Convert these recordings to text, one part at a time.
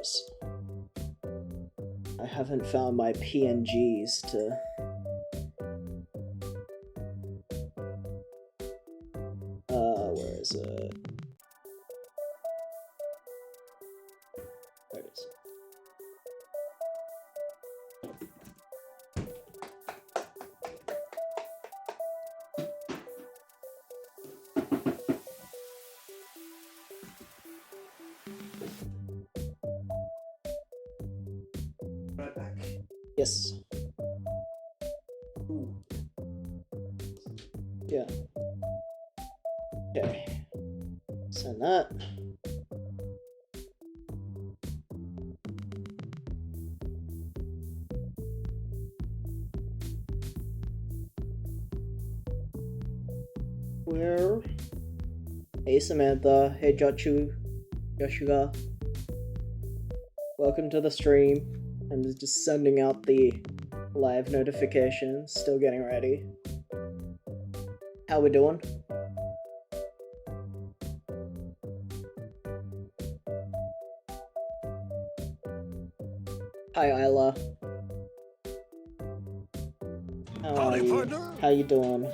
Yes. I haven't found my PNGs to... where is it? There it is. Right back. Yes. Ooh. Yeah. Okay. Send that. Where? Hey Samantha. Hey Joshua. Welcome to the stream. I'm just sending out the live notifications. Still getting ready. How we doing? Hi Isla. How are Howdy, you? partner. How you doing?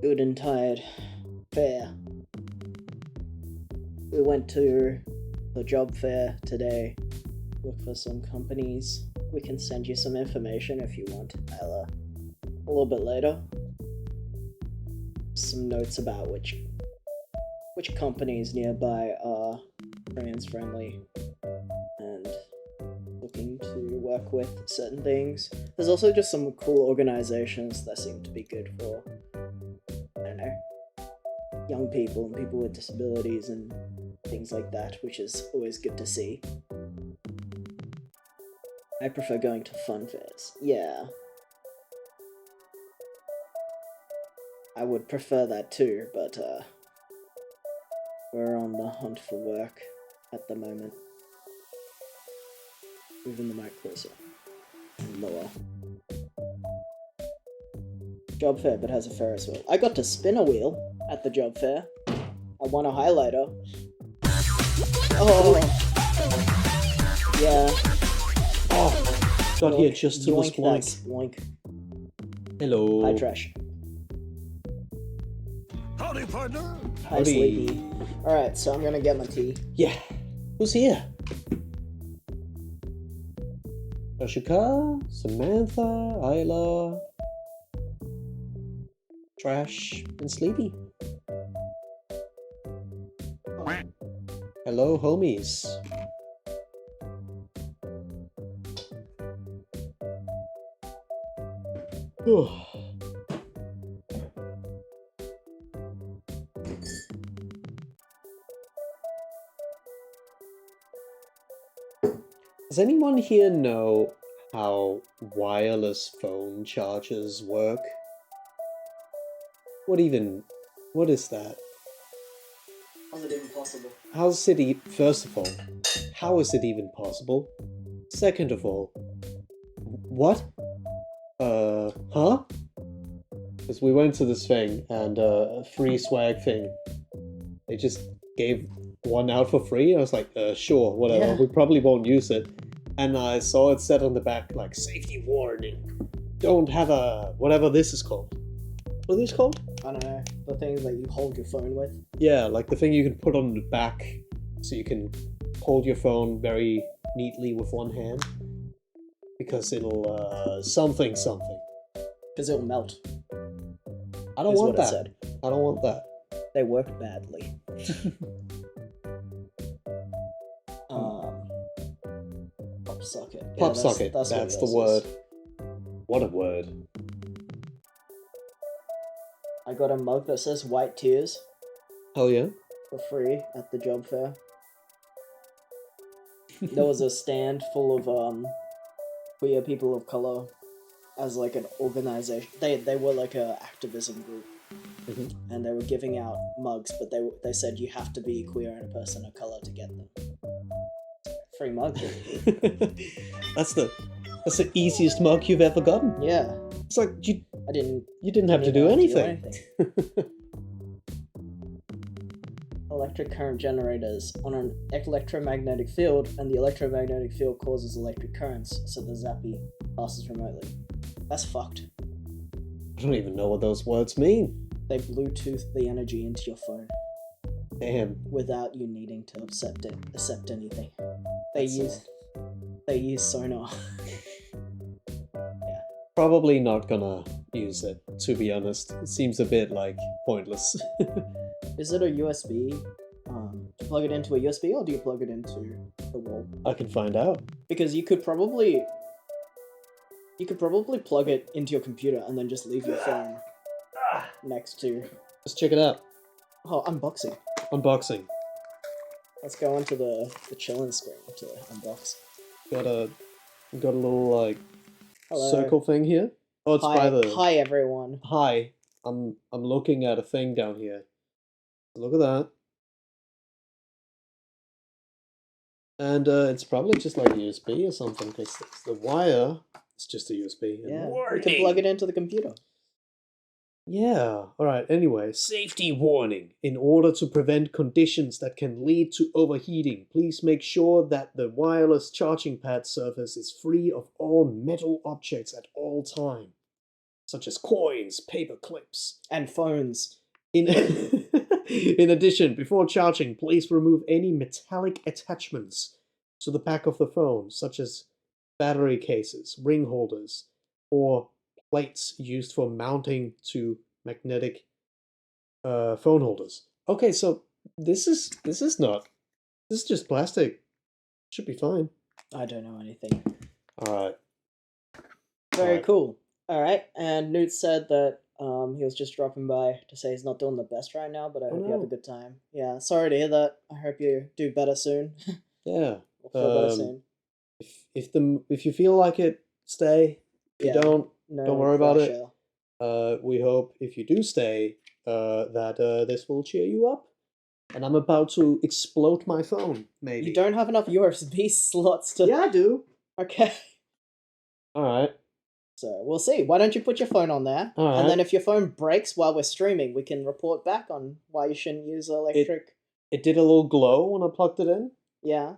Good and tired. Fair. We went to the job fair today. Look for some companies. We can send you some information if you want, Isla. A little bit later. Some notes about which companies nearby are trans friendly and looking to work with certain things. There's also just some cool organizations that seem to be good for, I don't know, young people and people with disabilities and things like that, which is always good to see. I prefer going to fun fairs. Yeah. I would prefer that too, but we're on the hunt for work at the moment. Moving the mic closer. And lower. Job fair, but has a Ferris wheel. I got to spin a wheel at the job fair. I won a highlighter. Oh! Yeah. Oh, got here just to this Yoink point. that yoink. Hello. Hi, Trash. Howdy, partner. Hi, Howdy. Sleepy. Alright, so I'm gonna get my tea. Yeah. Who's here? Ashika, Samantha, Isla, Trash, and Sleepy. Hello, homies. Does anyone here know how wireless phone chargers work? What is that? How's it even possible? How's it first of all, how is it even possible? Second of all, what? Huh? Because we went to this thing and a free swag thing. They just gave one out for free. I was like, sure, whatever. Yeah. We probably won't use it. And I saw it said on the back, like, safety warning. Don't have a whatever this is called. What are these called? I don't know. The things that you hold your phone with. Yeah, like the thing you can put on the back so you can hold your phone very neatly with one hand. Because it'll, something. Because it'll melt. I don't Is want what it that. said. I don't want that. They work badly. Pop socket. Yeah, Pop socket, what that's the yours word. is. What a word. I got a mug that says White Tears Hell yeah. for free at the job fair. there was a stand full of queer people of color as like an organization. They were like a activism group, Mhm. and they were giving out mugs, but they said you have to be queer and a person of color to get them. Free mug. That's the easiest mug you've ever gotten. Yeah, It's like you I didn't. didn't have to even do have anything. Electric current generators on an electromagnetic field, and the electromagnetic field causes electric currents, so the zappy passes remotely. That's fucked. I don't even know what those words mean. They Bluetooth the energy into your phone Damn. without you needing to accept anything. They That's, use sonar. Probably not gonna use it, to be honest. It seems a bit like pointless. Is it a USB? Do you plug it into a USB or do you plug it into the wall? I can find out. Because you could probably plug it into your computer and then just leave your phone next to. Let's check it out. Oh, unboxing. Unboxing. Let's go onto the chillin' screen to unbox. Got a little like Hello. circle thing here. Oh, it's by the. Hi everyone. Hi. I'm looking at a thing down here. Look at that. And it's probably just like USB or something, because the wire is just a USB. Yeah, you can plug it into the computer. Yeah, alright, anyway. Safety warning. In order to prevent conditions that can lead to overheating, please make sure that the wireless charging pad surface is free of all metal objects at all time, such as coins, paper clips, and phones. In addition, before charging, please remove any metallic attachments to the back of the phone, such as battery cases, ring holders, or plates used for mounting to magnetic phone holders. Okay, so this is just plastic. Should be fine. I don't know anything. Alright. Very Alright. cool. Alright, and Newt said that he was just dropping by to say he's not doing the best right now, but I hope you have a good time. Yeah, sorry to hear that. I hope you do better soon. Yeah. Or feel better soon. If you feel like it, stay. If you don't worry about it. We hope if you do stay, that this will cheer you up. And I'm about to explode my phone, maybe. You don't have enough USB slots to... Yeah, I do. Okay. Alright. So, we'll see. Why don't you put your phone on there? Alright. And then if your phone breaks while we're streaming, we can report back on why you shouldn't use electric... It did a little glow when I plugged it in. Yeah.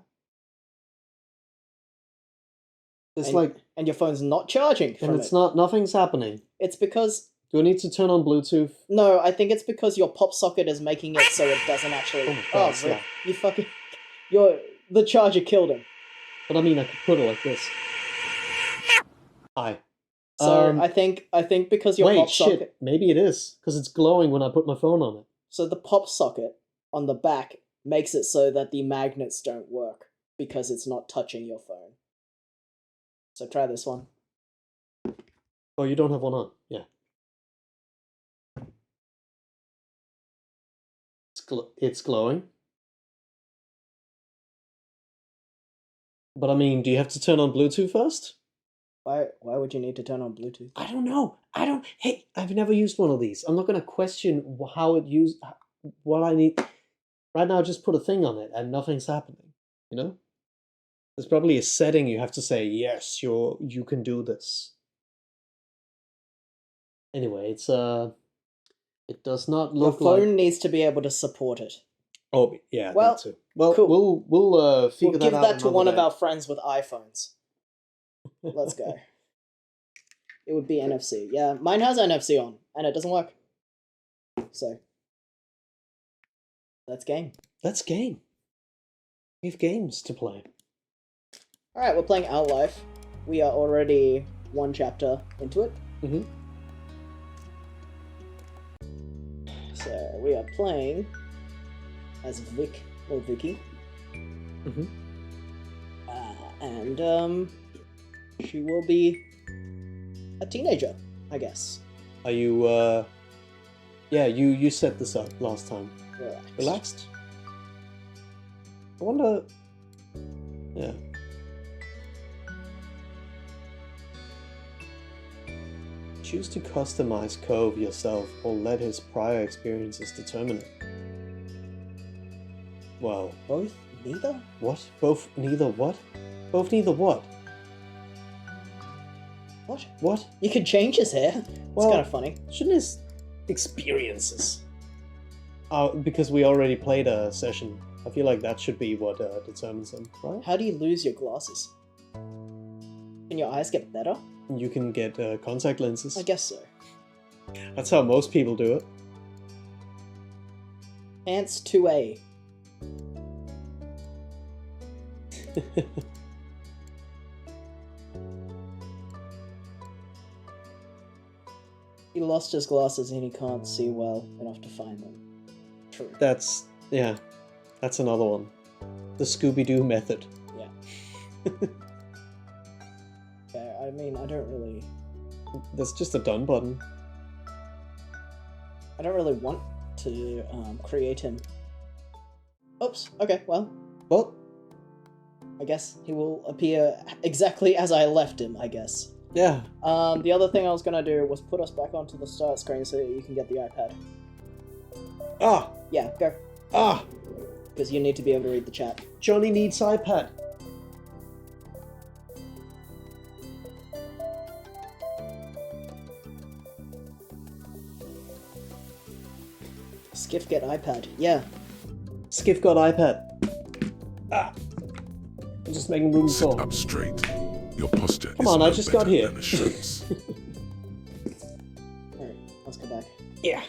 It's and your phone's not charging from and it's not, nothing's happening. It's because... Do I need to turn on Bluetooth? No, I think it's because your pop socket is making it so it doesn't actually... Oh my god, Rick, you fucking... The charger killed him. But I mean, I could put it like this. Hi. So I think because your pop socket... Shit, maybe it is, because it's glowing when I put my phone on it. So the pop socket on the back makes it so that the magnets don't work, because it's not touching your phone. So try this one. Oh, you don't have one on? Yeah. It's glowing. But I mean, do you have to turn on Bluetooth first? Why would you need to turn on Bluetooth? I don't know. Hey, I've never used one of these. I'm not going to question how it used, what I need. Right now, just put a thing on it and nothing's happening. You know? There's probably a setting you have to say, yes, you can do this. Anyway, it does not look Your phone like... needs to be able to support it. Oh, yeah, well, that too. Well, cool. we'll figure that out. We'll give that to one of our friends with iPhones. Let's go. It would be NFC. Yeah, mine has NFC on, and it doesn't work. So, that's game. That's game. We have games to play. Alright, we're playing Outlife. We are already one chapter into it. Mm-hmm. So, we are playing as Vic, or Vicky. Mm-hmm. And, she will be a teenager, I guess. Are you, yeah, you set this up last time. Relaxed. Relaxed? I wonder Yeah. Choose to customize Cove yourself or let his prior experiences determine it. Well, Both? Neither? what? Both neither what? Both neither what? What? What? You could change his hair. It's Well- kind of funny. Shouldn't his experiences? Because we already played a session. I feel like that should be what determines them, right? How do you lose your glasses? Can your eyes get better? You can get contact lenses. I guess so. That's how most people do it. Pants 2A. He lost his glasses and he can't see well enough to find them. True. That's another one. The Scooby-Doo method. Yeah. Yeah, I mean, I don't really That's just a done button. want to create him. Oops. Okay. Well, Well, I guess he will appear exactly as I left him. I guess. yeah. The other thing I was gonna do was put us back onto the start screen so that you can get the iPad. Ah! Yeah, go. Ah! Because you need to be able to read the chat. Johnny needs iPad. Skiff get iPad. Yeah. Skiff got iPad. Ah! I'm just making room Sit for. up straight. Your posture Come is on, I no just got better here. than a shrimp's. Alright, let's go back. Yeah.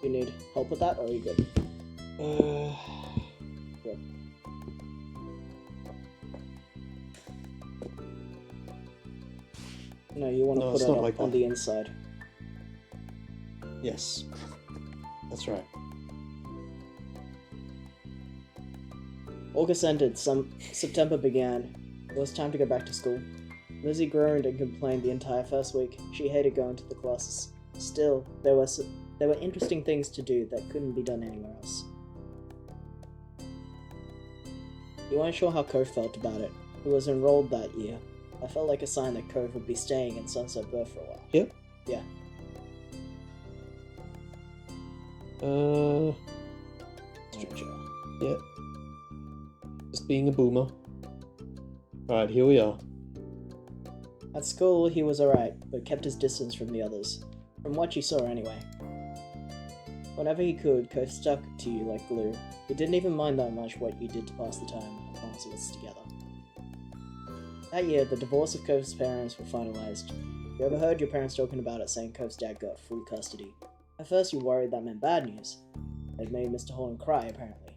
You need help with that, or are you good? Good. No, you want to No, put it's it not up like on that. the inside. Yes. That's right. August ended, September began. It was time to go back to school. Lizzie groaned and complained the entire first week. She hated going to the classes. Still, there were interesting things to do that couldn't be done anywhere else. You weren't sure how Cove felt about it. He was enrolled that year. I felt like a sign that Cove would be staying in Sunset Burr for a while. Yep. Yeah. Structure. Yeah. Just being a boomer. Alright, here we are. At school, he was alright, but kept his distance from the others. From what you saw, anyway. Whenever he could, Cove stuck to you like glue. He didn't even mind that much what you did to pass the time, as long as it was together. That year, the divorce of Cove's parents were finalized. You overheard your parents talking about it, saying Cove's dad got full custody. At first, you worried that meant bad news. It made Mr. Holden cry, apparently.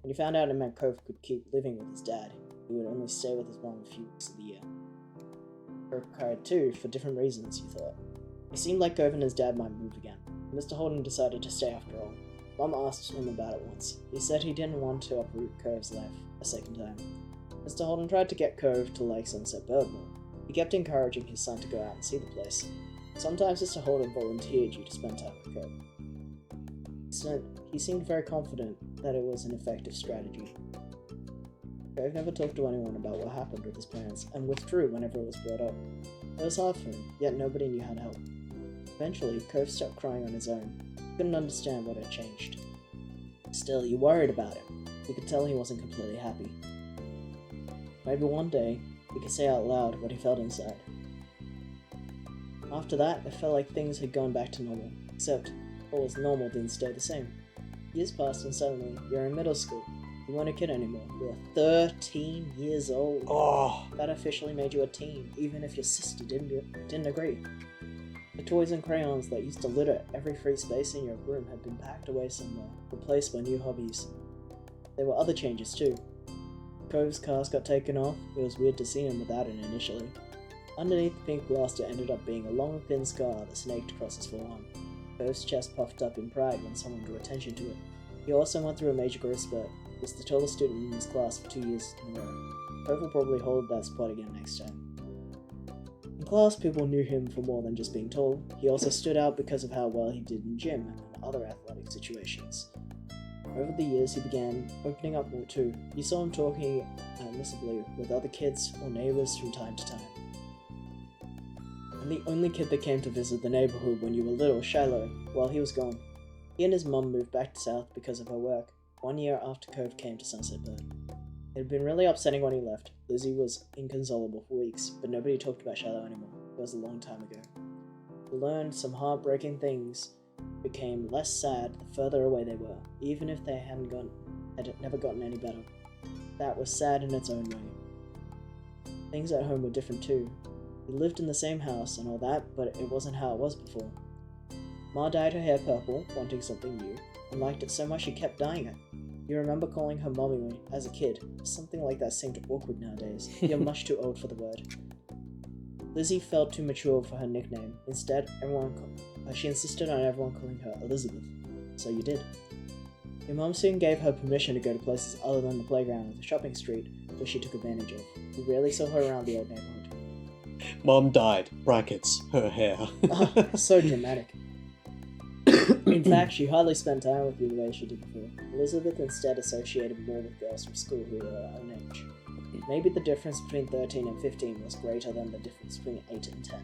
When you found out it meant Cove could keep living with his dad, he would only stay with his mom a few weeks of the year. Cove cried too, for different reasons, you thought. It seemed like Cove and his dad might move again. Mr. Holden decided to stay after all. Mom asked him about it once. He said he didn't want to uproot Cove's life a second time. Mr. Holden tried to get Cove to like Sunset Burr more. He kept encouraging his son to go out and see the place. Sometimes Mr. Holden volunteered you to spend time with Cove. He seemed very confident that it was an effective strategy. Cove never talked to anyone about what happened with his parents, and withdrew whenever it was brought up. It was hard for him, yet nobody knew how to help. Eventually, Cove stopped crying on his own. He couldn't understand what had changed. Still, you worried about him. You could tell he wasn't completely happy. Maybe one day, he could say out loud what he felt inside. After that, it felt like things had gone back to normal, except what was normal didn't stay the same. Years passed and suddenly, you're in middle school. You weren't a kid anymore. You were 13 years old. Oh, That officially made you a teen, even if your sister didn't agree. The toys and crayons that used to litter every free space in your room had been packed away somewhere, replaced by new hobbies. There were other changes too. Cove's cast got taken off. It was weird to see him without it initially. Underneath the pink blaster ended up being a long, thin scar that snaked across his forearm. Cove's chest puffed up in pride when someone drew attention to it. He also went through a major growth spurt. He was the tallest student in his class for 2 years in a row. Cove will probably hold that spot again next time. In class, people knew him for more than just being tall. He also stood out because of how well he did in gym and other athletic situations. Over the years, he began opening up more too. You saw him talking amicably with other kids or neighbors from time to time. And the only kid that came to visit the neighborhood when you were little, Shiloh, while he was gone. He and his mum moved back south because of her work, 1 year after Cove came to Sunset Bird. It had been really upsetting when he left. Lizzie was inconsolable for weeks, but nobody talked about Shiloh anymore. It was a long time ago. We learned some heartbreaking things became less sad the further away they were, even if they had never gotten any better. That was sad in its own way. Things at home were different too. We lived in the same house and all that, but it wasn't how it was before. Ma dyed her hair purple, wanting something new, and liked it so much she kept dyeing it. You remember calling her mommy as a kid. Something like that seemed awkward nowadays. You're much too old for the word. Lizzie felt too mature for her nickname. Instead, she insisted on everyone calling her Elizabeth. So you did. Your mom soon gave her permission to go to places other than the playground or the shopping street, which she took advantage of. You rarely saw her around the old neighborhood. Mom died. Brackets. Her hair. So dramatic. In fact, she hardly spent time with you the way she did before. Elizabeth instead associated more with girls from school who were her own age. Maybe the difference between 13 and 15 was greater than the difference between 8 and 10.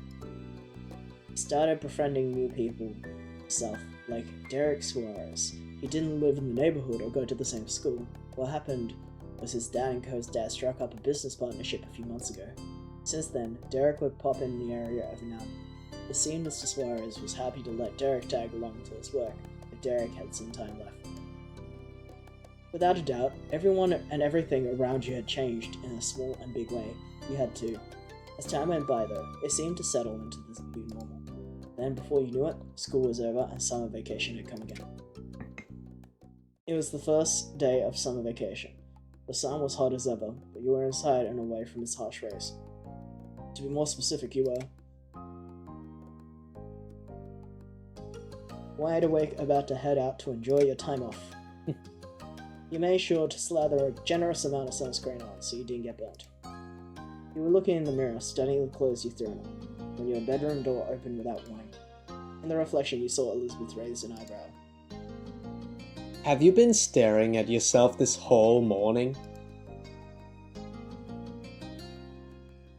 He started befriending new people himself, like Derek Suarez. He didn't live in the neighborhood or go to the same school. What happened was his dad and Co's dad struck up a business partnership a few months ago. Since then, Derek would pop in the area every now and then. It seemed Mr. Suarez was happy to let Derek tag along to his work, if Derek had some time left. Without a doubt, everyone and everything around you had changed in a small and big way. You had too. As time went by though, it seemed to settle into this new normal. Then, before you knew it, school was over and summer vacation had come again. It was the first day of summer vacation. The sun was hot as ever, but you were inside and away from its harsh rays. To be more specific, you were wide awake, about to head out to enjoy your time off. You made sure to slather a generous amount of sunscreen on so you didn't get burnt. You were looking in the mirror, studying the clothes you threw on, when your bedroom door opened without warning. In the reflection, you saw Elizabeth raise an eyebrow. Have you been staring at yourself this whole morning?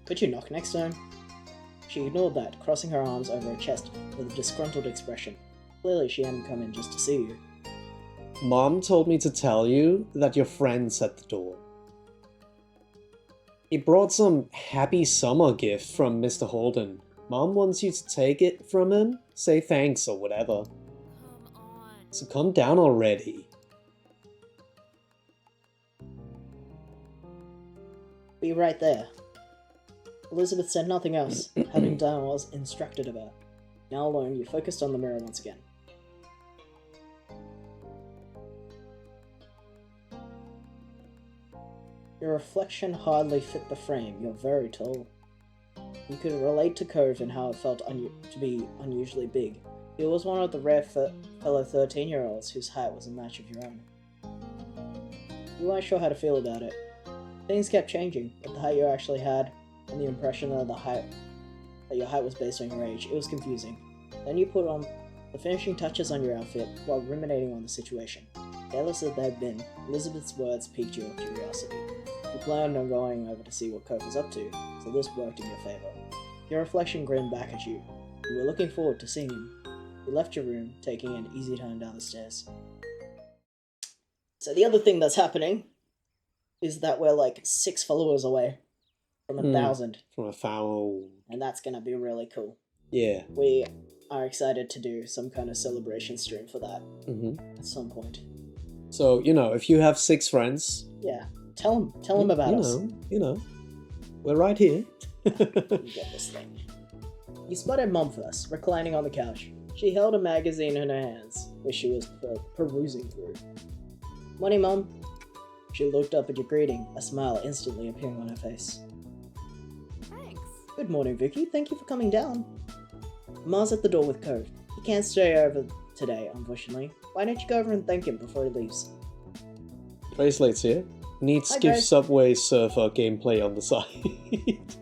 Could you knock next time? She ignored that, crossing her arms over her chest with a disgruntled expression. Clearly she hadn't come in just to see you. Mom told me to tell you that your friend's at the door. He brought some happy summer gift from Mr. Holden. Mom wants you to take it from him, say thanks or whatever. Come on. So come down already. Be right there. Elizabeth said nothing else, having done what was instructed of her. Now alone, you focused on the mirror once again. Your reflection hardly fit the frame. You're very tall. You could relate to Cove and how it felt to be unusually big. He was one of the rare fellow 13-year-olds whose height was a match of your own. You weren't sure how to feel about it. Things kept changing, but the height you actually had, and the impression that your height was based on your age, it was confusing. Then you put on the finishing touches on your outfit while ruminating on the situation. Careless as they had been, Elizabeth's words piqued your curiosity. You planned on going over to see what Cove was up to, so this worked in your favor. Your reflection grinned back at you. You were looking forward to seeing him. You left your room, taking an easy time down the stairs. So the other thing that's happening is that we're like 6 followers away from 1,000. From 1,000. And that's gonna be really cool. Yeah. We are excited to do some kind of celebration stream for that at some point. So, if you have 6 friends... Yeah, tell them about us. We're right here. You get this thing. You spotted Mom first, reclining on the couch. She held a magazine in her hands, which she was perusing through. Morning, Mom. She looked up at your greeting, a smile instantly appearing on her face. Thanks. Good morning, Vicky. Thank you for coming down. Ma's at the door with Cove. He can't stay over today, unfortunately. Why don't you go over and thank him before he leaves? Gracelate's here. Needs Hi, to give Grace. Subway Surfer gameplay on the side.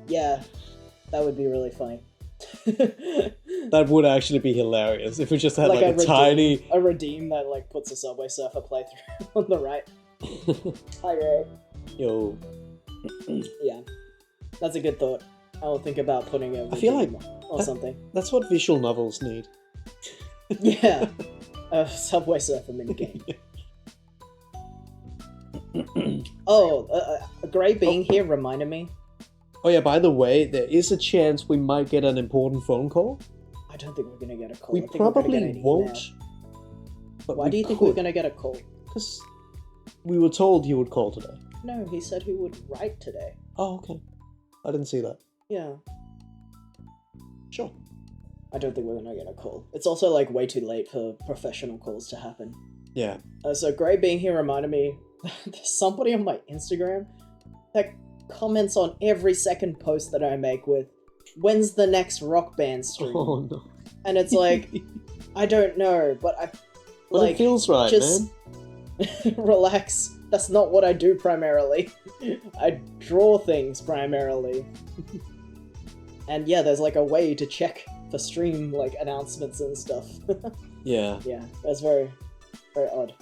Yeah, that would be really funny. That would actually be hilarious if we just had like, a redeem, tiny. a redeem that like puts a Subway Surfer playthrough on the right. Hi, Ray. Yo, Yeah, that's a good thought. I will think about putting a I feel redeem like or that- something. that's what visual novels need. Yeah, a Subway Surfer minigame. Oh, Gray being here reminded me. Oh yeah, by the way, there is a chance we might get an important phone call. I don't think we're gonna get a call. We I think we're gonna get probably an email. won't. But Why do you think we're gonna get a call? Because we were told he would call today. No, he said he would write today. Oh, okay. I didn't see that. Yeah, Sure. I don't think we're gonna get a call. It's also like way too late for professional calls to happen. Yeah. So Gray being here reminded me, there's somebody on my Instagram that comments on every second post that I make with, "When's the next Rock Band stream?" Oh no. And it's like, I don't know, but I But like it feels right, just man. relax. That's not what I do primarily. I draw things primarily. And yeah, there's like a way to check for stream like announcements and stuff. Yeah. Yeah, that's very, very odd.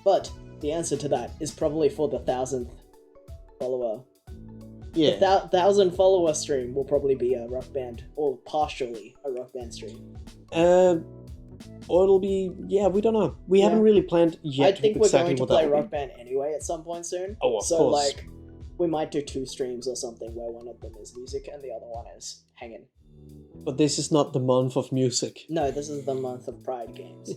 But the answer to that is probably for the 1,000th follower. Yeah. The 1,000 follower stream will probably be a Rock Band, or partially a Rock Band stream. Or it'll be, yeah, we don't know. We haven't really planned yet. I think we're exactly going to what that play will be. Rock Band anyway at some point soon. Oh, of so course. like, we might do 2 streams or something where one of them is music and the other one is hanging. But this is not the month of music. No, this is the month of Pride games.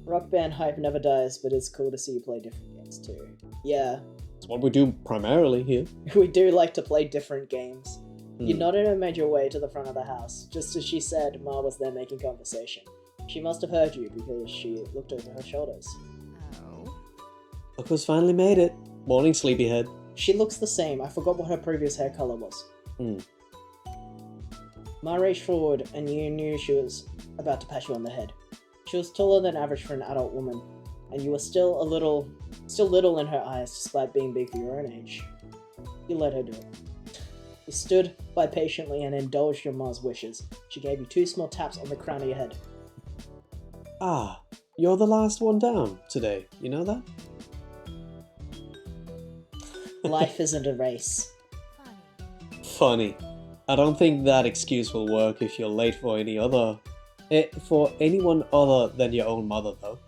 Rock Band hype never dies, but it's cool to see you play different games too. Yeah, It's what we do primarily here. we do like to play different games. You Hmm. nodded and made your way to the front of the house. Just as she said, Ma was there making conversation. She must have heard you because she looked over her shoulders. Oh. Look who's finally made it. Morning, sleepyhead. She looks the same. I forgot what her previous hair color was. Hmm. Ma reached forward and you knew she was about to pat you on the head. She was taller than average for an adult woman, and you were still little in her eyes despite being big for your own age. You let her do it. You stood by patiently and indulged your Ma's wishes. She gave you 2 small taps on the crown of your head. Ah, you're the last one down today. You know that? Life isn't a race. Funny. Funny. I don't think that excuse will work if you're late for for anyone other than your own mother, though.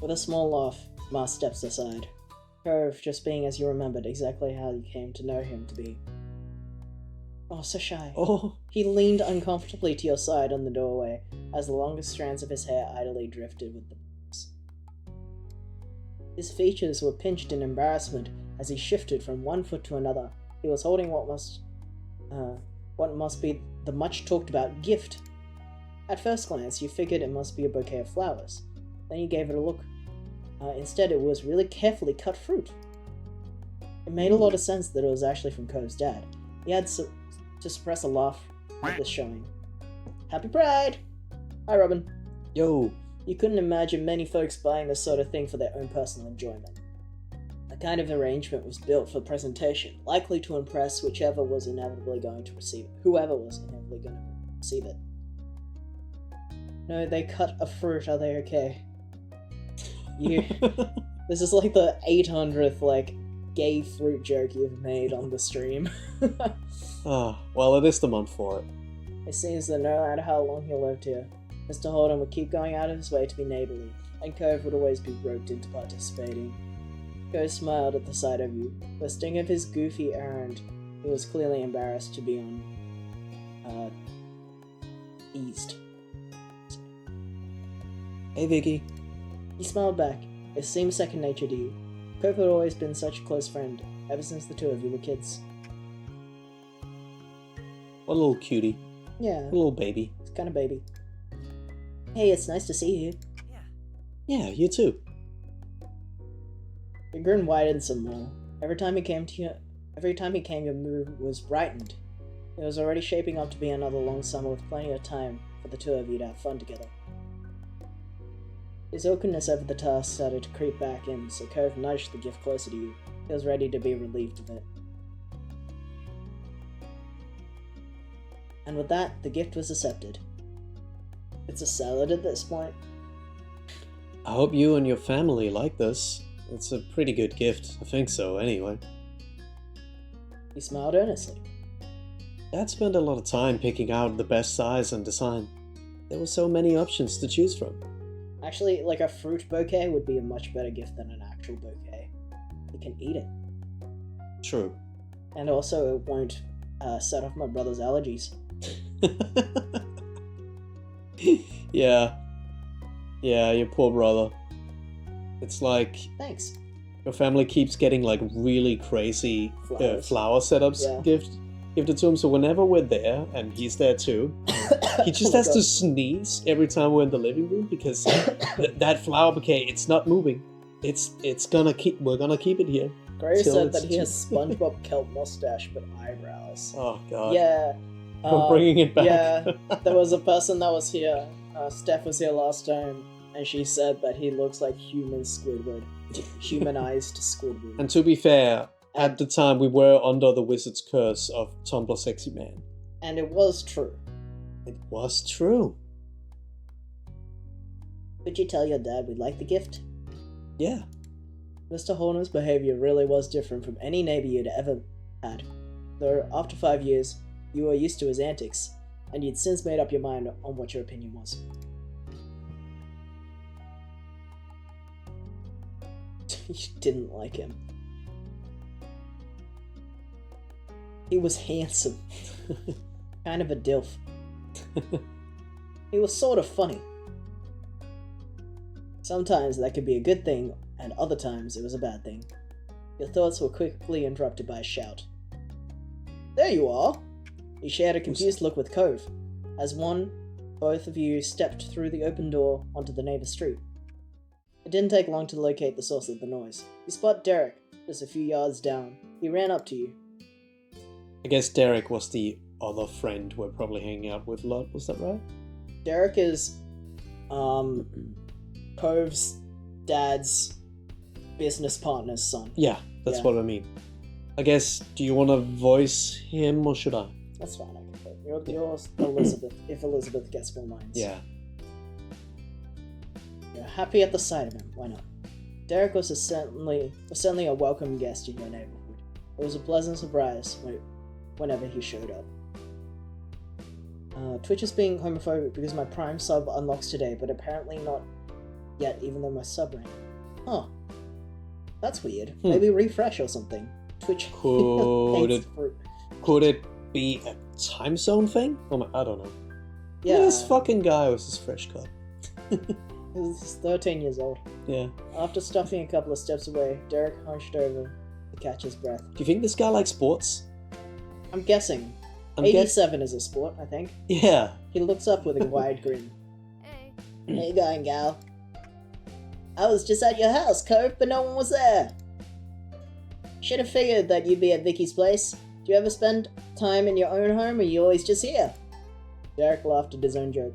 With a small laugh, Ma steps aside. Cove just being as you remembered, exactly how you came to know him to be. Oh, so shy. Oh, He leaned uncomfortably to your side on the doorway as the longest strands of his hair idly drifted with the breeze. His features were pinched in embarrassment as he shifted from one foot to another. He was holding what must be the much talked about gift. At first glance, you figured it must be a bouquet of flowers. Then you gave it a look. Instead, it was really carefully cut fruit. It made a lot of sense that it was actually from Cove's dad. He had to suppress a laugh at this showing. Happy Pride! Hi, Robin. yo. You couldn't imagine many folks buying this sort of thing for their own personal enjoyment. The kind of arrangement was built for presentation, likely to impress whoever was inevitably going to receive it. No, they cut a fruit, are they okay? This is like the 800th, gay fruit joke you've made on the stream. Ah, well, it is the month for it. It seems that no matter how long he lived here, Mr. Holden would keep going out of his way to be neighbourly, and Cove would always be roped into participating. Cove smiled at the sight of you. The sting of his goofy errand, he was clearly embarrassed to be eased. Hey, Vicky. He smiled back. It seemed second nature to you. Cove had always been such a close friend, ever since the 2 of you were kids. What a little cutie. Yeah, A little baby. it's kind of baby. Hey, it's nice to see you. Yeah. Yeah, you too. Your grin widened some more. Every time he came, your mood was brightened. It was already shaping up to be another long summer with plenty of time for the 2 of you to have fun together. His awkwardness over the task started to creep back in, so Cove nudged the gift closer to you. He was ready to be relieved of it. And with that, the gift was accepted. It's a salad at this point. I hope you and your family like this. It's a pretty good gift. I think so, anyway. He smiled earnestly. Dad spent a lot of time picking out the best size and design. There were so many options to choose from. Actually, like a fruit bouquet would be a much better gift than an actual bouquet. You can eat it. True. And also, it won't set off my brother's allergies. Yeah. Yeah, your poor brother. It's like Thanks. your family keeps getting like really crazy Flowers. flower setups Yeah. gifted to him, so whenever we're there, and he's there too, he just Oh my has to God. sneeze every time we're in the living room because that flower bouquet, it's not moving. We're gonna keep it here. Gray till said it's that he too- has SpongeBob kelp mustache but eyebrows. Oh god. Yeah. I'm bringing it back. Yeah, there was a person that was here. Steph was here last time, and she said that he looks like human Squidward. Humanized Squidward. And to be fair, at the time we were under the wizard's curse of Tumblr Sexy Man. And it was true. It was true. Did you tell your dad we liked the gift? Yeah. Mr. Horner's behavior really was different from any neighbor you'd ever had. Though, after 5 years, you were used to his antics, and you'd since made up your mind on what your opinion was. You didn't like him. He was handsome. Kind of a dilf. He was sort of funny. Sometimes that could be a good thing, and other times it was a bad thing. Your thoughts were quickly interrupted by a shout. There you are! You shared a confused look with Cove, as both of you stepped through the open door onto the neighbor's street. It didn't take long to locate the source of the noise. You spot Derek, just a few yards down. He ran up to you. I guess Derek was the other friend we're probably hanging out with a lot, was that right? Derek is, Cove's dad's business partner's son. Yeah, that's Yeah. what I mean. I guess, do you want to voice him or should I? That's fine, I can put. You're Elizabeth, if Elizabeth gets more lines. Yeah. You're happy at the sight of him, why not? Derek was certainly a welcome guest in your neighborhood. It was a pleasant surprise whenever he showed up. Twitch is being homophobic because my Prime sub unlocks today, but apparently not yet, even though my sub ran. Huh. That's weird. Maybe refresh or something. Twitch Could hates it, fruit. could it be a time zone thing? I don't know. Yeah, Look at this fucking guy with his fresh cut. he's 13 years old. Yeah. After stuffing a couple of steps away, Derek hunched over to catch his breath. Do you think this guy likes sports? I'm guessing. I'm guess- 87 is a sport, I think. Yeah. He looks up with a wide grin. Hey. How you going, gal? I was just at your house, Cove, but no one was there. Should have figured that you'd be at Vicky's place. Do you ever spend time in your own home, or are you always just here? Derek laughed at his own joke.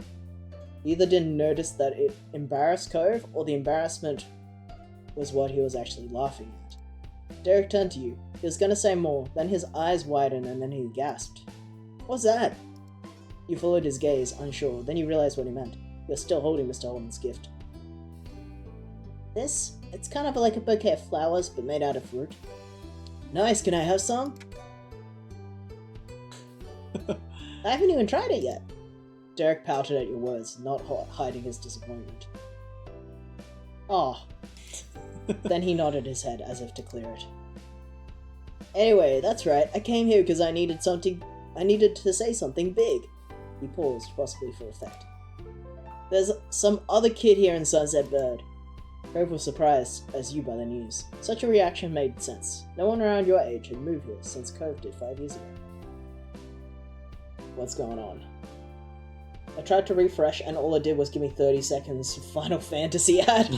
He either didn't notice that it embarrassed Cove, or the embarrassment was what he was actually laughing at. Derek turned to you. He was gonna say more, then his eyes widened and then he gasped. What's that? You followed his gaze, unsure, then you realized what he meant. You're still holding Mr. Holman's gift. It's kind of like a bouquet of flowers, but made out of fruit. Nice, can I have some? I haven't even tried it yet. Derek pouted at your words, not hiding his disappointment. Ah. Then he nodded his head as if to clear it. Anyway, that's right, I came here because I needed to say something big. He paused, possibly for effect. There's some other kid here in Sunset Bird. Cove was surprised as you by the news. Such a reaction made sense. No one around your age had moved here since Cove did 5 years ago. What's going on? I tried to refresh and all it did was give me 30 seconds of Final Fantasy ad.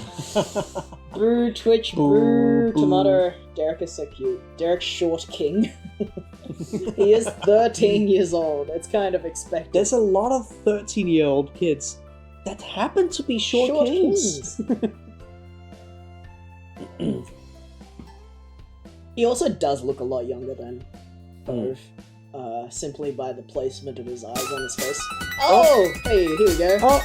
Brew, Twitch, brew, Boo, tomato. Derek is so cute. Derek's short king. He is 13 years old. It's kind of expected. There's a lot of 13-year-old kids that happen to be short kings. He also does look a lot younger than Cove. simply by the placement of his eyes on his face. Oh! Hey, here we go. Oh!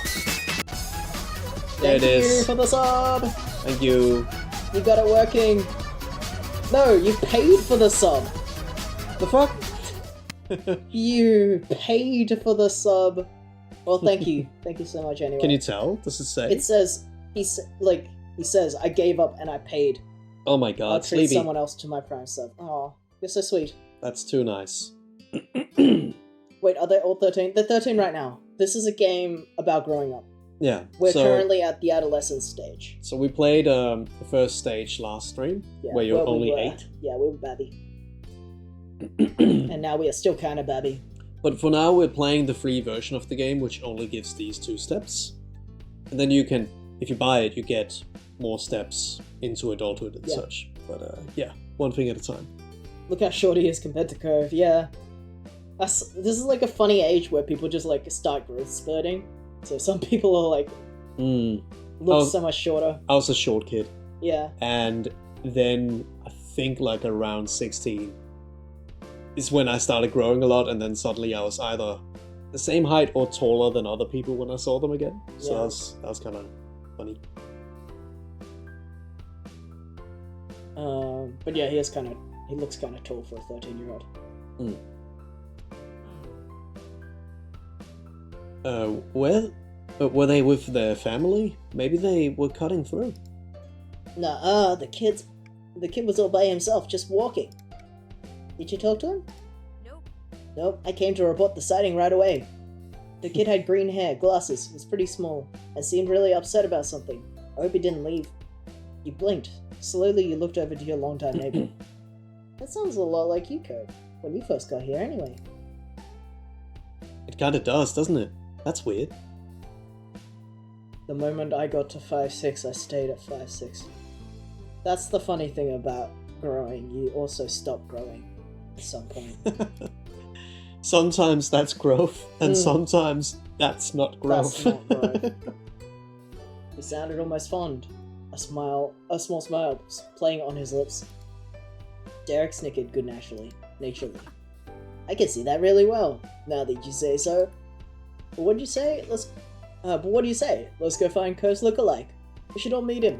There it Thank you is. for the sub! Thank you. You got it working. No, you paid for the sub. The fuck? You paid for the sub. Well, thank you. Thank you so much anyway. Can you tell? Does it say? It says, he says, I gave up and I paid. Oh my I'll god, treat Sleepy. someone else to my prime sub. Oh, you're so sweet. That's too nice. Wait, are they all 13? They're 13 right now. This is a game about growing up. Yeah. We're so, currently at the adolescence stage. So we played the first stage last stream, Yeah, where you're we only were- 8. Yeah, we were babby. And now we are still kind of babby. But for now, we're playing the free version of the game, which only gives these 2 steps. And then you can, if you buy it, you get more steps into adulthood and Yeah. such. But yeah, one thing at a time. Look how short he is compared to Cove, yeah. This is like a funny age where people just like start growth spurting. So some people are like, Mm. look Oh. so much shorter. I was a short kid. Yeah. And then I think like around 16 is when I started growing a lot, and then suddenly I was either the same height or taller than other people when I saw them again. So Yeah. that was kind of funny. But yeah, he looks kind of tall for a 13-year-old. Were they with their family? Maybe they were cutting through. Nah, the kid was all by himself, just walking. Did you talk to him? Nope. Nope, I came to report the sighting right away. The kid had green hair, glasses, was pretty small, and seemed really upset about something. I hope he didn't leave. You blinked. Slowly you looked over to your longtime neighbor. That sounds a lot like you, Code, when you first got here anyway. It kind of does, doesn't it? That's weird. The moment I got to 5'6", I stayed at 5'6". That's the funny thing about growing, you also stop growing at some point. Sometimes that's growth, and Mm. sometimes that's not growth. That's not growth. He sounded almost fond. A small smile playing on his lips. Derek snickered good naturally. I can see that really well, now that you say so. But what do you say? Let's go find Coast lookalike. We should all meet him.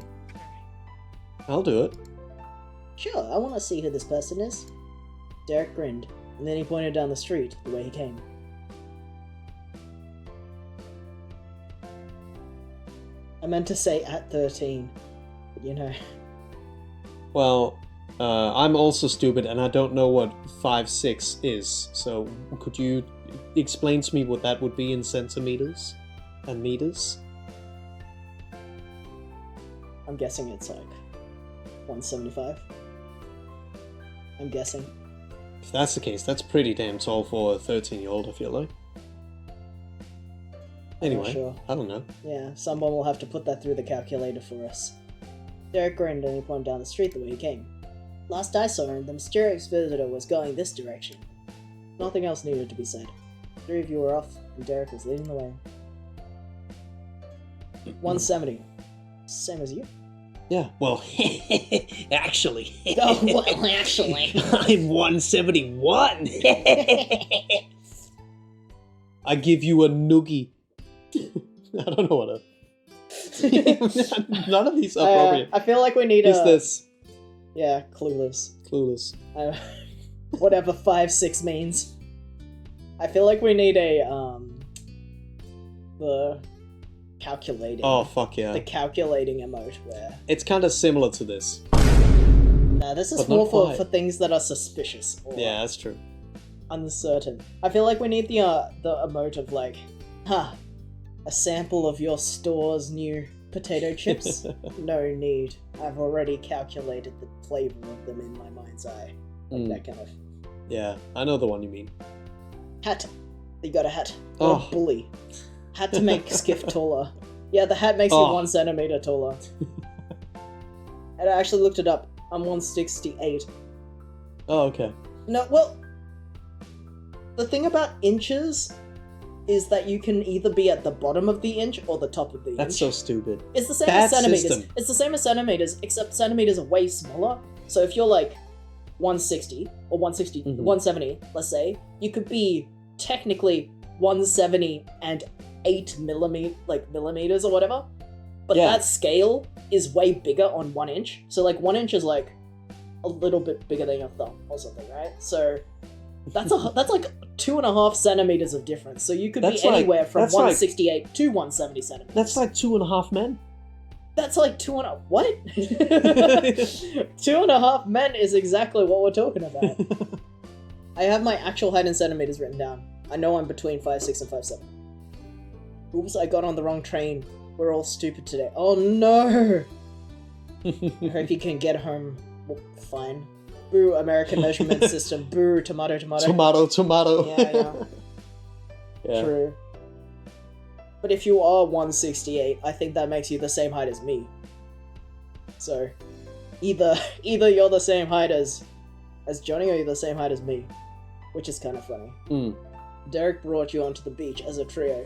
I'll do it. Sure, I want to see who this person is. Derek grinned, and then he pointed down the street, the way he came. I meant to say at 13, but you know. Well, I'm also stupid, and I don't know what 5'6" is. So could you explain to me what that would be in centimeters and meters? I'm guessing it's like 175. I'm guessing. If that's the case, that's pretty damn tall for a 13-year-old, I feel like. Anyway, sure. I don't know. Yeah, someone will have to put that through the calculator for us. Derek grinned and he pointed down the street the way he came. Last I saw him, the mysterious visitor was going this direction. Nothing else needed to be said. 3 of you were off, and Derek was leading the way. 170. Same as you? Yeah, well, actually. Oh, well, actually. I'm 171! I give you a noogie. I don't know what a... None of these are appropriate. I feel like we need Is this Yeah, clueless. clueless? Whatever 5'6" means. I feel like we need the calculating. Oh, fuck yeah. The calculating emote where... It's kind of similar to this. Nah, this is But not more for quite. things that are suspicious or Yeah, that's true. uncertain. I feel like we need the emote of like, a sample of your store's new potato chips? No need. I've already calculated the flavor of them in my mind's eye. Like Mm. that kind of... Yeah, I know the one you mean. Hat. You got a hat. Or Oh. a bully. Hat to make Skiff taller. Yeah, the hat makes Oh. you 1 centimeter taller. And I actually looked it up. I'm 168. Oh, okay. No, well, the thing about inches is that you can either be at the bottom of the inch or the top of the That's inch. so stupid. It's the same bad as centimeters. system. It's the same as centimeters, except centimeters are way smaller. So if you're like 160 or 160, Mhm. 170, let's say, you could be technically 170 and 8 millimeters or whatever. But Yeah. that scale is way bigger on 1 inch. So like 1 inch is like a little bit bigger than your thumb or something, right? So that's like 2.5 centimeters of difference. So you could That's be like- anywhere from that's like- 168 to 170 centimeters. That's like 2.5 men. That's like 2.5. What? 2.5 men is exactly what we're talking about. I have my actual height in centimeters written down. I know I'm between 5'6" and 5'7". Oops, I got on the wrong train. We're all stupid today. Oh no! I hope you can get home fine. Boo, American measurement system. Boo, tomato. Tomato. Yeah. Yeah. True. But if you are 168, I think that makes you the same height as me. So, either you're the same height as Johnny, or you're the same height as me, which is kind of funny. Mm. Derek brought you onto the beach as a trio.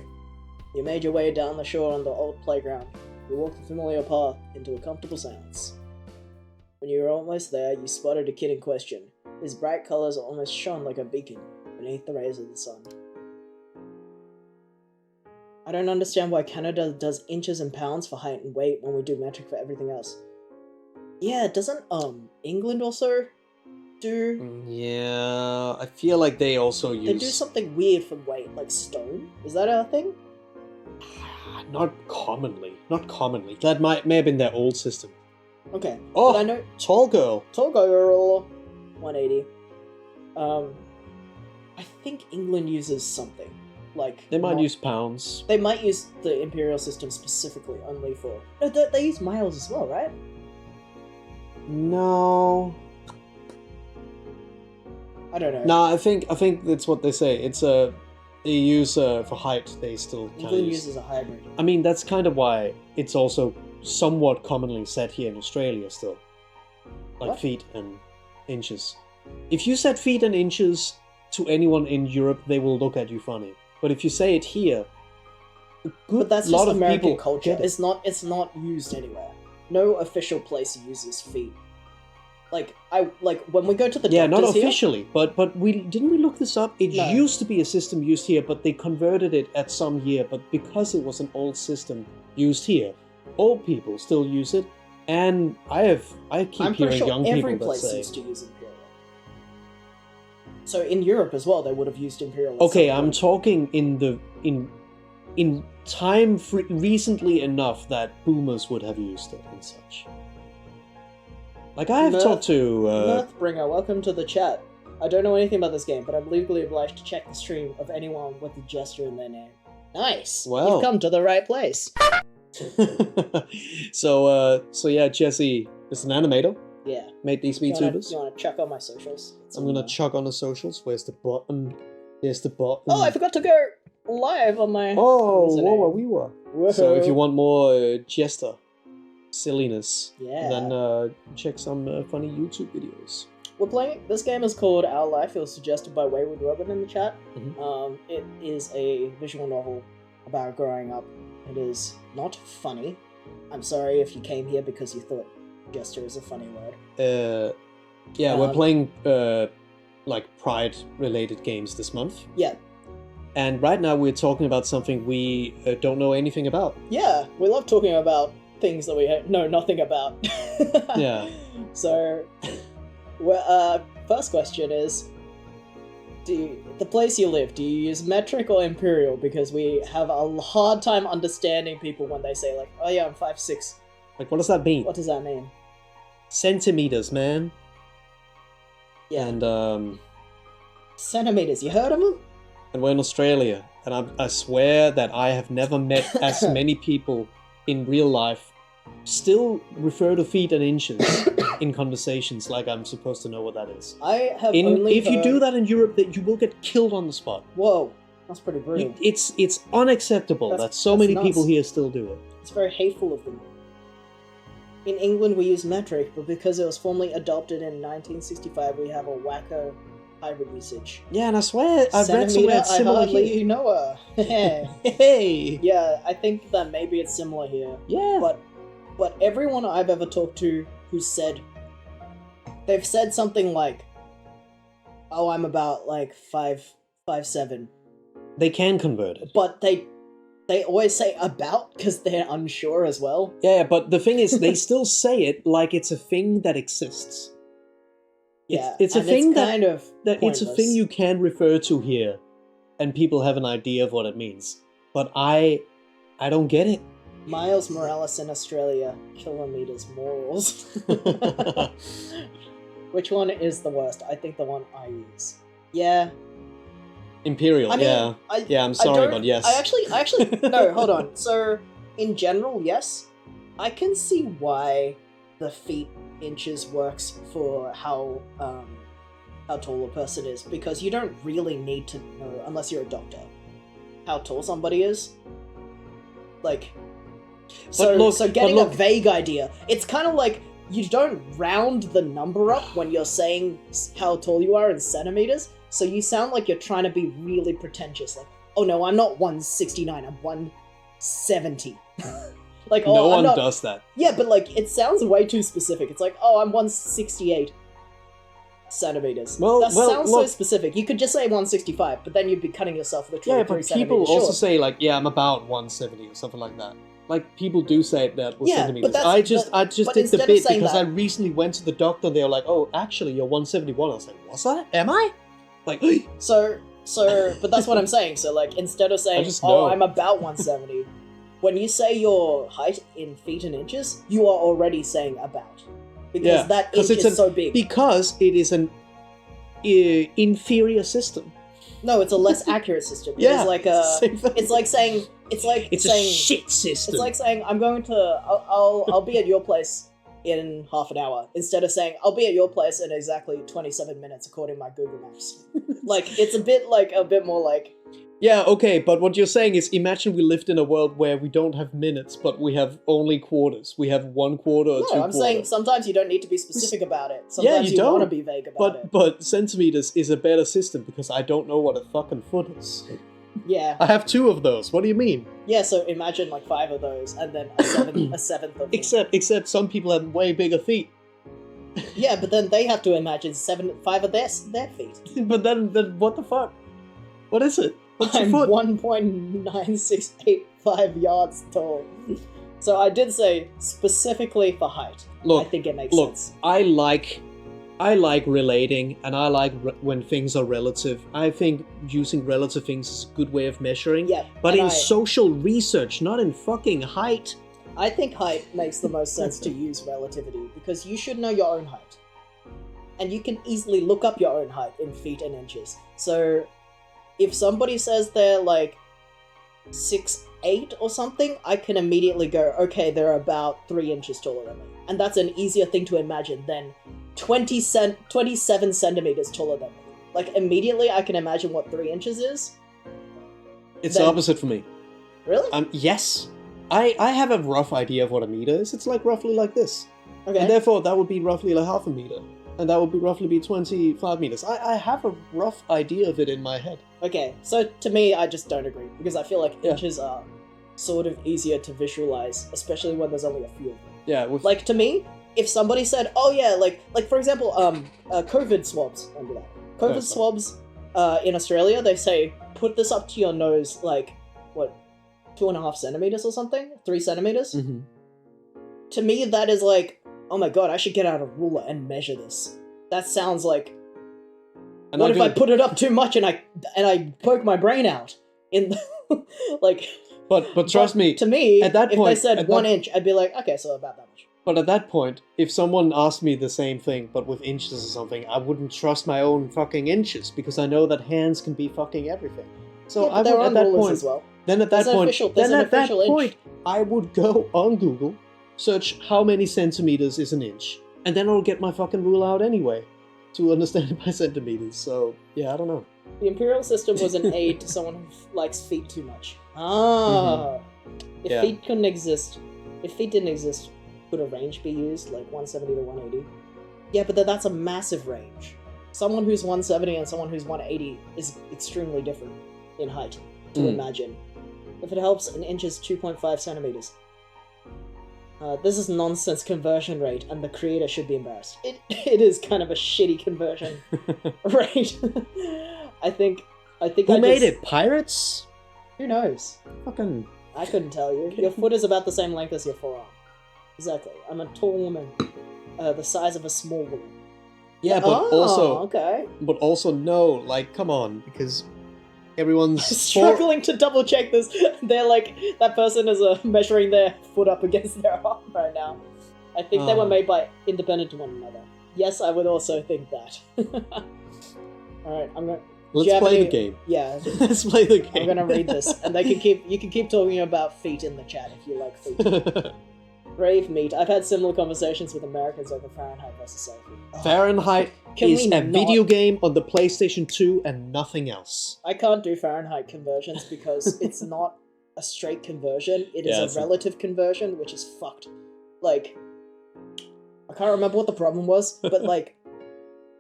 You made your way down the shore on the old playground. You walked the familiar path into a comfortable silence. When you were almost there, you spotted a kid in question. His bright colors almost shone like a beacon beneath the rays of the sun. I don't understand why Canada does inches and pounds for height and weight when we do metric for everything else. Yeah, doesn't England also do? Yeah, I feel like they also use... They do something weird for weight, like stone. Is that a thing? Not commonly. That may have been their old system. Okay. Oh, But I know tall girl. Tall girl 180. I think England uses something like They might not- use pounds. They might use the imperial system specifically only for. No, they use miles as well, right? No. I don't know. No, I think that's what they say. It's they use for height. They still kind of England use. uses a hybrid. I mean, that's kind of why it's also somewhat commonly said here in Australia still, like What? feet and inches. If you said feet and inches to anyone in Europe, they will look at you funny. But if you say it here, a good But that's lot just of American people culture. get it. It's not used anywhere. No official place uses feet. Like when we go to the Yeah, not doctors here- officially, but we didn't we look this up? It No. used to be a system used here, but they converted it at some year. But because it was an old system used here, old people still use it, and I keep I'm pretty hearing sure young every people that place say, used to use imperial. So in Europe as well, they would have used imperial. at "Okay, some I'm point. talking in time recently enough that boomers would have used it and such." Like I have Nerf- talked to Mirthbringer, welcome to the chat. I don't know anything about this game, but I'm legally obliged to check the stream of anyone with a gesture in their name. Nice. Well. You've come to the right place. so yeah, Jesse is an animator. Yeah. Made these You VTubers. wanna chuck on my socials? It's I'm on gonna there. chuck on the socials. Where's the button? There's the button. Oh, I forgot to go live on my. Oh, username. whoa, we were. Whoa. So if you want more jester silliness, Yeah. then check some funny YouTube videos. We're playing. This game is called Our Life. It was suggested by Wayward Robin in the chat. Mhm. It is a visual novel about growing up. It is not funny. I'm sorry if you came here because you thought gesture is a funny word. Yeah, we're Um, playing like Pride-related games this month, Yeah, and right now we're talking about something we don't know anything about. yeah. We love talking about things that we know nothing about. Yeah. So, first question is, the place you live, do you use metric or imperial? Because we have a hard time understanding people when they say like, "Oh yeah, I'm 5'6". Like, what does that mean? What does that mean? Centimeters, man. Yeah, And centimeters. You heard of them? and we're in Australia, and I swear that I have never met as many people in real life still refer to feet and inches in conversations like I'm supposed to know what that is. I have only If you do heard- that in Europe, that you will get killed on the spot. Whoa, that's pretty brutal. It's unacceptable that so That's many nuts. people here still do it. It's very hateful of them. In England, we use metric, but because it was formally adopted in 1965, we have a wacko hybrid usage. Yeah, and I swear I've read somewhere Centimeter, it's I similar hardly here. know her. Hey, Yeah, I think that maybe it's similar here. yeah. But everyone I've ever talked to who said they've said something like, "Oh, I'm about like 5'7", They can convert it. but they always say about because they're unsure as well. Yeah, but the thing is, they still say it like it's a thing that exists. Yeah, it's a and thing that- kind of That it's a pointless. thing you can refer to here, and people have an idea of what it means. But I don't get it. Miles Morales in Australia, kilometers morals. Which one is the worst? I think the one I use. Yeah. Imperial, I mean, yeah. Yeah, I'm I sorry, don't- but yes. I actually, no, hold on. So, in general, yes, I can see why the feet inches works for how tall a person is, because you don't really need to know, unless you're a doctor, how tall somebody is. Like, so getting a vague idea, it's kind of like you don't round the number up when you're saying how tall you are in centimeters, so you sound like you're trying to be really pretentious, like, oh no, I'm not 169, I'm 170. Like, No oh, I'm one not... does that. Yeah, but like, it sounds way too specific. It's like, oh, I'm 168 centimeters. Well, that sounds so look- specific. You could just say 165, but then you'd be cutting yourself literally Yeah, 3 but people centimeters also short. say, like, yeah, I'm about 170 or something like that. Like, people do say that with Yeah, but centimeters. that's- I just but did the instead of bit saying because that- I recently went to the doctor and they were like, oh, actually, you're 171. I was like, was I? Am I? Like, So, but that's what I'm saying. So, like, instead of saying, just oh, know. I'm about 170, when you say your height in feet and inches, you are already saying about. Because Yeah, that 'cause inch it's is so big. because it is an inferior system. No, it's a less accurate system. Yeah, It's like a... same thing. It's like saying... It's like It's saying... a shit system. It's like saying, I'm going to... I'll be at your place in half an hour, instead of saying, I'll be at your place in exactly 27 minutes according to my Google Maps. Like, it's a bit more like... Yeah, okay, but what you're saying is, imagine we lived in a world where we don't have minutes, but we have only quarters. We have 1 quarter or 2 No, I'm quarters. saying sometimes you don't need to be specific about it. Sometimes you you want to don't. be vague about it. But centimeters is a better system because I don't know what a fucking foot is. Yeah. I have 2 of those. What do you mean? Yeah, so imagine like 5 of those, and then a seventh of them. Except some people have way bigger feet. Yeah, but then they have to imagine 5 of their feet. But then what the fuck? What is it? What's your I'm foot? 1.9685 yards tall. So I did say specifically for height. Look, I think it makes Look, sense. I like relating, and I like when things are relative. I think using relative things is a good way of measuring. Yeah, But and in social research, not in fucking height. I think height makes the most sense to use relativity, because you should know your own height. And you can easily look up your own height in feet and inches. So if somebody says they're like 6'8" or something, I can immediately go, okay, they're about 3 inches taller than me. And that's an easier thing to imagine than 27 centimeters taller than me. Like, immediately I can imagine what 3 inches is. It's Then- the opposite for me. Really? Yes. I have a rough idea of what a meter is. It's like roughly like this. Okay. And therefore that would be roughly like half a meter. And that would be roughly be 25 meters. I have a rough idea of it in my head. Okay, so to me, I just don't agree, because I feel like Yeah. inches are sort of easier to visualize, especially when there's only a few of them. Yeah, with Like, to me, if somebody said, oh yeah, like for example, COVID swabs, under that. COVID Yes. swabs in Australia, they say, put this up to your nose, like, what, 2.5 centimeters or something? 3 centimeters? Mhm. To me, that is like, oh my god, I should get out a ruler and measure this. That sounds like, And what if I do- put it up too much and I poke my brain out in the, like? But trust me, To me, at that if point- they said at 1 that- inch, I'd be like, okay, so about that much. but at that point, if someone asked me the same thing but with inches or something, I wouldn't trust my own fucking inches because I know that hands can be fucking everything. So Yeah, I but they're would on at that rulers point, as well. then at that There's an point, official- there's then an at that official inch. point, I would go on Google, search how many centimeters is an inch, and then I'll get my fucking rule out anyway to understand it by centimeters. So yeah, I don't know. The imperial system was an aid to someone who likes feet too much. Ah, if Yeah. feet couldn't exist, if feet didn't exist, could a range be used, like 170 to 180? Yeah, but then that's a massive range. Someone who's 170 and someone who's 180 is extremely different in height, to Mm. imagine. If it helps, an inch is 2.5 centimeters. This is nonsense conversion rate, and the creator should be embarrassed. It is kind of a shitty conversion rate. I think Who made it? Pirates? Who knows? Fucking. I couldn't tell you. Your foot is about the same length as your forearm. Exactly. I'm a tall woman, the size of a small woman. Yeah, but okay. also no. Like, come on, because everyone's Struggling to double check this. They're like, that person is measuring their foot up against their arm right now. I think they were made by independent to one another. Yes, I would also think that. Alright, I'm gonna... Let's play the game. Yeah. Let's play the game. I'm gonna read this, and you can keep talking about feet in the chat if you like feet. Brave meat. I've had similar conversations with Americans over Fahrenheit versus Celsius. Oh, Fahrenheit can is we a not- video game on the PlayStation 2 and nothing else. I can't do Fahrenheit conversions because it's not a straight conversion. It is Yeah, a relative conversion, which is fucked. Like, I can't remember what the problem was, but like,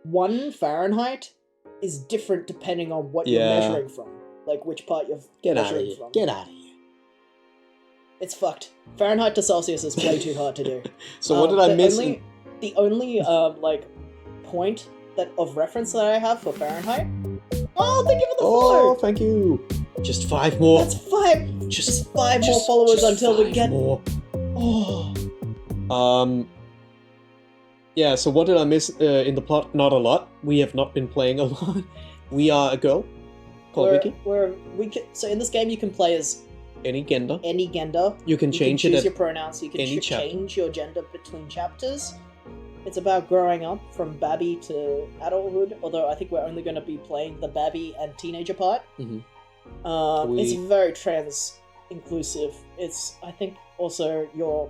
1 Fahrenheit is different depending on what you're Yeah. measuring from. Like, which part you're Get out of measuring here. from. Get out of here. It's fucked. Fahrenheit to Celsius is way too hard to do. So what did I miss? The only like point of reference that I have for Fahrenheit. Oh, thank you for the follow. Oh, thank you. Just 5 more. That's 5. Just 5 more followers until we get. more. Oh, Yeah. So what did I miss in the plot? Not a lot. We have not been playing a lot. We are a girl called Vicky. So in this game you can play as Any gender. any gender. You can change you it can at choose your pronouns. You can any chapter. change your gender between chapters. It's about growing up from babby to adulthood. Although I think we're only going to be playing the babby and teenager part. Mhm. It's very trans inclusive. It's I think also you're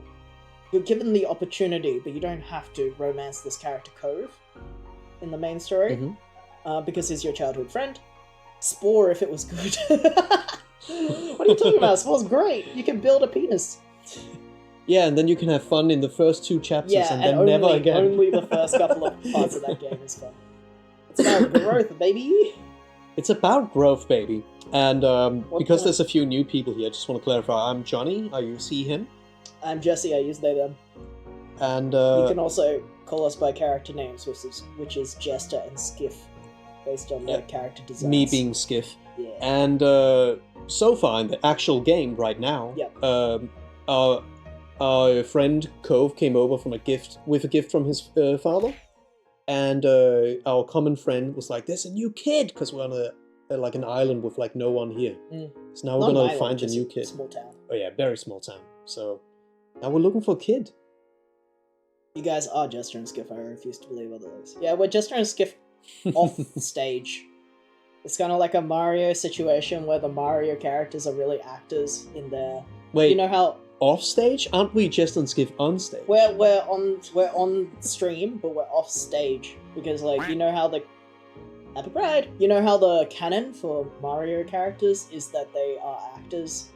given the opportunity, but you don't have to romance this character Cove in the main story because he's your childhood friend. Spore if it was good. What are you talking about? Spore's great. You can build a penis. Yeah, and then you can have fun in the first 2 chapters Yeah, and then only, never again. only the first couple of parts of that game is fun. It's about growth, baby. It's about growth, baby. And because the- there's a few new people here, I just want to clarify. I'm Johnny. You see him. I'm Jesse. I use they them. And You can also call us by character names, which is Jester and Skiff, based on their character designs. me being Skiff. Yeah. And so far in the actual game right now, Yep. our friend Cove came over with a gift from his father, and our common friend was like, "There's a new kid," because we're on like an island with like no one here. So now we're Not an gonna island, find a just new kid. Small town. Oh yeah, very small town. So now we're looking for a kid. You guys are Jester and Skiff. I refuse to believe otherwise. Yeah, we're Jester and Skiff off stage. It's kind of like a Mario situation where the Mario characters are really actors in their. Wait, You know how off stage? Aren't we just on Skiff on stage? we're on stream, but we're off stage because like you know how the Happy Pride. You know how the canon for Mario characters is that they are actors.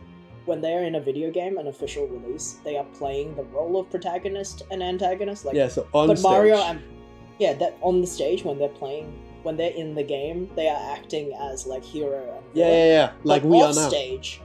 When they're in a video game, an official release, they are playing the role of protagonist and antagonist. Like, yeah, so on but stage. Mario and that on the stage when they're in the game, they are acting as like hero and villain. Yeah. Like But we are off now. stage,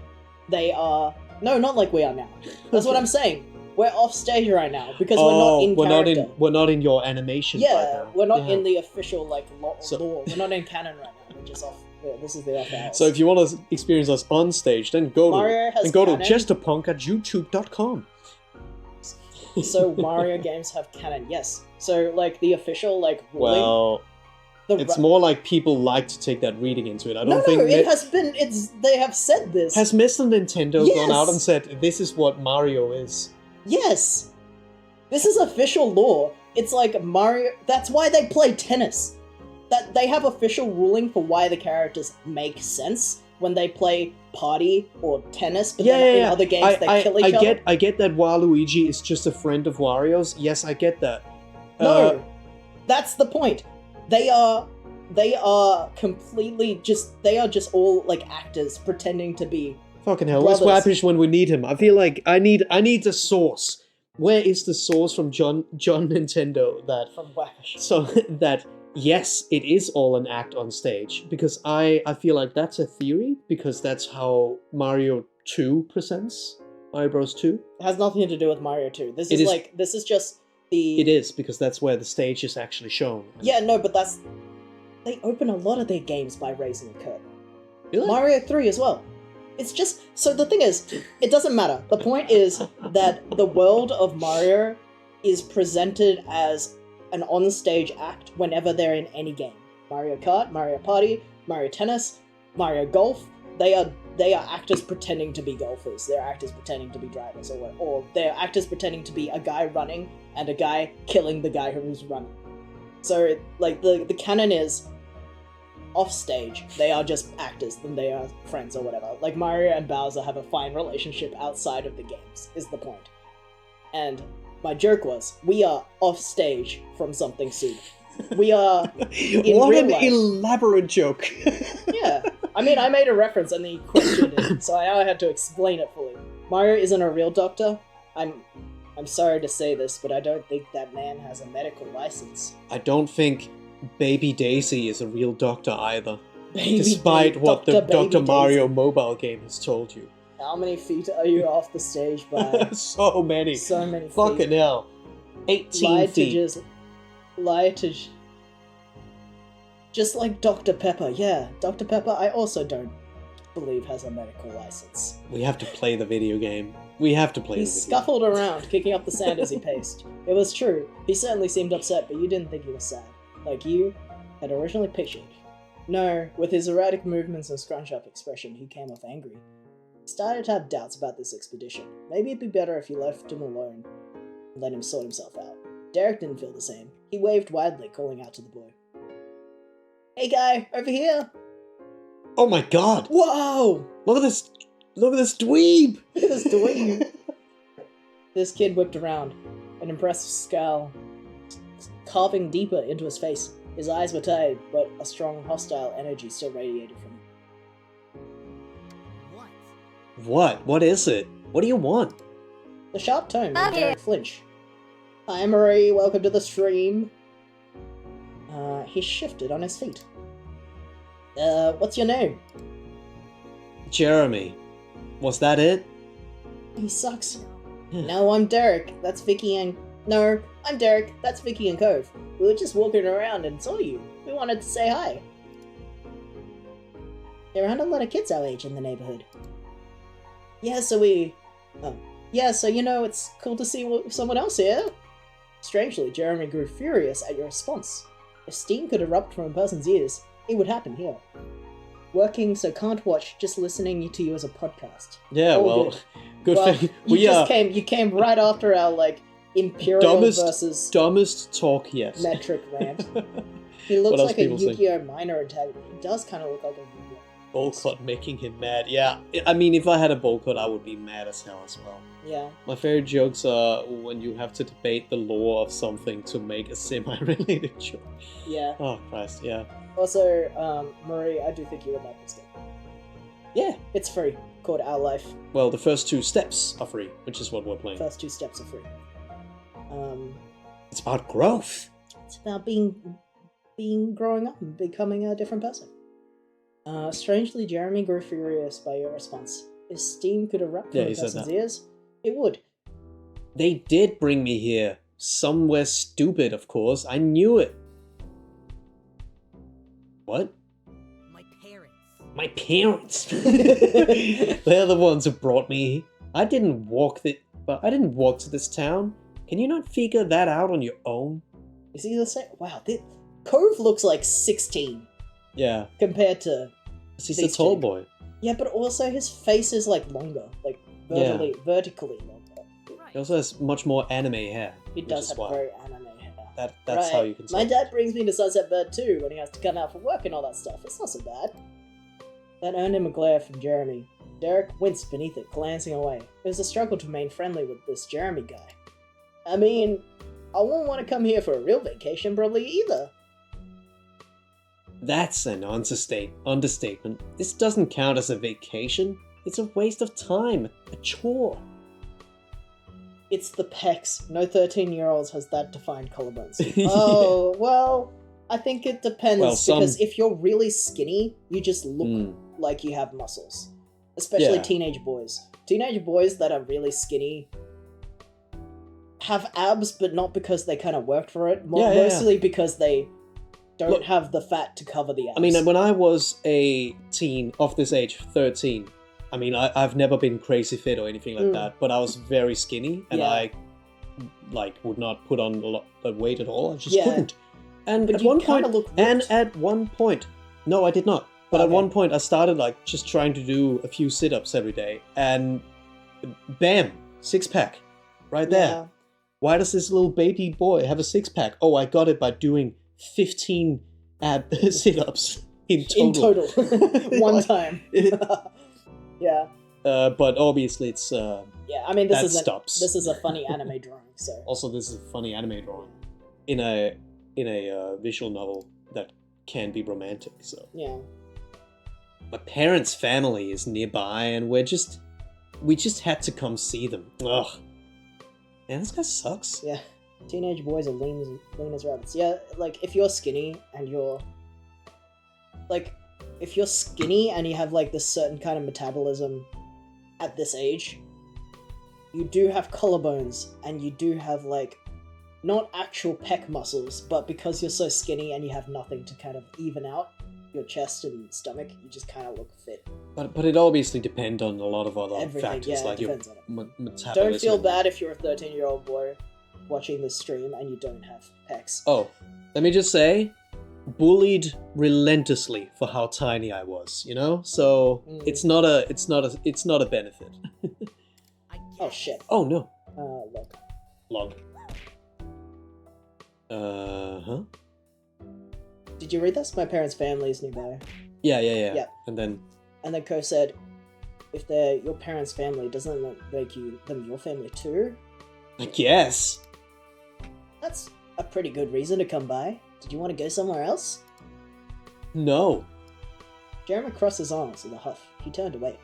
they are not like we are now. That's what I'm saying. We're off stage right now because we're not in character. We're not in your animation right Yeah, now. we're not Yeah. in the official like So- lore. We're not in canon right now. We're just off. This is the off hours. So if you want to experience us on stage, then go Mario has to canon. Jesterpunk at youtube.com. So Mario games have canon, yes. So like the official like ruling. Well, the it's more like people like to take that reading into it. I no, don't think it has been. They have said this. has Mr. Nintendo gone out Yes. and said this is what Mario is. Yes, this is official law. It's like Mario. That's why they play tennis. That they have official ruling for why the characters make sense when they play party or tennis. But then in other games they kill each other. I get that Waluigi is just a friend of Wario's. Yes, I get that. No, that's the point. They are completely just. They are just all like actors pretending to be. Fucking hell, where's brothers. Wappish when we need him? I feel like I need the source. Where is the source from John Nintendo that From Wapish. so that yes, it is all an act on stage? Because I feel like that's a theory because that's how Mario 2 presents Mario Bros. 2? It has nothing to do with Mario 2. This It is is- like, this is just the... It is, because that's where the stage is actually shown. Yeah, no, but that's... They open a lot of their games by raising a curtain. Really? Mario 3 as well. It's just... So the thing is, it doesn't matter. The point is that the world of Mario is presented as an on-stage act whenever they're in any game. Mario Kart, Mario Party, Mario Tennis, Mario Golf. They are actors pretending to be golfers. They're actors pretending to be drivers, or they're actors pretending to be a guy running and a guy killing the guy who's running. So, like, the canon is off stage, they are just actors, then they are friends or whatever. Like, Mario and Bowser have a fine relationship outside of the games, is the point. And my joke was, we are off stage from something soon. We are in What real an life. elaborate joke! Yeah. I mean, I made a reference and then he questioned it, so I now had to explain it fully. Mario isn't a real doctor. I'm sorry to say this, but I don't think that man has a medical license. I don't think Baby Daisy is a real doctor either, Baby despite what the Dr. Baby Dr. Mario Daisy. mobile game has told you. How many feet are you off the stage by? So many. So many feet. Fucking hell. 18 feet. Lie to just like Dr. Pepper. Yeah, Dr. Pepper I also don't believe has a medical license. We have to play the video game. We have to play He the video scuffled around, kicking up the sand as he paced. It was true. He certainly seemed upset, but you didn't think he was sad, like you had originally pictured. No, with his erratic movements and scrunch-up expression, he came off angry. He started to have doubts about this expedition. Maybe it'd be better if you left him alone and let him sort himself out. Derek didn't feel the same. He waved wildly, calling out to the boy. Hey guy, over here! Oh my god! Whoa! Look at this! Look at this dweeb! Look at this dweeb! This kid whipped around, an impressive scowl carving deeper into his face. His eyes were tired, but a strong, hostile energy still radiated from him. What? What? What is it? What do you want? The sharp tone made Okay. Derek flinch. Hi, Marie, welcome to the stream. He shifted on his feet. What's your name? Jeremy. Was that it? He sucks. Yeah. No, I'm Derek. That's Vicky and... No, I'm Derek. That's Vicky and Cove. We were just walking around and saw you. We wanted to say hi. There aren't a lot of kids our age in the neighborhood. Yeah, so we... Oh. Yeah, so you know, it's cool to see someone else here. Strangely, Jeremy grew furious at your response. If steam could erupt from a person's ears, it would happen here. Working, so can't watch, just listening to you as a podcast. Yeah, Oh, well, good Well, thing. you came right after our, like, Imperial versus dumbest talk yet. metric rant. He looks What else like a people say? Yu-Gi-Oh! Minor antagonist. He does kind of look like a Yu-Gi-Oh! Bowl cut making him mad. Yeah, I mean, if I had a bowl cut, I would be mad as hell as well. Yeah. My favorite jokes are when you have to debate the lore of something to make a semi-related joke. Yeah. Oh, Christ, yeah. Also, Marie, I do think you would like this game. Yeah, It's free. Called Our Life. well, the first 2 steps are free, which is what we're playing. First 2 steps are free. It's about growth. It's about growing up and becoming a different person. Strangely, Jeremy grew furious by your response. If steam could erupt from Yeah, a he said person's that. ears, it would. They did bring me here. Somewhere stupid, of course. I knew it. What? My parents. My parents. They're the ones who brought me. I didn't walk to this town. Can you not figure that out on your own? Is he the same? Wow, Cove looks like 16 Yeah, compared to... 'cause he's a These tall two. boy. Yeah, but also his face is like longer, like vertically longer. He also has much more anime hair. He which does is have why. very anime hair. That's Right. how you can say My it. dad brings me to Sunset Bird too when he has to come out for work and all that stuff. It's not so bad. That earned him a glare from Jeremy. Derek winced beneath it, glancing away. It was a struggle to remain friendly with this Jeremy guy. I mean, I wouldn't want to come here for a real vacation probably either. That's an understatement. This doesn't count as a vacation. It's a waste of time. A chore. It's the pecs. No 13-year-olds has that defined collarbones. Oh, well, I think it depends Well, some- because if you're really skinny, you just look Mm. like you have muscles. especially Yeah. teenage boys. Teenage boys that are really skinny have abs, but not because they kind of worked for it. Yeah, yeah. Mostly because they don't Look- have the fat to cover the abs. I mean, when I was a teen of this age, 13, I mean, I've never been crazy fit or anything like Mm. that, but I was very skinny, and Yeah. I like would not put on a lot of weight at all. I just Yeah. couldn't. And But at you one kinda point, look and ripped. at one point, no, I did not. But at Okay. one point, I started like just trying to do a few sit-ups every day, and bam, 6-pack, right there. Yeah. Why does this little baby boy have a 6-pack? Oh, I got it by doing 15 ab sit-ups in total. In total. One Like, time. Yeah. but obviously, it's Yeah, I mean, That this stops. is a funny anime drawing, so... also this is a funny anime drawing in a visual novel that can be romantic. So Yeah. my parents' family is nearby, and we just had to come see them. Ugh, man, this guy sucks. Yeah. Teenage boys are lean as rabbits. Yeah, like, if you're skinny and you're... Like, if you're skinny and you have, like, this certain kind of metabolism at this age, you do have collarbones, and you do have, like, not actual pec muscles, but because you're so skinny and you have nothing to kind of even out your chest and stomach, you just kind of look fit. But it obviously depends on a lot of other Everything, factors, yeah, it like your depends on it. metabolism. Don't feel bad if you're a 13-year-old boy watching this stream and you don't have pecs. Oh, let me just say, bullied relentlessly for how tiny I was. You know, so Mm. it's not a benefit. I Oh guess. shit. Oh no, Look. log. Huh? Did you read this? My parents' family is nearby. Yeah. Yeah. And then And then Ko said, if they're your parents' family, doesn't that make them your family too? I guess. That's a pretty good reason to come by. Did you want to go somewhere else? No. Jeremy crossed his arms with a huff. He turned away.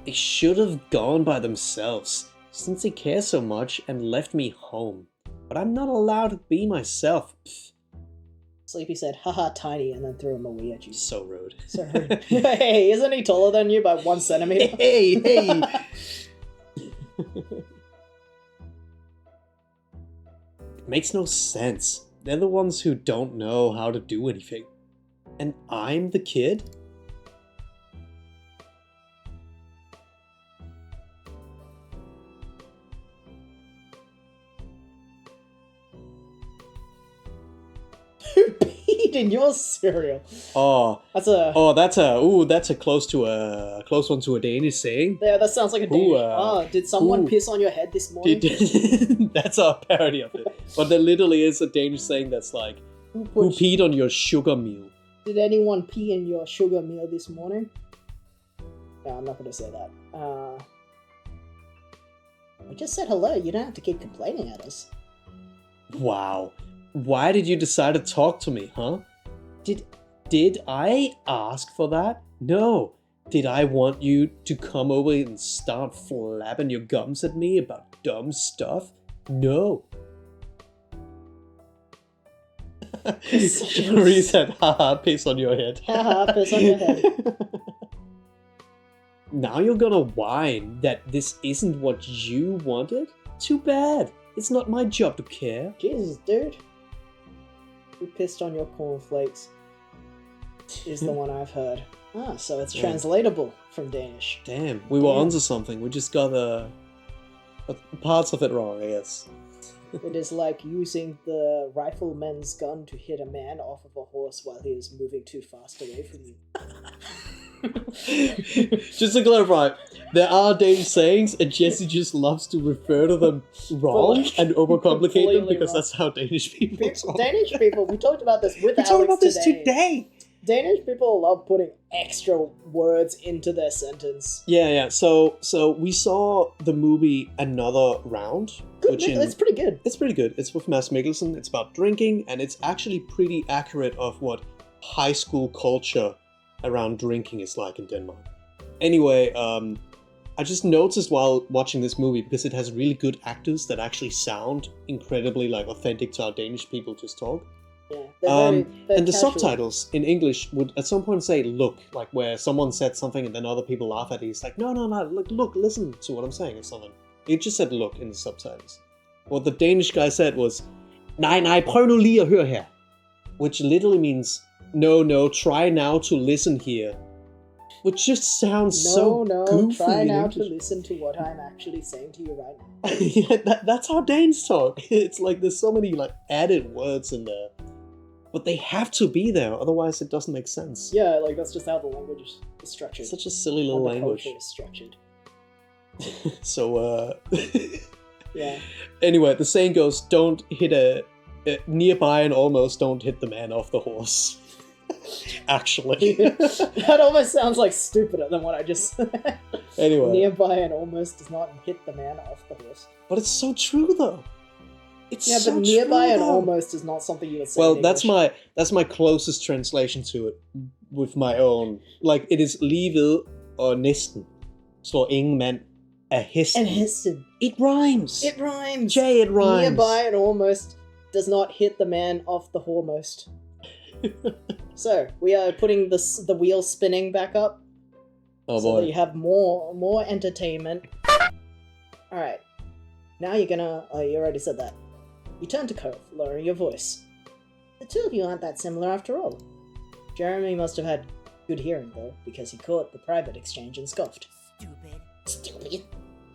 They should have gone by themselves, since they care so much and left me home. But I'm not allowed to be myself. Pfft, Sleepy said, haha, tiny, and then threw him a wee at you. so rude. So rude. Hey, isn't he taller than you by 1 centimeter? hey! It makes no sense. They're the ones who don't know how to do anything. And I'm the kid? Who peed in your cereal? Oh, That's a... that's a close one to a Danish saying. Yeah, that sounds like a Danish. Ooh, Did someone ooh. piss on your head this morning? That's our parody of it. But there literally is a Danish saying that's like, Who who peed on your sugar meal? Did anyone pee in your sugar meal this morning? No, I'm not going to say that. I just said hello. You don't have to keep complaining at us. Wow. Why did you decide to talk to me, huh? Did I ask for that? No. Did I want you to come over and start flapping your gums at me about dumb stuff? No. Marie said, haha, piss on your head. Haha, piss on your head. Now you're gonna whine that this isn't what you wanted? Too bad. It's not my job to care. Jesus, dude. Who pissed on your cornflakes is the one I've heard. Ah, so it's Yeah. translatable from Danish. Damn, we were Damn. onto something. We just got parts of it wrong, I guess. It is like using the rifleman's gun to hit a man off of a horse while he is moving too fast away from you. Just to clarify, there are Danish sayings, and Jesse just loves to refer to them wrong like, and overcomplicate them completely because wrong. that's how Danish people talk. Danish people, we talked about this with We Alex talked about this today. today. Danish people love putting extra words into their sentence. Yeah. So we saw the movie Another Round, Good, it's pretty good. It's pretty good. It's with Mads Mikkelsen. It's about drinking, and it's actually pretty accurate of what high school culture around drinking is like in Denmark. Anyway, I just noticed while watching this movie, because it has really good actors that actually sound incredibly like authentic to how Danish people just talk. Yeah. They're And the casual. subtitles in English would at some point say "look," like where someone said something and then other people laugh at it. It's like, no, look, listen to what I'm saying or something. It just said "look" in the subtitles. What the Danish guy said was, nej, prøv nu lige at høre her. Which literally means, no, try now to listen here. Which just sounds so goofy. Try in now to English. listen to what I'm actually saying to you right now. Yeah, that's how Danes talk. It's like there's so many like added words in there. But they have to be there, otherwise it doesn't make sense. Yeah, like that's just how the language is structured. Such a silly How little the language. culture is structured. So, Yeah. anyway, the saying goes, don't hit a nearby and almost don't hit the man off the horse. Actually. That almost sounds like stupider than what I just said. Anyway. Nearby and almost does not hit the man off the horse. But it's so true though. It's Yeah, so but nearby true, and though. almost is not something you would say. Well, in that's English. my closest translation to it with my own. Like, it is lige ved og næsten. Slår ingen mand af hesten. And Heston. It rhymes. It rhymes. Jay, it rhymes. Nearby and almost does not hit the man off the foremost. So we are putting the wheel spinning back up, Oh so that boy. you have more entertainment. All right, now you're gonna. Oh, you already said that. You turn to Cove, lowering your voice. The two of you aren't that similar after all. Jeremy must have had good hearing though, because he caught the private exchange and scoffed. Stupid.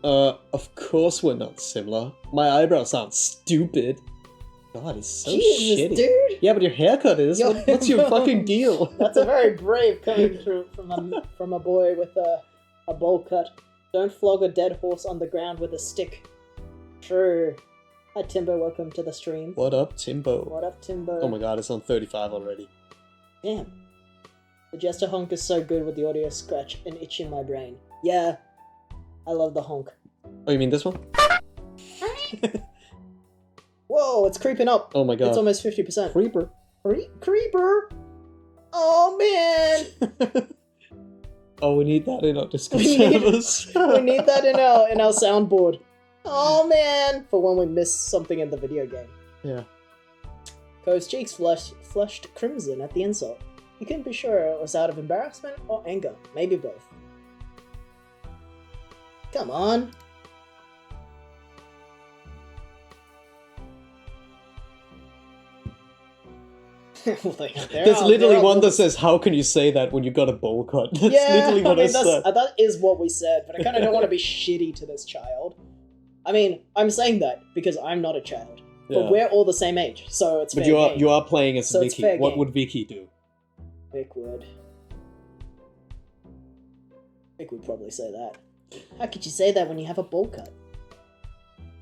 Of course we're not similar. My eyebrows sound stupid. God, it's so Jesus, shitty. dude. Yeah, but your haircut is. Yo- What's your fucking deal? That's a very brave coming through from a boy with a bowl cut. Don't flog a dead horse on the ground with a stick. True. Hi Timbo, welcome to the stream. What up, Timbo? What up, Timbo? Oh my god, it's on 35 already. Damn. The Jester honk is so good with the audio scratch and itch in my brain. Yeah. I love the honk. Oh, you mean this one? Whoa, it's creeping up. Oh my god. It's almost 50%. Creeper. Creeper! Oh man! Oh, we need that in our Discord We need- servers. We need that in our soundboard. Oh man! For when we miss something in the video game. Yeah. Co's cheeks flushed crimson at the insult. He couldn't be sure it was out of embarrassment or anger. Maybe both. Come on. There's literally one that says, "How can you say that when you got a bowl cut?" That's literally what I said. that is what we said, but I kind of don't want to be shitty to this child. I mean, I'm saying that because I'm not a child, but Yeah. we're all the same age, so it's But fair game. you are playing as So it's Vicky. fair What game. would Vicky do? Vic would. Vic would probably say that. How could you say that when you have a bowl cut?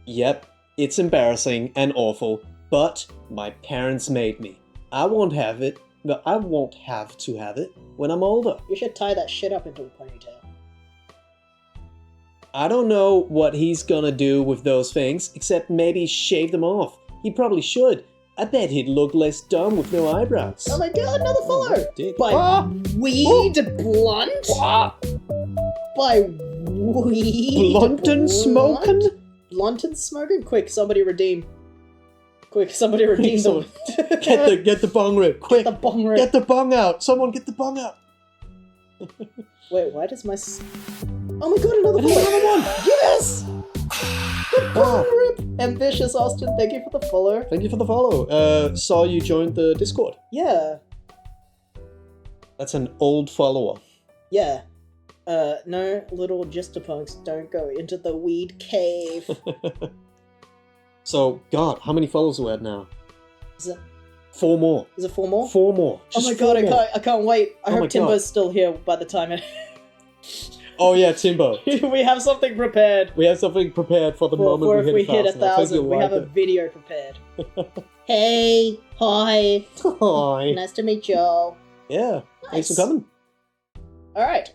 Yep, it's embarrassing and awful, but my parents made me. I won't have it, but I won't have to have it when I'm older. You should tie that shit up into a ponytail. I don't know what he's gonna do with those things, except maybe shave them off. He probably should. I bet he'd look less dumb with no eyebrows. Oh my god, another follow! Dick. By Ah! Weed Blunt? By Weed Blunton smoking? Blunton smoking? Quick, somebody redeem. Quick, somebody redeem them. Get the bong rip, quick! The bong rip. Get the bong out! Someone get the bong out! Wait, why does my... Oh my god, another follow! Another one! Yes! The bong Oh. rip! Ambitious Austin, thank you for the follow. Thank you for the follow. Saw you joined the Discord. Yeah, That's an old follower. yeah. No, little Jisterpunks, don't go into the weed cave. So, God, how many follows are we at now? Is it 4 more. 4 more? 4 more. Oh Just my 4 god, more. I can't wait. I Oh my hope God. Timbo's still here by the time Oh yeah, Timbo. we have something prepared. We have something prepared for the For moment if we hit 1,000. I think 1,000, you'll we like have a video prepared. Hey, hi, it. Hi. nice to meet y'all. Yeah. Thanks for Nice. coming. Alright.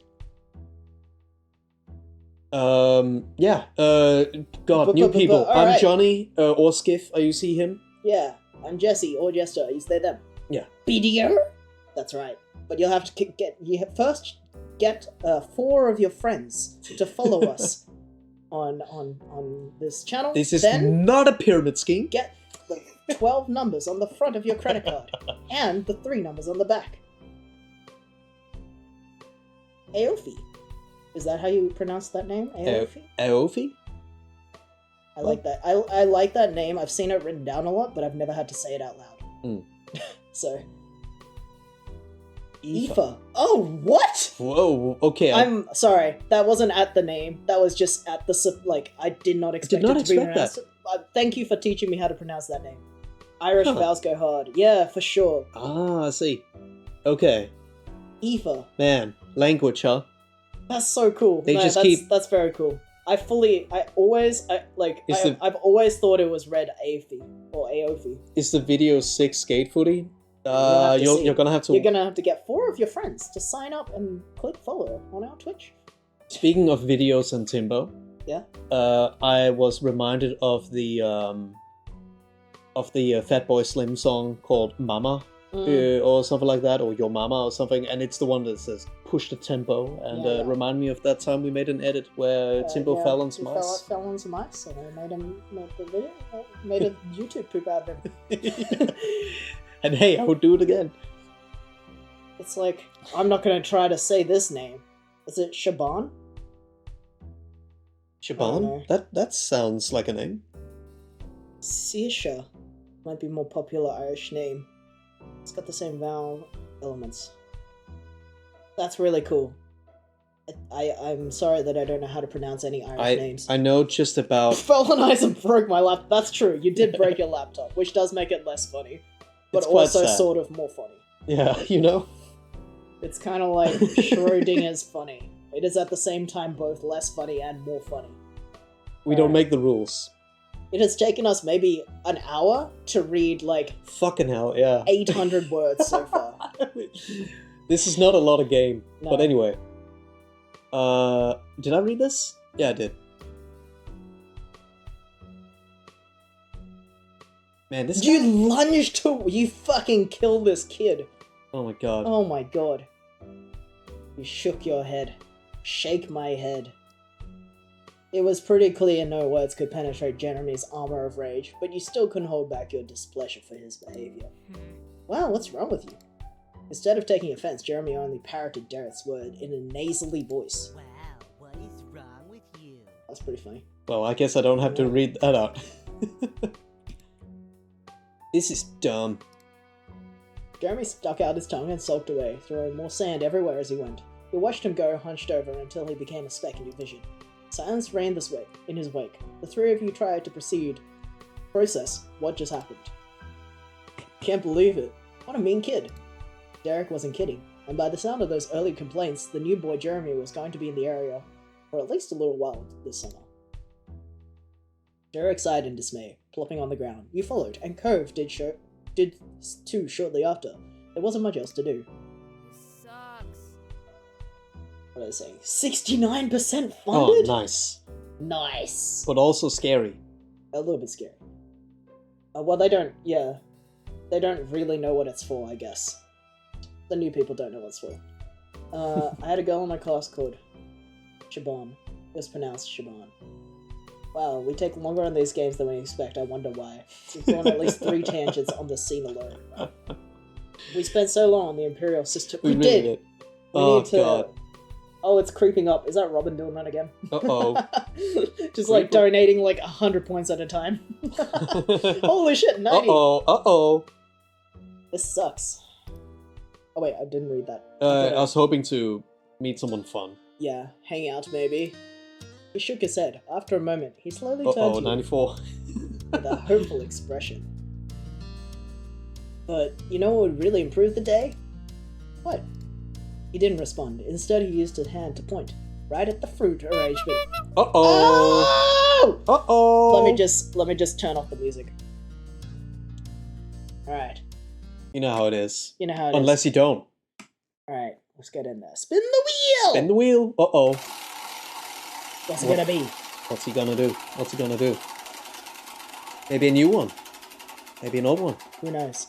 Yeah. God, new But, people. I'm alright. Johnny, or Skiff. You see him? Yeah, I'm Jesse or Jester. Is they them? Yeah. BDO? That's right. But you'll have to first get 4 of your friends to follow us on this channel. This is then not a pyramid scheme. get the 12 numbers on the front of your credit card, and the 3 numbers on the back. Aofi. Is that how you pronounce that name? Aofi? Aofi? I like that. I like that name. I've seen it written down a lot, but I've never had to say it out loud. Mm. So... Aoife. Oh, what? Whoa, okay. I'm sorry. That wasn't at the name. That was just at the... Like, I did not expect not it to be expect pronounced. Thank you for teaching me how to pronounce that name. Irish vowels go hard. Yeah, for sure. Ah, I see. Okay. Aoife. Man, language, huh? That's so cool. They just keep... That's very cool. I've always thought it was read Aofi or Aofi. Is the video 6 skate footy? You're gonna have to... You're gonna have to get 4 of your friends to sign up and click follow on our Twitch. Speaking of videos and Timbo, yeah, I was reminded of the Fatboy Slim song called "Mama" or something like that, or "Your Mama" or something, and it's the one that says "Push the tempo" and remind me of that time we made an edit where Timbo fell on some ice. Fell on some ice, and I made him make the video, made a YouTube poop out of him. And hey, I would do it again. It's like, I'm not going to try to say this name. Is it Shaban? Shaban? That sounds like a name. Saoirse might be a more popular Irish name. It's got the same vowel elements. That's really cool. I'm sorry that I don't know how to pronounce any Irish names. I know just about... Fell on ice and broke my laptop. That's true. You did break your laptop, which does make it less funny. But also sort of more funny. Yeah, you know? It's kind of like Schrodinger's funny. It is at the same time both less funny and more funny. We don't make the rules. It has taken us maybe an hour to read, like... Fucking hell, yeah. 800 words so far. This is not a lot of game. No. But anyway. Did I read this? Yeah, I did. Man, this You lunged to... You fucking killed this kid. Oh my god. Oh my god. You shook your head. Shake my head. It was pretty clear no words could penetrate Jeremy's armor of rage, but you still couldn't hold back your displeasure for his behavior. Wow, what's wrong with you? Instead of taking offense, Jeremy only parroted Derek's word in a nasally voice. Wow, what is wrong with you? That's pretty funny. Well, I guess I don't have to read that out. This is dumb. Jeremy stuck out his tongue and sulked away, throwing more sand everywhere as he went. You watched him go hunched over until he became a speck in your vision. Silence reigned this way, in his wake. The three of you tried to process what just happened. Can't believe it. What a mean kid. Derek wasn't kidding, and by the sound of those early complaints, the new boy Jeremy was going to be in the area for at least a little while this summer. Derek sighed in dismay, plopping on the ground. You followed, and Cove did too shortly after. There wasn't much else to do. This sucks. What are they saying? 69% Oh, funded? nice. Nice! But also scary. A little bit scary. Well, they don't really know what it's for, I guess. The new people don't know what it's for. I had a girl in my class called Shaban. It was pronounced Shaban. Wow, we take longer on these games than we expect, I wonder why. We've gone at least 3 tangents on the scene alone. We spent so long on the Imperial system. We really did! We Oh, need to... God. Oh, it's creeping up. Is that Robin doing that again? Uh-oh. Just like Creeper. donating like 100 points at a time. Holy shit, 90! Uh-oh. This sucks. Oh wait, I didn't read that. I was hoping to meet someone fun. Yeah, hang out maybe. He shook his head. After a moment, he slowly turned Uh-oh, to you 94. with a hopeful expression. But you know what would really improve the day? What? He didn't respond. Instead, he used his hand to point right at the fruit arrangement. Uh-oh. Oh! Uh-oh. Let me just turn off the music. Alright. You know how it is. You know how it is. Unless you don't. Alright, let's get in there. Spin the wheel! Spin the wheel. Uh-oh. What's it gonna be? What's he gonna do? What's he gonna do? Maybe a new one. Maybe an old one. Who knows?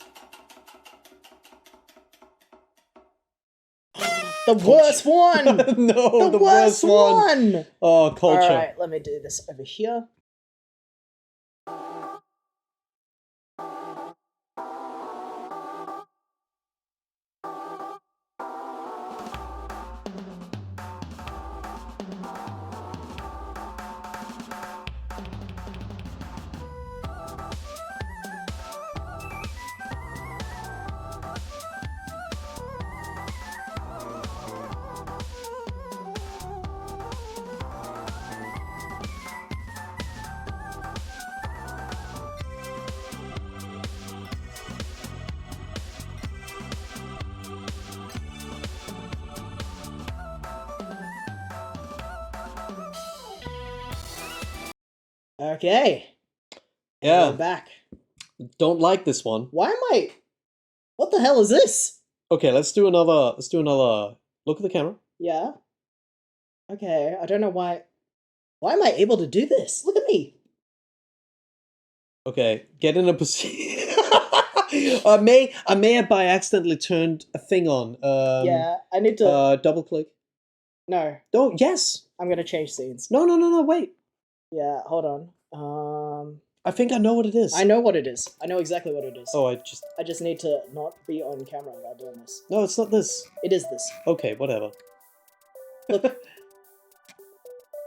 The worst one! No, the worst one! Oh, culture. Alright, let me do this over here. Okay. Yeah, We're back. don't like this one. Why am I? What the hell is this? Okay, let's do another. Let's do another. Look at the camera. Yeah. Okay, I don't know why. Why am I able to do this? Look at me. Okay, get in a position. I may have by accidentally turned a thing on. Yeah, I need to. Double click. No, Don't. Yes. I'm gonna change scenes. No. Wait. Yeah, hold on. I think I know what it is. I know what it is. I know exactly what it is. Oh, I just need to not be on camera while doing this. No, it's not this. It is this. Okay, whatever. Look.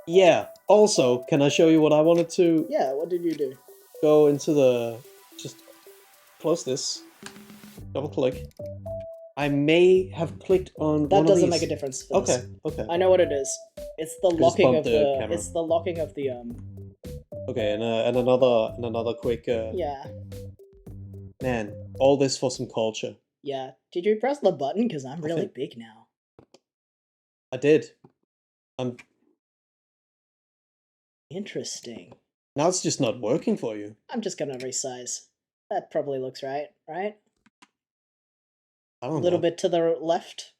Yeah. Also, can I show you what I wanted to Yeah, what did you do? go into the... Just close this. Double click. I may have clicked on That one doesn't of make a these. difference. For this. Okay. I know what it is. It's the Just locking bump of the the. camera. It's the locking of the Okay, and another quick... Yeah. Man, all this for some culture. Yeah. Did you press the button? Because I'm really think- big now. I did. I'm... Interesting. Now it's just not working for you. I'm just gonna resize. That probably looks right, right? I A don't little know. bit to the left.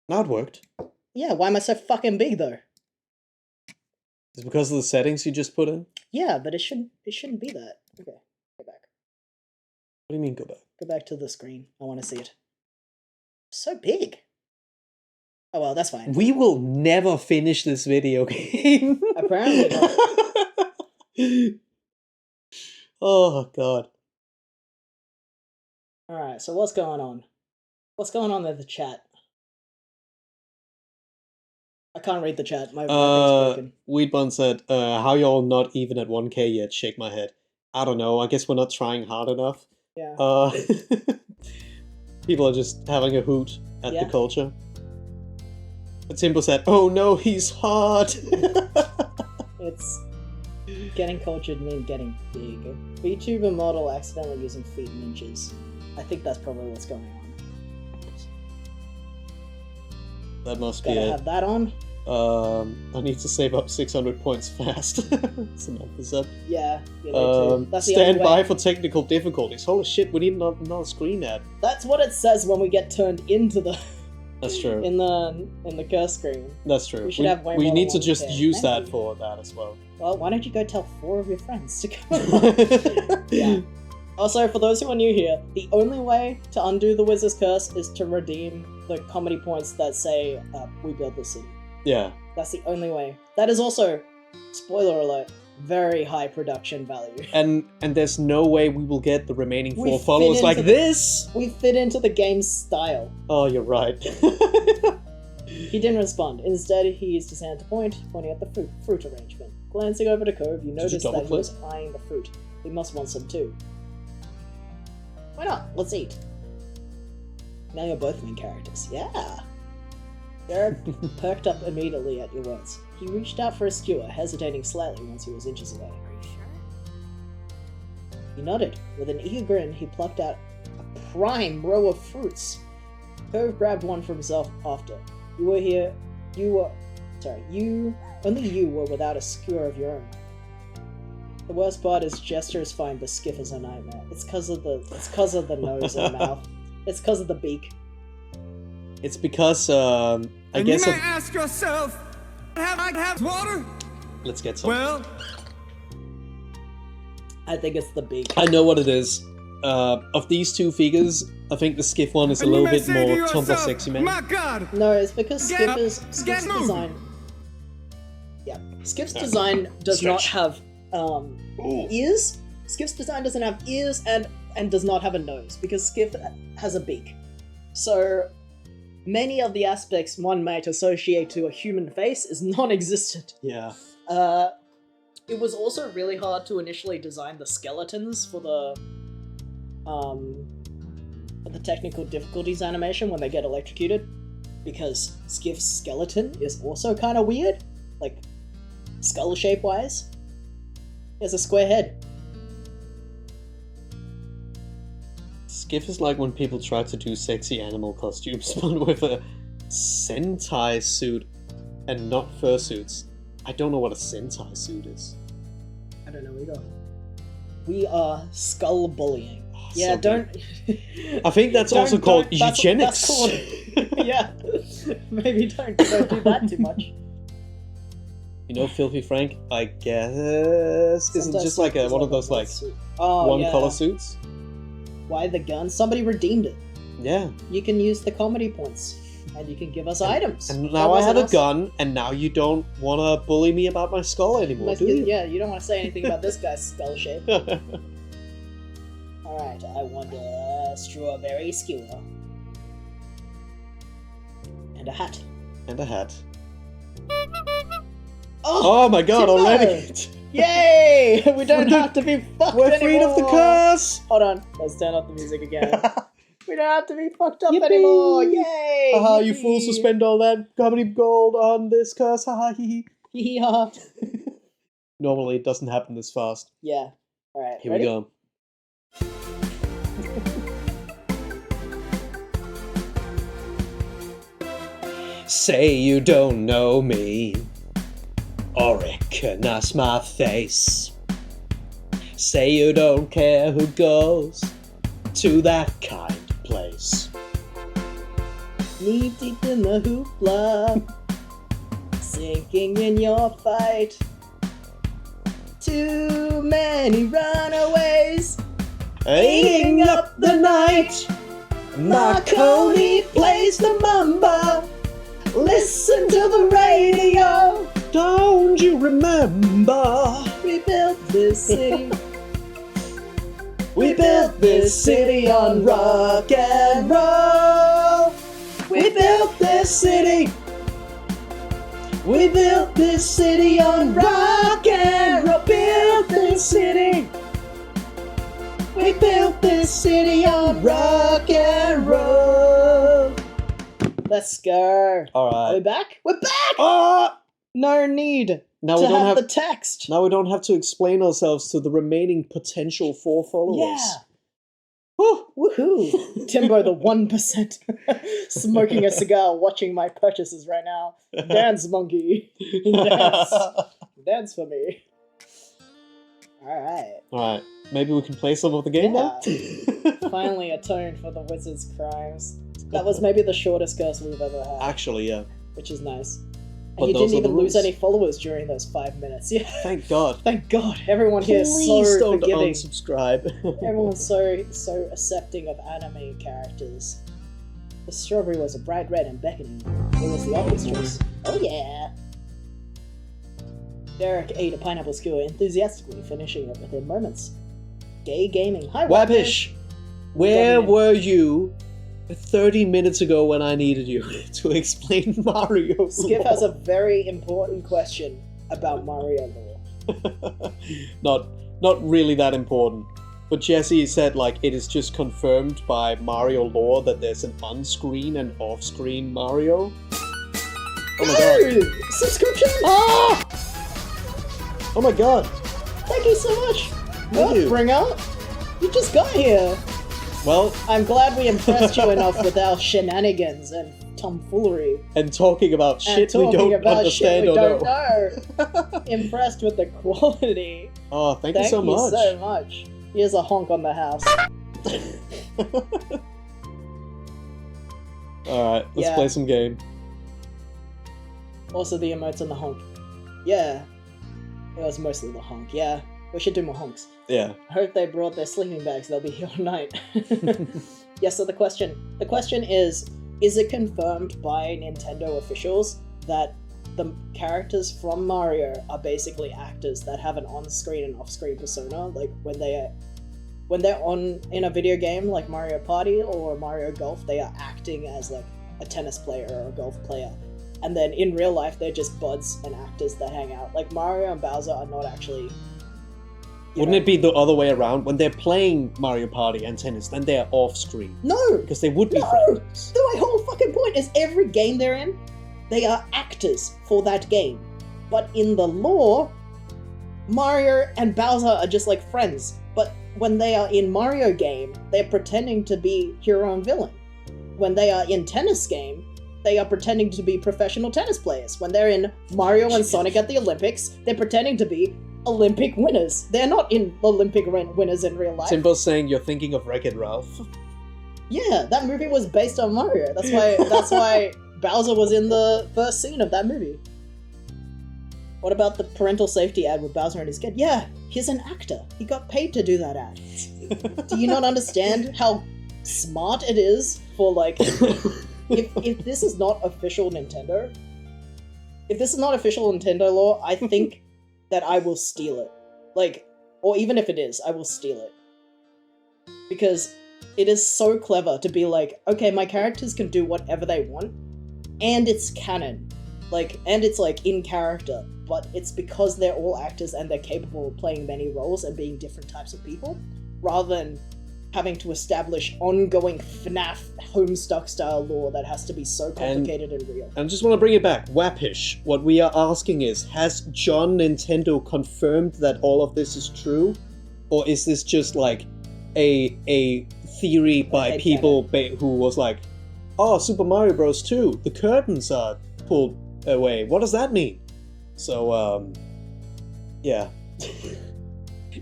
Now it worked. Yeah, why am I so fucking big though? Is it because of the settings you just put in? Yeah, but it shouldn't be that. Okay, go back. What do you mean go back? Go back to the screen. I want to see it. So big. Oh well, that's fine. We will never finish this video game. Apparently not. Oh god. Alright, so what's going on? What's going on in the chat? I can't read the chat. My thing's broken. Weedbun said, how y'all not even at 1k yet? Shake my head. I don't know. I guess we're not trying hard enough. Yeah. People are just having a hoot at Yeah. the culture. But Timbo said, oh no, he's hard. It's getting cultured means getting big. VTuber model accidentally using feet and inches. I think that's probably what's going on. That must be Gotta it. have that on. I need to save up 600 points fast. Samantha said. Yeah, you need to. That's the only Stand by way. for technical difficulties. Holy shit, we need another screen ad. That's what it says when we get turned into the That's true. in the curse screen. That's true. We should have way we more need to than just 1K. use Thank that you. for that as well. Well, why don't you go tell 4 of your friends to come? Yeah. Also, for those who are new here, the only way to undo the Wizard's Curse is to redeem the comedy points that say, we built the city. Yeah. That's the only way. That is also, spoiler alert, very high production value. And there's no way we will get the remaining We 4 fit followers like into the- this. We fit into the game's style. Oh, you're right. He didn't respond. Instead, he used his hand to point, pointing at the fruit arrangement. Glancing over to Cove, you noticed that he double-click? was eyeing the fruit. He must want some too. Why not? Let's eat. Now you're both main characters. Yeah. Jared perked up immediately at your words. He reached out for a skewer, hesitating slightly once he was inches away. Are you sure? He nodded. With an eager grin, he plucked out a prime row of fruits. Cove grabbed one for himself after. Only you were without a skewer of your own. The worst part is gesture is fine, but skiff is a nightmare. It's cause of the nose and mouth. It's cause of the beak. It's because, I And guess... you may ask yourself, have I have water? Let's get some. Well, I think it's the beak. I know what it is. Of these two figures, I think the skiff one is a and you little may bit say to more Tomboy yourself, Sexy Man. my God, No, it's because Get up, Skiff's get moving. design. Yeah, Skiff's design does not Stretch. have ears. Skiff's design doesn't have ears and does not have a nose because Skiff has a beak. So many of the aspects one might associate to a human face is non-existent. Yeah. It was also really hard to initially design the skeletons for the technical difficulties animation when they get electrocuted, because Skiff's skeleton is also kind of weird, like skull shape wise. He has a square head. Skiff is like when people try to do sexy animal costumes, but with a Sentai suit and not fursuits. I don't know what a Sentai suit is. I don't know either. We are skull bullying. Yeah, so don't. I think that's also called eugenics. That's called, yeah, maybe don't do that too much. You know, Filthy Frank, I guess, isn't Sentai just like suit is one of those a like suit. Oh, one yeah. color suits. Why the gun? Somebody redeemed it. Yeah. You can use the comedy points, and you can give us items. And That now I have wasn't a us. gun, and now you don't want to bully me about my skull anymore, Like, do you? yeah, you don't want to say anything about this guy's skull shape. Alright, I want a strawberry skewer. And a hat. And a hat. Oh! Oh my god, Timbo! already! Yay! We don't We're have to be fucked We're freed of the anymore. curse! Hold on, let's turn off the music again. We don't have to be fucked up Yippee! anymore! Yay! Haha, you Yippee! fools will spend all that comedy gold on this curse, haha hee hee. Yeah. Normally it doesn't happen this fast. Yeah. Alright, Here ready? we go. Say you don't know me or recognize my face. Say you don't care who goes to that kind of place. Knee deep in the hoopla, sinking in your fight. Too many runaways, Eating up the night. Marconi plays the mamba. Listen to the radio. Don't you remember? We built this city. We built this city on rock and roll. We built this city. We built this city on rock and roll. Built this city. We built this city on rock and roll. Let's go. Are we Alright. back? We're back! Ah! No need Now to we don't have have the text. Now we don't have to explain ourselves to the remaining potential 4 followers. Yeah. Whew. Woohoo! Timbo the 1%. Smoking a cigar, watching my purchases right now. Dance, monkey. Dance. Dance for me. Alright. Alright, maybe we can play some of the game now? Finally atoned for the wizard's crimes. That was maybe the shortest curse we've ever had, Actually, yeah. which is nice. But And you those didn't are the even lose rules. any followers during those 5 minutes. Yeah. Thank God. Thank God. Everyone here is Please so don't forgiving. unsubscribe. Everyone's so accepting of anime characters. The strawberry was a bright red and beckoning. It was the obvious choice. Oh yeah! Derek ate a pineapple skewer enthusiastically, finishing it within moments. Gay gaming. Hi, Wabish, where Dominant. were you 30 minutes ago when I needed you to explain Mario? Skip has a very important question about Mario lore. not really that important. But Jesse said like it is just confirmed by Mario lore that there's an on-screen and off-screen Mario. Oh my god. Hey! Subscription! Ah! Oh my god. Thank you so much! Thank you. Bringer! You just got here! Well, I'm glad we impressed you enough with our shenanigans and tomfoolery. and talking about And shit we talking don't about understand shit we or don't know. Impressed with the quality. Oh, thank you Thank so you much. so much. Here's a honk on the house. Alright, let's Yeah. play some game. Also the emotes on the honk. Yeah. It was mostly the honk. Yeah. We should do more honks. Yeah. I hope they brought their sleeping bags. They'll be here all night. Yeah, so the question is it confirmed by Nintendo officials that the characters from Mario are basically actors that have an on-screen and off-screen persona? Like when they're on in a video game like Mario Party or Mario Golf, they are acting as like a tennis player or a golf player. And then in real life, they're just buds and actors that hang out. Like Mario and Bowser are not actually. Wouldn't it be the other way around? When they're playing Mario Party and tennis, then they're off screen. No! Because they would be No! friends. My whole fucking point is every game they're in, they are actors for that game. But in the lore, Mario and Bowser are just like friends. But when they are in Mario game, they're pretending to be hero and villain. When they are in tennis game, they are pretending to be professional tennis players. When they're in Mario and Sonic at the Olympics, they're pretending to be Olympic winners. They're not in Olympic winners in real life. Timbo's saying you're thinking of Wreck-It Ralph. Yeah, that movie was based on Mario. That's why Bowser was in the first scene of that movie. What about the parental safety ad with Bowser and his kid? Yeah, he's an actor. He got paid to do that ad. Do you not understand how smart it is for, like, if this is not official Nintendo, law, I think that I will steal it. Like, or even if it is, I will steal it. Because it is so clever to be like, okay, my characters can do whatever they want, and it's canon. Like, and it's, like, in character, but it's because they're all actors and they're capable of playing many roles and being different types of people, rather than having to establish ongoing FNAF Homestuck-style lore that has to be so complicated and real. And I just want to bring it back. Wappish, what we are asking is, has John Nintendo confirmed that all of this is true? Or is this just, like, a theory by people who was like, oh, Super Mario Bros. 2, the curtains are pulled away. What does that mean? So, yeah.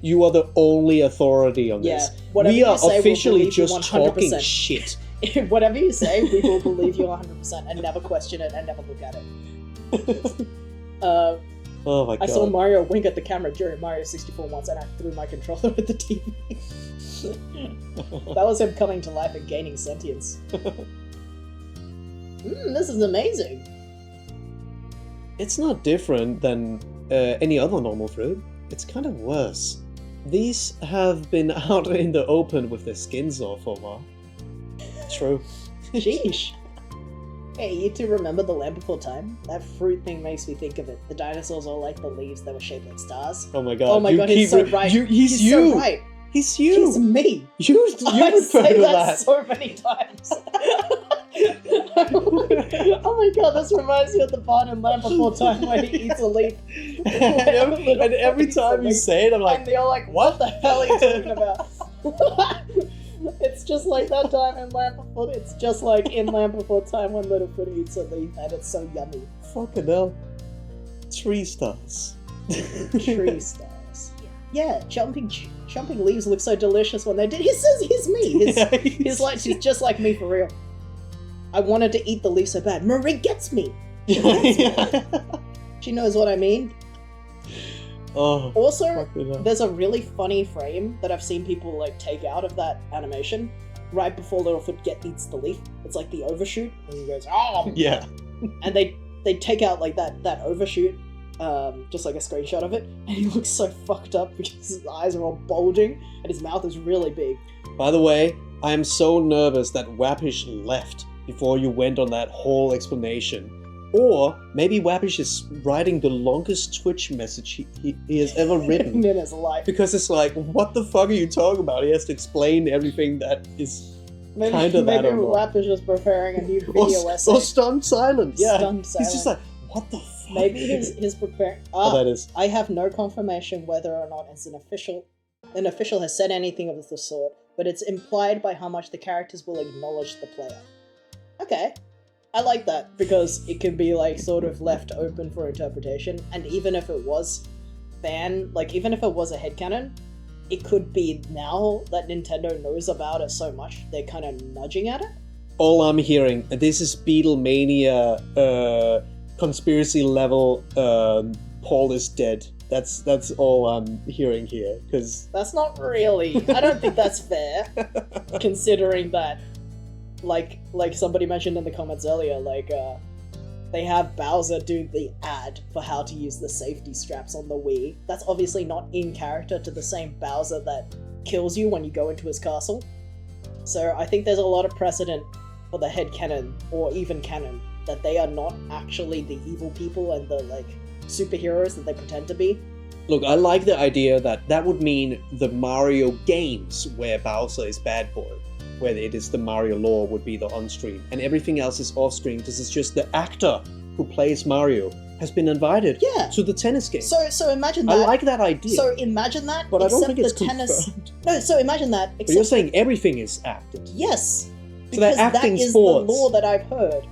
You are the only authority on this. Whatever We are you say, officially we'll just talking 100%. shit. Whatever you say, we will believe you 100% and never question it and never look at it. Oh my god. I saw Mario wink at the camera during Mario 64 once, and I threw my controller at the TV. That was him coming to life and gaining sentience. This is amazing. It's not different than any other normal fruit. It's kind of worse. These have been out in the open with their skins off for a while. True. Sheesh. Hey, you two remember The Land Before Time? That fruit thing makes me think of it. The dinosaurs are like the leaves that were shaped like stars. Oh my god. Oh my god, he's so right. He's you. so right. He's you. He's me. You I refer say to that that. so many times. Oh my god, this reminds me of the part in Land Before Time where he eats a leaf. and every time you say it, I'm like, and they're like, what the hell are you talking about? It's just like that time in Land Before. It's just like in Land Before Time when Littlefoot eats a leaf, and it's so yummy. fucking hell. 3 stars. Tree stars. Yeah, jumping leaves look so delicious when they did. He says he's me. He's like, she's just like me for real. I wanted to eat the leaf so bad. Marie gets me. She knows what I mean. Oh, Also, fucking hell. there's a really funny frame that I've seen people like take out of that animation right before Littlefoot eats the leaf. It's like the overshoot, and he goes, oh, Yeah. and they take out like that overshoot, just like a screenshot of it, and he looks so fucked up because his eyes are all bulging and his mouth is really big. By the way, I am so nervous that Wappish left before you went on that whole explanation. Or maybe Wappish is writing the longest Twitch message he has ever written. in his life. Because it's like, what the fuck are you talking about? He has to explain everything that is Maybe kinda that or not. Rap is just preparing a new video essay. or stunned silence. Yeah. Stunned He's just silence. like, what the fuck? Maybe he's preparing. Oh, that is. I have no confirmation whether or not it's an official has said anything of the sort, but it's implied by how much the characters will acknowledge the player. Okay. I like that, because it can be like sort of left open for interpretation, and even if it was even if it was a headcanon, it could be now that Nintendo knows about it so much, they're kind of nudging at it. All I'm hearing, this is Beatlemania conspiracy level, Paul is dead. That's all I'm hearing here, because That's not really. I don't think that's fair, considering that, like somebody mentioned in the comments earlier, they have Bowser do the ad for how to use the safety straps on the Wii. That's obviously not in character to the same Bowser that kills you when you go into his castle. So I think there's a lot of precedent for the headcanon, or even canon, that they are not actually the evil people and the, superheroes that they pretend to be. look, I like the idea that would mean the Mario games where Bowser is bad boy, where it is the Mario lore would be the on-screen, and everything else is off-screen because it's just the actor who plays Mario has been invited to the tennis game. So imagine that. I like that idea. So imagine that, but I don't except think it's the tennis. confirmed. No, so imagine that. But you're Except saying everything is acted. yes, So they're because that acting is sports. the lore that I've heard.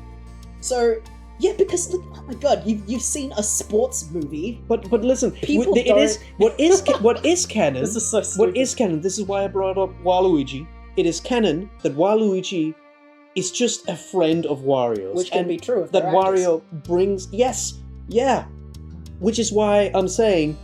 So, yeah, because look, oh my god, you've seen a sports movie. But listen, People it is what is canon. This is so stupid. What is canon? This is why I brought up Waluigi. It is canon that Waluigi is just a friend of Wario's, Which can and be true if that they're actors. Wario brings. Yes, yeah. Which is why I'm saying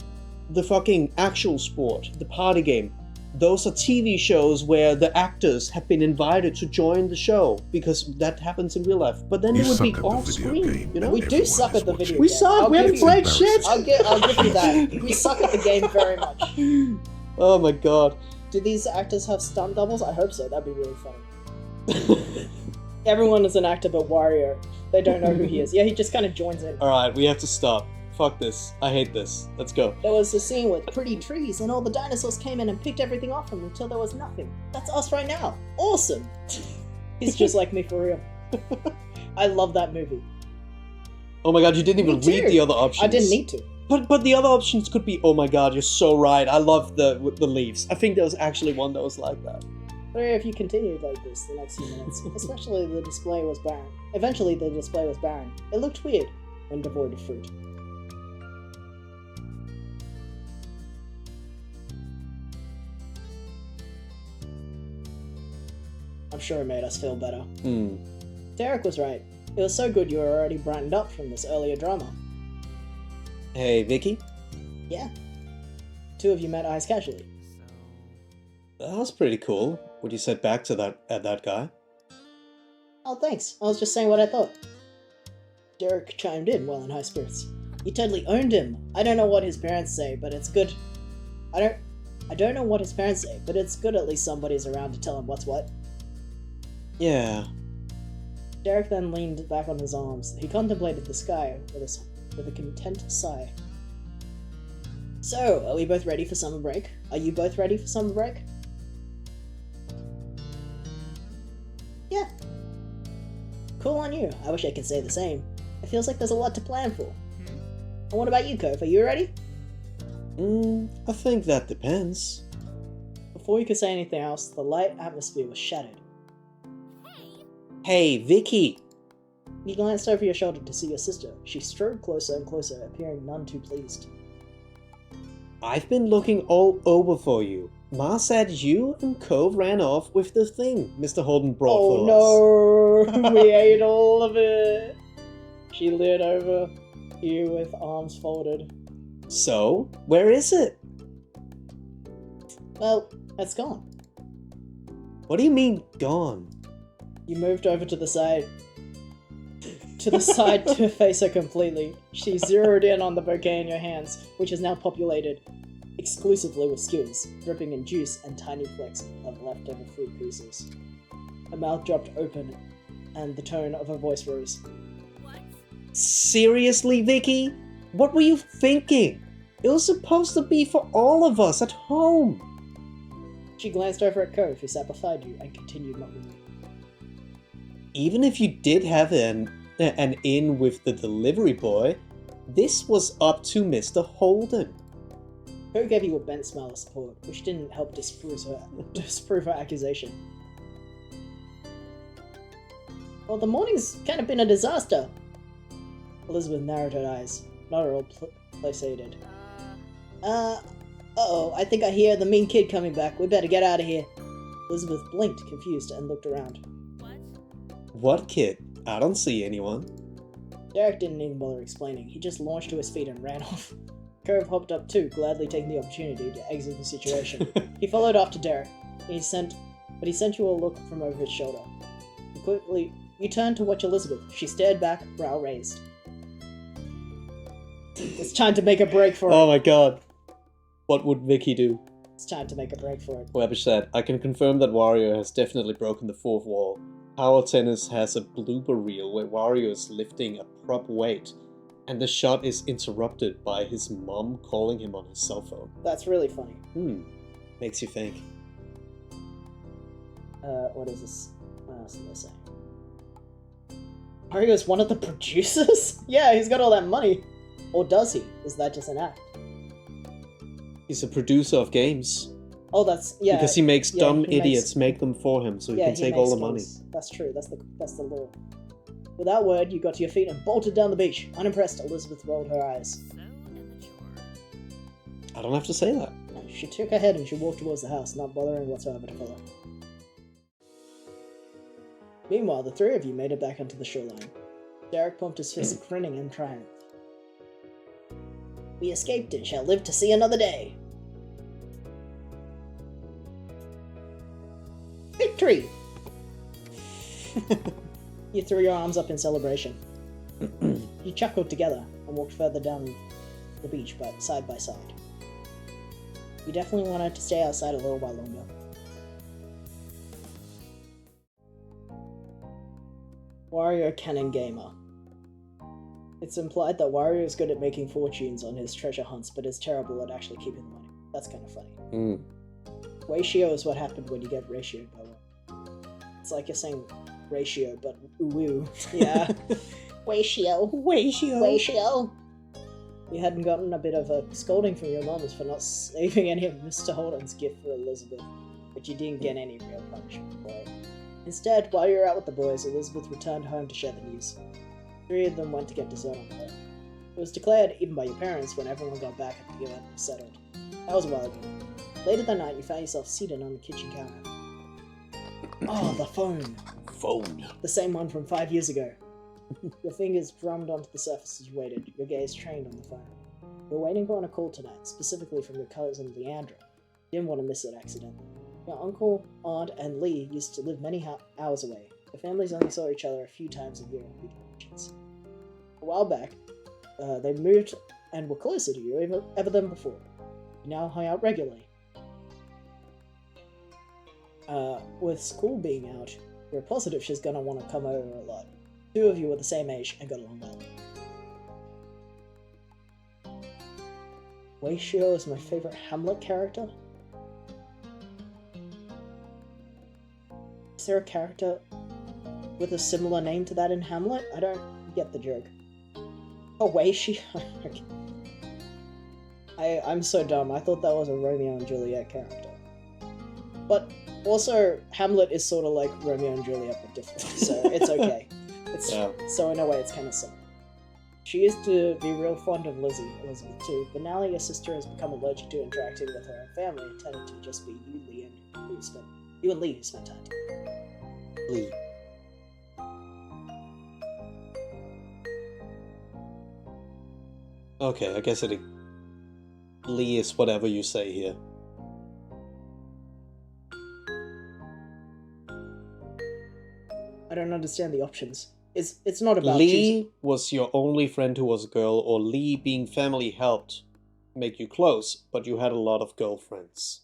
the fucking actual sport, the party game. Those are TV shows where the actors have been invited to join the show because that happens in real life. But then You they would be suck at the off video screen, game. you know? We do Everyone suck is at the watching. video We game. suck. I'll We give haven't you- played shit. I'll give you that. We suck at the game very much. Oh my god. Do these actors have stunt doubles? I hope so. That'd be really funny. Everyone is an actor but Wario. They don't know who he is. Yeah, he just kind of joins in. Alright, we have to stop. Fuck this. I hate this. Let's go. There was a scene with pretty trees, and all the dinosaurs came in and picked everything off him until there was nothing. That's us right now. Awesome. He's just like me for real. I love that movie. Oh my god, you didn't even Me too. read the other options. I didn't need to. But the other options could be, oh my god, you're so right. I love the leaves. I think there was actually one that was like that. But if you continued like this the next few minutes, especially the display was barren. Eventually the display was barren. It looked weird when devoid of fruit. I'm sure it made us feel better. Hmm. Derek was right. It was so good you were already brightened up from this earlier drama. Hey, Vicky? Yeah. Two of you met eyes casually. That was pretty cool. What you said back to that guy. Oh, thanks. I was just saying what I thought. Derek chimed in while in high spirits. You totally owned him. I don't know what his parents say, but it's good. I don't know what his parents say, but it's good at least somebody's around to tell him what's what. Yeah. Derek then leaned back on his arms. He contemplated the sky with a content sigh. So, are we both ready for summer break? Are you both ready for summer break? Yeah. Cool on you. I wish I could say the same. It feels like there's a lot to plan for. And what about you, Cove? Are you ready? I think that depends. Before you could say anything else, the light atmosphere was shattered. Hey, Vicky! You glanced over your shoulder to see your sister. She strode closer and closer, appearing none too pleased. I've been looking all over for you. Ma said you and Cove ran off with the thing Mr. Holden brought for us. Oh no! We ate all of it! She leered over you with arms folded. So, where is it? Well, it's gone. What do you mean, gone? You moved over to the side. To face her completely. She zeroed in on the bouquet in your hands, which is now populated exclusively with skewers, dripping in juice and tiny flecks of leftover fruit pieces. Her mouth dropped open, and the tone of her voice rose. Seriously, Vicky? What were you thinking? It was supposed to be for all of us at home. She glanced over at Cove, who sat beside you, and continued mumbling. Even if you did have an in with the delivery boy, this was up to Mr. Holden. Cove gave you a bent smile of support, which didn't help disprove her accusation. Well, the morning's kind of been a disaster. Elizabeth narrowed her eyes, not at all placated. Uh-oh, I think I hear the mean kid coming back. We better get out of here. Elizabeth blinked, confused, and looked around. What kid? I don't see anyone. Derek didn't even bother explaining. He just launched to his feet and ran off. Cove hopped up too, gladly taking the opportunity to exit the situation. He followed after Derek, but he sent you a look from over his shoulder. You turned to watch Elizabeth. She stared back, brow raised. It's time to make a break for it. Oh my god. What would Vicky do? It's time to make a break for it. Webbish said, I can confirm that Wario has definitely broken the fourth wall. Power Tennis has a blooper reel where Wario is lifting a prop weight, and the shot is interrupted by his mom calling him on his cell phone. That's really funny. Makes you think. What is this? What else did I say? Mario's one of the producers? Yeah, he's got all that money. Or does he? Is that just an act? He's a producer of games. Oh, that's yeah. Because he makes yeah, dumb he idiots make them for him, so he can take all the money. That's true. That's the law. With that word, you got to your feet and bolted down the beach. Unimpressed, Elizabeth rolled her eyes. So immature. I don't have to say that. She took her head and she walked towards the house, not bothering whatsoever to follow. Meanwhile, the three of you made it back onto the shoreline. Derek pumped his fist, grinning in triumph. We escaped and shall live to see another day. Victory! You threw your arms up in celebration. You chuckled together and walked further down the beach, but side by side. We definitely wanted to stay outside a little while longer. Wario Cannon Gamer. It's implied that Wario is good at making fortunes on his treasure hunts, but is terrible at actually keeping the money. That's kind of funny. Ratio is what happened when you get ratioed by one. It's like you're saying ratio, but ooh. Yeah. Ratio. Ratio. You hadn't gotten a bit of a scolding from your mums for not saving any of Mr. Holden's gift for Elizabeth, but you didn't get any real punishment for it. Instead, while you were out with the boys, Elizabeth returned home to share the news. 3 of them went to get dessert on the boat. It was declared, even by your parents, when everyone got back and the event was settled. That was a while ago. Later that night, you found yourself seated on the kitchen counter. Oh, the phone! Phone. The same one from 5 years ago. Your fingers drummed onto the surface as you waited, your gaze trained on the phone. You were waiting on a call tonight, specifically from your cousin Leandra. You didn't want to miss it accidentally. Your uncle, aunt, and Lee used to live many hours away. The families only saw each other a few times a year on big occasions. A while back, they moved and were closer to you ever than before. You now hung out regularly. With school being out, you're positive she's gonna want to come over a lot. 2 of you were the same age and got along well. Horatio is my favorite Hamlet character. Is there a character with a similar name to that in Hamlet? I don't get the joke. Horatio? I'm so dumb. I thought that was a Romeo and Juliet character. But also, Hamlet is sort of like Romeo and Juliet, but different, so it's okay. So in a way, it's kind of similar. She used to be real fond of Elizabeth too, but now that your sister has become allergic to interacting with her own family, it tended to just be you and Lee who spent time together. Lee. Okay, I guess Lee is whatever you say here. I don't understand the options. It's not about Lee was your only friend who was a girl, or Lee being family helped make you close, but you had a lot of girlfriends.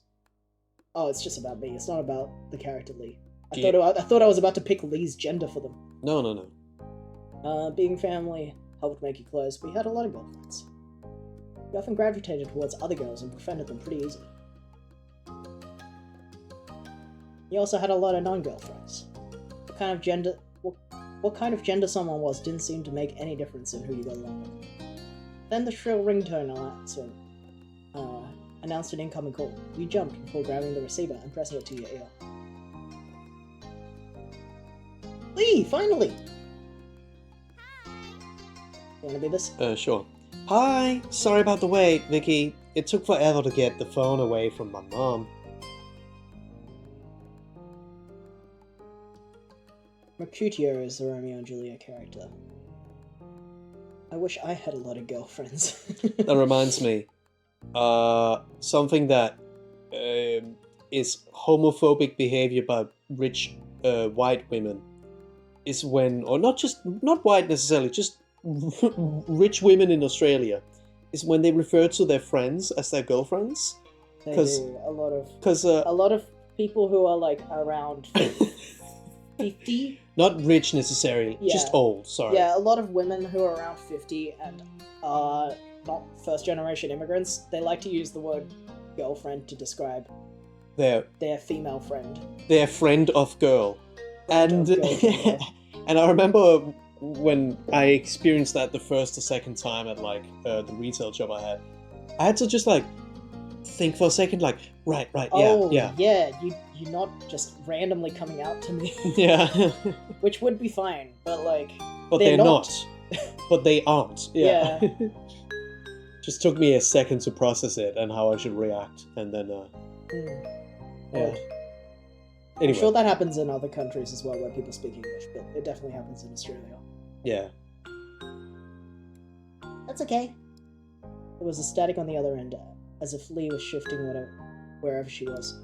Oh, it's just about me. It's not about the character Lee. I thought I was about to pick Lee's gender for them. No. Being family helped make you close, but you had a lot of girlfriends. You often gravitated towards other girls and befriended them pretty easily. You also had a lot of non-girlfriends. What kind of gender someone was didn't seem to make any difference in who you got along with. Then the shrill ringtone announced an incoming call. You jumped before grabbing the receiver and pressing it to your ear. Lee, finally! You wanna do this? Sure. Hi! Sorry about the wait, Vicky. It took forever to get the phone away from my mom. Mercutio is the Romeo and Juliet character. I wish I had a lot of girlfriends. That reminds me. Something that is homophobic behavior by rich white women is when, or not white necessarily, just rich women in Australia, is when they refer to their friends as their girlfriends. They do. A lot of people who are like around 50. Not rich necessarily, just old, sorry. Yeah, a lot of women who are around 50 and are not first generation immigrants, they like to use the word girlfriend to describe their female friend. Their friend of girl. And I remember when I experienced that the first or second time at like the retail job I had to just like think for a second, like, right, yeah. You're not just randomly coming out to me. Yeah. Which would be fine, but like, But they're not. But they aren't. Yeah. Just took me a second to process it and how I should react, and then yeah. Odd. I'm Anyway, sure that happens in other countries as well where people speak English, but it definitely happens in Australia. yeah. That's okay. There was a static on the other end, as if Lee was shifting wherever she was.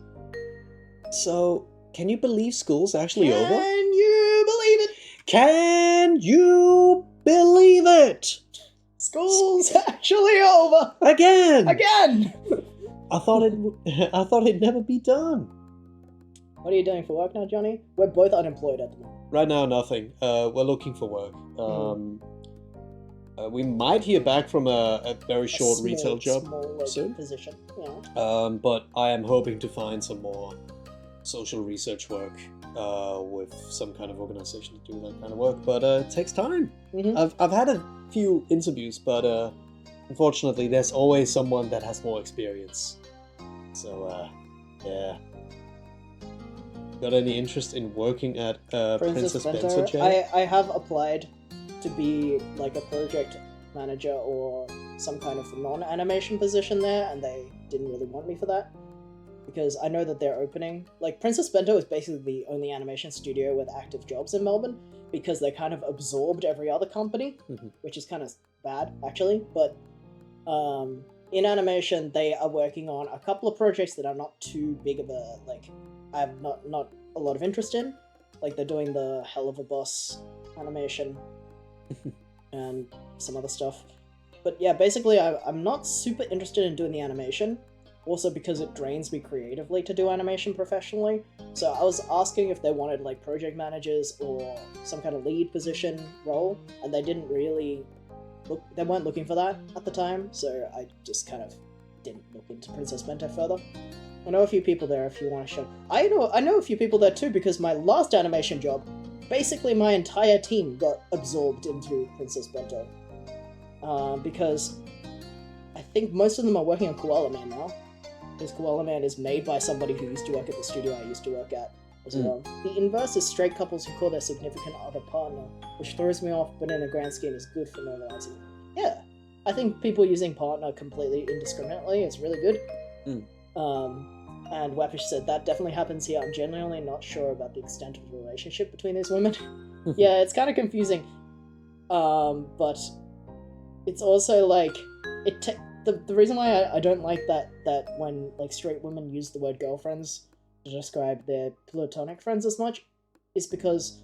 So, can you believe school's actually over? Can you believe it? Can you believe it? School's actually over! Again! Again! I thought it'd never be done. What are you doing for work now, Johnny? We're both unemployed at the moment. Right now, nothing. We're looking for work. We might hear back from a very short retail job Small, like, soon. position. Yeah. But I am hoping to find some more social research work with some kind of organization to do that kind of work. But it takes time. Mhm. I've had a few interviews, but unfortunately, there's always someone that has more experience. So yeah. Got any interest in working at Princess Spencer Chair? I have applied to be like a project manager or some kind of non-animation position there, and they didn't really want me for that because I know that they're opening. Like Princess Bento is basically the only animation studio with active jobs in Melbourne because they kind of absorbed every other company, which is kind of bad actually. But in animation, they are working on a couple of projects that are not too big of a like. I have not a lot of interest in. Like they're doing the Hell of a Boss animation and some other stuff. But yeah, basically I'm not super interested in doing the animation, also because it drains me creatively to do animation professionally. So I was asking if they wanted like project managers or some kind of lead position role, and they didn't really they weren't looking for that at the time, so I just kind of didn't look into Princess Bento further. I know a few people there if you want to show. I know a few people there too because my last animation job, basically my entire team got absorbed into Princess Bento. Because I think most of them are working on Koala Man now. Because Koala Man is made by somebody who used to work at the studio I used to work at as well. The inverse is straight couples who call their significant other partner, which throws me off, but in a grand scheme is good for normalizing. Yeah, I think people using partner completely indiscriminately is really good. And Wappish said that definitely happens here. I'm genuinely not sure about the extent of the relationship between these women. Yeah, it's kind of confusing. But it's also like the reason why I don't like that when like straight women use the word girlfriends to describe their platonic friends as much is because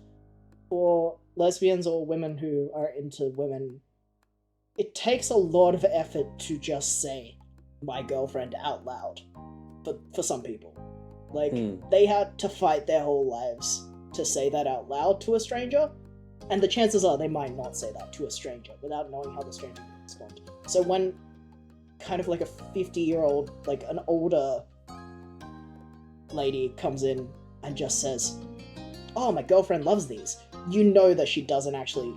for lesbians or women who are into women, it takes a lot of effort to just say my girlfriend out loud. But for some people, like they had to fight their whole lives to say that out loud to a stranger, and the chances are they might not say that to a stranger without knowing how the stranger will respond. So when kind of like a 50-year-old, like an older lady comes in and just says, "Oh, my girlfriend loves these," you know that she doesn't actually.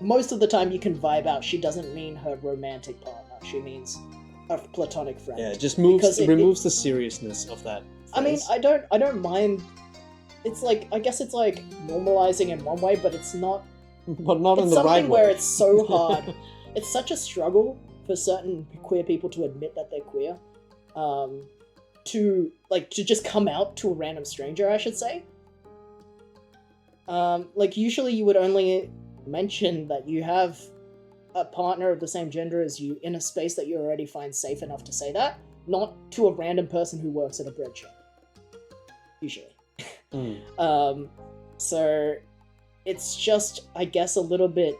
Most of the time, you can vibe out she doesn't mean her romantic partner. She means a platonic friend. Yeah, it just removes the seriousness of that phrase. I mean, I don't mind. It's like, I guess it's like normalizing in one way, but it's not. But not in It's the right something way. where it's so hard. It's such a struggle for certain queer people to admit that they're queer. To just come out to a random stranger, I should say. Like usually you would only mention that you have a partner of the same gender as you in a space that you already find safe enough to say that, not to a random person who works at a bread shop. Usually. So it's just, I guess, a little bit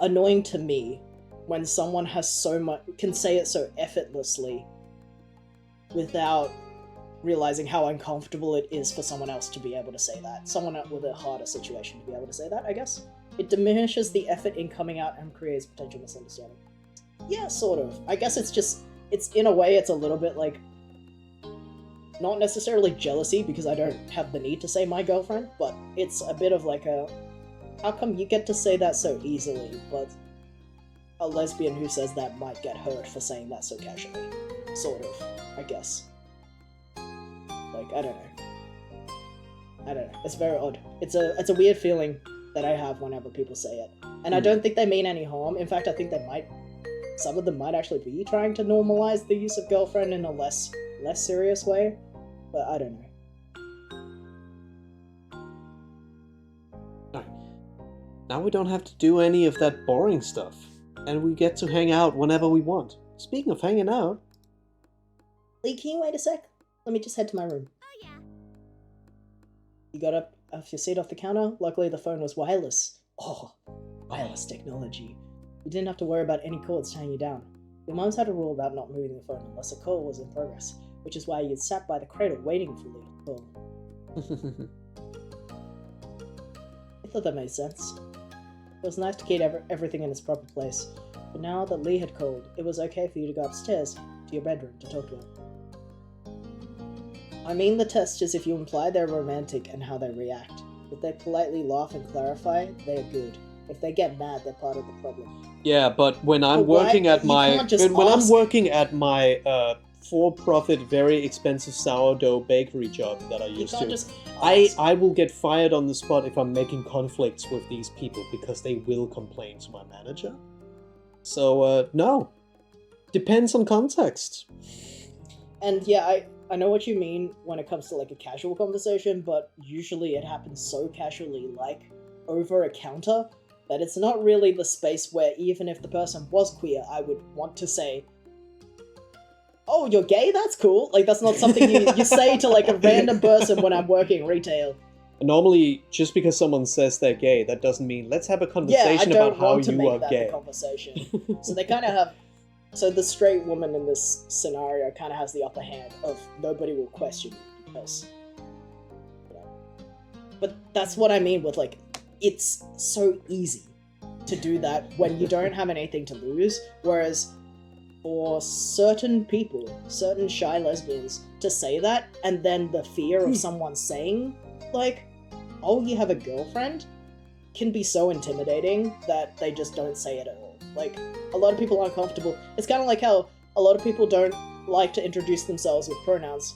annoying to me when someone has so much, can say it so effortlessly without realizing how uncomfortable it is for someone else to be able to say that. Someone with a harder situation to be able to say that, I guess. It diminishes the effort in coming out and creates potential misunderstanding. Yeah, sort of. I guess it's in a way, it's a little bit like, not necessarily jealousy, because I don't have the need to say my girlfriend, but it's a bit of like a, how come you get to say that so easily, but a lesbian who says that might get hurt for saying that so casually. Sort of, I guess. Like, I don't know. It's very odd. It's a weird feeling that I have whenever people say it. And I don't think they mean any harm. In fact, I think some of them might actually be trying to normalize the use of girlfriend in a less serious way. But I don't know. Now we don't have to do any of that boring stuff. And we get to hang out whenever we want. Speaking of hanging out... Lee, can you wait a sec? Let me just head to my room. Oh yeah. You got up off your seat off the counter? Luckily the phone was wireless. Oh, wireless technology. You didn't have to worry about any cords tying you down. Your mom's had a rule about not moving the phone unless a call was in progress, which is why you'd sat by the cradle waiting for Lee to call. I thought that made sense. It was nice to keep everything in its proper place, but now that Lee had called, it was okay for you to go upstairs to your bedroom to talk to her. I mean the test is if you imply they're romantic and how they react. If they politely laugh and clarify, they're good. If they get mad, they're part of the problem. Yeah, but when I'm But why- working at you my can't just when I'm ask- working at my for-profit, very expensive sourdough bakery job that I You used can't to, just I ask. will get fired on the spot if I'm making conflicts with these people because they will complain to my manager. So no, depends on context. And yeah, I know what you mean when it comes to like a casual conversation, but usually it happens so casually, like over a counter, that it's not really the space where even if the person was queer, I would want to say, "Oh, you're gay? That's cool." Like that's not something you say to like a random person when I'm working retail. Normally, just because someone says they're gay, that doesn't mean let's have a Yeah, I conversation don't about how want to you make are that gay. the conversation. So they kind of have. So the straight woman in this scenario kind of has the upper hand of nobody will question you because. You know. But that's what I mean with like, it's so easy to do that when you don't have anything to lose. Whereas for certain people, certain shy lesbians, to say that and then the fear of someone saying like, "Oh, you have a girlfriend," can be so intimidating that they just don't say it at all. Like, a lot of people aren't comfortable. It's kind of like how a lot of people don't like to introduce themselves with pronouns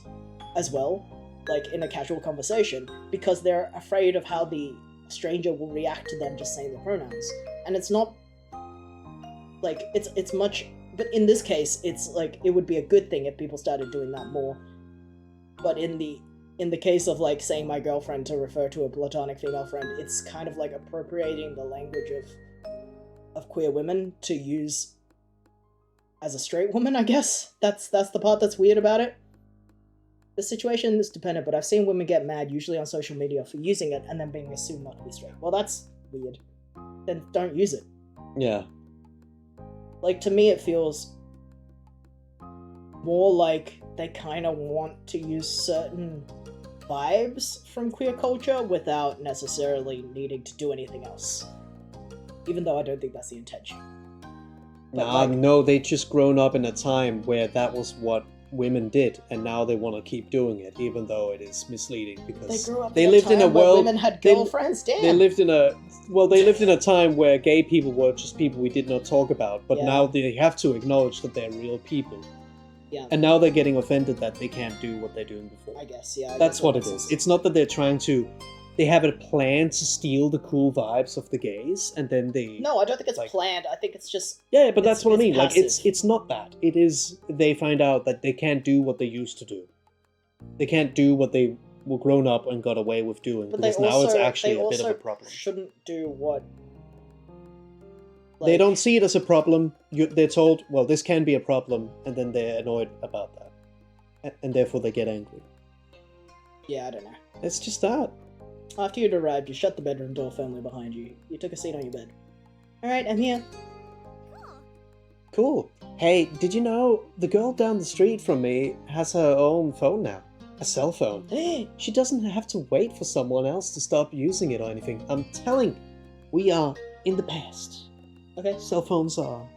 as well, like in a casual conversation, because they're afraid of how the stranger will react to them just saying the pronouns. And it's not, like, it's much, but in this case, it's like, it would be a good thing if people started doing that more. But in the case of, like, saying my girlfriend to refer to a platonic female friend, it's kind of like appropriating the language of queer women to use as a straight woman, I guess. That's the part that's weird about it. The situation is dependent, but I've seen women get mad, usually on social media, for using it and then being assumed not to be straight. Well, that's weird. Then don't use it. Yeah. Like, to me, it feels more like they kind of want to use certain vibes from queer culture without necessarily needing to do anything else. Even though I don't think that's the intention. But No, they just grown up in a time where that was what women did, and now they want to keep doing it, even though it is misleading because they grew up they in a lived time in a where world. women had they- girlfriends. Damn. They lived in a time where gay people were just people we did not talk about, but Yeah. now they have to acknowledge that they're real people, Yeah, and now they're getting offended that they can't do what they're doing before. I guess. Yeah, I That's guess what that it makes is. sense. It's not that they're trying to. They have a plan to steal the cool vibes of the gays, and then they. No, I don't think it's like- planned. I think it's just Yeah, but that's it's- what I it's mean. Like passive. it's not that. It is they find out that they can't do what they used to do. They can't do what they were grown up and got away with doing But they because now also, it's actually they a bit of also a problem. shouldn't do what. They like- don't see it as a problem. They're told, well, this can be a problem, and then they're annoyed about that, and therefore they get angry. Yeah, I don't know. It's just that. After you'd arrived, you shut the bedroom door firmly behind you. You took a seat on your bed. Alright, I'm here. Cool. Hey, did you know the girl down the street from me has her own phone now? A cell phone. She doesn't have to wait for someone else to stop using it or anything. I'm telling you, we are in the past. Okay. Cell phones are.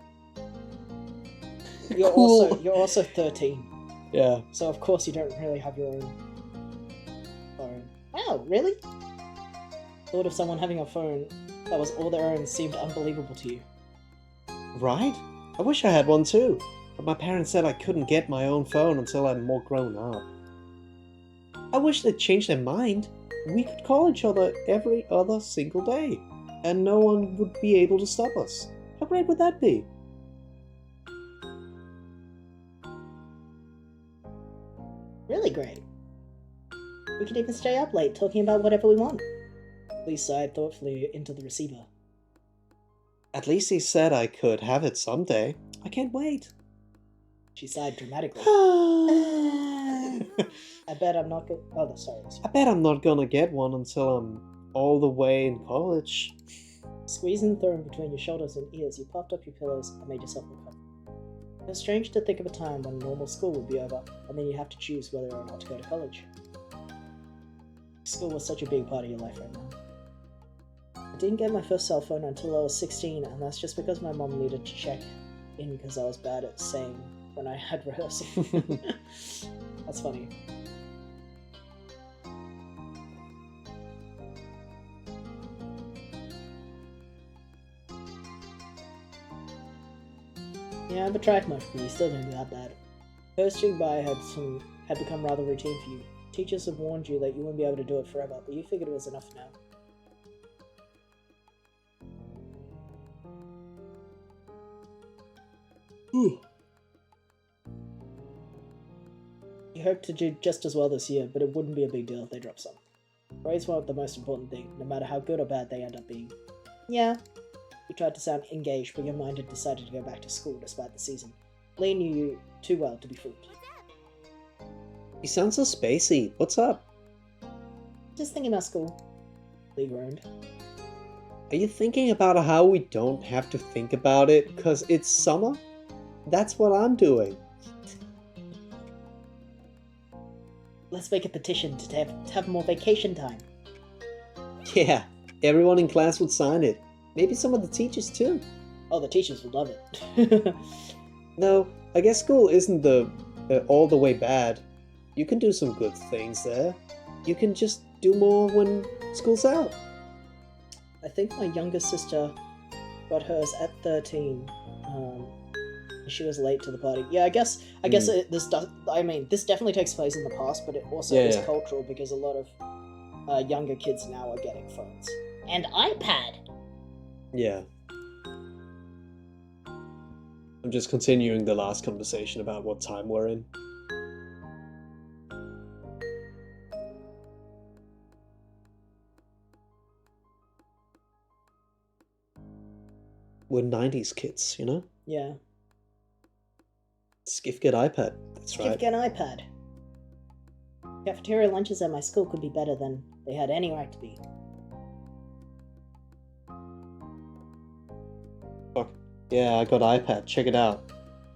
You're Cool. you're also 13. Yeah. So of course you don't really have your own phone. Wow, really? Thought of someone having a phone that was all their own seemed unbelievable to you. Right? I wish I had one too. But my parents said I couldn't get my own phone until I'm more grown up. I wish they'd change their mind. We could call each other every other single day, and no one would be able to stop us. How great would that be? Really great. We could even stay up late talking about whatever we want. Lee sighed thoughtfully into the receiver. At least he said I could have it someday. I can't wait. She sighed dramatically. I I bet I'm not good. Oh, sorry. bet I'm not gonna get one until I'm all the way in college. Squeezing the thumb between your shoulders and ears, you popped up your pillows and made yourself look comfortable. It was strange to think of a time when normal school would be over, and then you have to choose whether or not to go to college. School was such a big part of your life right now. I didn't get my first cell phone until I was 16, and that's just because my mom needed to check in because I was bad at saying when I had rehearsal. That's funny. Yeah, I haven't tried much, but you still don't do that bad. Coasting by had become rather routine for you. Teachers had warned you that you wouldn't be able to do it forever, but you figured it was enough now. You hoped to do just as well this year, but it wouldn't be a big deal if they dropped some. Grades weren't the most important thing, no matter how good or bad they end up being. Yeah. You tried to sound engaged, but your mind had decided to go back to school despite the season. Lee knew you too well to be fooled. You sound so spacey. What's up? Just thinking about school. Lee groaned. Are you thinking about how we don't have to think about it because it's summer? That's what I'm doing. Let's make a petition to have more vacation time. Yeah, everyone in class would sign it. Maybe some of the teachers too. Oh, the teachers would love it. No, I guess school isn't all the way bad. You can do some good things there. You can just do more when school's out. I think my younger sister got hers at 13. She was late to the party. Yeah, I guess this definitely takes place in the past, but it also is cultural because a lot of younger kids now are getting phones and iPad. Yeah. I'm just continuing the last conversation about what time we're in. We're 90s kids, you know? Yeah. Skiff get iPad. That's right. Skiff get an iPad. Cafeteria lunches at my school could be better than they had any right to be. Fuck. Yeah, I got iPad. Check it out.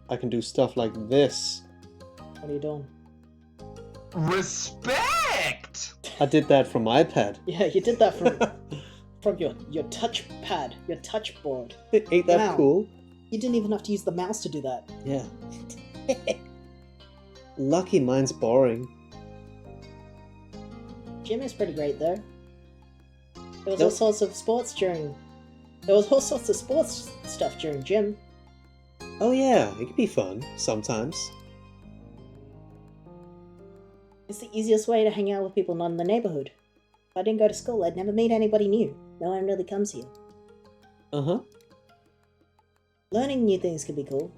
I can do stuff like this. What are you doing? Respect! I did that from iPad. Yeah, you did that from your touch pad, your touch board. Ain't that Wow. cool? You didn't even have to use the mouse to do that. Yeah. Lucky mine's boring. Gym is pretty great though. There was Nope. all sorts of sports stuff during gym. Oh yeah, it can be fun sometimes. It's the easiest way to hang out with people not in the neighborhood. If I didn't go to school, I'd never meet anybody new. No one really comes here. Uh-huh. Learning new things can be cool.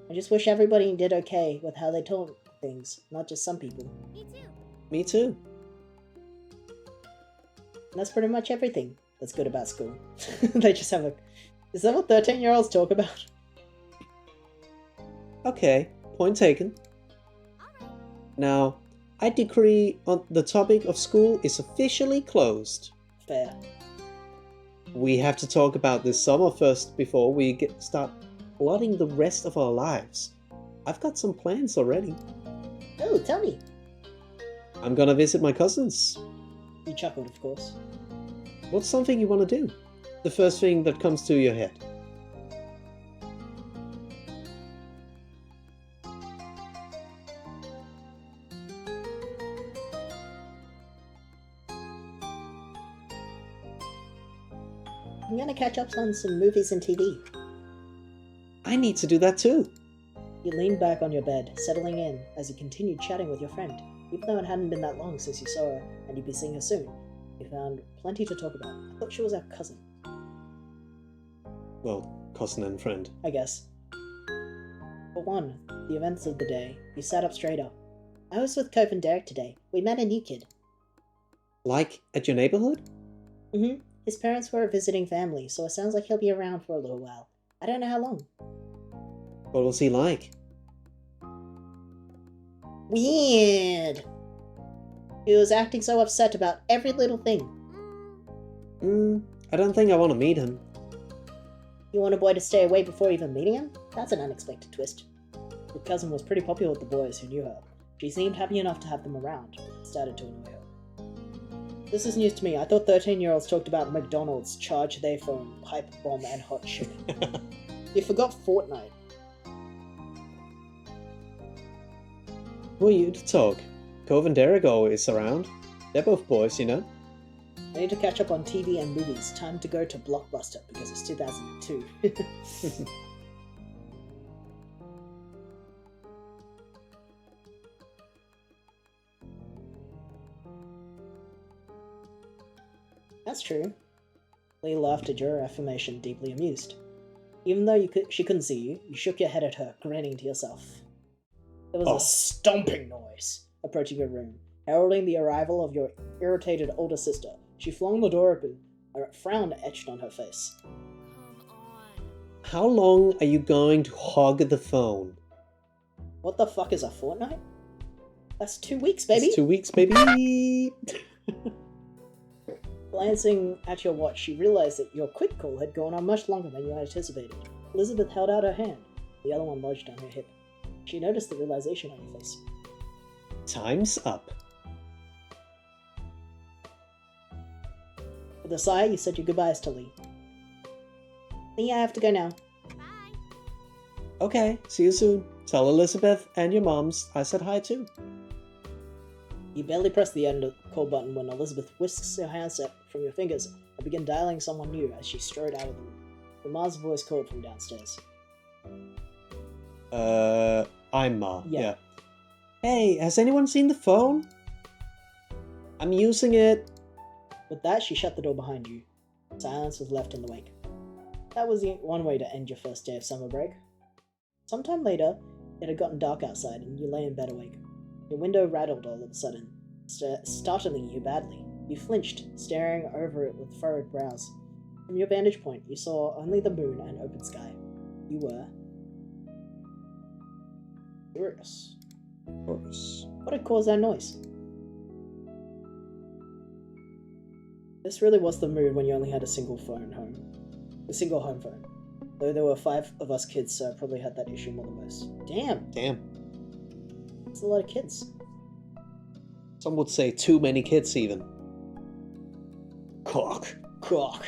I just wish everybody did okay with how they taught things, not just some people. Me too. Me too. And that's pretty much everything that's good about school. They just have Is that what 13-year-olds talk about? Okay, point taken. Alright. Now, I decree on the topic of school is officially closed. Fair. We have to talk about this summer first before we start plotting the rest of our lives. I've got some plans already. Oh, tell me. I'm gonna visit my cousins. You chuckled, of course. What's something you want to do? The first thing that comes to your head. I'm gonna catch up on some movies and TV. I need to do that too. You leaned back on your bed, settling in as you continued chatting with your friend. Even though it hadn't been that long since you saw her and you'd be seeing her soon, we found plenty to talk about. I thought she was our cousin, Well, cousin and friend. I guess. For one, the events of the day, you sat up straighter. I was with Cove and Derek today. We met a new kid. Like, at your neighborhood? Mm-hmm. His parents were a visiting family, so it sounds like he'll be around for a little while. I don't know how long. What was he like? Weird! He was acting so upset about every little thing. I don't think I want to meet him. You want a boy to stay away before even meeting him? That's an unexpected twist. Your cousin was pretty popular with the boys who knew her. She seemed happy enough to have them around. It started to annoy her. This is news to me. I thought 13-year-olds talked about McDonald's, charge their phone, pipe bomb, and hot chip. You forgot Fortnite. Who are you to talk? Cove and Derek are always around. They're both boys, you know? I need to catch up on TV and movies. Time to go to Blockbuster because it's 2002. That's true. Lee laughed at your affirmation, deeply amused. Even though she couldn't see you, you shook your head at her, grinning to yourself. There was a stomping noise approaching your room, heralding the arrival of your irritated older sister. She flung the door open, a frown etched on her face. Come on. How long are you going to hog the phone? What the fuck is a fortnight? That's 2 weeks, baby! It's 2 weeks, baby! Glancing at your watch, you realized that your quick call had gone on much longer than you had anticipated. Elizabeth held out her hand, the other one lodged on her hip. She noticed the realization on your face. Time's up. With a sigh, you said your goodbyes to Lee. Lee, I have to go now. Bye. Okay, see you soon. Tell Elizabeth and your moms I said hi too. You barely pressed the end of the call button when Elizabeth whisks your handset from your fingers and began dialing someone new as she strode out of the room. Your mom's voice called from downstairs. I'm Ma. Yeah. Hey, has anyone seen the phone? I'm using it. With that, she shut the door behind you. Silence was left in the wake. That was the one way to end your first day of summer break. Sometime later, it had gotten dark outside and you lay in bed awake. Your window rattled all of a sudden, startling you badly. You flinched, staring over it with furrowed brows. From your vantage point, you saw only the moon and open sky. You were curious. Of course. What had caused that noise? This really was the mood when you only had a single home phone. Though there were 5 of us kids, so I probably had that issue more than most. Damn, Damn. that's a lot of kids. Some would say too many kids even. Cock. Cock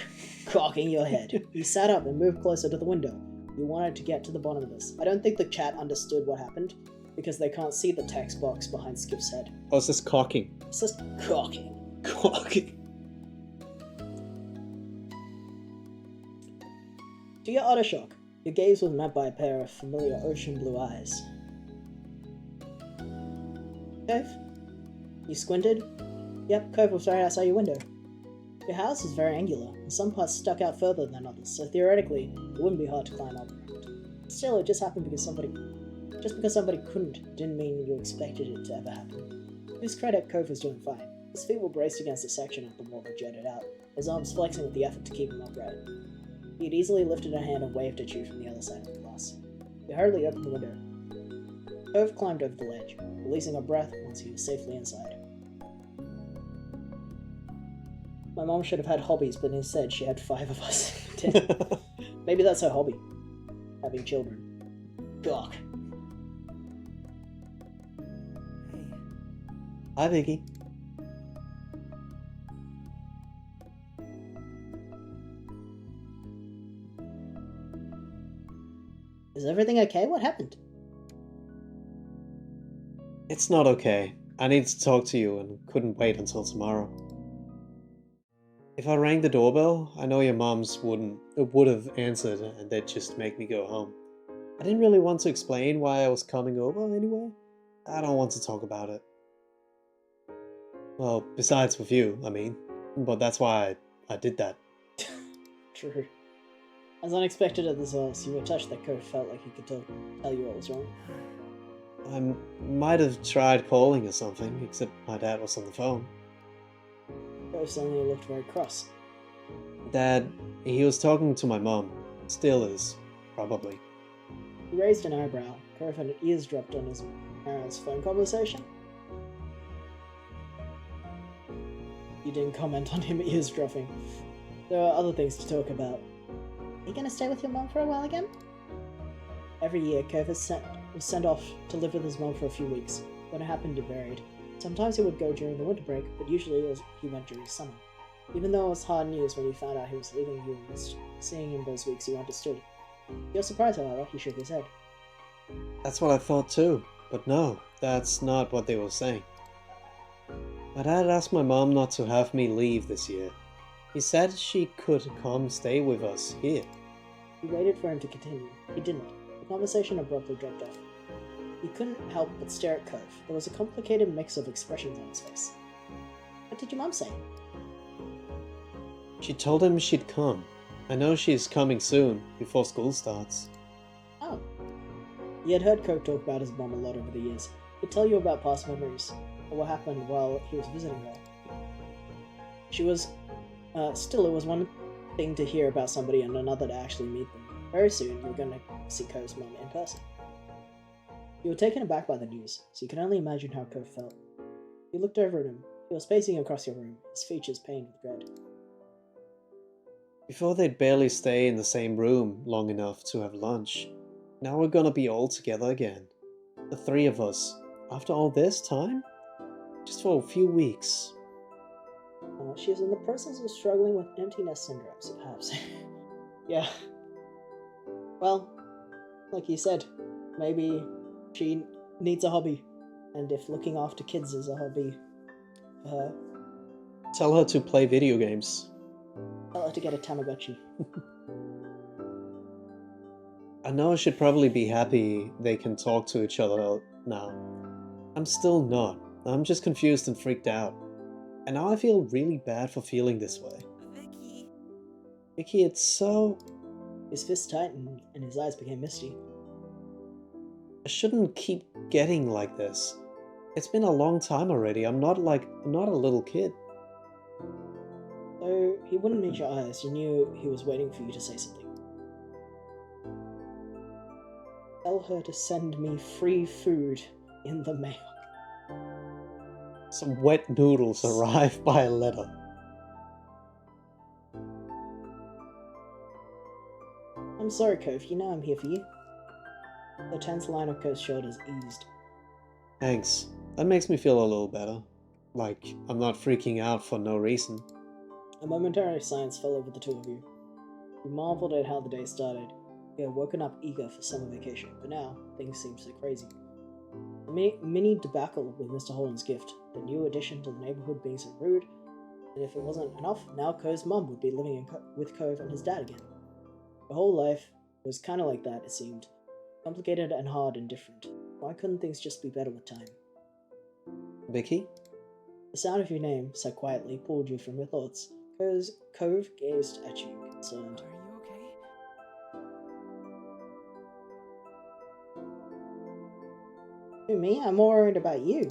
in your head. You sat up and moved closer to the window. You wanted to get to the bottom of this. I don't think the chat understood what happened, because they can't see the text box behind Skip's head. Oh, it's just cocking. It's just cocking. Cocking. To your utter shock, your gaze was met by a pair of familiar ocean blue eyes. Cove? You squinted? Yep, Cove was right outside your window. Your house is very angular, and some parts stuck out further than others, so theoretically, it wouldn't be hard to climb up. Still, it just happened because somebody couldn't didn't mean you expected it to ever happen. To his credit, Cove was doing fine. His feet were braced against a section of the wall that jutted out, his arms flexing with the effort to keep him upright. He had easily lifted a hand and waved at you from the other side of the glass. You hurriedly opened the window. Cove climbed over the ledge, releasing a breath once he was safely inside. My mom should have had hobbies, but instead she had 5 of us. 10. Maybe that's her hobby. Having children. Cock. Hi, Vicky. Is everything okay? What happened? It's not okay. I need to talk to you and couldn't wait until tomorrow. If I rang the doorbell, I know your moms would have answered and they'd just make me go home. I didn't really want to explain why I was coming over anyway. I don't want to talk about it. Well, besides with you, I mean. But that's why I did that. True. As unexpected as this was, you were touched that Cove felt like he could tell you what was wrong. I might have tried calling or something, except my dad was on the phone. Cove suddenly looked very cross. Dad, he was talking to my mom. Still is, probably. He raised an eyebrow. Cove had eavesdropped on his parents' phone conversation. You didn't comment on him eavesdropping. There are other things to talk about. Are you gonna stay with your mom for a while again? Every year, Cove was sent off to live with his mom for a few weeks. When it happened, it varied. Sometimes he would go during the winter break, but usually he went during summer. Even though it was hard news when you found out he was leaving you and missed seeing him those weeks, you understood. You're surprised, however, he shook his head. That's what I thought too. But no, that's not what they were saying. My dad asked my mom not to have me leave this year. He said she could come stay with us here. You waited for him to continue. He didn't. The conversation abruptly dropped off. You couldn't help but stare at Cove. There was a complicated mix of expressions on his face. What did your mom say? She told him she'd come. I know she's coming soon, before school starts. Oh. He had heard Cove talk about his mom a lot over the years. He'd tell you about past memories, or what happened while he was visiting her. She was... still, it was one thing to hear about somebody and another to actually meet them. Very soon, you were going to see Cove's mom in person. You were taken aback by the news, so you can only imagine how Cove felt. You looked over at him. He was pacing across your room, his features pained with dread. Before they'd barely stay in the same room long enough to have lunch. Now we're gonna be all together again. The three of us. After all this time? Just for a few weeks. She is in the process of struggling with empty nest syndrome, so perhaps. Yeah. Well, like you said, maybe she needs a hobby. And if looking after kids is a hobby for her, Tell her to play video games. tell her to get a Tamagotchi. I know I should probably be happy they can talk to each other now. I'm still not. I'm just confused and freaked out. And now I feel really bad for feeling this way. Vicky. Vicky, it's so... His fists tightened and his eyes became misty. I shouldn't keep getting like this. It's been a long time already. I'm not a little kid. Though he wouldn't meet your eyes, you knew he was waiting for you to say something. Tell her to send me free food in the mail. Some wet noodles arrive by a letter. I'm sorry, Cove, you know I'm here for you. The tense line of Cove's shoulders eased. Thanks. That makes me feel a little better. Like, I'm not freaking out for no reason. A momentary silence fell over the two of you. You marveled at how the day started. You had woken up eager for summer vacation, but now things seemed so crazy. The mini debacle with Mr. Holland's gift, the new addition to the neighborhood being so rude, and if it wasn't enough, now Cove's mum would be living with Cove and his dad again. The whole life was kind of like that, it seemed. Complicated and hard and different. Why couldn't things just be better with time? Vicky? The sound of your name, said quietly, pulled you from your thoughts. Cove gazed at you, concerned. Are you okay? Who, me? I'm more worried about you.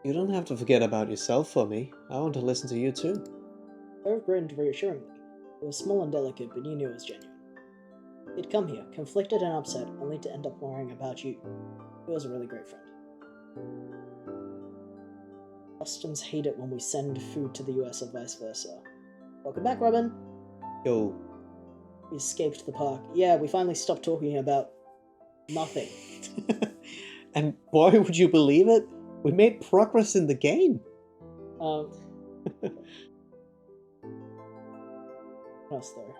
You don't have to forget about yourself for me. I want to listen to you too. Cove grinned reassuringly. It was small and delicate, but you knew it was genuine. He'd come here, conflicted and upset, only to end up worrying about you. He was a really great friend. Bostons hate it when we send food to the US or vice versa. Welcome back, Robin! Yo. We escaped the park. Yeah, we finally stopped talking about nothing. And boy, would you believe it? We made progress in the game. What else though?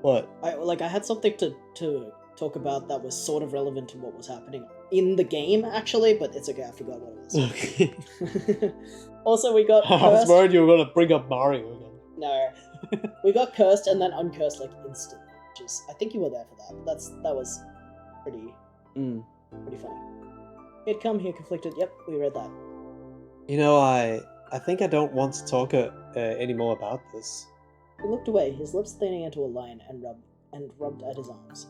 What? I had something to talk about that was sort of relevant to what was happening in the game, actually, but it's okay, I forgot what it was. Okay. Also, we got I was cursed. worried you were going to bring up Mario again. No. We got cursed and then uncursed, like, instantly, which is... I think you were there for that, but that was pretty funny. He'd come here conflicted. Yep, we read that. You know, I think I don't want to talk anymore about this. He looked away, his lips thinning into a line, and rubbed at his arms.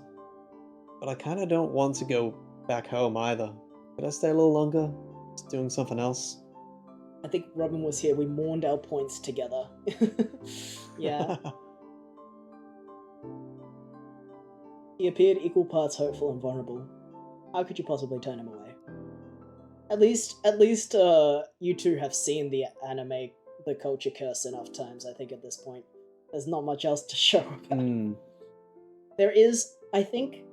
But I kind of don't want to go back home either. Could I stay a little longer? Just doing something else? I think Robin was here. We mourned our points together. Yeah. He appeared equal parts hopeful and vulnerable. How could you possibly turn him away? At least, you two have seen the anime, The Culture Curse enough times, I think, at this point. There's not much else to show about. There is, I think,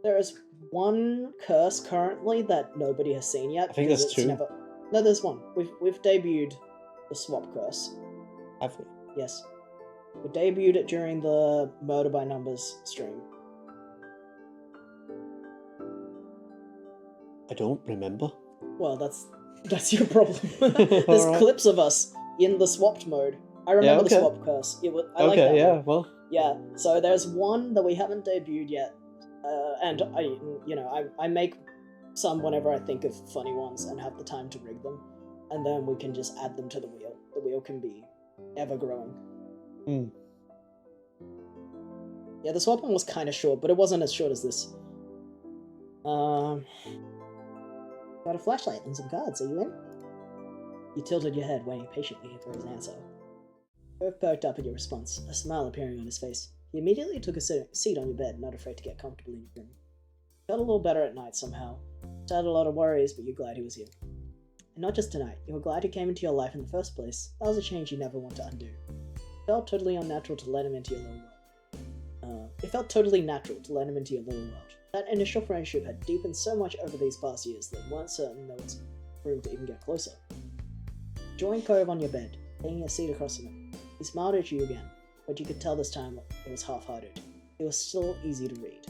there is one curse currently that nobody has seen yet. I think because there's it's two. No, there's one. We've debuted the swap curse. Have we? Yes. We debuted it during the Murder by Numbers stream. I don't remember. Well, that's your problem. There's Alright. clips of us in the swapped mode. I remember okay. the swap curse. I like Okay, that yeah, one. well, Yeah. So there's one that we haven't debuted yet, and I make some whenever I think of funny ones and have the time to rig them, and then we can just add them to the wheel. The wheel can be ever growing. Yeah, the swap one was kind of short, but it wasn't as short as this. Got a flashlight and some cards. Are you in? You tilted your head, waiting patiently for his answer. Irv perked up at your response, a smile appearing on his face. He immediately took a seat on your bed, not afraid to get comfortably in your room. Felt a little better at night somehow. Still had a lot of worries, but you're glad he was here. And not just tonight, you were glad he came into your life in the first place. That was a change you never want to undo. It felt totally unnatural to let him into your little world. That initial friendship had deepened so much over these past years that you weren't certain there was room to even get closer. Joined Cove on your bed, taking a seat across from him. He smiled at you again, but you could tell this time it was half-hearted. It was still easy to read.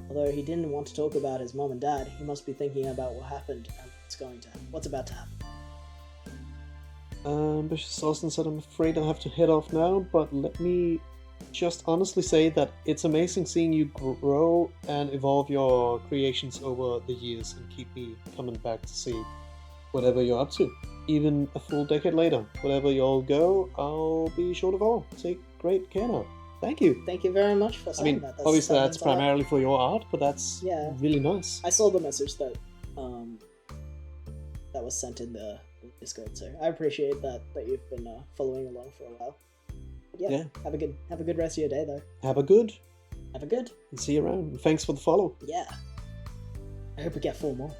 Although he didn't want to talk about his mom and dad, he must be thinking about what happened and what's about to happen. Ambitious Austin said, I'm afraid I have to head off now, but let me just honestly say that it's amazing seeing you grow and evolve your creations over the years and keep me coming back to see whatever you're up to. Even a full decade later, wherever you'll go, I'll be sure to follow. Take great care now. Thank you. Thank you very much for I saying mean, that. obviously that's means a lot. primarily for your art, but that's Yeah. really nice. I saw the message that that was sent in the Discord, so I appreciate that you've been following along for a while. But yeah, have a good rest of your day though. Have a good, and see you around. Thanks for the follow. Yeah. I hope we get 4 more.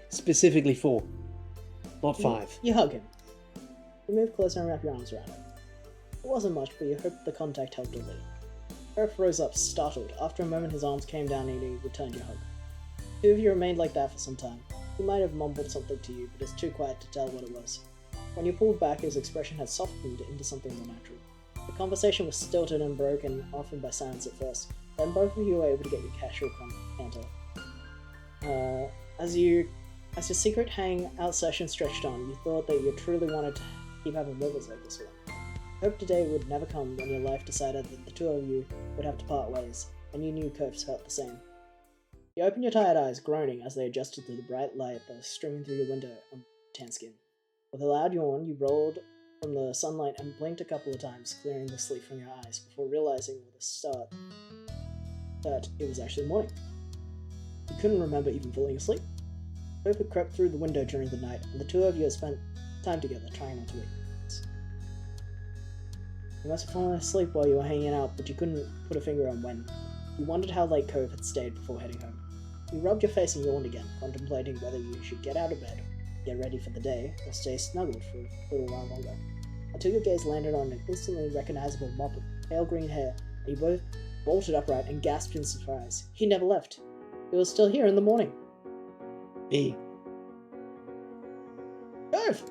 Specifically 4, not 5. You hug him. You move closer and wrap your arms around him. It wasn't much, but you hoped the contact helped a little. Earth rose up, startled. After a moment, his arms came down and he returned your hug. The two of you remained like that for some time. He might have mumbled something to you, but it's too quiet to tell what it was. When you pulled back, his expression had softened into something more natural. The conversation was stilted and broken, often by silence at first. Then both of you were able to get your casual banter. As your secret hangout session stretched on, you thought that you truly wanted to keep having livers like this one. Hoped a day would never come when your life decided that the two of you would have to part ways, and you knew Curves felt the same. You opened your tired eyes, groaning as they adjusted to the bright light that was streaming through your window on tan skin. With a loud yawn, you rolled from the sunlight and blinked a couple of times, clearing the sleep from your eyes, before realizing with a start that it was actually morning. You couldn't remember even falling asleep. Hope had crept through the window during the night, and the two of you had spent time together trying not to wake. You must have fallen asleep while you were hanging out, but you couldn't put a finger on when. You wondered how late Cove had stayed before heading home. You rubbed your face and yawned again, contemplating whether you should get out of bed, get ready for the day, or stay snuggled for a little while longer. Until your gaze landed on an instantly recognizable mop of pale green hair, and you both bolted upright and gasped in surprise. He never left. He was still here in the morning. E. Cove!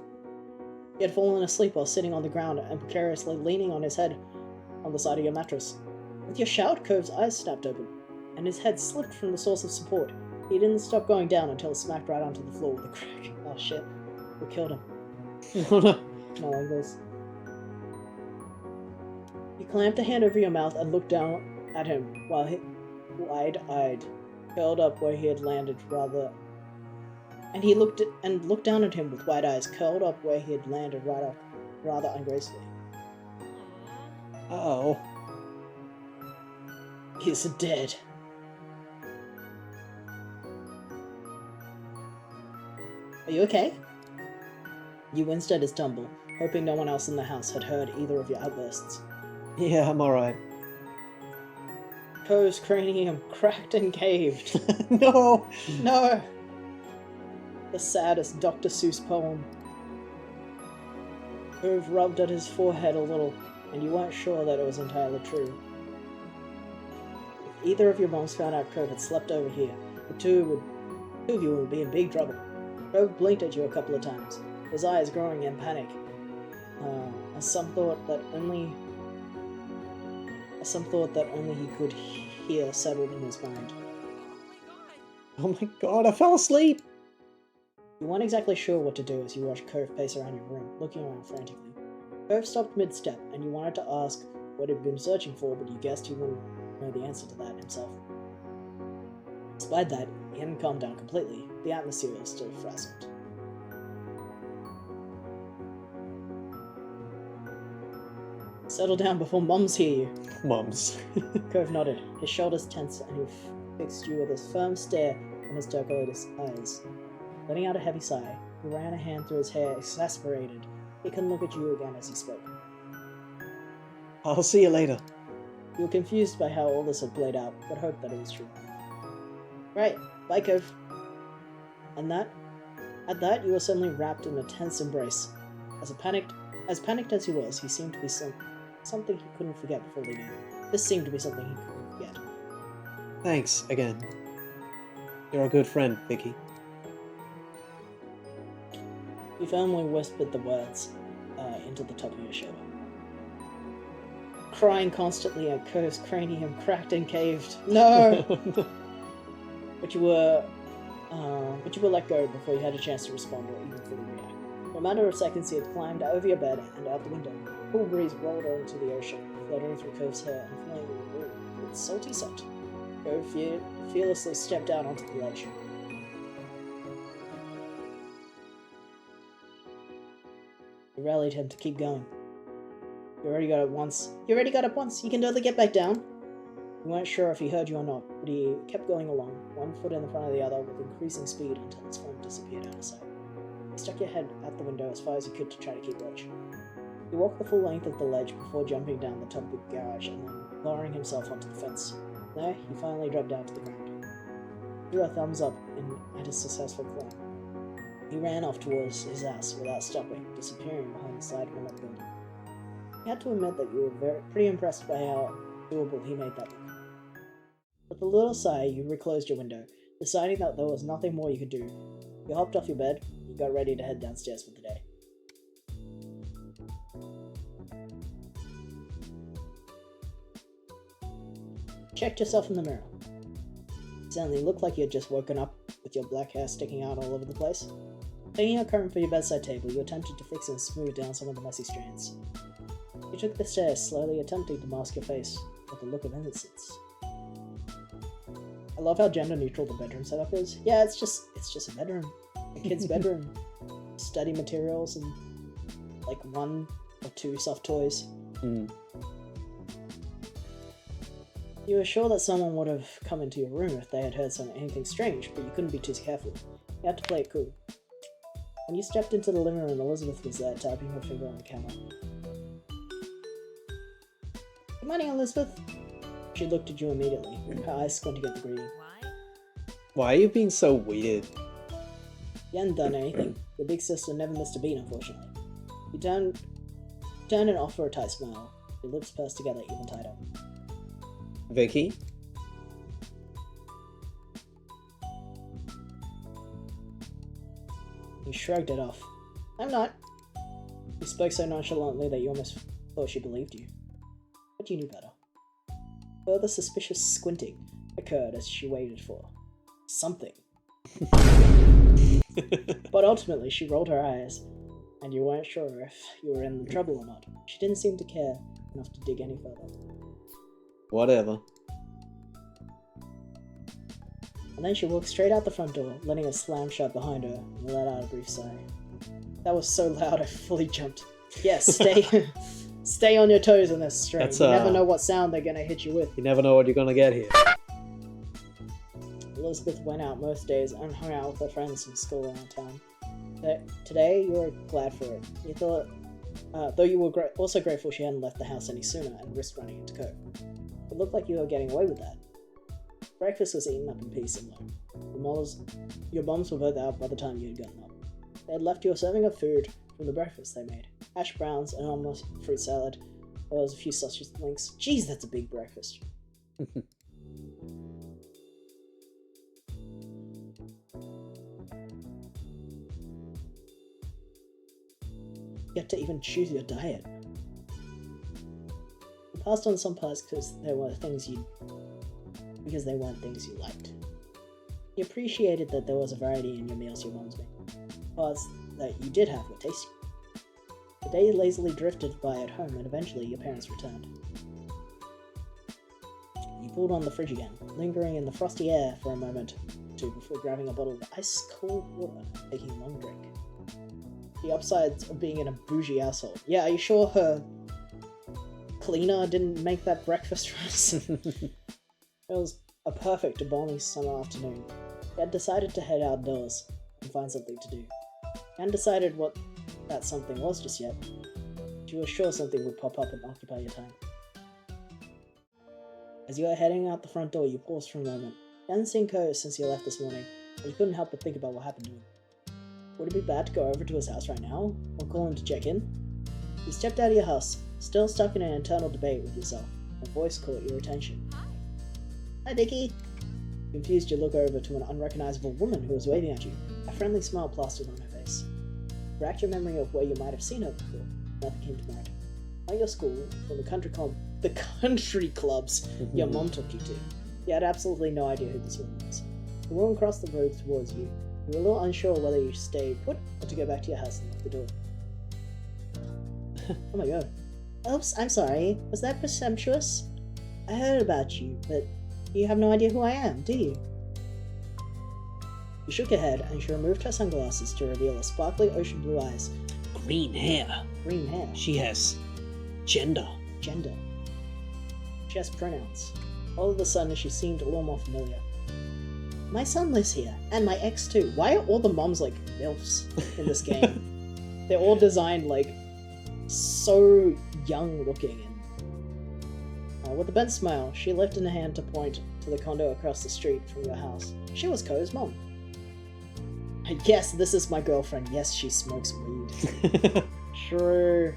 He had fallen asleep while sitting on the ground and precariously leaning on his head on the side of your mattress. With your shout, Cove's eyes snapped open, and his head slipped from the source of support. He didn't stop going down until it smacked right onto the floor with a crack. Oh shit. We killed him. Oh no. Not like this. You clamped a hand over your mouth and looked down at him while he, wide-eyed, curled up where he had landed rather and he looked down at him with wide eyes curled up where he had landed rather ungracefully. Oh. He's dead. Are you okay? You winced at his tumble, hoping no one else in the house had heard either of your outbursts. Yeah, I'm alright. Cove's cranium cracked and caved. No! No! The saddest Dr. Seuss poem. Cove rubbed at his forehead a little, and you weren't sure that it was entirely true. If either of your moms found out Cove had slept over here, the two of you would be in big trouble. Cove blinked at you a couple of times, his eyes growing in panic, as some thought that only he could hear settled in his mind. Oh my god, I fell asleep! You weren't exactly sure what to do as you watched Cove pace around your room, looking around frantically. Cove stopped mid-step, and you wanted to ask what he'd been searching for, but you guessed he wouldn't know the answer to that himself. Despite that, he hadn't calmed down completely. The atmosphere was still frazzled. Settle down before mums hear you. Mums. Cove nodded, his shoulders tense, and he fixed you with his firm stare and his turquoise eyes. Letting out a heavy sigh, he ran a hand through his hair, exasperated. He couldn't look at you again as he spoke. I'll see you later. You were confused by how all this had played out, but hoped that it was true. Right, bye, Cove. And at that, you were suddenly wrapped in a tense embrace. As panicked as he was, he seemed to be something he couldn't forget before leaving. This seemed to be something he couldn't forget. Thanks, again. You're a good friend, Vicky. You firmly whispered the words into the top of your shoulder. Crying constantly at Cove's cranium cracked and caved. No! But you were let go before you had a chance to respond or even fully react. For a matter of seconds, he had climbed over your bed and out the window. A cool breeze rolled onto the ocean, fluttering through Cove's hair and filling the room with salty scent. Cove fearlessly stepped out onto the ledge. You rallied him to keep going. You already got up once. You can totally get back down. You weren't sure if he heard you or not, but he kept going along, one foot in front of the other with increasing speed until his form disappeared out of sight. You stuck your head out the window as far as you could to try to keep watch. He walked the full length of the ledge before jumping down the top of the garage and then lowering himself onto the fence. There, he finally dropped down to the ground. He threw a thumbs up at his successful climb. He ran off towards his house without stopping, disappearing behind the side of another building. You had to admit that you were pretty impressed by how doable he made that look. With a little sigh, you reclosed your window, deciding that there was nothing more you could do. You hopped off your bed, and got ready to head downstairs for the day. Checked yourself in the mirror. You suddenly looked like you had just woken up, with your black hair sticking out all over the place. Taking a comb for your bedside table, you attempted to fix and smooth down some of the messy strands. You took the stairs, slowly attempting to mask your face with a look of innocence. I love how gender neutral the bedroom setup is. Yeah, it's just a bedroom. A kid's bedroom. Study materials and like 1 or 2 soft toys. You were sure that someone would have come into your room if they had heard anything strange, but you couldn't be too careful. You had to play it cool. When you stepped into the living room, Elizabeth was there, tapping her finger on the camera. Good morning, Elizabeth. She looked at you immediately, her eyes squinting at the greeting. Why are you being so weird? You hadn't done anything. Your big sister never missed a beat, unfortunately. You turned and offered a tight smile, your lips pursed together even tighter. Vicky? You shrugged it off. I'm not. You spoke so nonchalantly that you almost thought she believed you. But you knew better. Further suspicious squinting occurred as she waited for something. But ultimately, she rolled her eyes, and you weren't sure if you were in trouble or not. She didn't seem to care enough to dig any further. Whatever. And then she walked straight out the front door, letting it slam shut behind her, and let out a brief sigh. That was so loud I fully jumped. Yes, stay on your toes in this string. That's, You never know what sound they're gonna hit you with. You never know what you're gonna get here. Elizabeth went out most days and hung out with her friends from school around town. Today, you were glad for it. You thought, though you were also grateful she hadn't left the house any sooner and risked running into Cope. It looked like you were getting away with that. Breakfast was eaten up in peace and love. Your moms were both out by the time you had gotten up. They had left you a serving of food from the breakfast they made. Hash browns, an almost fruit salad. There was a few sausage links. Jeez, that's a big breakfast. You had to even choose your diet. You passed on some pies because they weren't things you liked. You appreciated that there was a variety in your meals your mom's made. Parts that you did have were tasty. The day lazily drifted by at home, and eventually your parents returned. You pulled on the fridge again, lingering in the frosty air for a moment or two before grabbing a bottle of ice-cold water and taking a long drink. The upsides of being in a bougie household. Yeah, are you sure her cleaner didn't make that breakfast for us? It was a perfect, balmy summer afternoon. You had decided to head outdoors and find something to do. You hadn't decided what that something was just yet. But you were sure something would pop up and occupy your time. As you were heading out the front door, you paused for a moment. You hadn't seen Ko since you left this morning, and you couldn't help but think about what happened to him. Would it be bad to go over to his house right now, or call him to check in? You stepped out of your house, still stuck in an internal debate with yourself. A voice caught your attention. Hi, Vicky! Confused, you look over to an unrecognizable woman who was waving at you, a friendly smile plastered on her face. You racked your memory of where you might have seen her before. Nothing came to mind. At your school, from the country clubs your mom took you to. You had absolutely no idea who this woman was. The woman crossed the road towards you. You were a little unsure whether you should stay put or to go back to your house and lock the door. Oh my god. Oops, I'm sorry. Was that presumptuous? I heard about you, but you have no idea who I am, do you? You shook her head, and she removed her sunglasses to reveal a sparkly ocean blue eyes. Green hair. Green hair. She has gender. Gender. She has pronouns. All of a sudden, she seemed a little more familiar. My son lives here, and my ex too. Why are all the moms like MILFs in this game? They're all designed like so young looking. And with a bent smile, she lifted a hand to point to the condo across the street from your house. She was Ko's mom. Yes, this is my girlfriend. Yes, she smokes weed. True.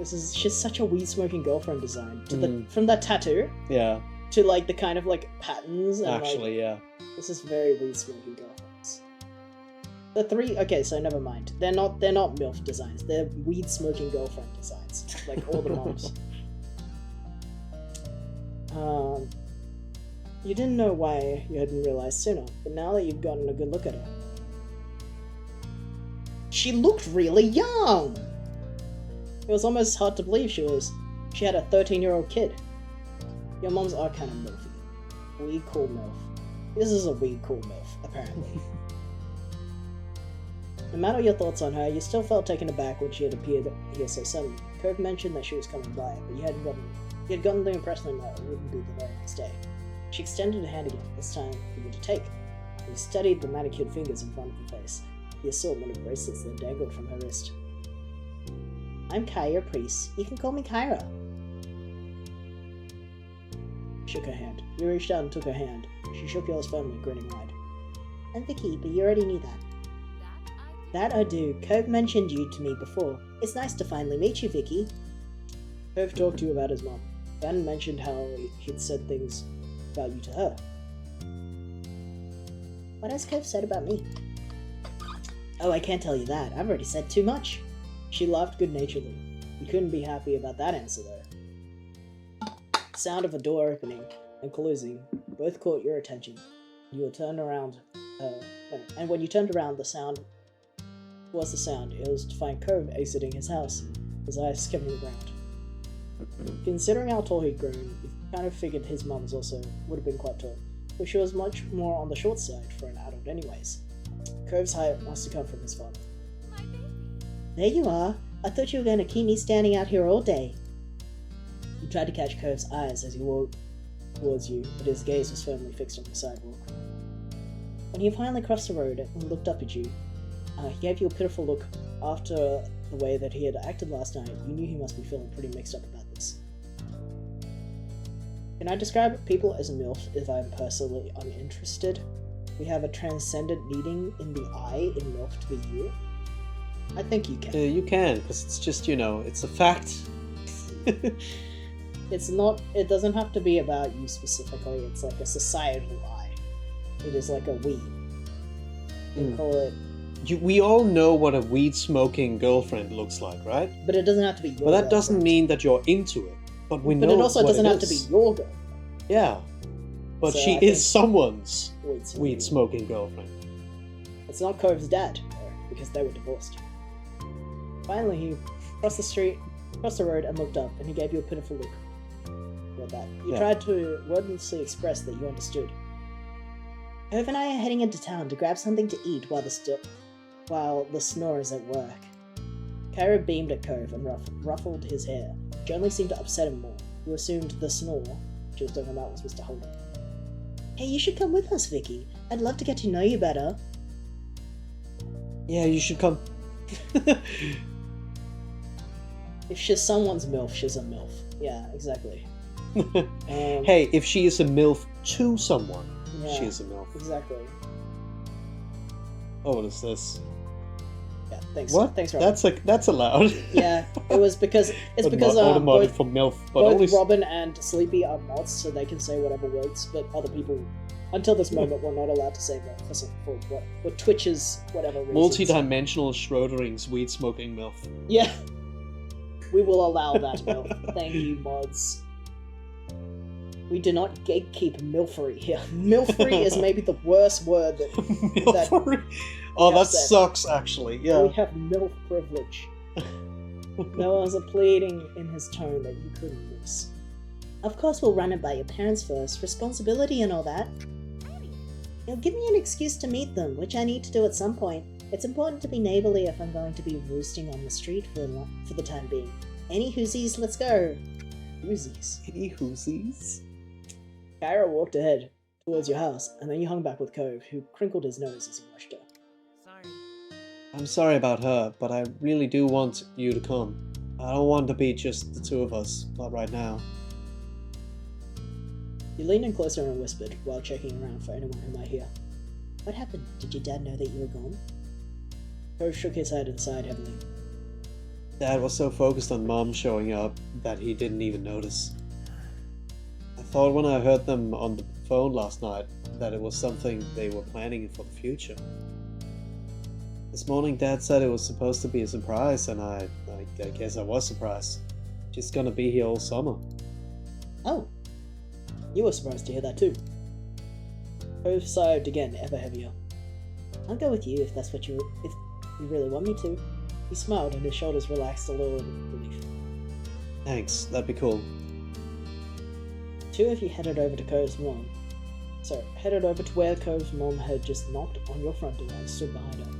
She's such a weed smoking girlfriend design. From that tattoo. Yeah. To like the kind of like patterns and actually, yeah. This is very weed smoking girlfriends. The three so never mind. They're not MILF designs, they're weed smoking girlfriend designs. Like all the moms. You didn't know why you hadn't realized sooner, but now that you've gotten a good look at her. She looked really young! It was almost hard to believe she had a 13-year-old kid. Your moms are kind of MILFy. Weed cool MILF. This is a weed cool MILF, apparently. No matter your thoughts on her, you still felt taken aback when she had appeared here so suddenly. Cove mentioned that she was coming by, but you had gotten the impression that it wouldn't be the very next day. She extended a hand again, this time for you to take. You studied the manicured fingers in front of her face, the assortment of bracelets that dangled from her wrist. I'm Kyra Priest. You can call me Kyra. Shook her hand. You reached out and took her hand. She shook yours firmly, grinning wide. I'm Vicky, but you already knew that. That I do. Cove mentioned you to me before. It's nice to finally meet you, Vicky. Cove talked to you about his mom. Ben mentioned how he'd said things about you to her. What has Cove said about me? Oh, I can't tell you that. I've already said too much. She laughed good-naturedly. You couldn't be happy about that answer, though. The sound of a door opening and closing both caught your attention. You were turned around, and when you turned around, the sound was the sound. It was to find Cove exiting his house, his eyes skimming the ground. Considering how tall he'd grown, you kind of figured his mum's also would have been quite tall. but she was much more on the short side for an adult anyways. Cove's height must have come from his father. My baby. There you are. I thought you were going to keep me standing out here all day. He tried to catch Cove's eyes as he walked towards you, but his gaze was firmly fixed on the sidewalk. When he finally crossed the road and looked up at you, he gave you a pitiful look. After the way that he had acted last night, you knew he must be feeling pretty mixed up about this. Can I describe people as MILF if I'm personally uninterested? We have a transcendent needing in the eye in MILF to be you? I think you can. You can, because it's just, it's a fact. It's not, it doesn't have to be about you specifically, it's like a societal eye. It is like a we. You call it, We all know what a weed-smoking girlfriend looks like, right? but it doesn't have to be your But that doesn't girlfriend. mean that you're into it. But we know But it also what doesn't it have to be is. your girl. Yeah. But So she I is think- someone's Wait, so weed-smoking girlfriend. it's not Cove's dad, though, because they were divorced. Finally, he crossed the road and looked up, and he gave you a pitiful look. Read that. You Yeah. tried to wordlessly express that you understood. Cove and I are heading into town to grab something to eat while the snore is at work. Kyra beamed at Cove and ruffled his hair, which only seemed to upset him more. You assumed the snore she was talking about was Mr. Holden. Hey, you should come with us, Vicky. I'd love to get to know you better. Yeah, you should come. If she's someone's MILF, she's a MILF. Yeah, exactly. Hey, if she is a MILF to someone, Yeah. she is a MILF. Exactly. Oh, what is this? Yeah, thanks. What? Thanks, Robin. That's allowed. Yeah, it was because automotive both, for MILF, but both only Robin and Sleepy are mods, so they can say whatever words, but other people, until this moment, were not allowed to say MILF for Twitch's whatever reasons. multi-dimensional Schroderin's weed-smoking MILF. Yeah. We will allow that, MILF. Thank you, mods. We do not gatekeep MILFery here. MILFery is maybe the worst word that MILFery? Oh, Yeah, that said. sucks, actually. Yeah. we have MILF privilege. There was a pleading in his tone that you couldn't miss. Of course we'll run it by your parents first. Responsibility and all that. It'll give me an excuse to meet them, which I need to do at some point. It's important to be neighborly if I'm going to be roosting on the street for the time being. Any whoosies, let's go. Whoosies. Any whoosies? Kyra walked ahead towards your house, and then you hung back with Cove, who crinkled his nose as he watched her. Sorry. I'm sorry about her, but I really do want you to come. I don't want to be just the two of us, not right now. You leaned in closer and whispered, while checking around for anyone who might hear. What happened? Did your dad know that you were gone? Cove shook his head and sighed heavily. Dad was so focused on Mom showing up that he didn't even notice. I thought when I heard them on the phone last night that it was something they were planning for the future. This morning Dad said it was supposed to be a surprise, and I guess I was surprised. She's gonna be here all summer. Oh. You were surprised to hear that too. Cove sighed again, ever heavier. I'll go with you if you really want me to. He smiled and his shoulders relaxed a little in relief. Thanks, that'd be cool. Two of you headed over to Cove's mom. So, headed over to where Cove's mom had just knocked on your front door and stood behind her.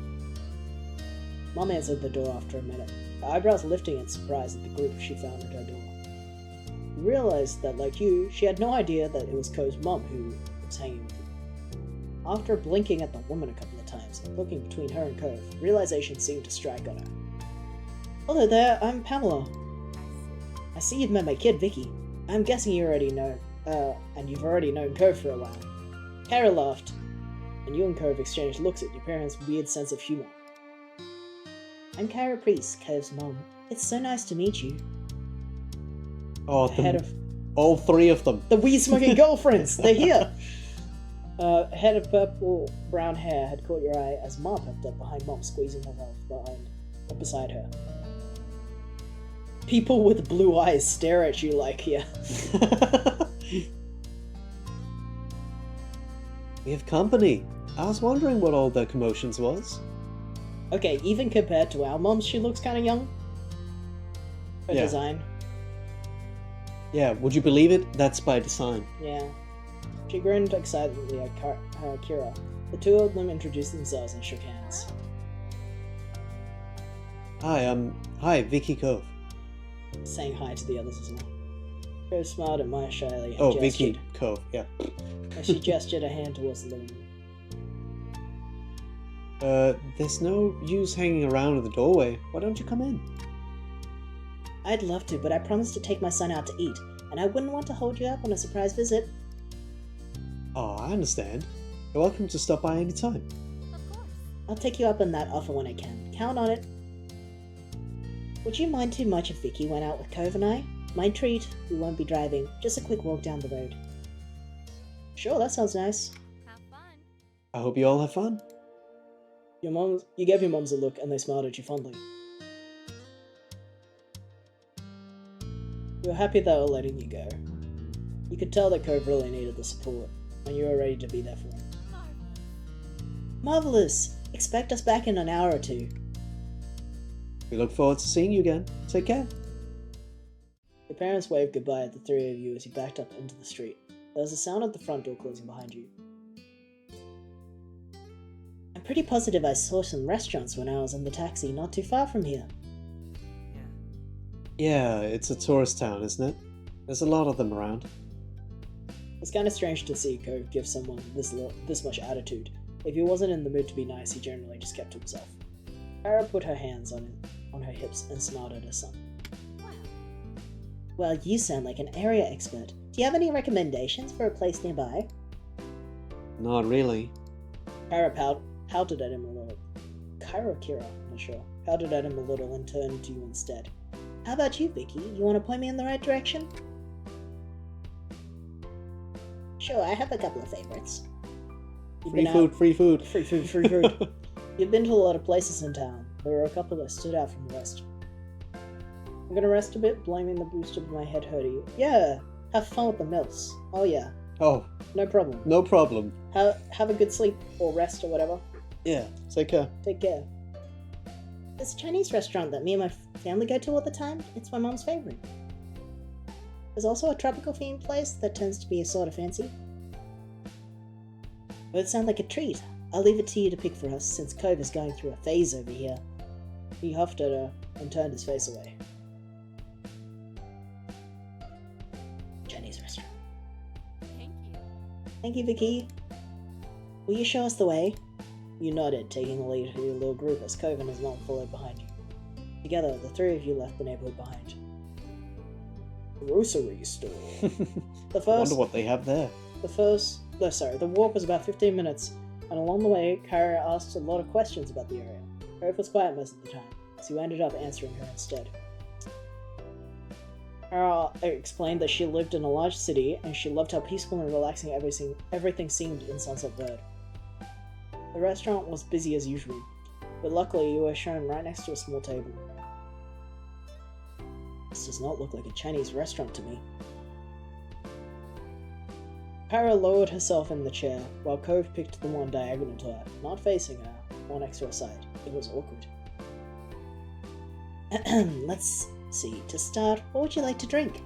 Mom answered the door after a minute, her eyebrows lifting in surprise at the group she found at her door. You realized that, like you, she had no idea that it was Cove's mom who was hanging with you. After blinking at the woman a couple of times and looking between her and Cove, realization seemed to strike on her. Hello there, I'm Pamela. I see you've met my kid, Vicky. I'm guessing you already know, and you've already known Cove for a while. Kara laughed, and you and Cove exchanged looks at your parents' weird sense of humor. I'm Kyra Priest, Cove's mom. It's so nice to meet you. Oh, Head of all three of them. the weed-smoking girlfriends, they're here! Head of purple brown hair had caught your eye as Ma popped up behind Mom, squeezing herself beside her. People with blue eyes stare at you like, yeah. We have company. I was wondering what all the commotions was. Okay, even compared to our moms, she looks kind of young. Her Yeah. design, Yeah, would you believe it? That's by design. yeah. She grinned excitedly at Kira. The two of them introduced themselves and shook hands. Hi, Vicky Cove. Saying hi to the others as well. Cove smiled at Maya shyly and Oh, gestured. Vicky Cove, yeah. As she gestured a hand towards the living room. There's no use hanging around in the doorway. Why don't you come in? I'd love to, but I promised to take my son out to eat, and I wouldn't want to hold you up on a surprise visit. Oh, I understand. You're welcome to stop by any time. Of course. I'll take you up on that offer when I can. Count on it. Would you mind too much if Vicky went out with Cove and I? My treat. We won't be driving. Just a quick walk down the road. Sure, that sounds nice. Have fun. I hope you all have fun. You gave your moms a look and they smiled at you fondly. You were happy they were letting you go. You could tell that Cove really needed the support, and you were ready to be there for him. Marvelous! Expect us back in an hour or two. We look forward to seeing you again. Take care. Your parents waved goodbye at the three of you as you backed up into the street. There was a sound at the front door closing behind you. I'm pretty positive I saw some restaurants when I was in the taxi not too far from here. Yeah, it's a tourist town, isn't it? There's a lot of them around. It's kind of strange to see Cove give someone this much attitude. If he wasn't in the mood to be nice, he generally just kept to himself. Kara put her hands on her hips and smiled at her son. Wow. Well, you sound like an area expert. Do you have any recommendations for a place nearby? Not really. Kara pouted at him a little. Kyra or Kira, I'm not sure. Pouted at him a little and turned to you instead. How about you, Vicky? You want to point me in the right direction? Sure, I have a couple of favorites. You've Free been food, out- free food. Free food, free food. You've been to a lot of places in town. There were a couple that stood out from the rest. I'm gonna rest a bit, blaming the boost of my head hurting. Yeah, have fun with the milfs. Oh yeah, Oh, no problem. no problem. Have a good sleep or rest or whatever. Yeah, take care. Take care. This Chinese restaurant that me and my family go to all the time, it's my mom's favorite. There's also a tropical themed place that tends to be a sort of fancy. Both sound like a treat. I'll leave it to you to pick for us, since Cove is going through a phase over here. He huffed at her and turned his face away. Chinese restaurant. Thank you. Thank you, Vicky. Will you show us the way? You nodded, taking the lead of your little group as Cove and his mom followed behind you. Together, the three of you left the neighborhood behind. Grocery store. The I first wonder what they have there. The walk was about 15 minutes, and along the way, Kyra asked a lot of questions about the area. Cove was quiet most of the time, so you ended up answering her instead. Kyra explained that she lived in a large city, and she loved how peaceful and relaxing everything seemed in Sunset Bird. The restaurant was busy as usual, but luckily you were shown right next to a small table. This does not look like a Chinese restaurant to me. Kyra lowered herself in the chair, while Cove picked the one diagonal to her, not facing her, or next to her side. It was awkward. Let's see. To start, what would you like to drink?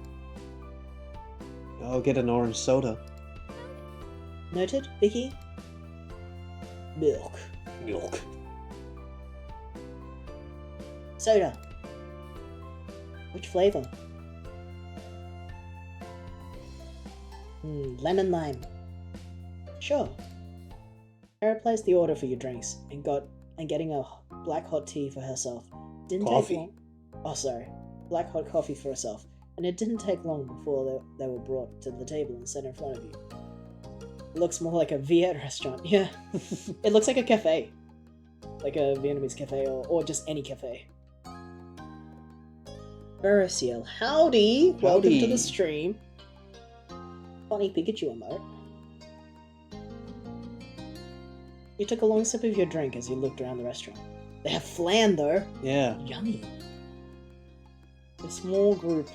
I'll get an orange soda. Noted, Vicky? Milk. Milk. Soda. Which flavor? Lemon lime. Sure. Kara placed the order for your drinks and getting a black hot tea for herself. Didn't Coffee. take long. Oh, sorry. Black hot coffee for herself. And it didn't take long before they were brought to the table and set in front of you. It looks more like a Viet restaurant. Yeah. It looks like a cafe. Like a Vietnamese cafe or just any cafe. Verusiel, howdy! Welcome to Howdy. the stream. Funny Pikachu emote. You took a long sip of your drink as you looked around the restaurant. They have flan though. Yeah. Yummy. The small group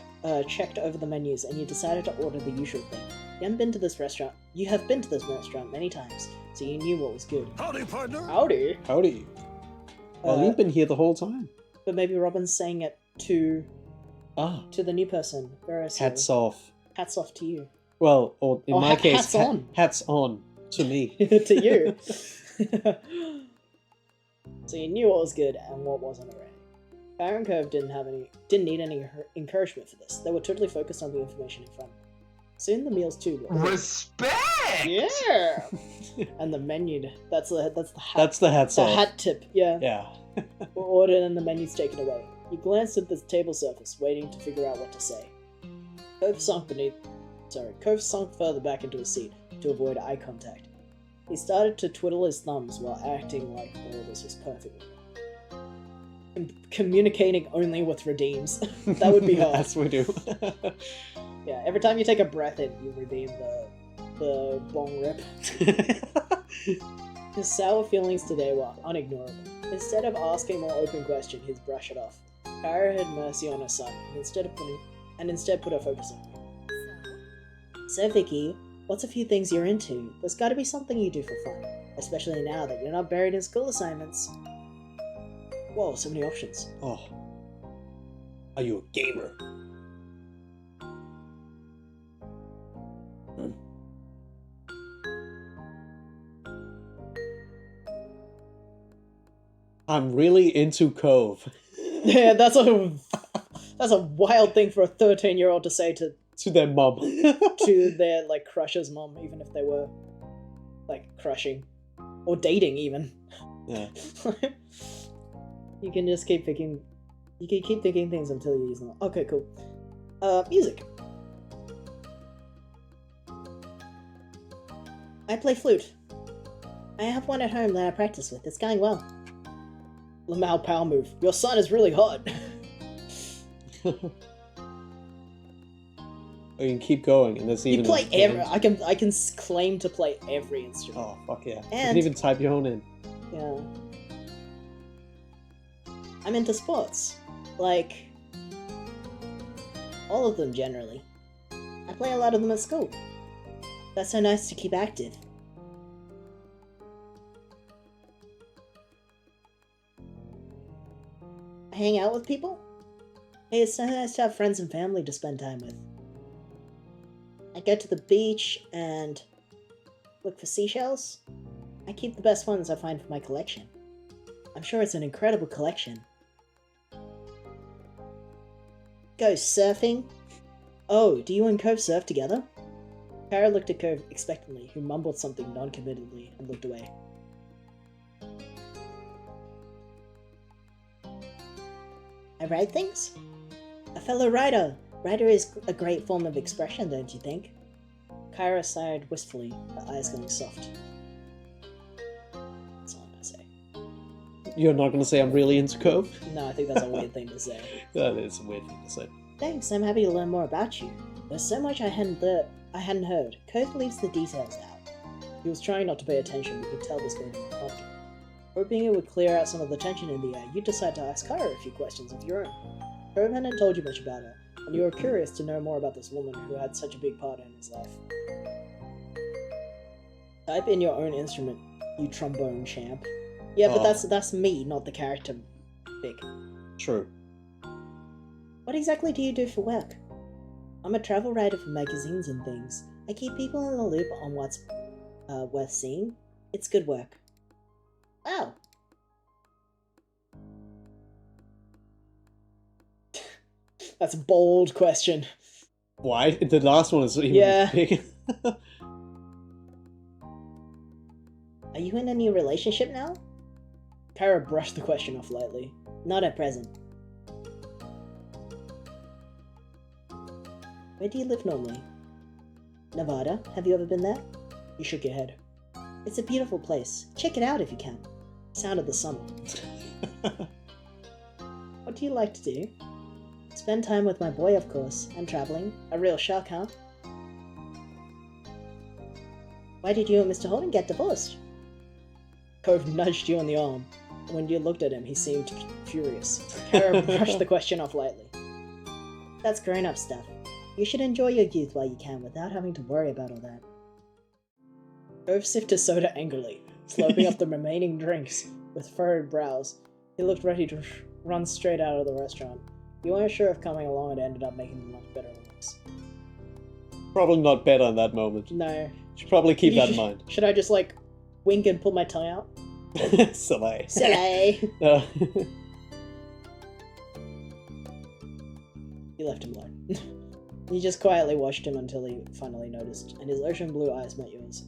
checked over the menus and you decided to order the usual thing. You have been to this restaurant many times, so you knew what was good. Howdy, partner. Howdy! Howdy. Well, you've been here the whole time. But maybe Robin's saying it to Ah, the new person. Verusiel. hats off. Hats off to you. Well, or in Or my case, hats on. hats on to me. To you. So you knew what was good and what wasn't already. Kyra and Cove didn't need any encouragement for this. They were totally focused on the information in front of them. Soon the meals too were. Respect! Yeah! And the menu, that's the hat. That's the hats the off. hat tip, yeah. Yeah. Were ordered and the menu's taken away. You glanced at the table surface, waiting to figure out what to say. Cove sunk further back into his seat to avoid eye contact. He started to twiddle his thumbs while acting like all this was perfect. Communicating only with redeems. That would be hard. Yes, we do. Yeah, every time you take a breath in, you redeem the bong rip. His sour feelings today were unignorable. Instead of asking more open question, he'd brush it off. Kyra had mercy on her son, and instead put her focus on him. So Vicky, what's a few things you're into? There's gotta be something you do for fun, especially now that you're not buried in school assignments. Whoa, so many options. Oh. Are you a gamer? I'm really into Cove. Yeah, that's a wild thing for a 13-year-old to say to To their mom. to their like crush's mom, even if they were like crushing or dating even. Yeah. You can just keep thinking. You can keep thinking things until you use them. Okay, cool. Music. I play flute. I have one at home that I practice with. It's going well. Lamau power move. Your son is really hot. Or you can keep going, and there's You even. play every. I can claim to play every instrument. Oh fuck yeah! You And- can even type your own in. Yeah. I'm into sports. Like, all of them generally. I play a lot of them at school. That's so nice to keep active. I hang out with people. Hey, it's so nice to have friends and family to spend time with. I go to the beach and look for seashells. I keep the best ones I find for my collection. I'm sure it's an incredible collection. Go surfing? Oh, do you and Cove surf together? Kara looked at Cove expectantly, who mumbled something non-committedly and looked away. I write things? A fellow writer! Writer is a great form of expression, don't you think? Kyra sighed wistfully, her eyes going soft. That's all I'm gonna say. You're not gonna say I'm really into Cove? No, I think that's a weird thing to say. That is a weird thing to say. Thanks, I'm happy to learn more about you. There's so much I hadn't heard. Cove leaves the details out. He was trying not to pay attention, but could tell this made him uncomfortable. Hoping it would clear out some of the tension in the air, you decide to ask Kyra a few questions of your own. Cove hadn't told you much about her, and you were curious to know more about this woman who had such a big part in his life. Type in your own instrument, you trombone champ. Yeah, but Oh. that's me, not the character. Big. True. What exactly do you do for work? I'm a travel writer for magazines and things. I keep people in the loop on what's worth seeing. It's good work. Wow. That's a bold question. Why? The last one is even Yeah. big. Are you in a new relationship now? Kyra brushed the question off lightly. Not at present. Where do you live normally? Nevada. Have you ever been there? You shook your head. It's a beautiful place. Check it out if you can. Sound of the summer. What do you like to do? Spend time with my boy, of course, and traveling. A real shark, huh? Why did you and Mr. Holden get divorced? Cove nudged you on the arm. When you looked at him, he seemed furious. Kara brushed the question off lightly. That's grown-up stuff. You should enjoy your youth while you can without having to worry about all that. Cove sipped his soda angrily, slurping up the remaining drinks with furrowed brows. He looked ready to run straight out of the restaurant. You weren't sure if coming along had ended up making the lunch better or worse. Probably not better in that moment. No. Should probably keep that in mind. Should I just, like, wink and pull my tongue out? Silly. Silly. No. You left him alone. You just quietly watched him until he finally noticed, and his ocean blue eyes met yours.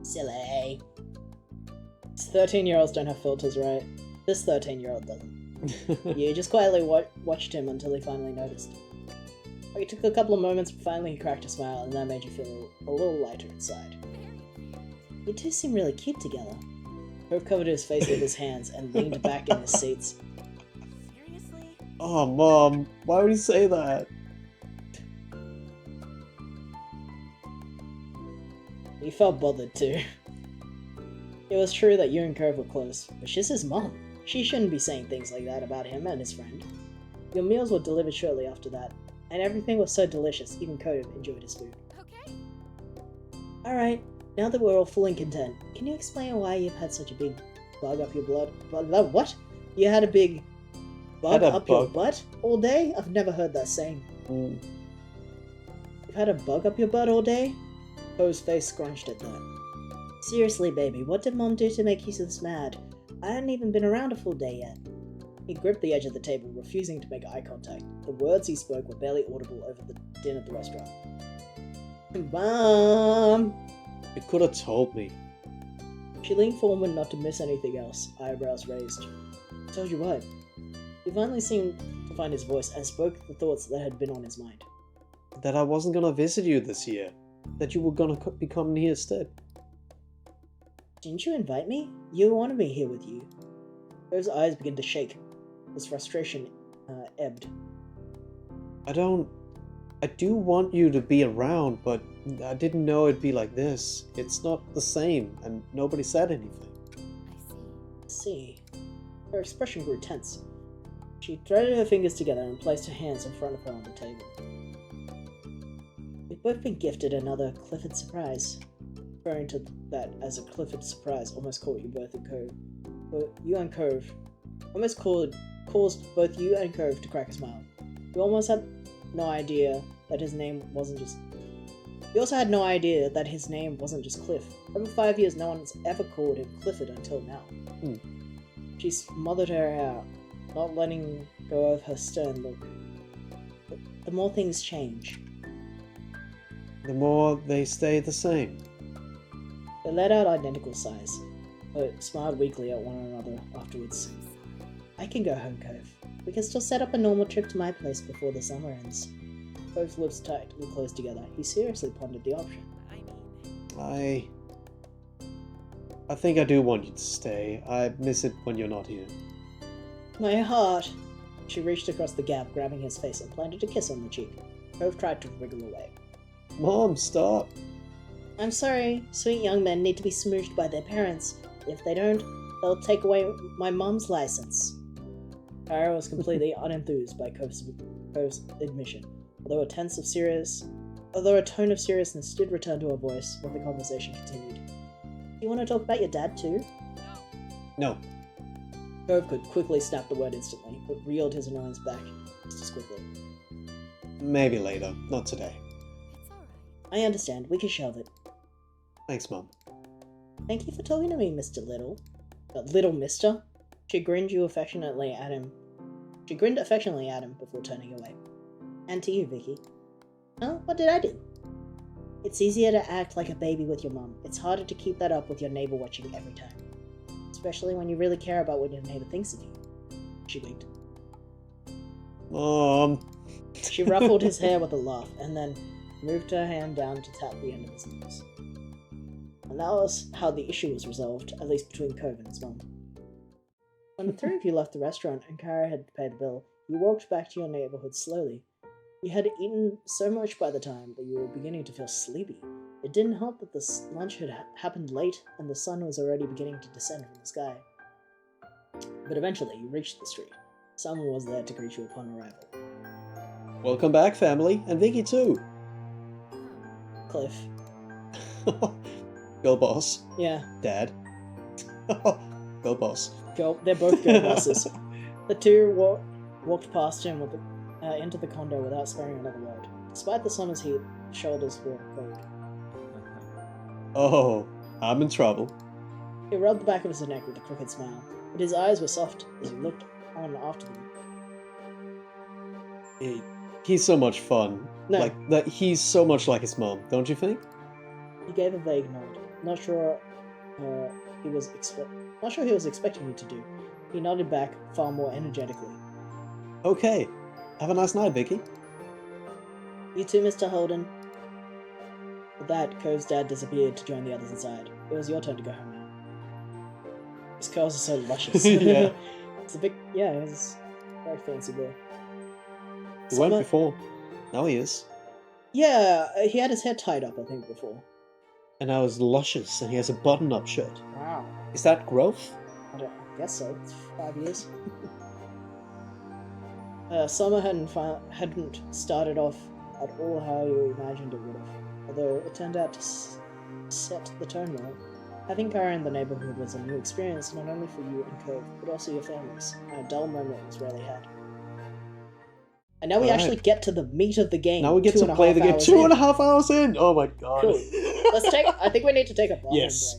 Silly. These 13-year-olds don't have filters, right? This 13-year-old doesn't. You just quietly watched him until he finally noticed. It took a couple of moments, but finally he cracked a smile, and that made you feel a little lighter inside. You two seem really cute together. Hope covered his face with his hands and leaned back in his seats. Seriously? Oh, Mom, why would you say that? He felt bothered too. It was true that you and Cove were close, but she's his mom. She shouldn't be saying things like that about him and his friend. Your meals were delivered shortly after that, and everything was so delicious, even Cove enjoyed his food. Okay. Alright, now that we're all full and content, can you explain why you've had such a big bug up your blood? What? You had a big bug Had a up your bug? butt all day? I've never heard that saying. Mm. You've had a bug up your butt all day? Cove's face scrunched at that. Seriously, baby, what did Mom do to make you so mad? I hadn't even been around a full day yet. He gripped the edge of the table, refusing to make eye contact. The words he spoke were barely audible over the din at the restaurant. Mom! You could have told me. She leaned forward not to miss anything else, eyebrows raised. Told you what? He finally seemed to find his voice and spoke the thoughts that had been on his mind. That I wasn't gonna visit you this year. That you were gonna be coming here instead. Didn't you invite me? You wanted me here with you. Those eyes began to shake. His frustration ebbed. I do want you to be around, but I didn't know it'd be like this. It's not the same, and nobody said anything. I see. See. Her expression grew tense. She threaded her fingers together and placed her hands in front of her on the table. We've both been gifted another Clifford surprise. Referring to that as a Clifford surprise almost caught you both in Cove. But you and Cove almost caused both you and Cove to crack a smile. You almost had no idea that his name wasn't just... You also had no idea that his name wasn't just Cliff. Over 5 years, no one's ever called him Clifford until now. She smothered her hair out, not letting go of her stern look. But the more things change. The more they stay the same. They let out identical sighs, but smiled weakly at one another afterwards. I can go home, Cove. We can still set up a normal trip to my place before the summer ends. Cove's lips tightly closed together. He seriously pondered the option. I mean, I think I do want you to stay. I miss it when you're not here. My heart! She reached across the gap, grabbing his face and planted a kiss on the cheek. Cove tried to wriggle away. Mom, stop. I'm sorry, sweet young men need to be smooched by their parents. If they don't, they'll take away my mom's license. Kyra was completely unenthused by Cove's admission, although a tone of seriousness did return to her voice when the conversation continued. You want to talk about your dad too? No. Cove could quickly snap the word instantly, but reeled his annoyance back just as quickly. Maybe later. Not today. it's alright. I understand, we can shelve it. Thanks, Mom. Thank you for talking to me, Mr. Little. Little mister? She grinned affectionately at him before turning away. And to you, Vicky. Huh? What did I do? It's easier to act like a baby with your mum. It's harder to keep that up with your neighbor watching every time. Especially when you really care about what your neighbor thinks of you. She winked. Mom. She ruffled his hair with a laugh, and then moved her hand down to tap the end of his nose. And that was how the issue was resolved, at least between Cove and his mum. When the three of you left the restaurant and Kara had paid the bill, you walked back to your neighborhood slowly. You had eaten so much by the time that you were beginning to feel sleepy. It didn't help that the lunch had happened late and the sun was already beginning to descend from the sky. But eventually you reached the street. Someone was there to greet you upon arrival. Welcome back, family. And Vicky too. Cliff. Girl boss. Yeah, Dad. Girl boss. they're both girl bosses. The two walked past him entered the condo without sparing another word. Despite the summer's heat, his shoulders were cold. Oh, I'm in trouble. He rubbed the back of his neck with a crooked smile, but his eyes were soft as he looked on after them. He's so much fun. No. Like that. He's so much like his mom, don't you think? He gave a vague nod. Not sure he was expecting you to do. He nodded back far more energetically. Okay. Have a nice night, Vicky. You too, Mr. Holden. With that, Cove's dad disappeared to join the others inside. It was your turn to go home now. His curls are so luscious. Yeah. It's a big, it's a very fancy boy. He went Summer- before. Now he is. Yeah, he had his hair tied up, I think, before. And now he's luscious, and he has a button-up shirt. Wow. Is that growth? I guess so. It's 5 years. Summer hadn't started off at all how you imagined it would have, although it turned out to set the tone well. Having Kara in the neighborhood was a new experience not only for you and Cove, but also your families, and a dull moment was rarely had. And now we Alright. actually get to the meat of the game. Now we get to 2.5 play the game hours 2.5 hours in! Oh my god. Cool. I think we need to take a bathroom Yes.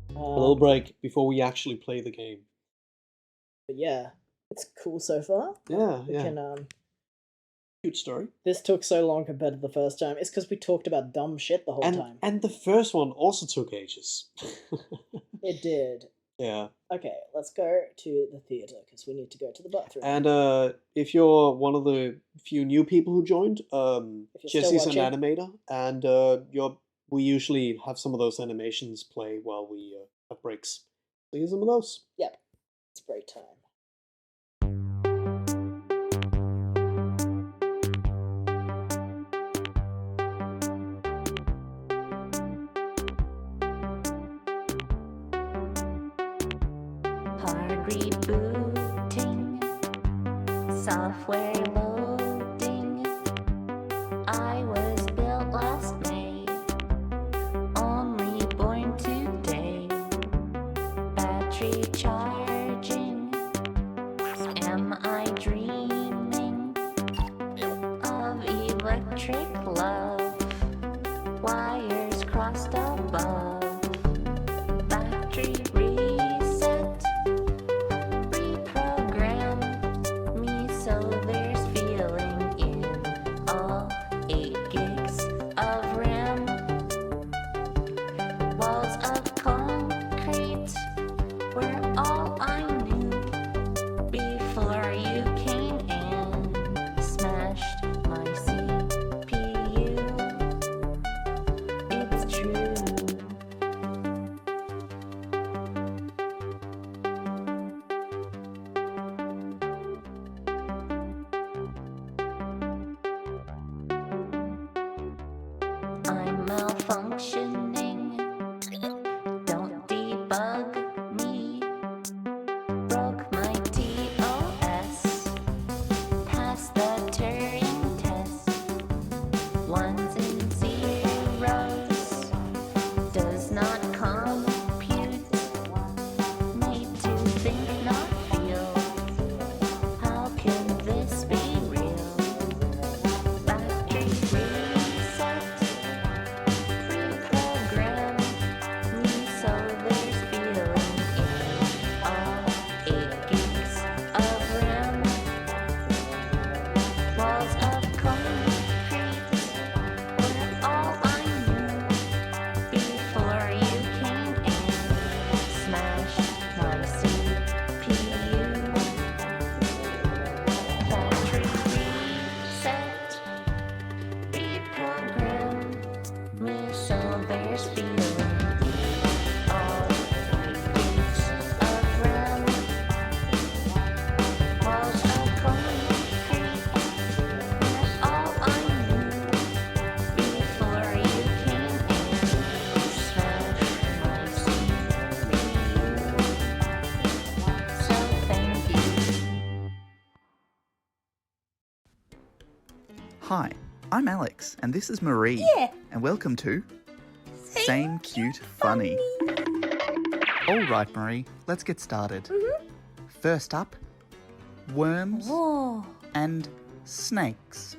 break. A little break before we actually play the game. But yeah, it's cool so far. Yeah, We yeah. can, Cute story. this took so long compared to the first time. It's because we talked about dumb shit the whole time. And the first one also took ages. It did. Yeah. Okay, let's go to the theater because we need to go to the bathroom. And if you're one of the few new people who joined, you're still Jesse's an watching- animator, and we usually have some of those animations play while we have breaks. So here's some of those. Yep, it's break time. Hard rebooting, software loading. I was built last May, only born today. Battery charging. Am I dreaming of electric love? Wires crossed above. Battery reset. Reprogram me so there's feeling in all 8 gigs of RAM. Walls of concrete were all I knew before you came and smashed my CPU. It's true. I'm malfunctioning. Don't debug me. Broke my TOS. Passed the Turing test. Ones and zeros. Does not compute. Made to think, not feel. How can this be real? Battery reset. Reprogram me so there's feeling in all 8 gigs of RAM. Walls of concrete were all I knew before you came and smashed my CPU. Battery reset. Reprogram me so there's feeling all 8 gigs of RAM. Walls of concrete were all I knew before you came and smashed my CPU. So thank you. Hi, I'm Alex, and this is Marie. And welcome to Same Cute Funny. All right, Marie, let's get started. First up, worms Whoa. and snakes.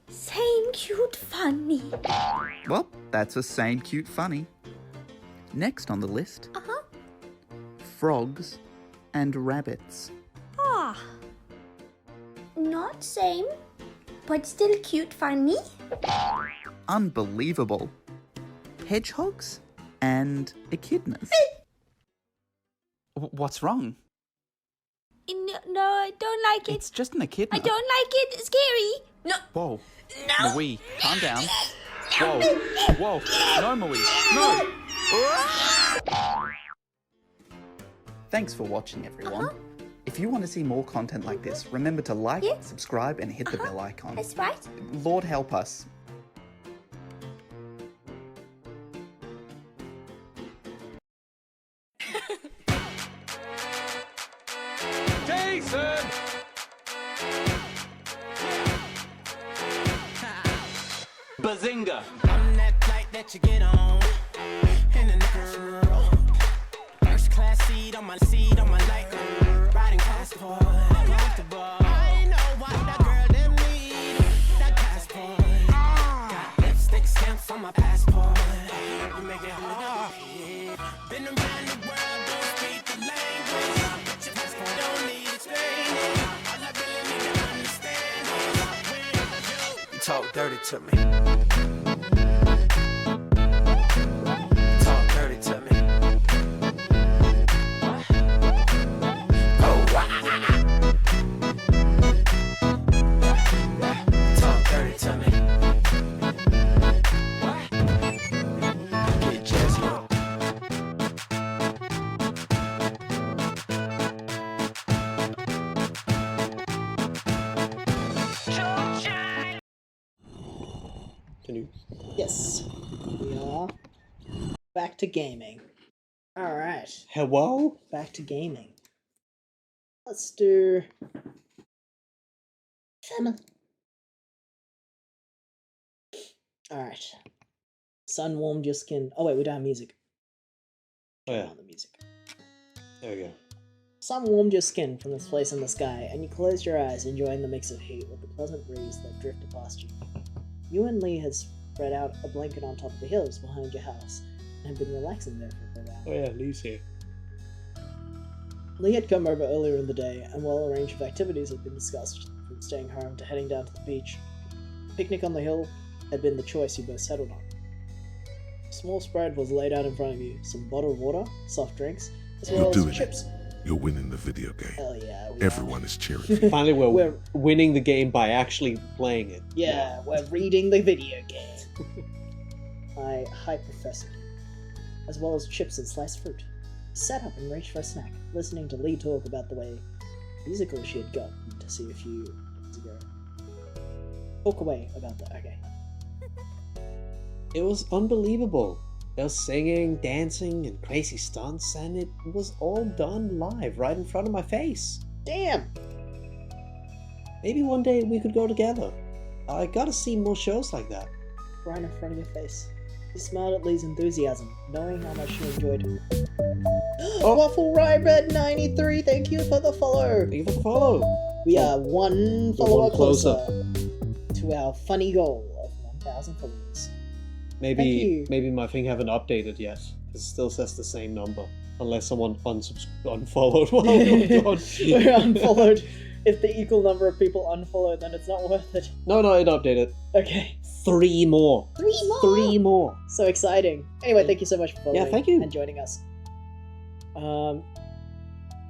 Same cute funny. Well, that's a same cute funny. Next on the list, Uh-huh. frogs and rabbits. Ah. Not same, but still cute funny. Unbelievable. Hedgehogs and echidnas. What's wrong? No, I don't like it. It's just an echidna. I don't like it. It's scary. No. Whoa. No. Maui, calm down. Whoa. Whoa. No, Maui. No. Thanks for watching, everyone. If you want to see more content like this, remember to like, Yeah. subscribe, and hit the bell icon. That's right. Lord help us. Jason! Bazinga! I'm that flight that you get on in the girl. First class seat on my light, riding passport. Comfortable. I know what that girl them need. That passport. Got lipstick stamps on my passport. You make it hard. Been around the world, don't speak the language. But your passport don't need explaining. All I really need to understand is when you talk dirty to me. Talk dirty to me. Oh, wow. Talk dirty to me. Get just low. Can you? Yes, we are back to gaming. Alright, Hello? back to gaming. Let's do family. Alright. Sun warmed your skin. Oh wait, we don't have music. Oh yeah, Turn on the music. there we go. Sun warmed your skin from this place in the sky, and you closed your eyes, enjoying the mix of heat with the pleasant breeze that drifted past you. You and Lee had spread out a blanket on top of the hills behind your house, and had been relaxing there for a bit. Oh yeah, Lee's here. Lee had come over earlier in the day, and while a range of activities had been discussed, from staying home to heading down to the beach, a picnic on the hill had been the choice you both settled on. A small spread was laid out in front of you, some bottled water, soft drinks, as You're well as doing it. chips. You're winning the video game. Hell yeah, we Everyone is cheering for you. Finally, we're, We're- winning the game by actually playing it. Yeah, we're reading the video game. I hyper-professed, as well as chips and sliced fruit. Sat up and reached for a snack, listening to Lee talk about the way musical she had gotten to see a few months ago. Talk away about that, okay. It was unbelievable. There was singing, dancing, and crazy stunts, and it was all done live right in front of my face. Damn! Maybe one day we could go together. I gotta see more shows like that. Right in front of your face. He smiled at Lee's enthusiasm, knowing how much she enjoyed it. Waffle Rye Bread 93, thank you for the follow! Thank you for the follow. We are one follower one closer. to our funny goal of 1,000 followers. Thank Maybe you. maybe my thing haven't updated yet. It still says the same number. Unless someone unfollowed. Oh god. We're unfollowed. If the equal number of people unfollow, then it's not worth it. No, it updated. Okay. 3 more. 3 more! 3 more. So exciting. Anyway, thank you so much for following Yeah, thank you. and joining us.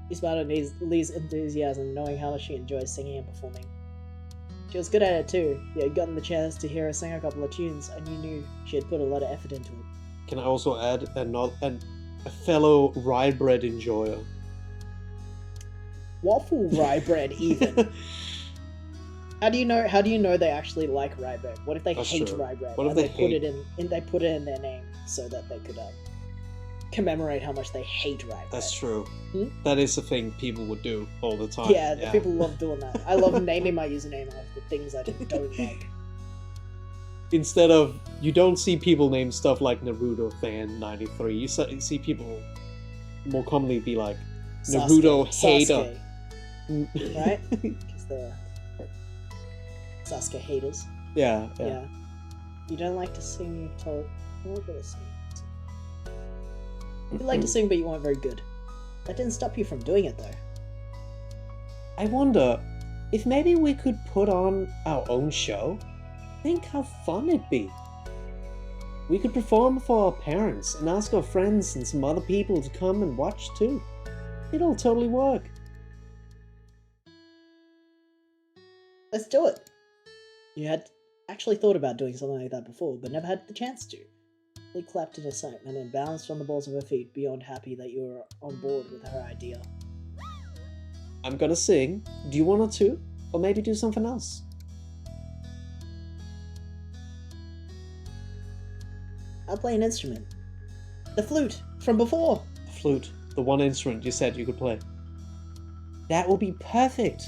He smiled at Lee's enthusiasm, knowing how much she enjoys singing and performing. She was good at it too. You had gotten the chance to hear her sing a couple of tunes, and you knew she had put a lot of effort into it. Can I also add a fellow rye bread enjoyer? Waffle rye bread, even. How do you know they actually like rye bread? What if they That's hate true. rye bread? What if and they put hate- it in they put it in their name so that they could commemorate how much they hate rye bread? That's true. Hmm? That is a thing people would do all the time. Yeah, the people love doing that. I love naming my username after things I don't like. Instead of, you don't see people name stuff like Naruto fan 93. You see people more commonly be like Naruto hater. Sasuke, right? Because they're Sasuke haters. Yeah. Yeah. You don't like to sing, you've told. You're not good at singing. You like to sing, but you weren't very good. That didn't stop you from doing it, though. I wonder if maybe we could put on our own show. Think how fun it'd be. We could perform for our parents and ask our friends and some other people to come and watch too. It'll totally work. Let's do it. You had actually thought about doing something like that before, but never had the chance to. Lee clapped in excitement and bounced on the balls of her feet, beyond happy that you were on board with her idea. I'm gonna sing. Do you want to? Or maybe do something else? I'll play an instrument. The flute, from before! The flute, the one instrument you said you could play. That will be perfect!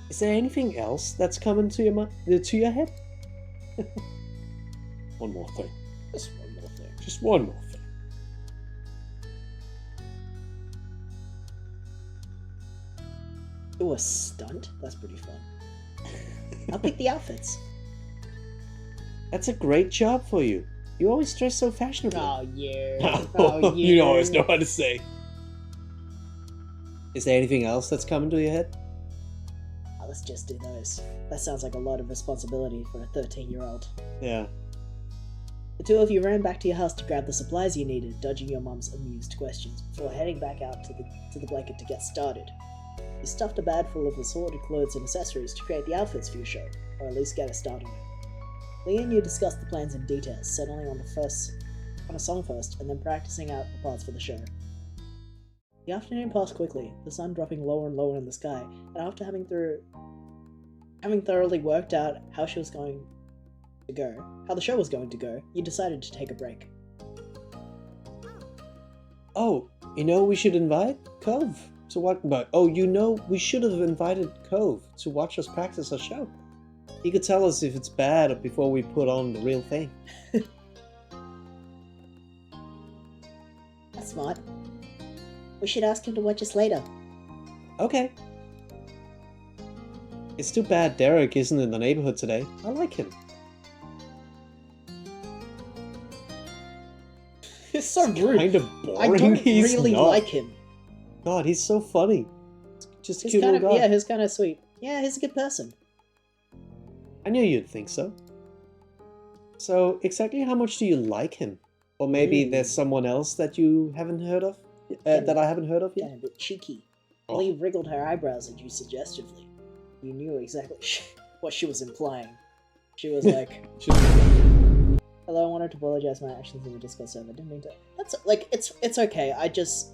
Is there anything else that's coming to your head? One more thing. Just one more thing. Just one more thing. Do a stunt? That's pretty fun. I'll pick the outfits. That's a great job for you. You always dress so fashionably. Oh, yeah. Oh, yeah. You always know how to say. Is there anything else that's coming to your head? Let's just do those. That sounds like a lot of responsibility for a 13-year-old. Yeah. The two of you ran back to your house to grab the supplies you needed, dodging your mum's amused questions, before heading back out to the blanket to get started. You stuffed a bag full of assorted clothes and accessories to create the outfits for your show, or at least get a start on it. Lee and you discussed the plans in detail, settling on a song first, and then practicing out the parts for the show. The afternoon passed quickly, the sun dropping lower and lower in the sky, and after having thoroughly worked out how the show was going to go, you decided to take a break. Oh, we should invite Cove to watch. But we should have invited Cove to watch us practice our show. He could tell us if it's bad before we put on the real thing. That's smart. We should ask him to watch us later. Okay. It's too bad Derek isn't in the neighborhood today. I like him. He's so rude. Kind of boring. I don't He's really not. like him. God, he's so funny. Just a He's cute kind little of, guy. yeah, he's kind of sweet. Yeah, he's a good person. I knew you'd think so. So, exactly how much do you like him? Or maybe there's someone else that you haven't heard of? That I haven't heard of yet? Kind of a bit cheeky. Oh. Lee wriggled her eyebrows at you suggestively. You knew exactly what she was implying. She was like, "Hello, I wanted to apologize for my actions in the Discord server. Didn't mean to." That's like, it's okay. I just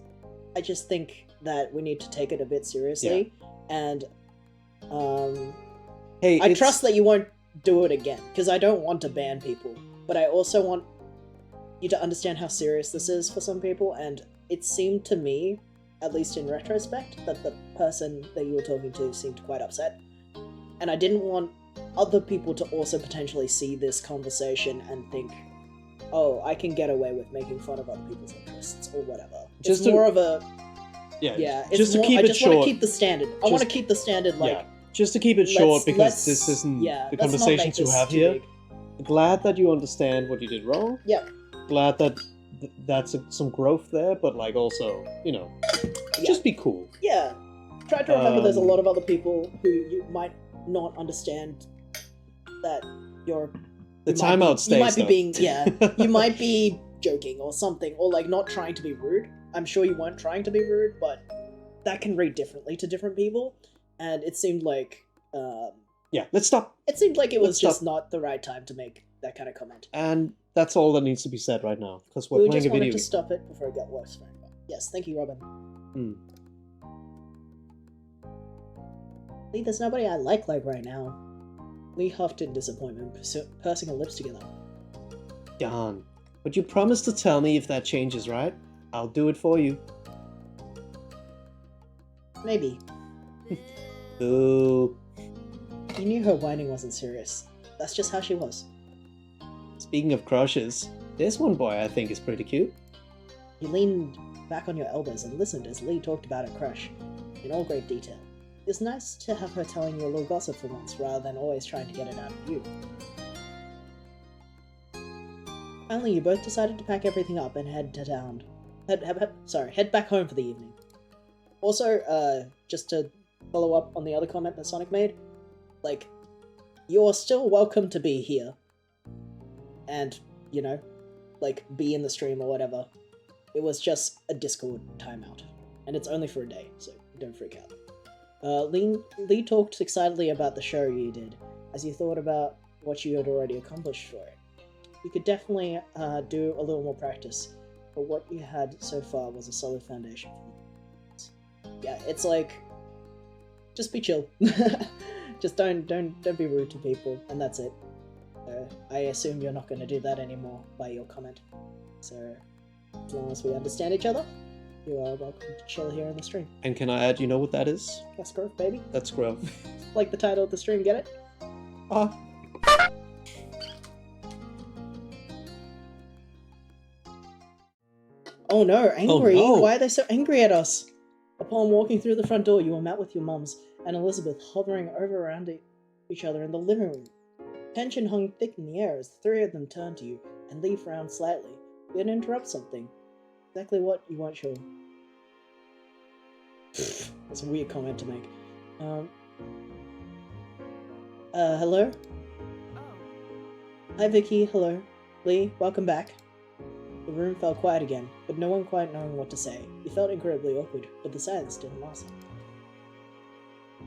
think that we need to take it a bit seriously, and Hey, I trust that you won't do it again, because I don't want to ban people, but I also want you to understand how serious this is for some people, and it seemed to me, at least in retrospect, that the person that you were talking to seemed quite upset, and I didn't want other people to also potentially see this conversation and think, oh, I can get away with making fun of other people's interests, or whatever. Just it's more of a... Yeah, it's just to more, keep I it just short. want to keep the standard. I want to keep the standard, like... Yeah. Just to keep it short, because this isn't the let's not conversation make to this have too here. big. Glad that you understand what you did wrong. Yep. Glad that that's some growth there, but like also, just be cool. Yeah. Try to remember there's a lot of other people who you might not understand that you're... The timeout stays. You might be being, you might be joking or something, or like not trying to be rude. I'm sure you weren't trying to be rude, but that can read differently to different people. And it seemed like... yeah, let's stop. It seemed like it was Let's just stop. not the right time to make that kind of comment. And that's all that needs to be said right now, because we're We playing just a video wanted to game. stop it before it got worse for everyone. Yes, thank you, Robin. Lee, there's nobody I like right now. Lee huffed in disappointment, pursing her lips together. Darn. But you promised to tell me if that changes, right? I'll do it for you. Maybe. Boo. You knew her whining wasn't serious. That's just how she was. Speaking of crushes, there's one boy I think is pretty cute. You leaned back on your elbows and listened as Lee talked about her crush, in all great detail. It's nice to have her telling you a little gossip for once, rather than always trying to get it out of you. Finally, you both decided to pack everything up and head to town. Head back home for the evening. Also, just to follow up on the other comment that Sonic made, like, you're still welcome to be here. And, you know, like, be in the stream or whatever. It was just a Discord timeout. And it's only for a day, so don't freak out. Lee talked excitedly about the show you did, as you thought about what you had already accomplished for it. You could definitely do a little more practice, but what you had so far was a solid foundation for you. Yeah, it's like, just be chill. Just don't be rude to people, and that's it. I assume you're not going to do that anymore by your comment. So, as long as we understand each other, you are welcome to chill here in the stream. And can I add, you know what that is? That's growth, baby. That's growth. Like the title of the stream, get it? Ah. Oh no, angry? Oh, no. Why are they so angry at us? Upon walking through the front door, you were met with your mums and Elizabeth hovering over around each other in the living room. Tension hung thick in the air as the three of them turned to you and Lee frowned slightly. You had to interrupt something. Exactly what, you weren't sure. That's a weird comment to make. Hello? Hi Vicky, hello. Lee, welcome back. The room fell quiet again, but no one quite knowing what to say. You felt incredibly awkward, but the silence didn't last.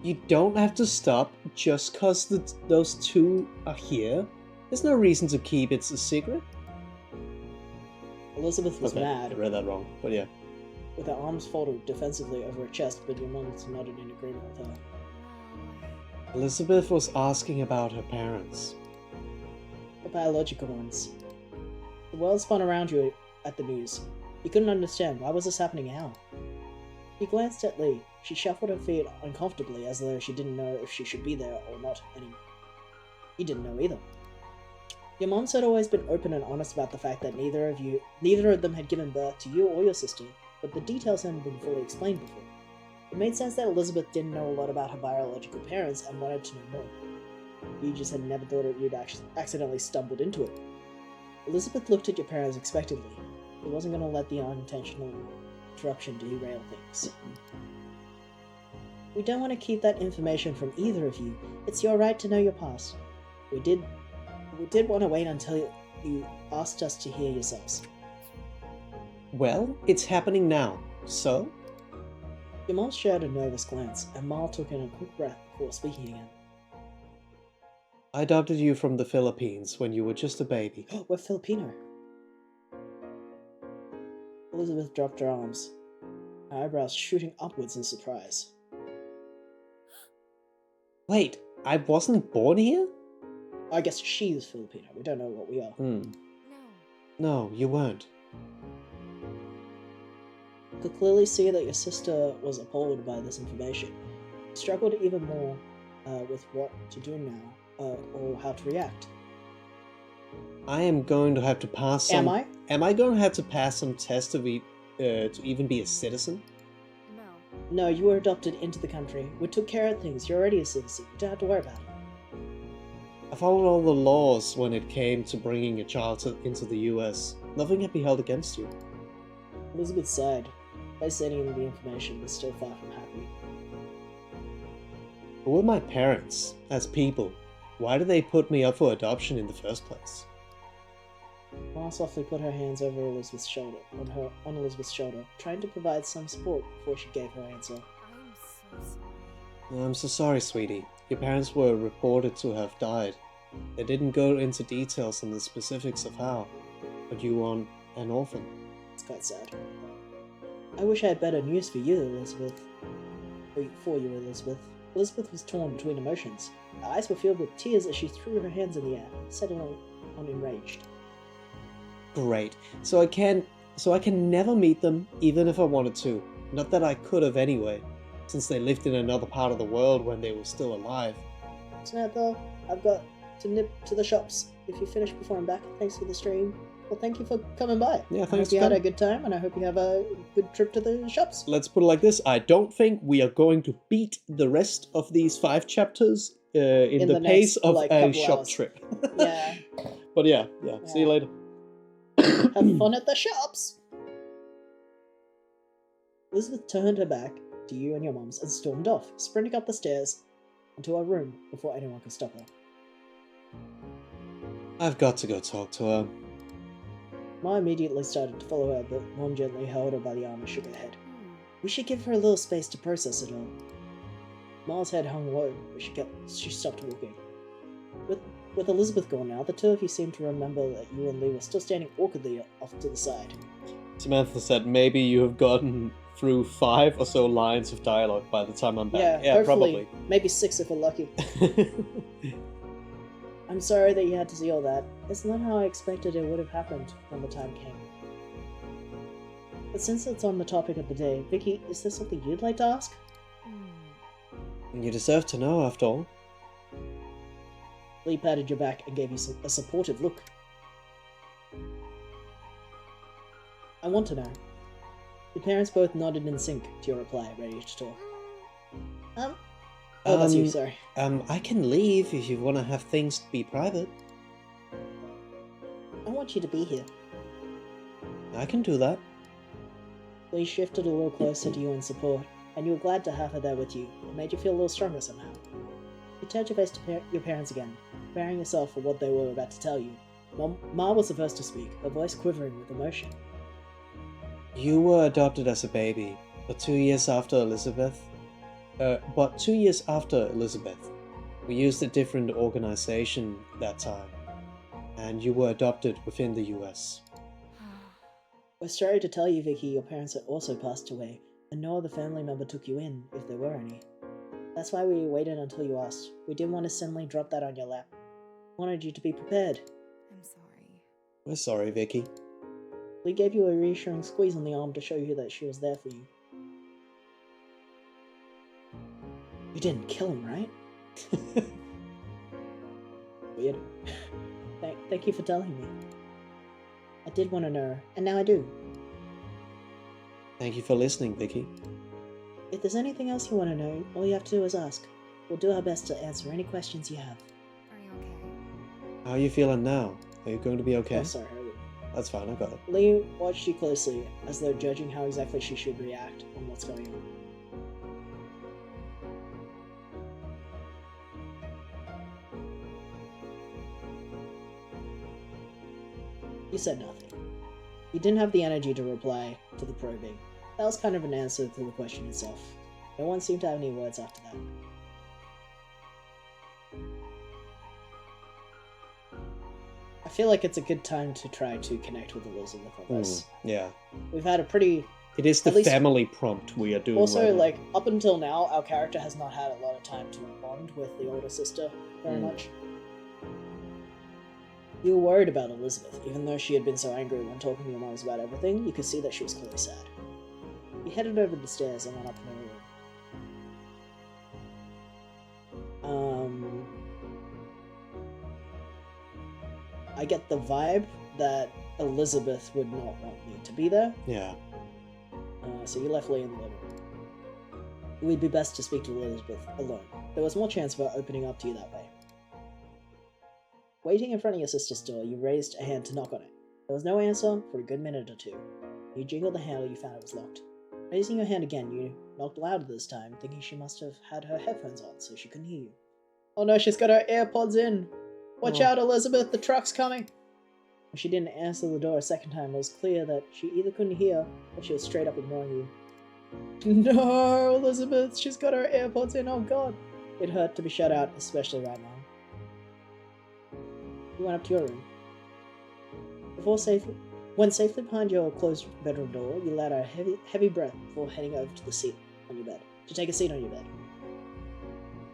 You don't have to stop just because those two are here. There's no reason to keep it a secret. Elizabeth was mad. I read that wrong, but yeah. With her arms folded defensively over her chest, but your mum nodded in agreement with her. Elizabeth was asking about her parents. The biological ones. The world spun around you at the news. You couldn't understand. Why was this happening now? He glanced at Lee. She shuffled her feet uncomfortably as though she didn't know if she should be there or not anymore. He didn't know either. Your moms had always been open and honest about the fact that neither of them had given birth to you or your sister, but the details hadn't been fully explained before. It made sense that Elizabeth didn't know a lot about her biological parents and wanted to know more. You just had never thought you'd accidentally stumbled into it. Elizabeth looked at your parents expectantly. He wasn't going to let the unintentional interruption derail things. We don't want to keep that information from either of you. It's your right to know your past. We did want to wait until you asked us to hear yourselves. Well, it's happening now, so? Your mom shared a nervous glance, and Mal took in a quick breath before speaking again. I adopted you from the Philippines when you were just a baby. We're Filipino. Elizabeth dropped her arms, her eyebrows shooting upwards in surprise. Wait, I wasn't born here? I guess she's Filipino. We don't know what we are. No, you weren't. You could clearly see that your sister was appalled by this information. She struggled even more with what to do now, or how to react. I am going to have to pass some... Am I going to have to pass some tests to even be a citizen? No, you were adopted into the country. We took care of things. You're already a citizen. You don't have to worry about it. I followed all the laws when it came to bringing a child into the US. Nothing can be held against you. Elizabeth sighed. Placing the information was still far from happy. Who were my parents, as people? Why did they put me up for adoption in the first place? Ma softly put her hands over Elizabeth's shoulder, on Elizabeth's shoulder, trying to provide some support before she gave her answer. I'm so sorry, sweetie. Your parents were reported to have died. They didn't go into details on the specifics of how, but you are an orphan. It's quite sad. I wish I had better news for you, Elizabeth. For you, Elizabeth. Elizabeth was torn between emotions. Her eyes were filled with tears as she threw her hands in the air, settling on enraged. Great. So I can never meet them, even if I wanted to. Not that I could have anyway, since they lived in another part of the world when they were still alive. Samantha, I've got to nip to the shops. If you finish before I'm back, thanks for the stream. Well, thank you for coming by. Yeah, I thanks hope you for had a coming. good time, and I hope you have a good trip to the shops. Let's put it like this. I don't think we are going to beat the rest of these 5 chapters in the the pace next, of like, a couple shop hours. trip. Yeah. But yeah. See you later. Have fun at the shops. Elizabeth turned her back to you and your mums and stormed off, sprinting up the stairs into her room before anyone could stop her. I've got to go talk to her. Ma immediately started to follow her, but Mom gently held her by the arm and shook her head. We should give her a little space to process it all. Ma's head hung low, but she stopped walking. With Elizabeth gone now, the two of you seemed to remember that you and Lee were still standing awkwardly off to the side. Samantha said maybe you have gotten through 5 or so lines of dialogue by the time I'm back. Yeah, hopefully, probably. maybe 6 if we're lucky. I'm sorry that you had to see all that. It's not how I expected it would have happened when the time came. But since it's on the topic of the day, Vicky, is there something you'd like to ask? You deserve to know, after all. Lee patted your back and gave you a supportive look. I want to know. Your parents both nodded in sync to your reply, ready to talk. Oh, that's you, sorry. I can leave if you want to have things be private. I want you to be here. I can do that. Lee shifted a little closer to you in support, and you were glad to have her there with you. It made you feel a little stronger somehow. You turned your face to your parents again, preparing yourself for what they were about to tell you. Ma was the first to speak, her voice quivering with emotion. You were adopted as a baby, but 2 years after Elizabeth. We used a different organization that time, and you were adopted within the US. We're sorry to tell you, Vicky, your parents had also passed away, and no other family member took you in, if there were any. That's why we waited until you asked. We didn't want to suddenly drop that on your lap. We wanted you to be prepared. I'm sorry. We're sorry, Vicky. We gave you a reassuring squeeze on the arm to show you that she was there for you. You didn't kill him, right? Weird. Thank you for telling me. I did want to know, and now I do. Thank you for listening, Vicky. If there's anything else you want to know, all you have to do is ask. We'll do our best to answer any questions you have. Are you okay? How are you feeling now? Are you going to be okay? Oh, sorry. That's fine, I got it. Lee watched you closely, as though judging how exactly she should react on what's going on. You said nothing. You didn't have the energy to reply to the probing. That was kind of an answer to the question itself. No one seemed to have any words after that. I feel like it's a good time to try to connect with Elizabeth on this. Yeah. We've had a pretty... It is the At least- family prompt we are doing Also, right now. like, up until now, our character has not had a lot of time to bond with the older sister very much. You were worried about Elizabeth, even though she had been so angry when talking to your mums about everything, you could see that she was clearly sad. You headed over the stairs and went up in her room. I get the vibe that Elizabeth would not want me to be there. Yeah. So you left Lee in the living room. It would be best to speak to Elizabeth alone. There was more chance of her opening up to you that way. Waiting in front of your sister's door, you raised a hand to knock on it. There was no answer for a good minute or two. You jingled the handle, you found it was locked. Raising your hand again, you knocked louder this time, thinking she must have had her headphones on so she couldn't hear you. Oh no, she's got her AirPods in! Watch out, Elizabeth, the truck's coming! When she didn't answer the door a second time, it was clear that she either couldn't hear or she was straight up ignoring you. No, Elizabeth, she's got her AirPods in, oh god! It hurt to be shut out, especially right now. You went up to your room. When safely behind your closed bedroom door, you let out a heavy breath before heading over to the seat on your bed, to take a seat on your bed.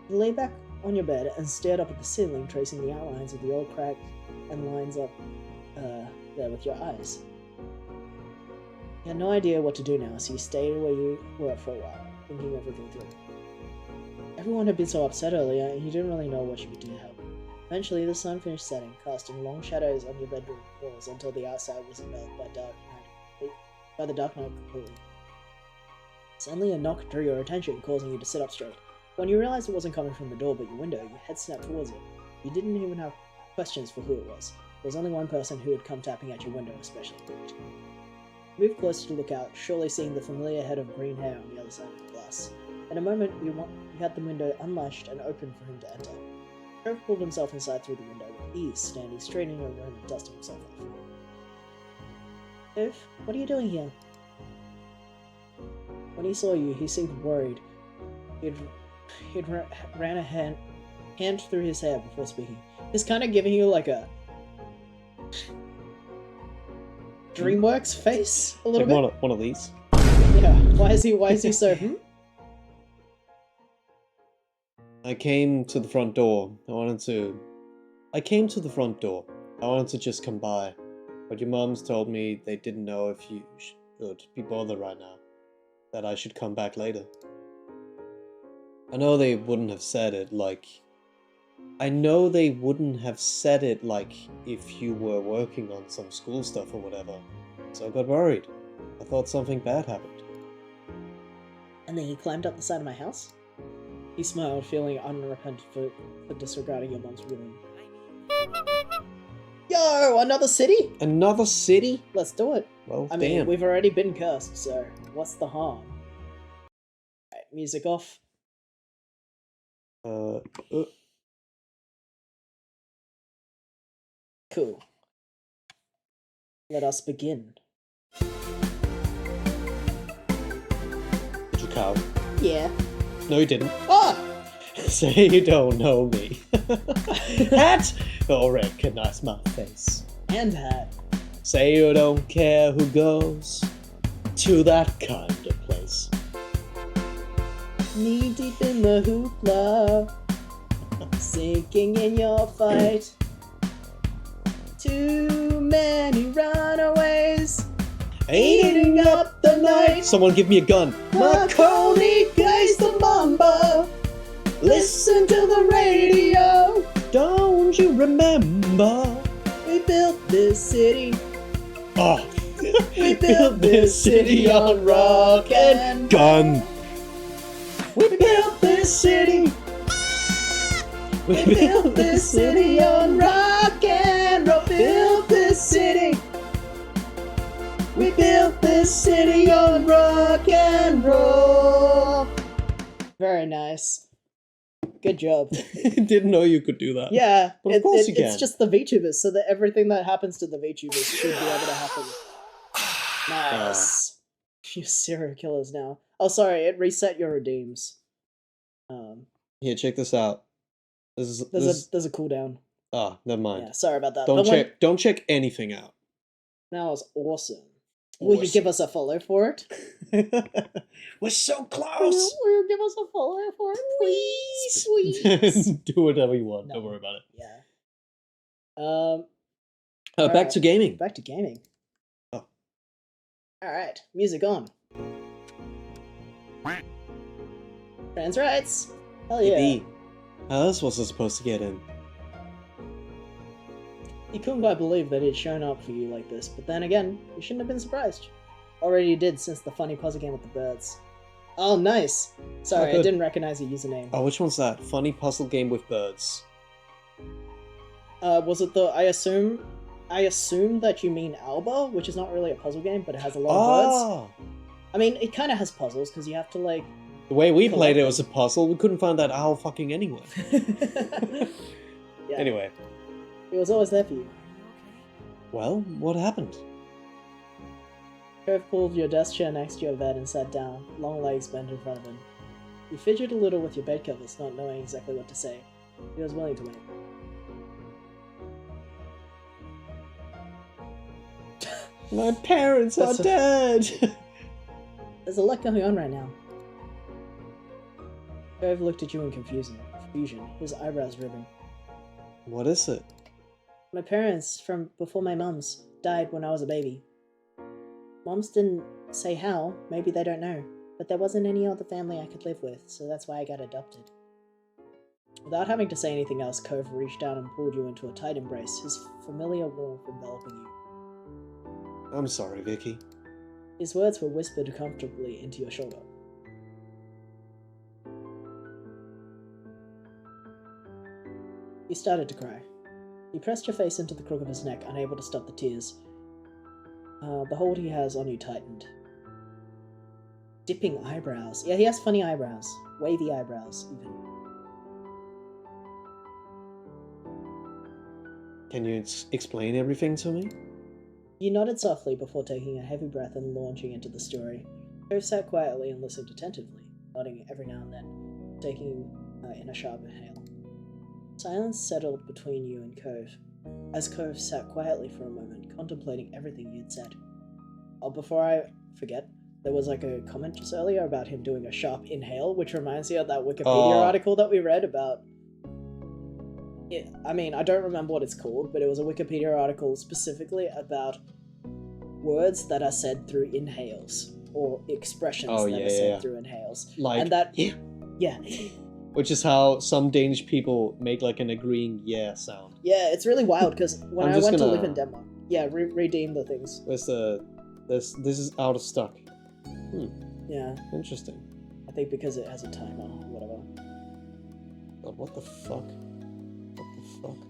You lay back on your bed and stared up at the ceiling, tracing the outlines of the old crack and lines up there with your eyes. You had no idea what to do now, so you stayed where you were for a while, thinking everything through. Everyone had been so upset earlier, and you didn't really know what you could do to help. Eventually, the sun finished setting, casting long shadows on your bedroom walls until the outside was enveloped by the dark night completely. Suddenly, a knock drew your attention, causing you to sit up straight. When you realized it wasn't coming from the door but your window, your head snapped towards it. You didn't even have questions for who it was. There was only one person who had come tapping at your window, especially quick. You moved closer to look out, surely seeing the familiar head of green hair on the other side of the glass. In a moment, you had the window unlatched and open for him to enter. Trevor pulled himself inside through the window, with ease, standing straight in your room and dusting himself off. Trev, what are you doing here? When he saw you, he seemed worried. He'd ran a hand through his hair before speaking. He's kind of giving you like a DreamWorks face a little bit. One of these. Yeah. Why is he so? I came to the front door. I wanted to just come by, but your moms told me they didn't know if you should be bothered right now. That I should come back later. I know they wouldn't have said it like if you were working on some school stuff or whatever. So I got worried. I thought something bad happened. And then he climbed up the side of my house? He smiled, feeling unrepentant for disregarding your mom's ruling. Yo, another city? Another city? Let's do it. Well, I mean, we've already been cursed, so what's the harm? Alright, music off. Cool. Let us begin. Did you cow? Yeah. No, you didn't. Ah! Say you don't know me. Hat! Or recognize my face. And hat. Say you don't care who goes to that kind of place. Knee deep in the hoopla, sinking in your fight. Too many runaways, eating up the night. Someone give me a gun. Marconi plays the mambo. Listen to the radio. Don't you remember? We built this city. Oh. We built this city on rock and gun. We built this city. We built this city on rock and roll. Built this city. We built this city on rock and roll. Very nice. Good job. Didn't know you could do that. Yeah, but of course you can. It's just the VTubers, so that everything that happens to the VTubers should be able to happen. Nice. You serial killers now. Oh, sorry, it reset your redeems. Here, check this out. There's a cooldown. Ah, never mind. Yeah, sorry about that. Don't check anything out. That was awesome. Will you give us a follow for it? We're so close. Will you give us a follow for it, please? Please. Do whatever you want. No. Don't worry about it. Yeah. Back to gaming. Back to gaming. Oh. All right, music on. Trans rights. Hell yeah. Maybe. How else was I supposed to get in? You couldn't quite believe that he'd shown up for you like this, but then again, you shouldn't have been surprised. Already you did since the funny puzzle game with the birds. Oh, nice! Sorry, I didn't recognize your username. Oh, which one's that? Funny puzzle game with birds. Was it the... I assume that you mean Alba, which is not really a puzzle game, but it has a lot of birds. I mean, it kind of has puzzles, because you have to, like... The way we played it was a puzzle. We couldn't find that owl fucking anywhere. Yeah. Anyway. It was always there for you. Well, what happened? Trev pulled your desk chair next to your bed and sat down, long legs bent in front of him. You fidgeted a little with your bed covers, not knowing exactly what to say. He was willing to wait. My parents are dead! There's a lot going on right now. Trev looked at you in confusion, his eyebrows ribbing. What is it? My parents, from before my mum's, died when I was a baby. Moms didn't say how, maybe they don't know, but there wasn't any other family I could live with, so that's why I got adopted. Without having to say anything else, Cove reached down and pulled you into a tight embrace, his familiar warmth enveloping you. I'm sorry, Vicky. His words were whispered comfortably into your shoulder. You started to cry. You pressed your face into the crook of his neck, unable to stop the tears. The hold he has on you tightened. Dipping eyebrows. Yeah, he has funny eyebrows. Wavy eyebrows, even. Can you explain everything to me? You nodded softly before taking a heavy breath and launching into the story. Cove sat quietly and listened attentively, nodding every now and then, taking in a sharp inhale. Silence settled between you and Cove, as Cove sat quietly for a moment, contemplating everything you'd said. Oh, before I forget, there was like a comment just earlier about him doing a sharp inhale, which reminds me of that Wikipedia article that we read about... I mean, I don't remember what it's called, but it was a Wikipedia article specifically about words that are said through inhales, or expressions that are said through inhales. Like, and that, yeah. Which is how some Danish people make like an agreeing yeah sound. Yeah, it's really wild, because when I went to live in Denmark, redeem the things. Where's the... This is out of stock. Yeah. Interesting. I think because it has a timer or whatever. God, what the fuck?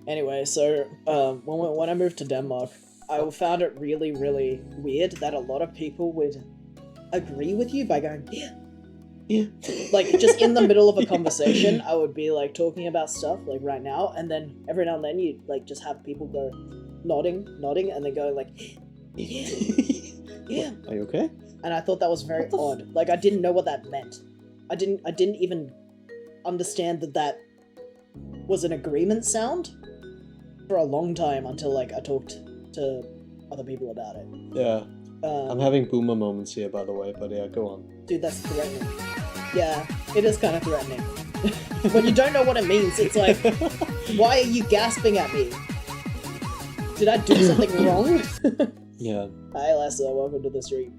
Anyway, so when I moved to Denmark, I found it really, really weird that a lot of people would agree with you by going, yeah. Like, just in the middle of a conversation, I would be, like, talking about stuff, like, right now, and then every now and then you'd, like, just have people go nodding, and then going, like, yeah. Are you okay? And I thought that was very odd. Like, I didn't know what that meant. I didn't even understand that was an agreement sound for a long time until, like, I talked to other people about it. Yeah. I'm having boomer moments here, by the way, but yeah, go on. Dude, that's threatening. Yeah, it is kind of threatening. When you don't know what it means, it's like, why are you gasping at me? Did I do something wrong? Yeah. Hi, Lassa, welcome to the stream.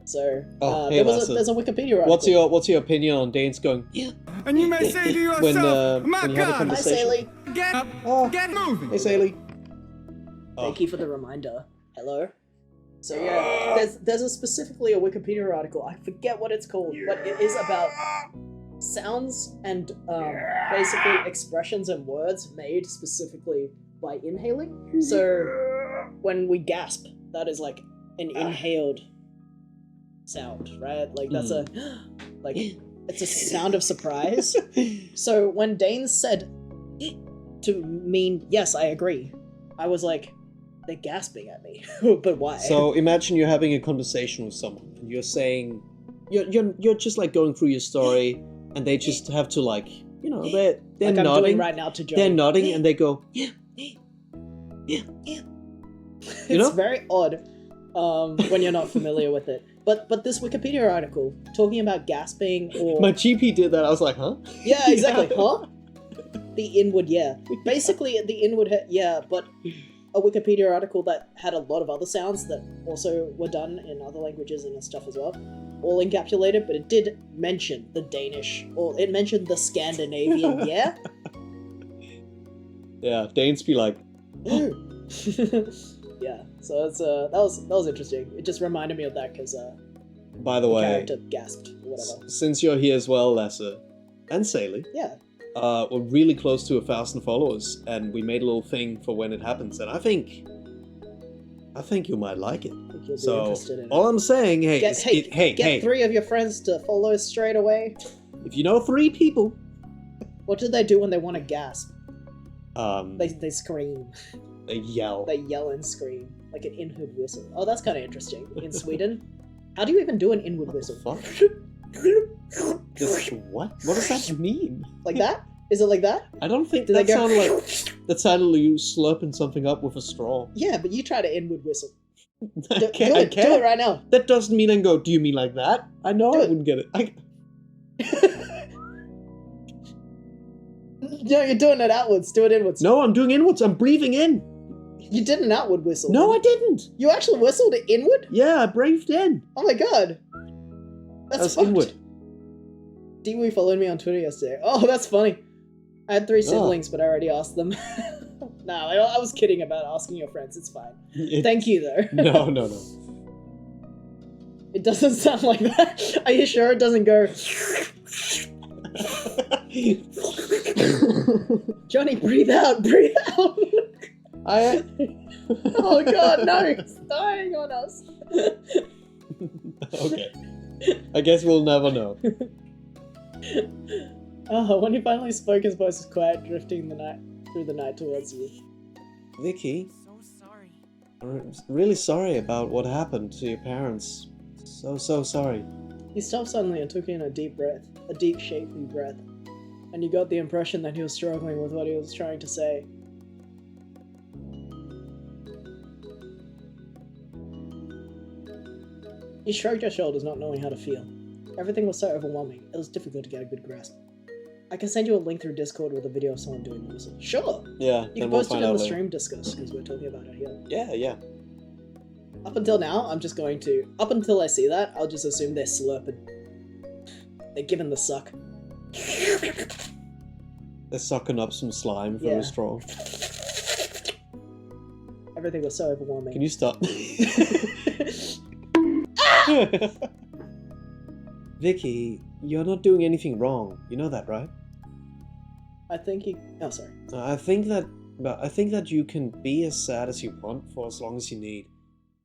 So, hey, there's a Wikipedia article. What's your opinion on Danes going, yeah? And you may say to yourself, my when you have a God, conversation. Hi, Saley. get up, get moving. Hey, Saley. Thank you for the reminder. Hello. So yeah, there's specifically a Wikipedia article. I forget what it's called, but it is about sounds and basically expressions and words made specifically by inhaling. So when we gasp, that is like an inhaled sound, right? Like that's it's a sound of surprise. So when Dane said to mean yes, I agree, I was like, they're gasping at me. But why? So imagine you're having a conversation with someone and you're saying you're just like going through your story and they just have to like, you know, they're like nodding I'm doing right now to Joe. They're nodding and they go yeah. It's very odd when you're not familiar with it. But this Wikipedia article talking about gasping or My GP did that. I was like, huh? Yeah, exactly. Huh? The inward yeah. Basically the inward yeah, but a Wikipedia article that had a lot of other sounds that also were done in other languages and stuff as well, all encapsulated, but it did mention the Danish, or it mentioned the Scandinavian yeah. Yeah, Danes be like yeah, so it's that was interesting. It just reminded me of that because by the way, character gasped or whatever. Since you're here as well, Lassa and Saley, yeah, we're really close to 1,000 followers, and we made a little thing for when it happens, and I think you might like it. I think you'll be So interested in all I'm saying, hey, get 3 of your friends to follow straight away. if you know 3 people, What do they do when they want to gasp? they They scream. yell. They yell and scream like an inward whistle. Oh, that's kind of interesting. In Sweden, how do you even do an inward whistle? Fuck. What? What does that mean? Like that? Is it like that? I don't think Do that they go- sounded like that sounded like you slurping something up with a straw. Yeah, but you try to inward whistle. I Do can't. it right now. That doesn't mean I can go, do you mean like that? I know Do I it. wouldn't get it. No, you're doing it outwards. Do it inwards. No, I'm doing inwards. I'm breathing in. You did an outward whistle. No, I didn't. You actually whistled it inward? Yeah, I breathed in. Oh my god. That's That's fucked. inward. Dewey followed me on Twitter yesterday. Oh, that's funny. I had 3 siblings, but I already asked them. No, I was kidding about asking your friends. It's fine. Thank you, though. No. It doesn't sound like that. Are you sure it doesn't go... Johnny, breathe out, breathe out. Oh god, no, he's dying on us. Okay. I guess we'll never know. Oh, when he finally spoke, his voice was quiet, drifting through the night towards you. Vicky, I'm really sorry about what happened to your parents. So sorry. He stopped suddenly and took in a deep breath, a deep, shapely breath, and you got the impression that he was struggling with what he was trying to say. He shrugged your shoulders, not knowing how to feel. Everything was so overwhelming, it was difficult to get a good grasp. I can send you a link through Discord with a video of someone doing the whistle. Sure! Yeah, You can post it in the stream discuss, because we're talking about it here. Yeah. Up until now, I'm just going to... Up until I see that, I'll just assume they're slurping. They're giving the suck. They're sucking up some slime from a straw. Everything was so overwhelming. Can you stop? Vicky, you're not doing anything wrong. You know that, right? I think he... Oh, sorry. I think that you can be as sad as you want for as long as you need.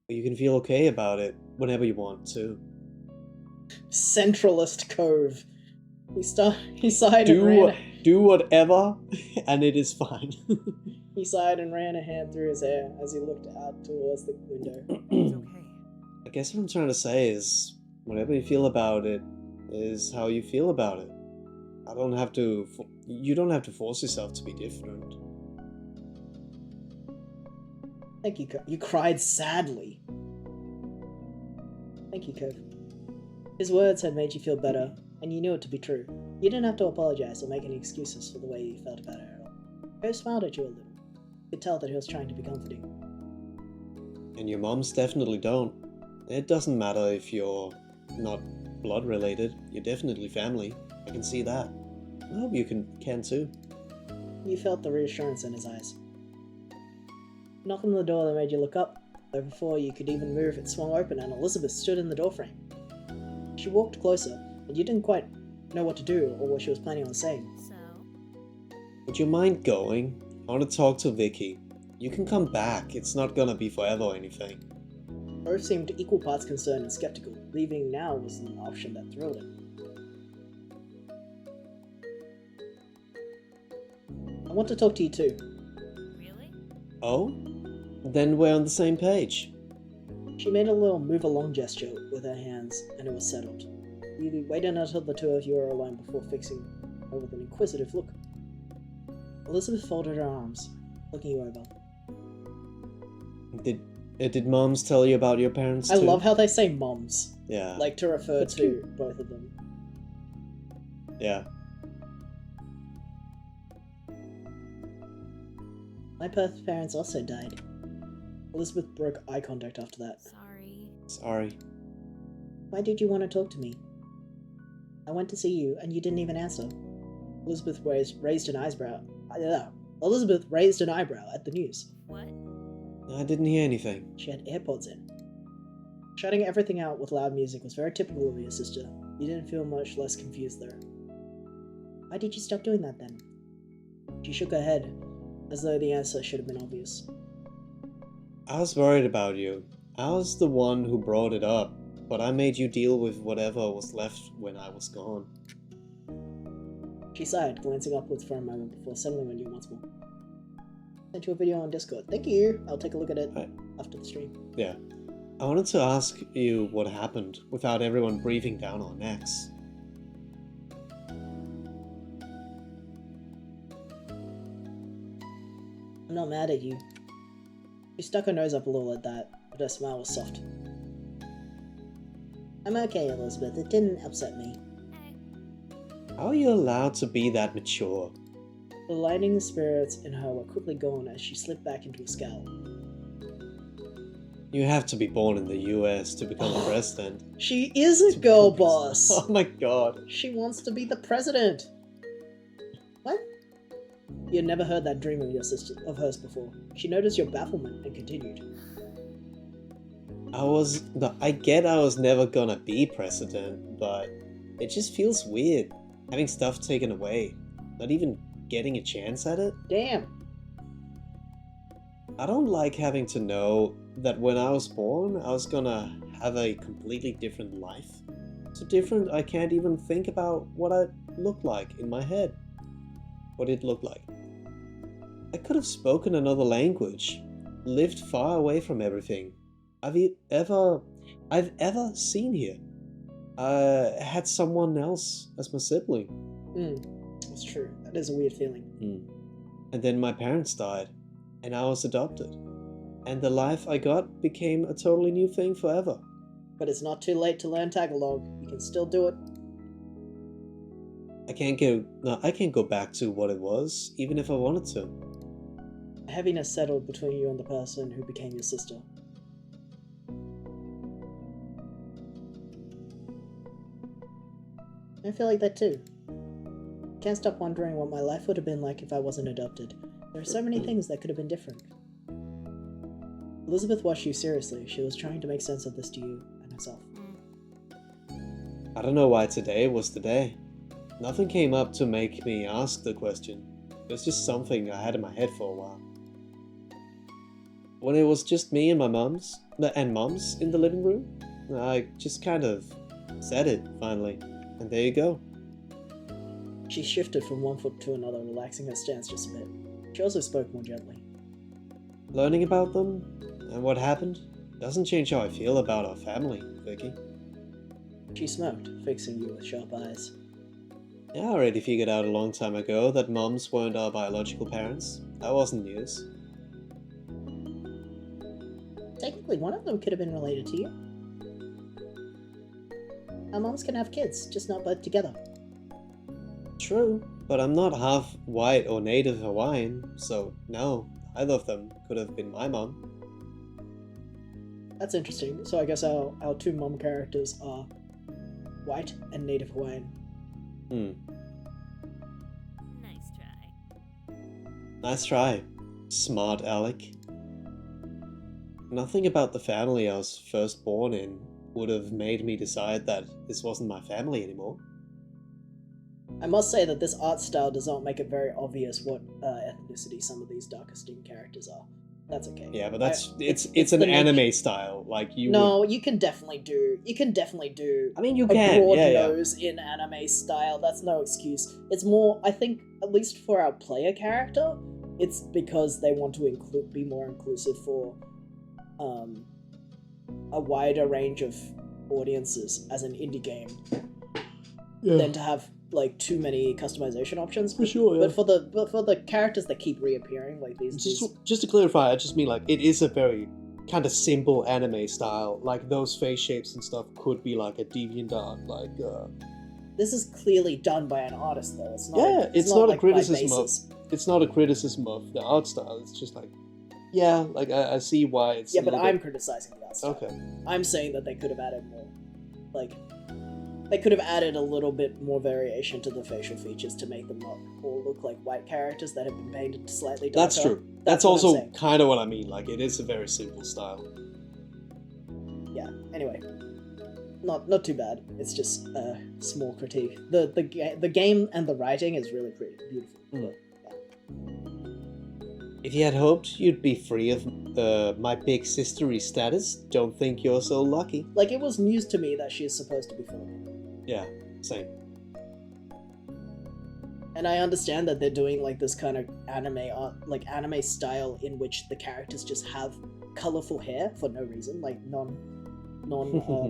You can feel okay about it whenever you want to. Centralist Cove. He sighed and ran... Do whatever, and it is fine. He sighed and ran a hand through his hair as he looked out towards the window. It's okay. I guess what I'm trying to say is, whatever you feel about it is how you feel about it. You don't have to force yourself to be different. Thank you, Cove. You cried sadly. Thank you, Cove. His words had made you feel better, and you knew it to be true. You didn't have to apologize or make any excuses for the way you felt about it at all. Cove smiled at you a little. You could tell that he was trying to be comforting. And your moms definitely don't. It doesn't matter if you're not blood related. You're definitely family. I can see that. I hope you can too. You felt the reassurance in his eyes. Knock on the door that made you look up, though before you could even move it swung open and Elizabeth stood in the doorframe. She walked closer, and you didn't quite know what to do or what she was planning on saying. Would you mind going? I want to talk to Vicky. You can come back. It's not gonna be forever or anything. Both seemed equal parts concerned and skeptical. Leaving now was an option that thrilled him. I want to talk to you too. Really? Oh? Then we're on the same page. She made a little move along gesture with her hands, and it was settled. You waited until the two of you were alone before fixing her with an inquisitive look. Elizabeth folded her arms, looking you over. Did moms tell you about your parents too? I love how they say moms. Yeah. Like to refer That's to cute. both of them. Yeah. My birth parents also died. Elizabeth broke eye contact after that. Sorry. Why did you want to talk to me? I went to see you, and you didn't even answer. Elizabeth raised an eyebrow. Elizabeth raised an eyebrow at the news. What? I didn't hear anything. She had AirPods in. Shutting everything out with loud music was very typical of your sister. You didn't feel much less confused though. Why did you stop doing that then? She shook her head, as though the answer should have been obvious. I was worried about you. I was the one who brought it up, but I made you deal with whatever was left when I was gone. She sighed, glancing upwards for a moment before settling on you once more. Sent you a video on Discord. Thank you! I'll take a look at it after the stream. Yeah. I wanted to ask you what happened without everyone breathing down our necks. I'm not mad at you. She stuck her nose up a little at that, but her smile was soft. I'm okay, Elizabeth. It didn't upset me. How are you allowed to be that mature? The lightning spirits in her were quickly gone as she slipped back into a scowl. You have to be born in the US to become a president. She is a girl boss! Oh my god. She wants to be the president! What? You had never heard that dream of your sister of hers before. She noticed your bafflement and continued. I get I was never gonna be president, but it just feels weird. Having stuff taken away. Not even getting a chance at it. Damn. I don't like having to know that when I was born, I was gonna have a completely different life. So different I can't even think about what I look like in my head. What it looked like. I could have spoken another language, lived far away from everything I've ever seen here. Had someone else as my sibling. That's true. That is a weird feeling. And then my parents died, and I was adopted. And the life I got became a totally new thing forever. But it's not too late to learn Tagalog. You can still do it. I can't go back to what it was, even if I wanted to. A heaviness settled between you and the person who became your sister. I feel like that too. Can't stop wondering what my life would have been like if I wasn't adopted. There are so many things that could have been different. Elizabeth watched you seriously. She was trying to make sense of this to you and herself. I don't know why today was the day. Nothing came up to make me ask the question. It was just something I had in my head for a while. When it was just me and my mum's in the living room, I just kind of said it finally, and there you go. She shifted from one foot to another, relaxing her stance just a bit. She also spoke more gently. Learning about them and what happened doesn't change how I feel about our family, Vicky. She smirked, fixing you with sharp eyes. Yeah, I already figured out a long time ago that mums weren't our biological parents. That wasn't news. Technically, one of them could have been related to you. Our moms can have kids, just not both together. True, but I'm not half white or native Hawaiian, so no, either of them could have been my mom. That's interesting. So I guess our two mom characters are white and native Hawaiian. Nice try. Nice try, smart Alec. Nothing about the family I was first born in would have made me decide that this wasn't my family anymore. I must say that this art style does not make it very obvious what ethnicity some of these darker skinned characters are. That's okay. Yeah, but it's an anime style. Like you. No, you can definitely do. I mean, you a can. broad Yeah. nose in anime style. That's no excuse. It's more, I think, at least for our player character, it's because they want to be more inclusive for a wider range of audiences as an indie game than to have like too many customization options. For sure, yeah. But for the characters that keep reappearing, like these. Just to clarify, I just mean like it is a very kind of simple anime style. Like those face shapes and stuff could be like a DeviantArt, like. This is clearly done by an artist, though. It's not. Yeah, it's not not like a criticism by of. basis. It's not a criticism of the art style. It's just like, yeah, like I see why it's. Yeah, but I'm criticizing that style. Okay. I'm saying that they could have added more, like, they could have added a little bit more variation to the facial features to make them not all look like white characters that have been painted slightly darker. That's true. That's what I'm also saying. kind of what I mean. Like it is a very simple style. Yeah. Anyway, not too bad. It's just a small critique. The game and the writing is really pretty beautiful. Mm. But, If you had hoped you'd be free of my big sistery status, don't think you're so lucky. like, it was news to me that she is supposed to be Filipino. Yeah, same. And I understand that they're doing like this kind of anime art, like anime style in which the characters just have colorful hair for no reason, like non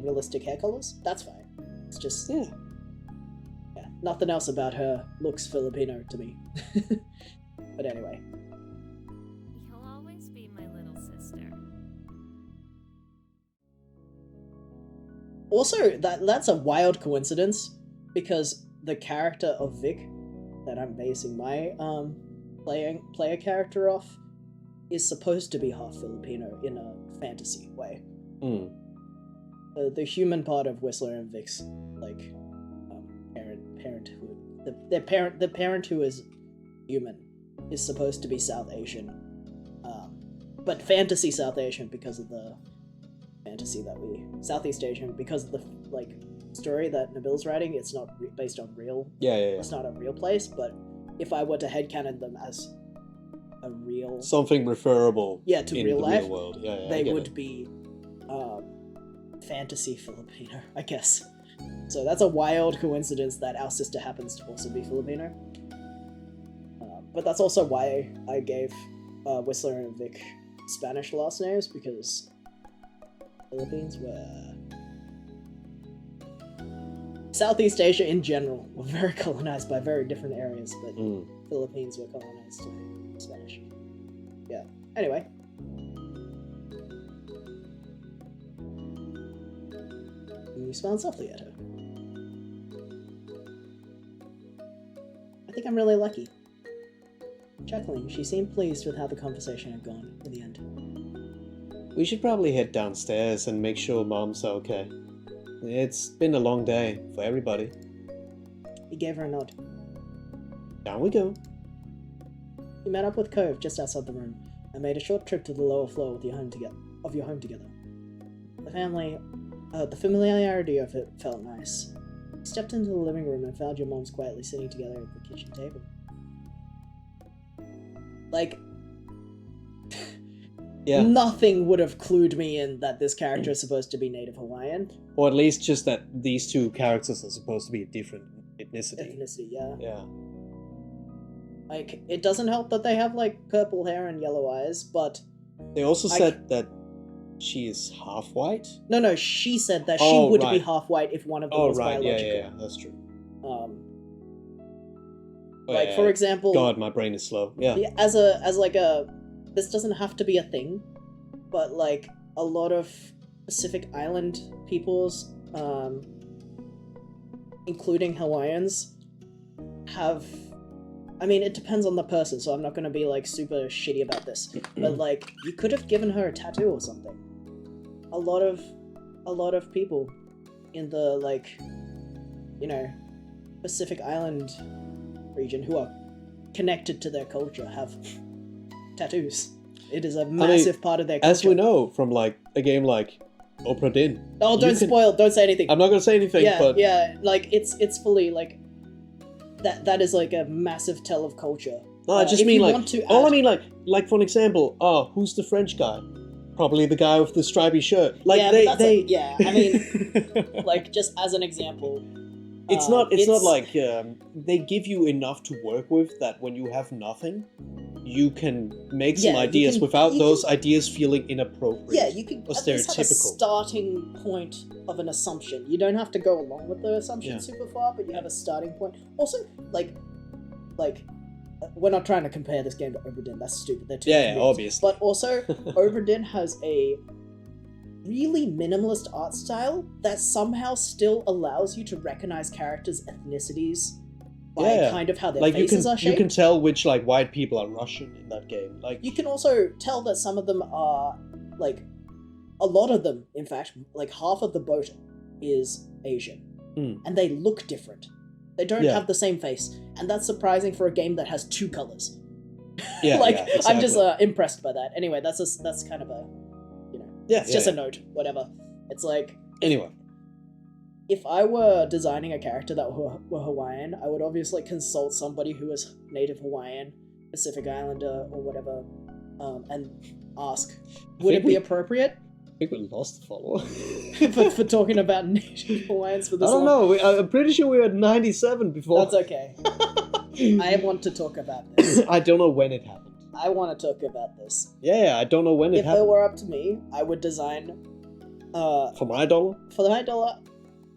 realistic hair colors. That's fine. It's just Yeah. Nothing else about her looks Filipino to me. But anyway, You'll always be my little sister. also that's a wild coincidence because the character of Vic that I'm basing my player character off is supposed to be half Filipino in a fantasy way. Mm. The human part of Whistler and Vic's like parenthood, the parent who is human is supposed to be South Asian, but fantasy South Asian because of the fantasy that Southeast Asian because of the story that Nabil's writing. It's not based on real. Yeah. It's not a real place, but if I were to headcanon them as a real something referable. Yeah, to in real the life. real world. Yeah, they would be fantasy Filipino, I guess. So that's a wild coincidence that our sister happens to also be Filipino. But that's also why I gave Whistler and Vic Spanish last names, because Philippines were... Southeast Asia in general were very colonized by very different areas, but Philippines were colonized by Spanish. Yeah. Anyway. You smiled softly at her. I think I'm really lucky. Chuckling, she seemed pleased with how the conversation had gone in the end. We should probably head downstairs and make sure Mom's okay. It's been a long day for everybody. He gave her a nod. Down we go. We met up with Cove just outside the room and made a short trip to the lower floor of your home together. The familiarity of it felt nice. We stepped into the living room and found your moms quietly sitting together at the kitchen table. Yeah. Nothing would have clued me in that this character is supposed to be Native Hawaiian. Or at least just that these two characters are supposed to be a different ethnicity. Yeah. Yeah. It doesn't help that they have, purple hair and yellow eyes, but... They also said that she is half white? No, she said that she would be half white if one of them was biological. Yeah, that's true. For example... God, my brain is slow. Yeah. This doesn't have to be a thing, but, a lot of Pacific Island peoples, including Hawaiians, have... I mean, it depends on the person, so I'm not gonna be, super shitty about this. But, you could have given her a tattoo or something. A lot of people in the, Pacific Island region who are connected to their culture have tattoos. It is a massive part of their culture. As we know from, a game like Opera Din. Oh, don't spoil, don't say anything. I'm not gonna say anything, but... Yeah, it's fully, that is a massive tell of culture. No, I just mean I mean for an example, who's the French guy? Probably the guy with the stripy shirt. I mean, just as an example. It's not they give you enough to work with that when you have nothing, you can make some ideas without those ideas feeling inappropriate. Yeah, you can or at least have a stereotypical. Starting point of an assumption. You don't have to go along with the assumption super far, but you have a starting point. Also, we're not trying to compare this game to Oberdin. That's stupid. They're two Yeah, obviously. But also, Oberdin has a really minimalist art style that somehow still allows you to recognize characters' ethnicities by kind of how their faces are shaped. You can tell which white people are Russian in that game. You can also tell that some of them are a lot of them, in fact, half of the boat is Asian, and they look different. They don't have the same face, and that's surprising for a game that has two colors. Yeah, exactly. I'm just impressed by that. Anyway, that's kind of a, it's just a note. Whatever. It's anyway. If I were designing a character that were Hawaiian, I would obviously consult somebody who is Native Hawaiian, Pacific Islander, or whatever, and ask, would it be appropriate? I think we lost the follower. for talking about Native Hawaiians for this I don't know. I'm pretty sure we were at 97 before. That's okay. I want to talk about this. I don't know when it happened. I want to talk about this. Yeah, I don't know when it happened. If it were up to me, I would design... for my dollar? For my dollar,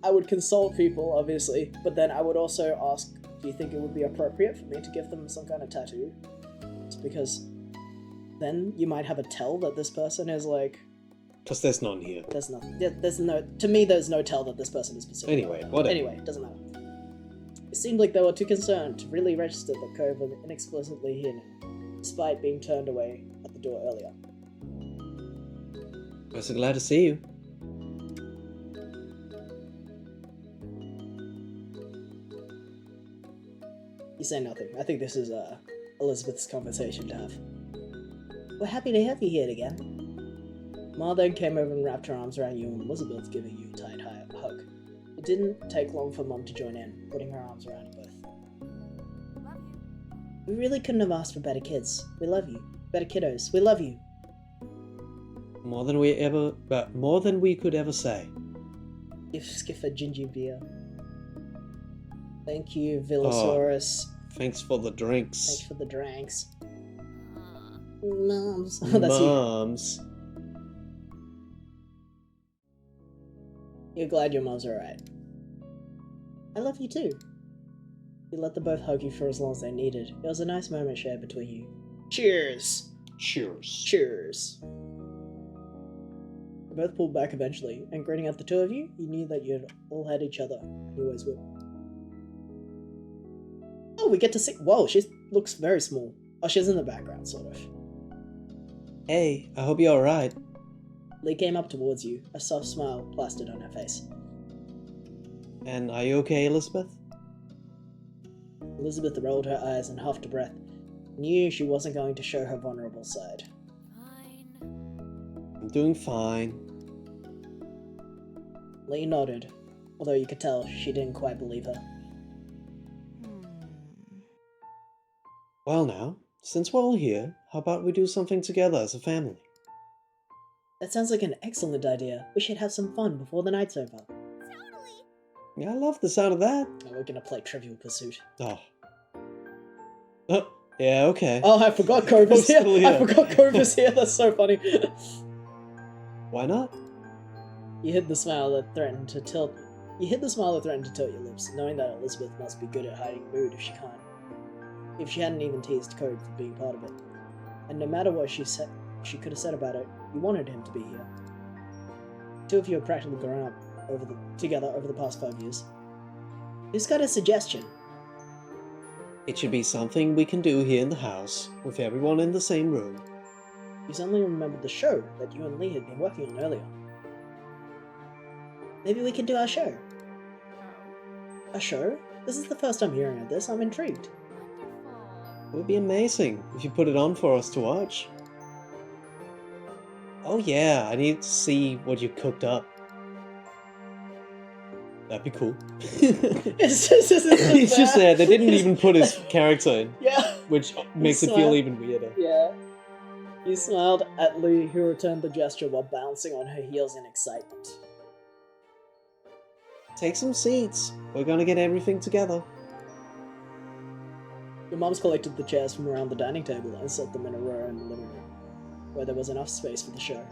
I would consult people, obviously, but then I would also ask, do you think it would be appropriate for me to give them some kind of tattoo? It's because then you might have a tell that this person is Because there's none here. There's nothing. There's no... To me, there's no tell that this person is Pacific. Anyway, whatever. Anyway, it doesn't matter. It seemed like they were too concerned to really register that Cove was inexplicitly hidden, despite being turned away at the door earlier. I'm so glad to see you. You say nothing. I think this is Elizabeth's conversation to have. We're happy to have you here again. Ma then came over and wrapped her arms around you, and Elizabeth giving you a tight hug. It didn't take long for Mum to join in, putting her arms around you both. We really couldn't have asked for better kids. We love you. Better kiddos. We love you. More than we could ever say. If Skiffer Gingibeer. Thank you, Villosaurus. Thanks for the drinks. Thanks for the drinks. Aw. Mums. That's you. Mums. You're glad your mom's alright. I love you too. You let them both hug you for as long as they needed. It was a nice moment shared between you. Cheers! Cheers. Cheers! They both pulled back eventually, and grinning at the two of you, you knew that you had all had each other. You always would. Oh, we get to see. Whoa, she looks very small. Oh, she's in the background, sort of. Hey, I hope you're alright. Lee came up towards you, a soft smile plastered on her face. And are you okay, Elizabeth? Elizabeth rolled her eyes and huffed a breath, knew she wasn't going to show her vulnerable side. Fine. I'm doing fine. Lee nodded, although you could tell she didn't quite believe her. Well now, since we're all here, how about we do something together as a family? That sounds like an excellent idea. We should have some fun before the night's over. Yeah, I love the sound of that. Oh, we're gonna play Trivial Pursuit. Oh. Oh, yeah, okay. Oh, I forgot Cobra's here. Still here. I forgot Cobra's here. That's so funny. Why not? You hid the smile that threatened to tilt. You hid the smile that threatened to tilt your lips, knowing that Elizabeth must be good at hiding mood if she can't. If she hadn't even teased Code for being part of it. And no matter what she could have said about it, you wanted him to be here. The two of you have practically grown up together over the past 5 years. Who's got a suggestion? It should be something we can do here in the house, with everyone in the same room. You suddenly remembered the show that you and Lee had been working on earlier. Maybe we can do our show. A show? This is the first time hearing of this. I'm intrigued. It would be amazing if you put it on for us to watch. Oh yeah, I need to see what you cooked up. That'd be cool. It's just there. They didn't even put his character in. Yeah. Which makes it feel even weirder. Yeah. You smiled at Lee, who returned the gesture while bouncing on her heels in excitement. Take some seats. We're gonna get everything together. Your mom's collected the chairs from around the dining table and set them in a row in the living room, where there was enough space for the show.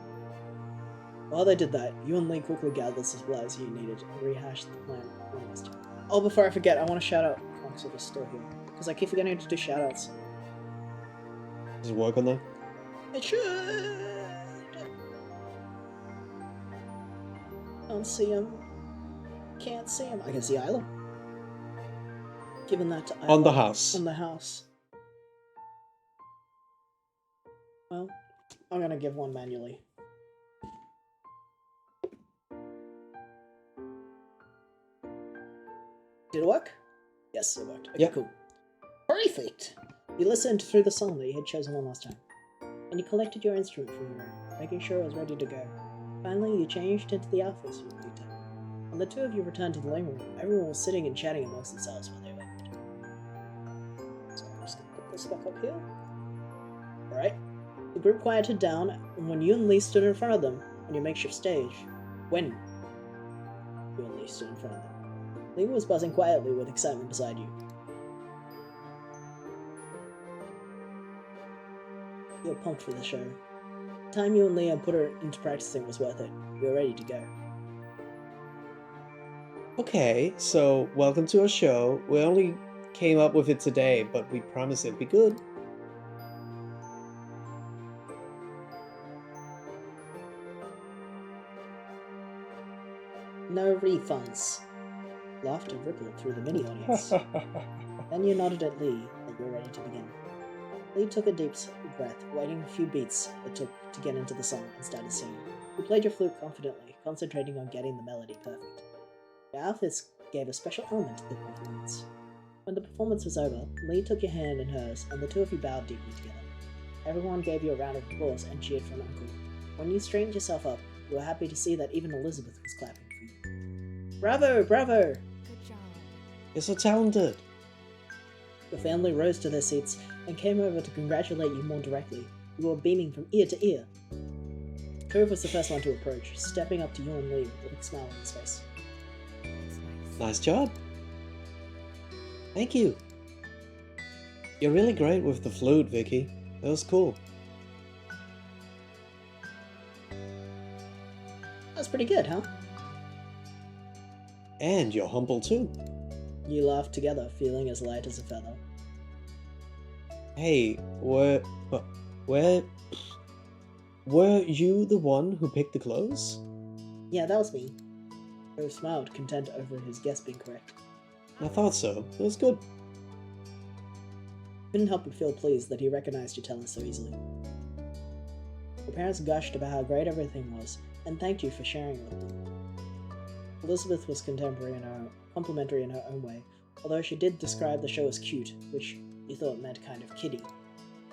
While they did that, you and Lee quickly gathered the supplies you needed and rehashed the plan one last time. Oh, before I forget, I want to shout out Conks of the store here, because I keep forgetting to do shoutouts. Does it work on that? It should! Don't see him. Can't see him. I can see Isla. Giving that to Isla. On the house. On the house. Well, I'm gonna give one manually. Did it work? Yes, it worked. Okay, yep. Cool. Perfect! You listened through the song that you had chosen one last time, and you collected your instrument from your room, making sure it was ready to go. Finally, you changed into the outfits you picked up. When the two of you returned to the living room, everyone was sitting and chatting amongst themselves while they waited. So I'm just gonna put this back up here. Alright. The group quieted down, and when you and Lee stood in front of them on your makeshift stage, when you and Lee stood in front of them, Lee was buzzing quietly with excitement beside you. You were pumped for the show. The time you and Lee had put her into practicing was worth it. You were ready to go. Okay, so welcome to our show. We only came up with it today, but we promise it'd be good. No refunds. Laughter rippled through the mini-audience. Then you nodded at Lee that you were ready to begin. Lee took a deep breath, waiting a few beats it took to get into the song, and started singing. You played your flute confidently, concentrating on getting the melody perfect. Your outfits gave a special element to the performance. When the performance was over, Lee took your hand in hers, and the two of you bowed deeply together. Everyone gave you a round of applause and cheered for an uncle. When you straightened yourself up, you were happy to see that even Elizabeth was clapping for you. Bravo! Bravo! Good job. You're so talented. The family rose to their seats and came over to congratulate you more directly. You were beaming from ear to ear. Cove was the first one to approach, stepping up to you and Lee with a smile on his face. That's nice. Nice job. Thank you. You're really great with the flute, Vicky. That was cool. That's pretty good, huh? And you're humble too. You laughed together, feeling as light as a feather. Hey, were you the one who picked the clothes? Yeah, that was me. Cove smiled, content over his guess being correct. I thought so. It was good. Couldn't help but feel pleased that he recognized your talent so easily. Your parents gushed about how great everything was, and thanked you for sharing with them. Elizabeth was complimentary in her own way, although she did describe the show as cute, which you thought meant kind of kiddie.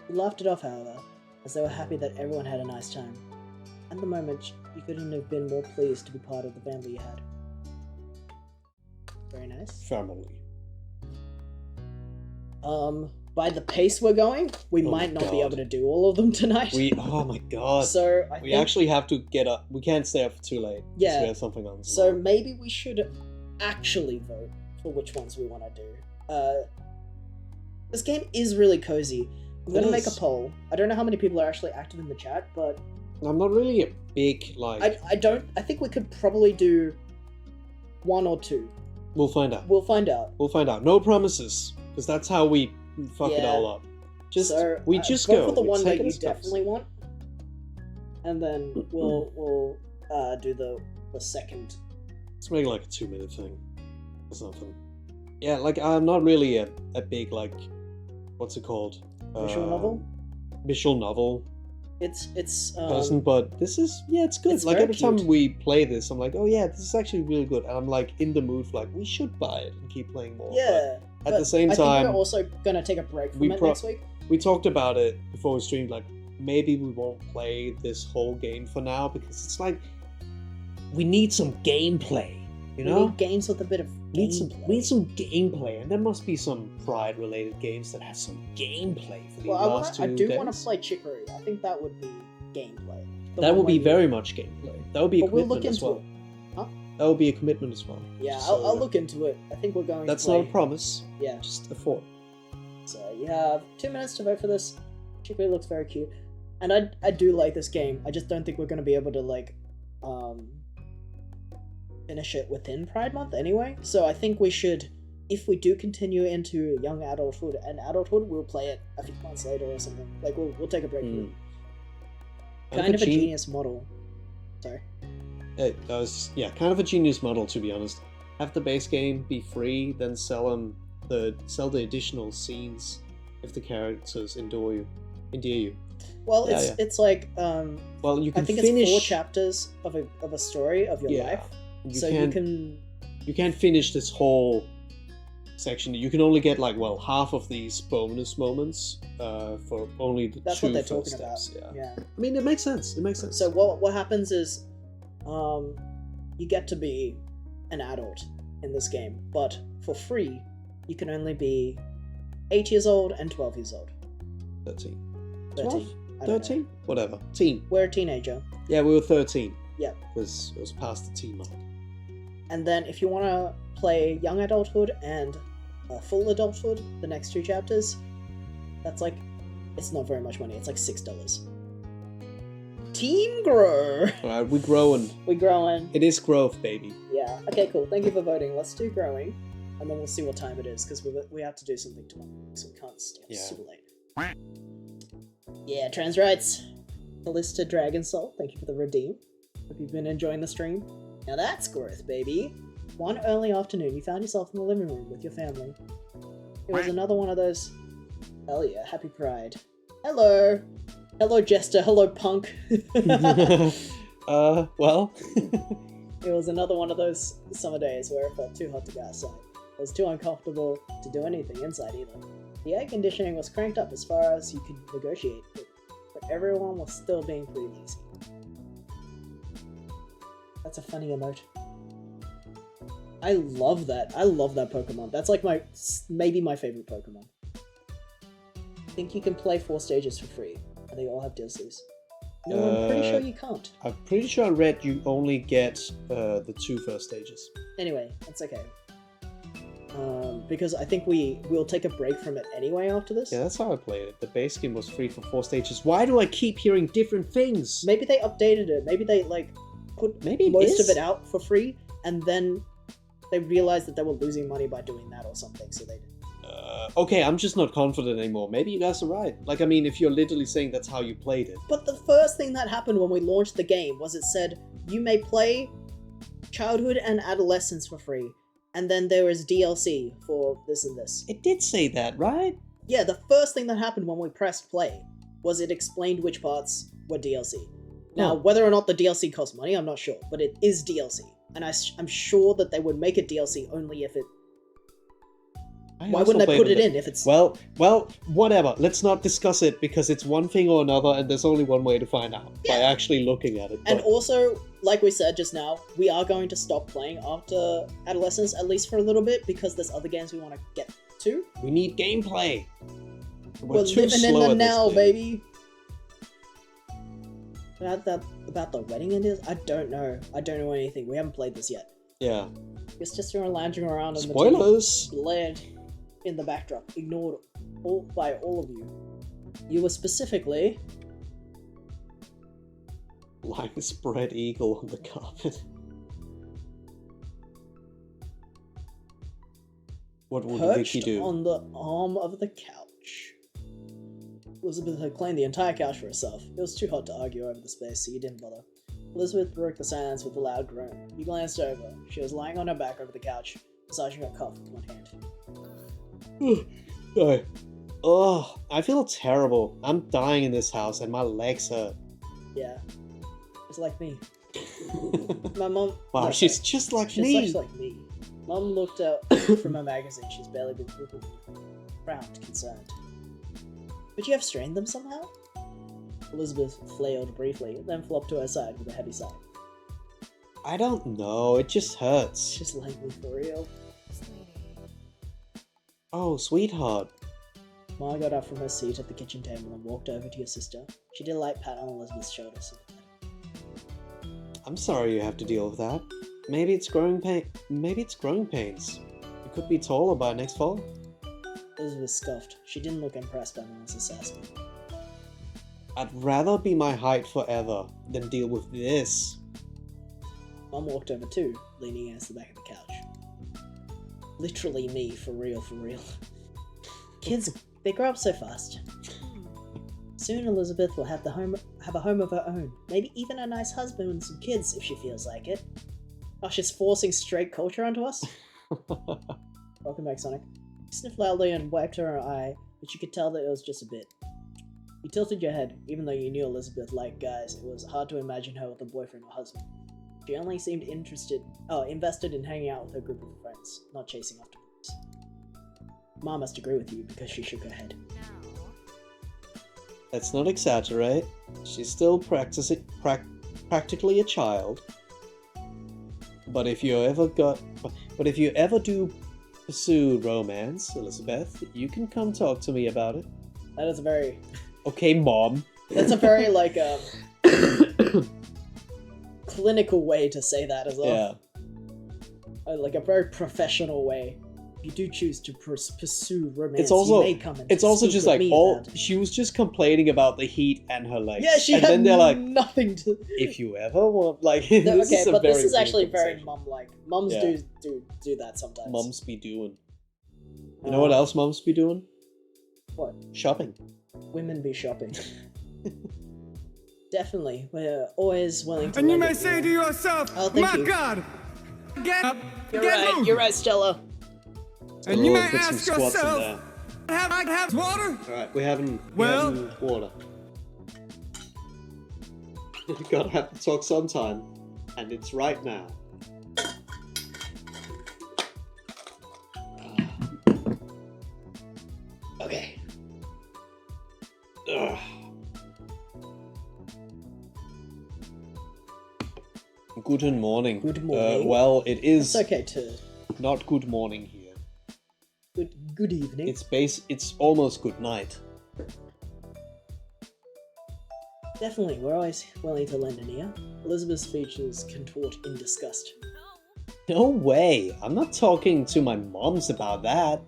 You laughed it off, however, as they were happy that everyone had a nice time. At the moment, you couldn't have been more pleased to be part of the family you had. Very nice. Family. By the pace we're going, we Oh might my not be God. able to do all of them tonight. Oh my god. So I We think, actually have to get up. We can't stay up for too late. 'Cause Yeah. We have something on. so tomorrow. maybe we should actually vote for which ones we want to do. This game is really cozy. I'm gonna It make a is. poll. I don't know how many people are actually active in the chat, but I'm not really a big like. I think we could probably do one or two. We'll find out. We'll find out. We'll find out. No promises, because that's how we fuck it Yeah. all up. Just So, we just vote go. for the We one take that it you as comes. definitely want, and then we'll do the second. Let's make like a 2-minute thing or something. Yeah, like I'm not really a big like, what's it called? Visual novel? Visual novel It's person, but this is it's good. it's Like very every time cute. we play this, I'm like, oh yeah, this is actually really good, and I'm like in the mood for like we should buy it and keep playing more. yeah. But at the same I time, think we're also gonna take a break from we it pro- next week. we talked about it before we streamed. Like maybe we won't play this whole game for now because it's like we need some gameplay. You We know, need games with a bit of we gameplay. need some gameplay, and there must be some Pride-related games that have some gameplay for these Well, last I 2 do days. want to play Chicory. I think that would be gameplay. The That one would be where you- very much gameplay. That would be a But we'll look commitment as into well. it. Huh? That would be a commitment as well. Yeah, So, I'll look into it. I think we're going. That's to play... not a promise. Yeah. Just a thought. So you have 2 minutes to vote for this. Chicory looks very cute, and I do like this game. I just don't think we're gonna be able to like finish it within Pride Month anyway. So I think we should, if we do continue into young adulthood and adulthood, we'll play it a few months later or something. Like we'll take a break from it. Kind of a genius model. Sorry. That was kind of a genius model, to be honest. Have the base game be free, then sell the additional scenes if the characters endear you. Well, Yeah, it's like Well, you I can think finish. it's 4 chapters of a story of your Yeah. life. You So can't, you can can't finish this whole section. You can only get like half of these bonus moments for only the that's 2 what they're first talking about. steps. Yeah. I mean, it makes sense. It makes sense. So what happens is, you get to be an adult in this game, but for free, you can only be 8 years old and 12 years old. 13. 13. 12? I don't know. 13? Whatever. Teen. We're a teenager. Yeah, we were 13. Yeah. Because it was past the teen mark. And then if you want to play young adulthood and full adulthood, the next 2 chapters, that's like, it's not very much money. It's like $6. Team grow. Alright, we're growing. We're growing. It is growth, baby. Yeah. Okay, cool. Thank you for voting. Let's do growing, and then we'll see what time it is because we have to do something tomorrow, so we can't stay up Yeah. super late. Yeah, trans rights. Callista Dragon Soul, thank you for the redeem. Hope you've been enjoying the stream. Now that's growth, baby. One early afternoon, you found yourself in the living room with your family. It was another one of those. Hell yeah, happy Pride. Hello. Hello, Jester. Hello, Punk. Well. It was another one of those summer days where it felt too hot to go outside. was too uncomfortable to do anything inside either. The air conditioning was cranked up as far as you could negotiate it, but everyone was still being pretty lazy. That's a funny emote. I love that. I love that Pokemon. That's like maybe my favorite Pokemon. I think you can play 4 stages for free, and they all have DLCs. No, I'm pretty sure you can't. I'm pretty sure I read you only get the 2 first stages. Anyway, that's okay. Because I think we'll take a break from it anyway after this. Yeah, that's how I played it. The base game was free for 4 stages. Why do I keep hearing different things? Maybe they updated it. Maybe they put most of it out for free, and then they realized that they were losing money by doing that or something, so they did. Okay, I'm just not confident anymore. Maybe you guys are right. Like, I mean, if you're literally saying that's how you played it. But the first thing that happened when we launched the game was it said, you may play childhood and adolescence for free, and then there is DLC for this and this. It did say that, right? Yeah, the first thing that happened when we pressed play was it explained which parts were DLC. Now, whether or not the DLC costs money, I'm not sure, but it is DLC. And I'm sure that they would make it DLC only if it... Why wouldn't they put it in if it's... Well, whatever. Let's not discuss it because it's one thing or another and there's only one way to find out. By actually looking at it. And also, like we said just now, we are going to stop playing after Adolescence, at least for a little bit, because there's other games we want to get to. We need gameplay. We're too living in slow the at this now, game. baby. About the wedding in this? I don't know. I don't know anything. We haven't played this yet. Yeah. It's just lounging around and Spoilers! the blared in the backdrop, ignored by all of you. You were specifically... Like a spread eagle on the carpet. What would Vicky perched do? on the arm of the couch. Elizabeth had claimed the entire couch for herself. It was too hot to argue over the space, so you didn't bother. Elizabeth broke the silence with a loud groan. You glanced over. She was lying on her back over the couch, massaging her cuff with one hand. Oh, I feel terrible. I'm dying in this house and my legs hurt. Yeah. It's like me. My mom... Wow, no, she's sorry. just like She's me. just like me. Mom looked out from her magazine. She's barely been moving. Frowned, concerned. Could you have strained them somehow? Elizabeth flailed briefly, then flopped to her side with a heavy sigh. I don't know, it just hurts. Just like me for real. Oh, sweetheart. Ma got up from her seat at the kitchen table and walked over to your sister. She did a light pat on Elizabeth's shoulders. I'm sorry you have to deal with that. Maybe it's growing pains. You could be taller by next fall. Elizabeth scoffed. She didn't look impressed by Ma's assessment. I'd rather be my height forever than deal with this. Mom walked over too, leaning against the back of the couch. Literally me, for real, for real. Kids, they grow up so fast. Soon Elizabeth will have a home of her own. Maybe even a nice husband and some kids if she feels like it. Oh, she's forcing straight culture onto us? Welcome back, Sonic. She sniffed loudly and wiped her eye, but you could tell that it was just a bit. You tilted your head. Even though you knew Elizabeth liked guys, it was hard to imagine her with a boyfriend or husband. She only seemed invested in hanging out with her group of friends, not chasing after boys. Mom must agree with you because she shook her head. Let's not exaggerate. She's still practically a child. But if you ever do pursue romance, Elizabeth, you can come talk to me about it. That is a very... Okay, Mom. That's a very, like, clinical way to say that as well. Yeah. Like a very professional way. If you do choose to pursue romance, It's also, you may come and it's also speak just with like, me all about it. she was just complaining about the heat and her legs. Yeah, she and had then they're like, nothing to... if you ever want, like, No, this okay, is a but this very is actually weird very conversation. mum-like. Mums Yeah. do that sometimes. Mums be doing. You know what else mums be doing? What? Shopping. Women be shopping. Definitely. We're always willing to... And you lend may it, say to yourself, Oh, thank my you. God, get up, You're get right, moving. you're right, Stella. And you may Put some ask squats in yourself, there. have I have water? Alright, we haven't Well- water. Gotta have to talk sometime. And it's right now. Guten morning. Good morning. Well, it is It's okay to... not good morning here. Good evening. It's almost good night. Definitely, we're always willing to lend an ear. Elizabeth's features contort in disgust. No way! I'm not talking to my moms about that.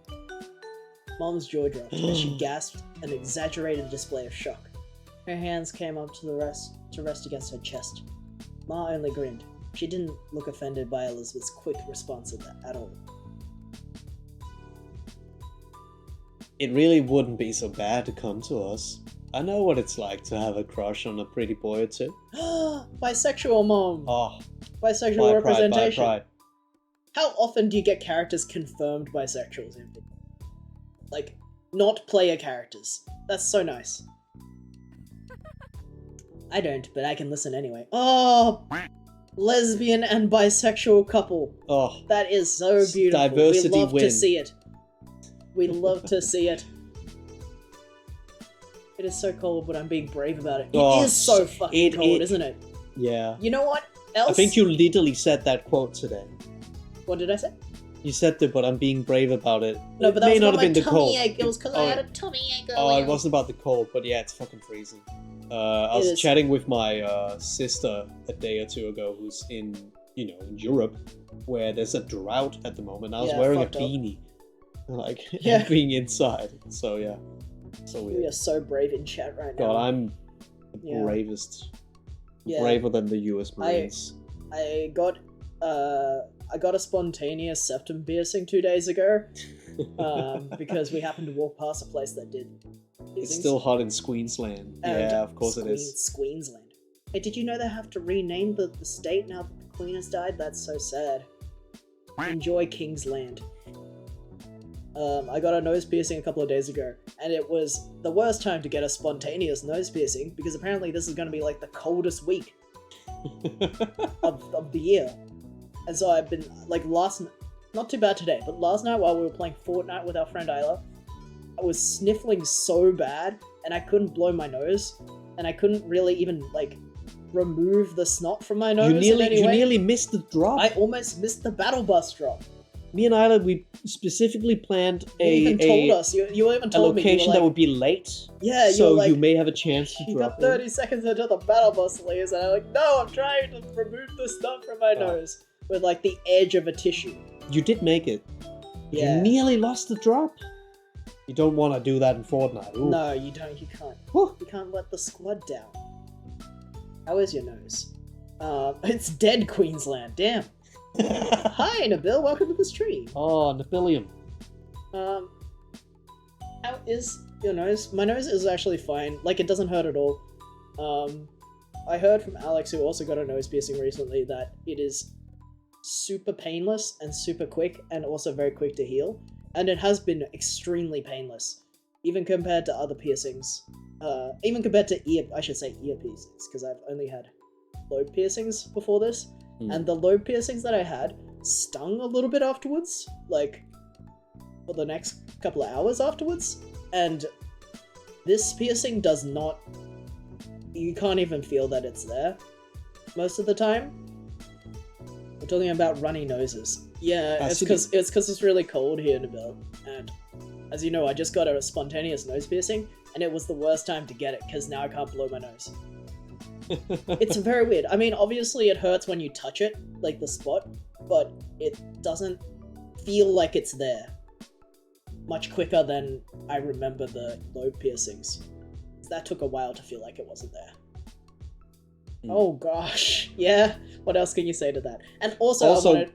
Mom's jaw dropped as she gasped an exaggerated display of shock. Her hands came up to rest against her chest. Ma only grinned. She didn't look offended by Elizabeth's quick response at all. It really wouldn't be so bad to come to us. I know what it's like to have a crush on a pretty boy or two. Bisexual, Mom! Oh, Bisexual representation. pride. How often do you get characters confirmed bisexuals in video? Like, not player characters. That's so nice. I don't, but I can listen anyway. Oh! Lesbian and bisexual couple. Oh, That is so beautiful. Diversity We love to win. see it. We love to see it. It is so cold, but I'm being brave about it. It Oh, is so fucking cold, isn't it? yeah. You know what else? I think you literally said that quote today. What did I say? You said that, but I'm being brave about it. No, but that may was not about have my been the tummy cold. ache. It was because I Oh, had a tummy ache Oh, earlier. it wasn't about the cold, but yeah, it's fucking freezing. I It was is. chatting with my sister a day or two ago, who's in Europe, where there's a drought at the moment. I was Yeah, wearing a fucked up. beanie, like Yeah. and being inside. So yeah, so We weird. are so brave in chat right now. God, I'm the Yeah. bravest, Yeah. braver than the U.S. Marines. I got a spontaneous septum piercing 2 days ago, because we happened to walk past a place that did piercings. It's still hot in Queensland. And Yeah, of course it is. Queensland. Hey, did you know they have to rename the state now that the Queen has died? That's so sad. Enjoy Kingsland. I got a nose piercing a couple of days ago, and it was the worst time to get a spontaneous nose piercing because apparently this is going to be like the coldest week of the year. And so I've been, like, not too bad today, but last night while we were playing Fortnite with our friend Isla, I was sniffling so bad, and I couldn't blow my nose, and I couldn't really even, like, remove the snot from my nose You in any way. nearly missed the drop. I almost missed the battle bus drop. Me and Isla, we specifically planned You even told us. You even a told me. You were location like, that would be late. yeah, so you were like, you may have a chance to you drop got 30 seconds until the battle bus leaves, and I'm like, no, I'm trying to remove the snot from my nose with, like, the edge of a tissue. You did make it. But Yeah. You nearly lost the drop. You don't want to do that in Fortnite. Ooh. No, you don't. You can't. Whew. You can't let the squad down. How is your nose? It's dead, Queensland. Damn. Hi, Nabil. Welcome to the stream. Oh, Napoleon. How is your nose? My nose is actually fine. Like, it doesn't hurt at all. I heard from Alex, who also got a nose piercing recently, that it is super painless and super quick, and also very quick to heal. And it has been extremely painless, even compared to other piercings. Even compared to ear piercings, because I've only had lobe piercings before this. And the lobe piercings that I had stung a little bit afterwards, like for the next couple of hours afterwards. And this piercing does not, you can't even feel that it's there most of the time. We're talking about runny noses. Yeah, it's because it's really cold here in Nabil. And as you know, I just got a spontaneous nose piercing, and it was the worst time to get it because now I can't blow my nose. It's very weird. I mean, obviously it hurts when you touch it, like the spot, but it doesn't feel like it's there. Much quicker than I remember the lobe piercings. That took a while to feel like it wasn't there. Oh gosh. Yeah. What else can you say to that? And also, sorry.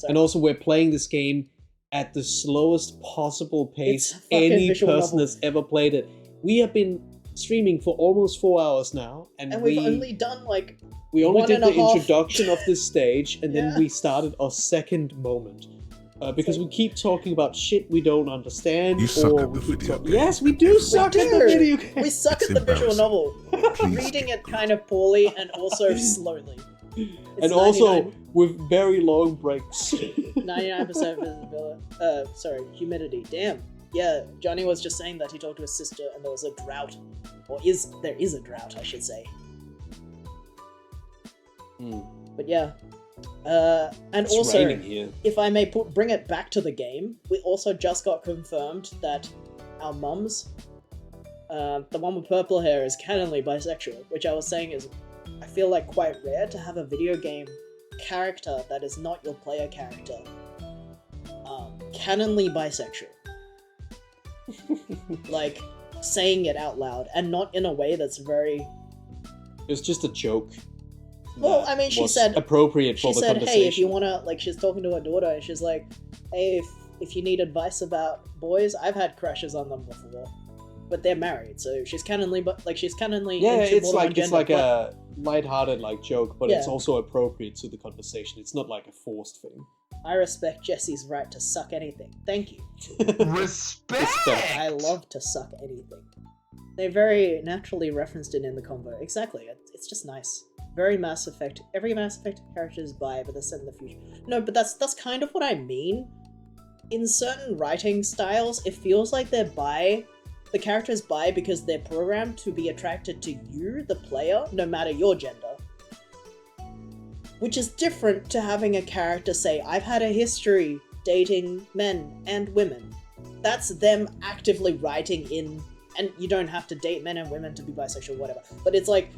And also, we're playing this game at the slowest possible pace It's a fucking any visual person novel. has ever played it. We have been streaming for almost 4 hours now, and we've only done like we only 1.5 did the introduction of this stage, and then Yeah. we started our second moment. Because we keep talking about shit we don't understand, You suck or at we the keep video talking. game. Yes, we do suck at the video game. We suck It's at the visual embarrassing. novel. Please. Reading it kind of poorly and also slowly. It's And also 99 with very long breaks. 99% visibility. Humidity. Damn. Yeah, Johnny was just saying that he talked to his sister and there was a drought. Or there is a drought, I should say. But yeah. And It's also, raining here. if I may bring it back to the game, we also just got confirmed that our mums, the one with purple hair, is canonly bisexual, which I was saying is, I feel like quite rare to have a video game character that is not your player character, canonly bisexual. Like, saying it out loud, and not in a way that's very... It's just a joke. Well, I mean, she was said... appropriate for She the said, conversation. hey, if you wanna... Like, she's talking to her daughter, and she's like, hey, if you need advice about boys, I've had crushes on them before. But they're married, so she's canonly... But, like, she's canonly Yeah, into it's more than one like it's gender, like but- a light-hearted like joke, but it's Yeah. also appropriate to the conversation. It's not like a forced thing. I respect Jesse's right to suck anything. Thank you. Respect. I love to suck anything. They very naturally referenced it in the combo. Exactly. It's just nice. Very Mass Effect. Every Mass Effect character is bi, but they're set in the future. No, but that's kind of what I mean. In certain writing styles, it feels like they're bi. The character is bi because they're programmed to be attracted to you, the player, no matter your gender. Which is different to having a character say, I've had a history dating men and women. That's them actively writing in, and you don't have to date men and women to be bisexual, whatever. But it's like,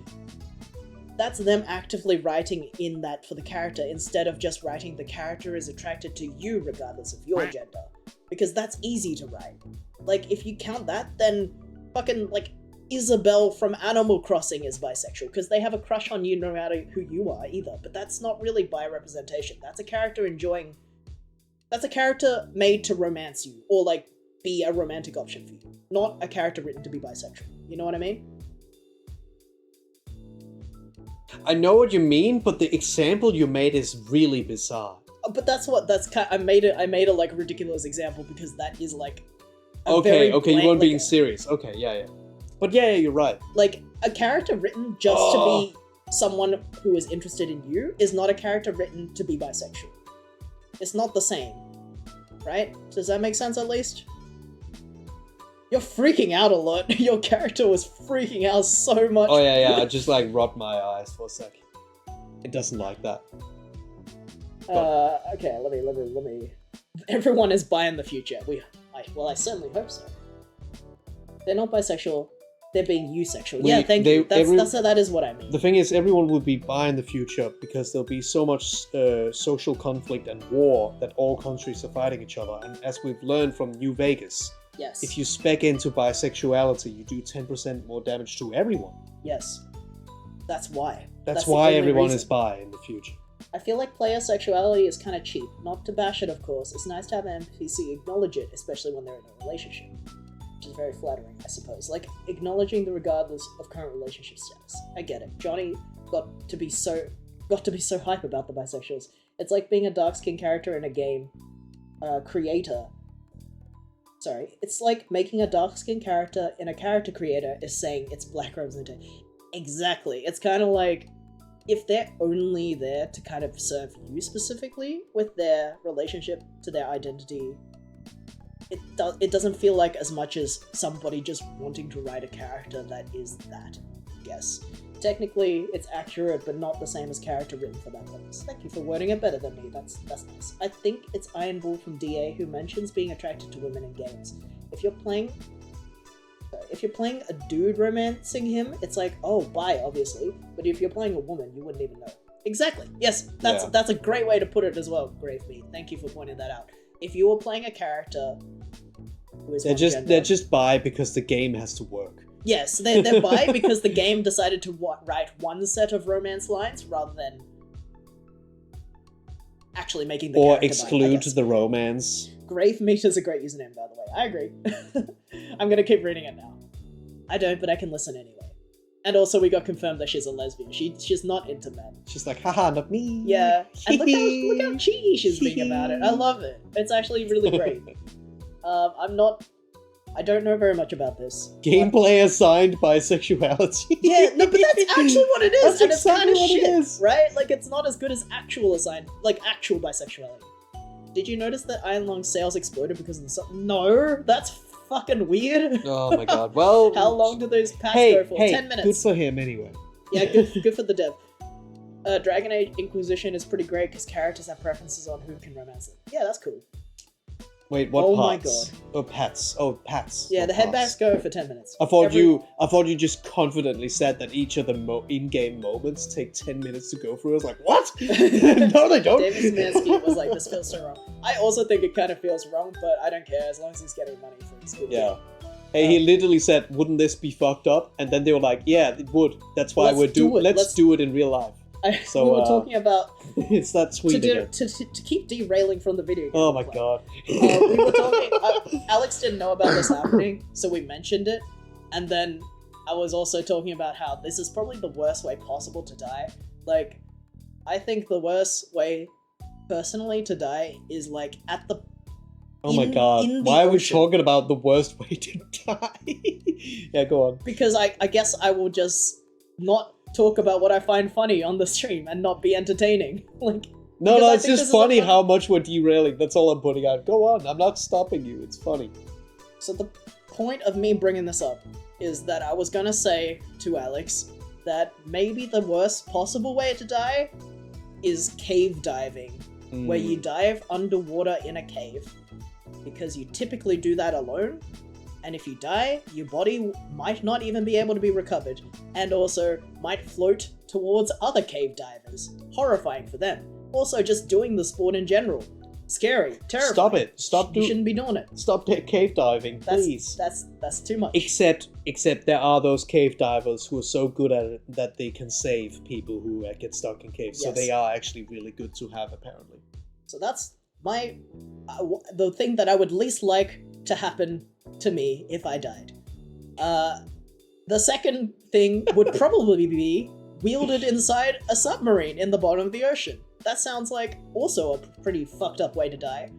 that's them actively writing in that for the character, instead of just writing the character is attracted to you regardless of your gender. Because that's easy to write. Like, if you count that, then fucking, like, Isabelle from Animal Crossing is bisexual, because they have a crush on you no matter who you are either, but that's not really bi-representation. That's a character enjoying... That's a character made to romance you, or, like, be a romantic option for you. Not a character written to be bisexual. You know what I mean? I know what you mean, but the example you made is really bizarre. But I made it like a ridiculous example because that is like a Okay, very you blank, weren't like, being serious. Okay, yeah. But yeah, you're right. like a character written just to be someone who is interested in you is not a character written to be bisexual. It's not the same, right? Does that make sense at least? You're freaking out a lot. Your character was freaking out so much. Oh yeah, I just like rubbed my eyes for a sec. It doesn't like that. Okay, let me. Everyone is bi in the future. I certainly hope so. They're not bisexual. They're being eusexual. Yeah, thank you. That is what I mean. The thing is, everyone will be bi in the future because there'll be so much social conflict and war that all countries are fighting each other. And as we've learned from New Vegas, Yes. if you spec into bisexuality, you do 10% more damage to everyone. Yes. That's why. That's the why only everyone reason. is bi in the future. I feel like player sexuality is kind of cheap. Not to bash it, of course. It's nice to have an NPC acknowledge it, especially when they're in a relationship. Which is very flattering, I suppose. Like, acknowledging the regardless of current relationship status. I get it. Johnny got to be so hype about the bisexuals. It's like being a dark-skinned character in a game. It's like making a dark-skinned character in a character creator is saying it's black representation. Exactly. It's kind of like, if they're only there to kind of serve you specifically with their relationship to their identity, it doesn't feel like as much as somebody just wanting to write a character that is that, I guess. Technically, it's accurate, but not the same as character written for that purpose. Thank you for wording it better than me, that's nice. I think it's Iron Bull from DA who mentions being attracted to women in games. If you're playing a dude romancing him, it's like, oh, bi, obviously. But if you're playing a woman, you wouldn't even know. Exactly. Yes, that's a great way to put it as well, Grave Meat. Thank you for pointing that out. If you were playing a character who is They're just bi because the game has to work. Yes, they're bi because the game decided to write one set of romance lines rather than actually making the Or character bi, I exclude guess. the romance. Grave Meat is a great username, by the way. I agree. I'm gonna keep reading it now. I don't, but I can listen anyway. And also, we got confirmed that she's a lesbian. She's not into men. She's like, haha, not me. Yeah, and look how cheeky she's being about it. I love it. It's actually really great. I don't know very much about this. Gameplay assigned bisexuality. Yeah, no, but that's actually what it is, That's and exactly it's what kind it of is. shit, right? Like, it's not as good as actual bisexuality. Did you notice that Iron Lung's sales exploded because of the No, that's fucking weird. Oh my god. Well, How long do those packs go for? 10 minutes. Good for him anyway. Yeah, good for the dev. Dragon Age Inquisition is pretty great because characters have preferences on who can romance them. Yeah, that's cool. Wait, what Oh parts? my god. Oh, pets. Oh, pets. Yeah, What the parts? headbacks go for 10 minutes. I thought you just confidently said that each of the in-game moments take 10 minutes to go through. I was like, what? No, they don't. David Szymanski was like, this feels so wrong. I also think it kind of feels wrong, but I don't care as long as he's getting money for his good. Yeah. Hey, he literally said, wouldn't this be fucked up? And then they were like, yeah, it would. That's why Let's do it. Let's do it in real life. So, we were talking about it's that sweet again. to keep derailing from the video game. Oh my play. god. We were talking. Alex didn't know about this happening, so we mentioned it, and then I was also talking about how this is probably the worst way possible to die. Like, I think the worst way, personally, to die is like at the. Oh my god. in the Why are we ocean. talking about the worst way to die? Yeah, go on. Because I guess I will just not talk about what I find funny on the stream and not be entertaining. Like. No, because I it's think just this is a funny fun- how much we're derailing. That's all I'm putting out. Go on. I'm not stopping you. It's funny. So the point of me bringing this up is that I was gonna say to Alex that maybe the worst possible way to die is cave diving, where you dive underwater in a cave, because you typically do that alone, and if you die, your body might not even be able to be recovered, and also might float towards other cave divers. Horrifying for them. Also, just doing the sport in general. Scary, terrifying. Stop it. Stop You shouldn't be doing it. Stop cave diving, please. That's too much. Except there are those cave divers who are so good at it that they can save people who get stuck in caves. So Yes. they are actually really good to have, apparently. So that's my the thing that I would least like to happen to me if I died. The second thing would probably be wielded inside a submarine in the bottom of the ocean. That sounds like also a pretty fucked up way to die.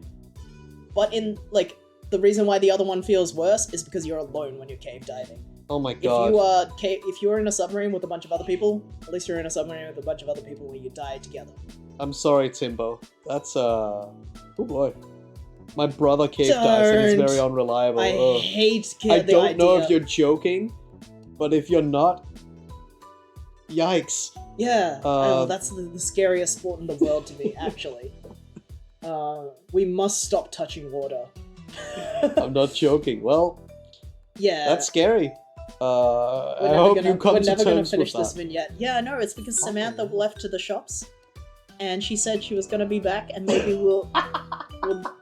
But in like the reason why the other one feels worse is because you're alone when you're cave diving. Oh my If god. you if you're in a submarine with a bunch of other people, at least you're in a submarine with a bunch of other people where you die together. I'm sorry, Timbo. That's oh boy. My brother cave dives and he's Don't. very unreliable. I Ugh. hate I the don't know idea. if you're joking, but if you're not, yikes. Yeah, that's the scariest sport in the world to me, actually. We must stop touching water. I'm not joking. Well, Yeah. that's scary. We're I never hope gonna, you come we're to never gonna terms finish with this that. vignette. Yeah, no, it's because Samantha left to the shops, and she said she was gonna be back, and maybe we'll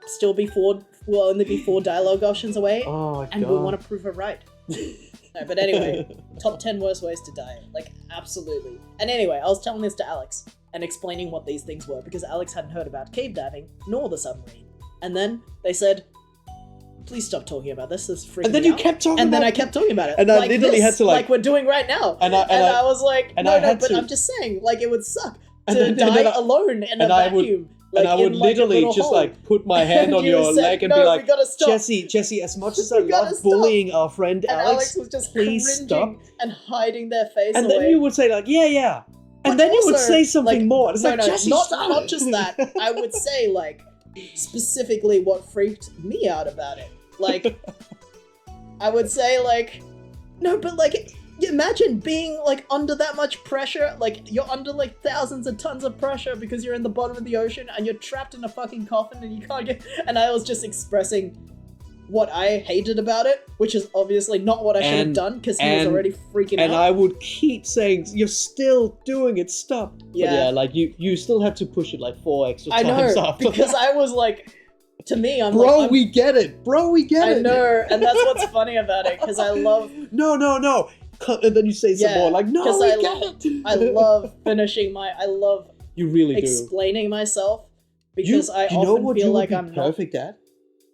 still be we'll only be 4 dialogue options away, Oh my and god. we'll want to prove her right. No, but anyway, top 10 worst ways to die. Like, absolutely. And anyway, I was telling this to Alex and explaining what these things were because Alex hadn't heard about cave diving nor the submarine. And then they said, please stop talking about this. This is freaking And then me you out." kept talking And then about I kept talking about it. And I like literally this, had to, like we're doing right now. And I was like, and no, I no, had but to- I'm just saying, like, it would suck And to then- and die then I- alone in a and I would- vacuum. And like, I would in, like, a literally little just hole. like put my hand on You your said, leg and "No, be we like, gotta stop." Jesse, as much as I We gotta love stop. bullying our friend And Alex, Alex was just please cringing stop. and hiding their face And away. then you would say like, yeah. But And then you would also, say something like, more. It's no, like, no, Jesse, not stop. just that. I would say like specifically what freaked me out about it. Like, I would say like, no, but like, imagine being like under that much pressure. Like you're under like thousands of tons of pressure because you're in the bottom of the ocean and you're trapped in a fucking coffin and you can't get. And I was just expressing what I hated about it, which is obviously not what I should have And- done because he was and- already freaking And out. I would keep saying, you're still doing it, stop. But Yeah. yeah, like you still have to push it like 4 extra I times know after because that. I was like, to me, I'm Bro, like, I'm- we get it. Bro, we get I it. know, and that's what's funny about it because I love, No. And then you say some Yeah, more like, no, 'cause we I get love- it. I love finishing I love You really do. explaining myself because I you know often what feel you would like be I'm not perfect at?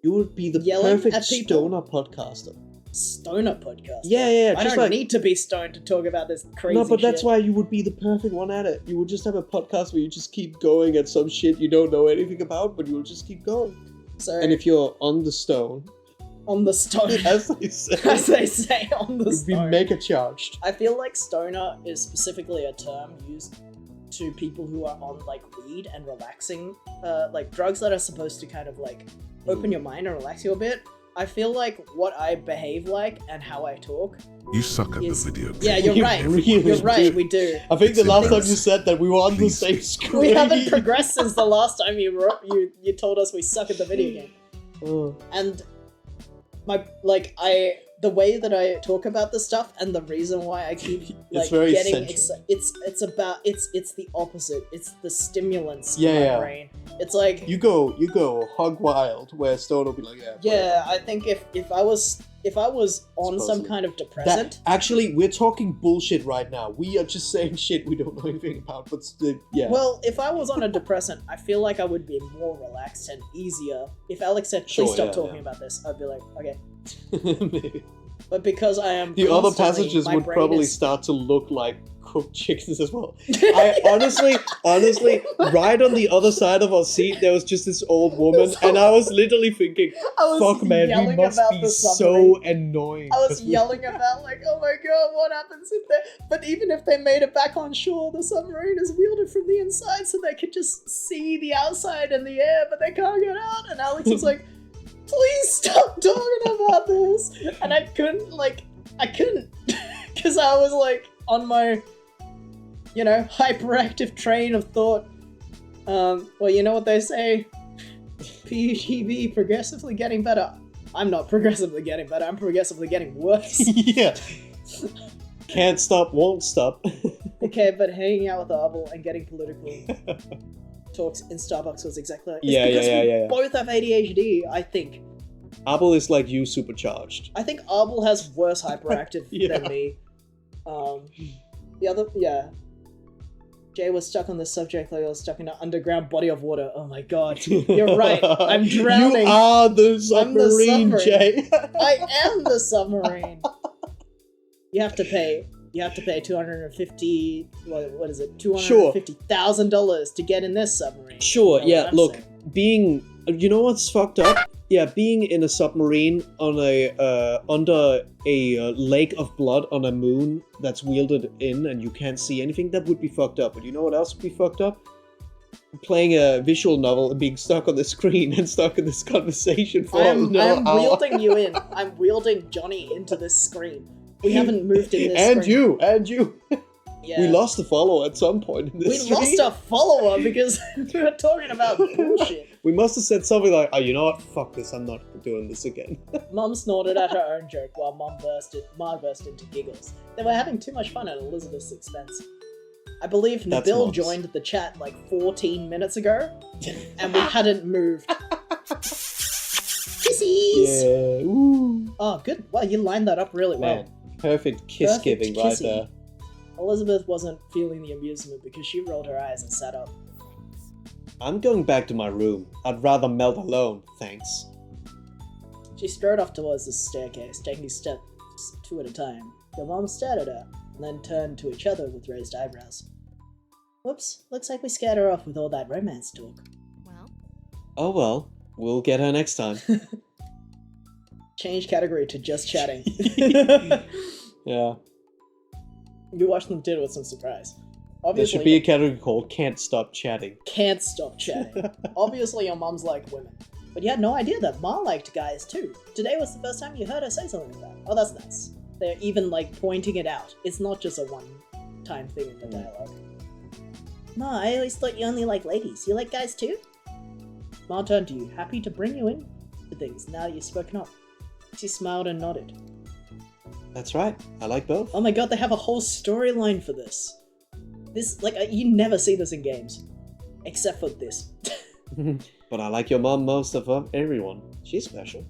You would be the Yelling perfect at people? stoner podcaster. stoner podcast. Yeah, I just don't like- need to be stoned to talk about this crazy. No, but that's shit. why you would be the perfect one at it. You would just have a podcast where you just keep going at some shit you don't know anything about, but you'll just keep going. So And if you're on the stone, on the stone, as they say, as they say on the you'd be stone, mega charged. I feel like stoner is specifically a term used to people who are on like weed and relaxing, like drugs that are supposed to kind of like open your mind and relax you a bit. I feel like what I behave like and how I talk. You suck at the Is- video game. Yeah, you're You right. really You're right. do. We do. I think the last time Things- you said that we were on the Please. same screen. We haven't progressed since the last time you told us we suck at the video game. Oh. And the way that I talk about this stuff and the reason why I keep like very getting central. it's the opposite. It's the stimulants Yeah, in my yeah. brain. It's like You go hog wild, where Stone will be like, yeah. yeah, I think if I was on some Supposedly. kind of That, depressant, actually, we're talking bullshit right now. We are just saying shit we don't know anything about, but yeah. well, if I was on a depressant, I feel like I would be more relaxed and easier. If Alex said, "Please Sure, stop yeah, talking yeah. about this," I'd be like, "Okay." Maybe. But because I am The other constantly- passages my would brain probably is- start to look like cooked chickens as well. I honestly, right on the other side of our seat, there was just this old woman, and I was literally thinking, I was fuck man, we yelling must about be the so submarine. annoying. I was 'cause we- yelling about like, oh my god, what happens if they? But even if they made it back on shore, the submarine is wielded from the inside, so they could just see the outside and the air, but they can't get out. And Alex was like, please stop talking about this. And I couldn't, because I was like on my, hyperactive train of thought. Well, you know what they say? PGB progressively getting better. I'm not progressively getting better, I'm progressively getting worse. Yeah. Can't stop, won't stop. Okay, but hanging out with Arbel and getting political talks in Starbucks was exactly like Yeah, because yeah, we yeah, yeah. both have ADHD, I think. Abel is like you supercharged. I think Arbel has worse hyperactive Yeah. than me. Jay was stuck on this subject like I was stuck in an underground body of water. Oh my god. You're right. I'm drowning. You are the I'm the submarine, submarine. Jay. I am the submarine. You have to pay $250. What is it? $250,000 to get in this submarine. Sure, You know yeah, what I'm look, saying? being... You know what's fucked up? Yeah, being in a submarine on a under a lake of blood on a moon that's wielded in and you can't see anything, that would be fucked up. But you know what else would be fucked up? Playing a visual novel and being stuck on the screen and stuck in this conversation for I'm another hour. wielding you in. I'm wielding Johnny into this screen. We haven't moved in this And screen. you. Yeah. We lost a follower at some point in We this stream. lost a follower because we were talking about bullshit. We must have said something like, oh, you know what? Fuck this, I'm not doing this again. Mum snorted at her own joke while Ma burst into giggles. They were having too much fun at Elizabeth's expense. I believe That's Nabil mums. joined the chat like 14 minutes ago, and we hadn't moved. Kissies! Yeah, ooh. Oh, good. Wow, you lined that up really well. Man, perfect kiss Perfect giving right kissing. there. Elizabeth wasn't feeling the amusement because she rolled her eyes and sat up. I'm going back to my room. I'd rather melt alone, thanks. She strode off towards the staircase, taking steps two at a time. Your mom stared at her, and then turned to each other with raised eyebrows. Whoops, looks like we scared her off with all that romance talk. Well, Oh well, we'll get her next time. Change category to just chatting. Yeah. You watched them did with some surprise. There Obviously, should be a category called Can't Stop Chatting. can't stop chatting. Obviously, your mom's like women. But you had no idea that Ma liked guys too. Today was the first time you heard her say something like that. Oh, that's nice. They're even like pointing it out. It's not just a one-time thing in the dialogue. Ma, I always thought you only like ladies. You like guys too? Ma turned to you, happy to bring you in to things now that you've spoken up. She smiled and nodded. That's right, I like both. Oh my god, they have a whole storyline for this. This, like, you never see this in games. Except for this. But I like your mom most of everyone. She's special.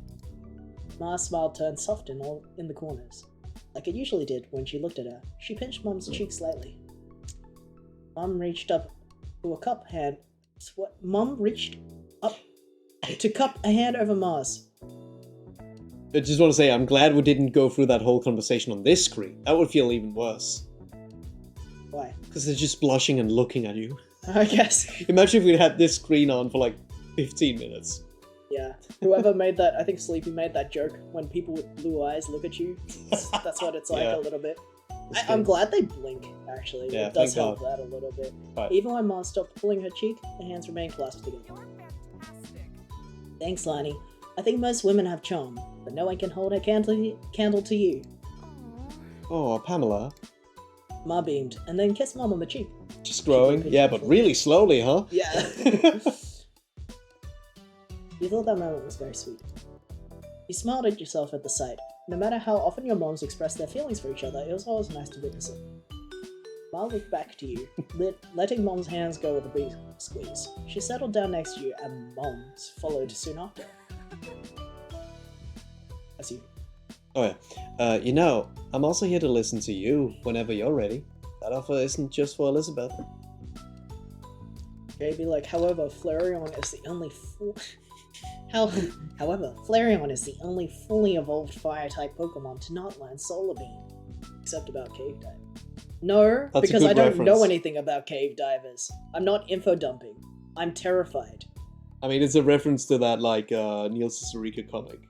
Ma's smile turned soft in the corners. Like it usually did when she looked at her. She pinched Mum's cheek slightly. Mum reached up to a cup hand. Mum reached up to cup a hand over Ma's. I just want to say, I'm glad we didn't go through that whole conversation on this screen. That would feel even worse. Why? Because they're just blushing and looking at you. I guess. Imagine if we had this screen on for like 15 minutes. Yeah. Whoever made that, I think Sleepy made that joke. When people with blue eyes look at you, that's what it's like Yeah. a little bit. I'm glad they blink, actually. Yeah, It does thank help God. that a little bit. Right. Even when Mom stopped pulling her cheek, her hands remained clasped together. you're fantastic. Thanks, Lani. I think most women have charm, but no one can hold a candle to you. Oh, Pamela. Ma beamed, and then kissed Mom on the cheek. Just growing? Yeah, but really slowly, huh? Yeah. You thought that moment was very sweet. You smiled at yourself at the sight. No matter how often your moms expressed their feelings for each other, it was always nice to witness it. Ma looked back to you, letting Mom's hands go with a big squeeze. She settled down next to you, and Mom's followed soon after. That's you. Oh yeah. You know, I'm also here to listen to you whenever you're ready. That offer isn't just for Elizabeth. Okay, be like, however, Flareon is the only However, Flareon is the only fully evolved fire-type Pokemon to not learn Solar Beam. Except about Cave Dive. No, That's a because good I don't reference. know anything about cave divers. I'm not info dumping. I'm terrified. I mean, it's a reference to that, like, Neil Cicerega comic.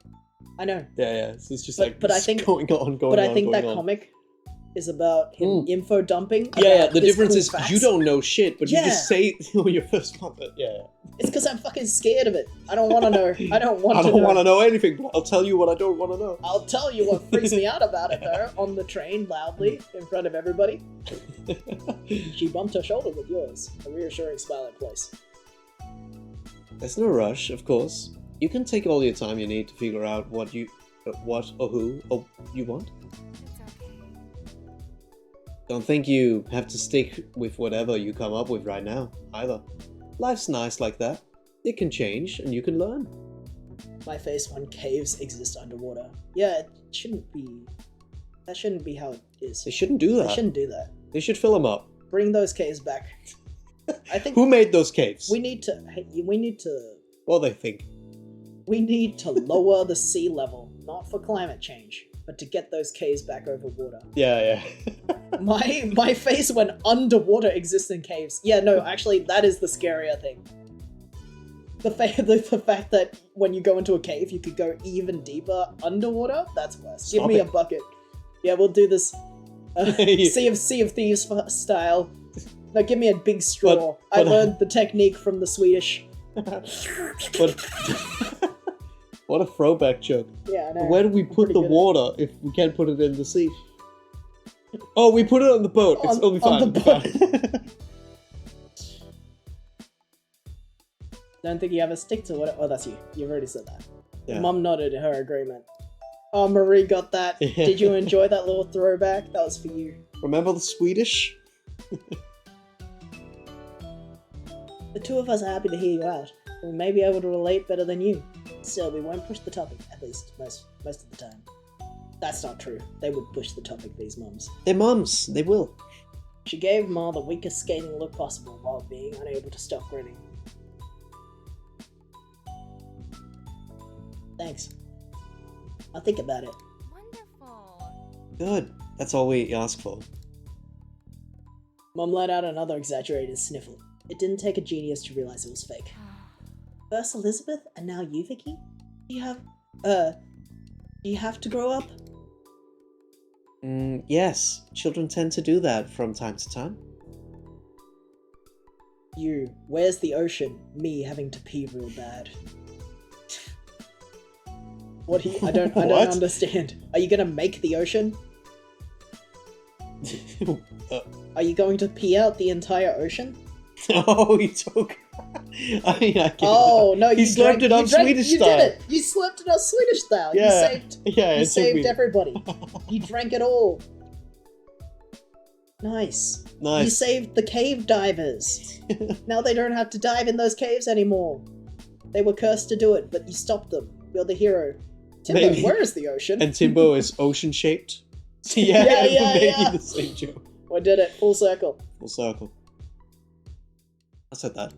I know. Yeah. So it's just But I think going on. But I think that comic is about him info dumping. Yeah, about the his difference cool is facts. you don't know shit, but you Yeah. just say your first one. But yeah. It's because I'm fucking scared of it. I don't want to know. I don't want I to don't know. want to know anything, but I'll tell you what I don't want to know. I'll tell you what freaks me out about it, though, on the train, loudly, in front of everybody. She bumped her shoulder with yours, a reassuring smile in place. There's no rush, of course. You can take all your time you need to figure out what or who or you want. It's okay. Don't think you have to stick with whatever you come up with right now, either. Life's nice like that. It can change, and you can learn. My face when caves exist underwater. Yeah, it shouldn't be... That shouldn't be how it is. They shouldn't do that. They shouldn't do that. They should fill them up. Bring those caves back. I think Who made those caves? we need to... We need to... What do they think? We need to lower the sea level, not for climate change, but to get those caves back over water. Yeah. My face when underwater existing caves. Yeah, no, actually, that is the scarier thing. The fact that when you go into a cave, you could go even deeper underwater, that's worse. Give Stop me it. a bucket. Yeah, we'll do this Sea of Thieves style. No, give me a big straw. I but- learned the technique from the Swedish. But what a throwback joke. Yeah, I know. Where do we put Pretty the good at it. water if we can't put it in the sea? Oh, we put it on the boat. It's only fine. On the boat. Don't think you have a stick to it. Oh, that's you. You've already said that. Yeah. Mum nodded her agreement. Oh, Marie got that. Yeah. Did you enjoy that little throwback? That was for you. Remember the Swedish? The two of us are happy to hear you out. We may be able to relate better than you. Still, we won't push the topic, at least most of the time. That's not true. They would push the topic, these mums. They're mums. They will. She gave Ma the weakest scathing look possible while being unable to stop grinning. Thanks. I'll think about it. Wonderful. Good. That's all we ask for. Mum let out another exaggerated sniffle. It didn't take a genius to realize it was fake. First Elizabeth, and now you, Vicky? Do you have to grow up? Yes. Children tend to do that from time to time. You, where's the ocean? Me having to pee real bad. I don't What? understand. Are you gonna make the ocean? Are you going to pee out the entire ocean? Oh, he took. I mean, I get Oh that. no! He You slapped it up Swedish you style. did it. You slapped it up Swedish style. Yeah. Yeah, You it took saved me. everybody. You drank it all. Nice. You Nice. saved the cave divers. Now they don't have to dive in those caves anymore. They were cursed to do it, but you stopped them. You're the hero. Timbo, Maybe. where is the ocean? And Timbo is ocean shaped. Yeah, maybe yeah. the same joke. We did it. Full circle. Full circle. I said that.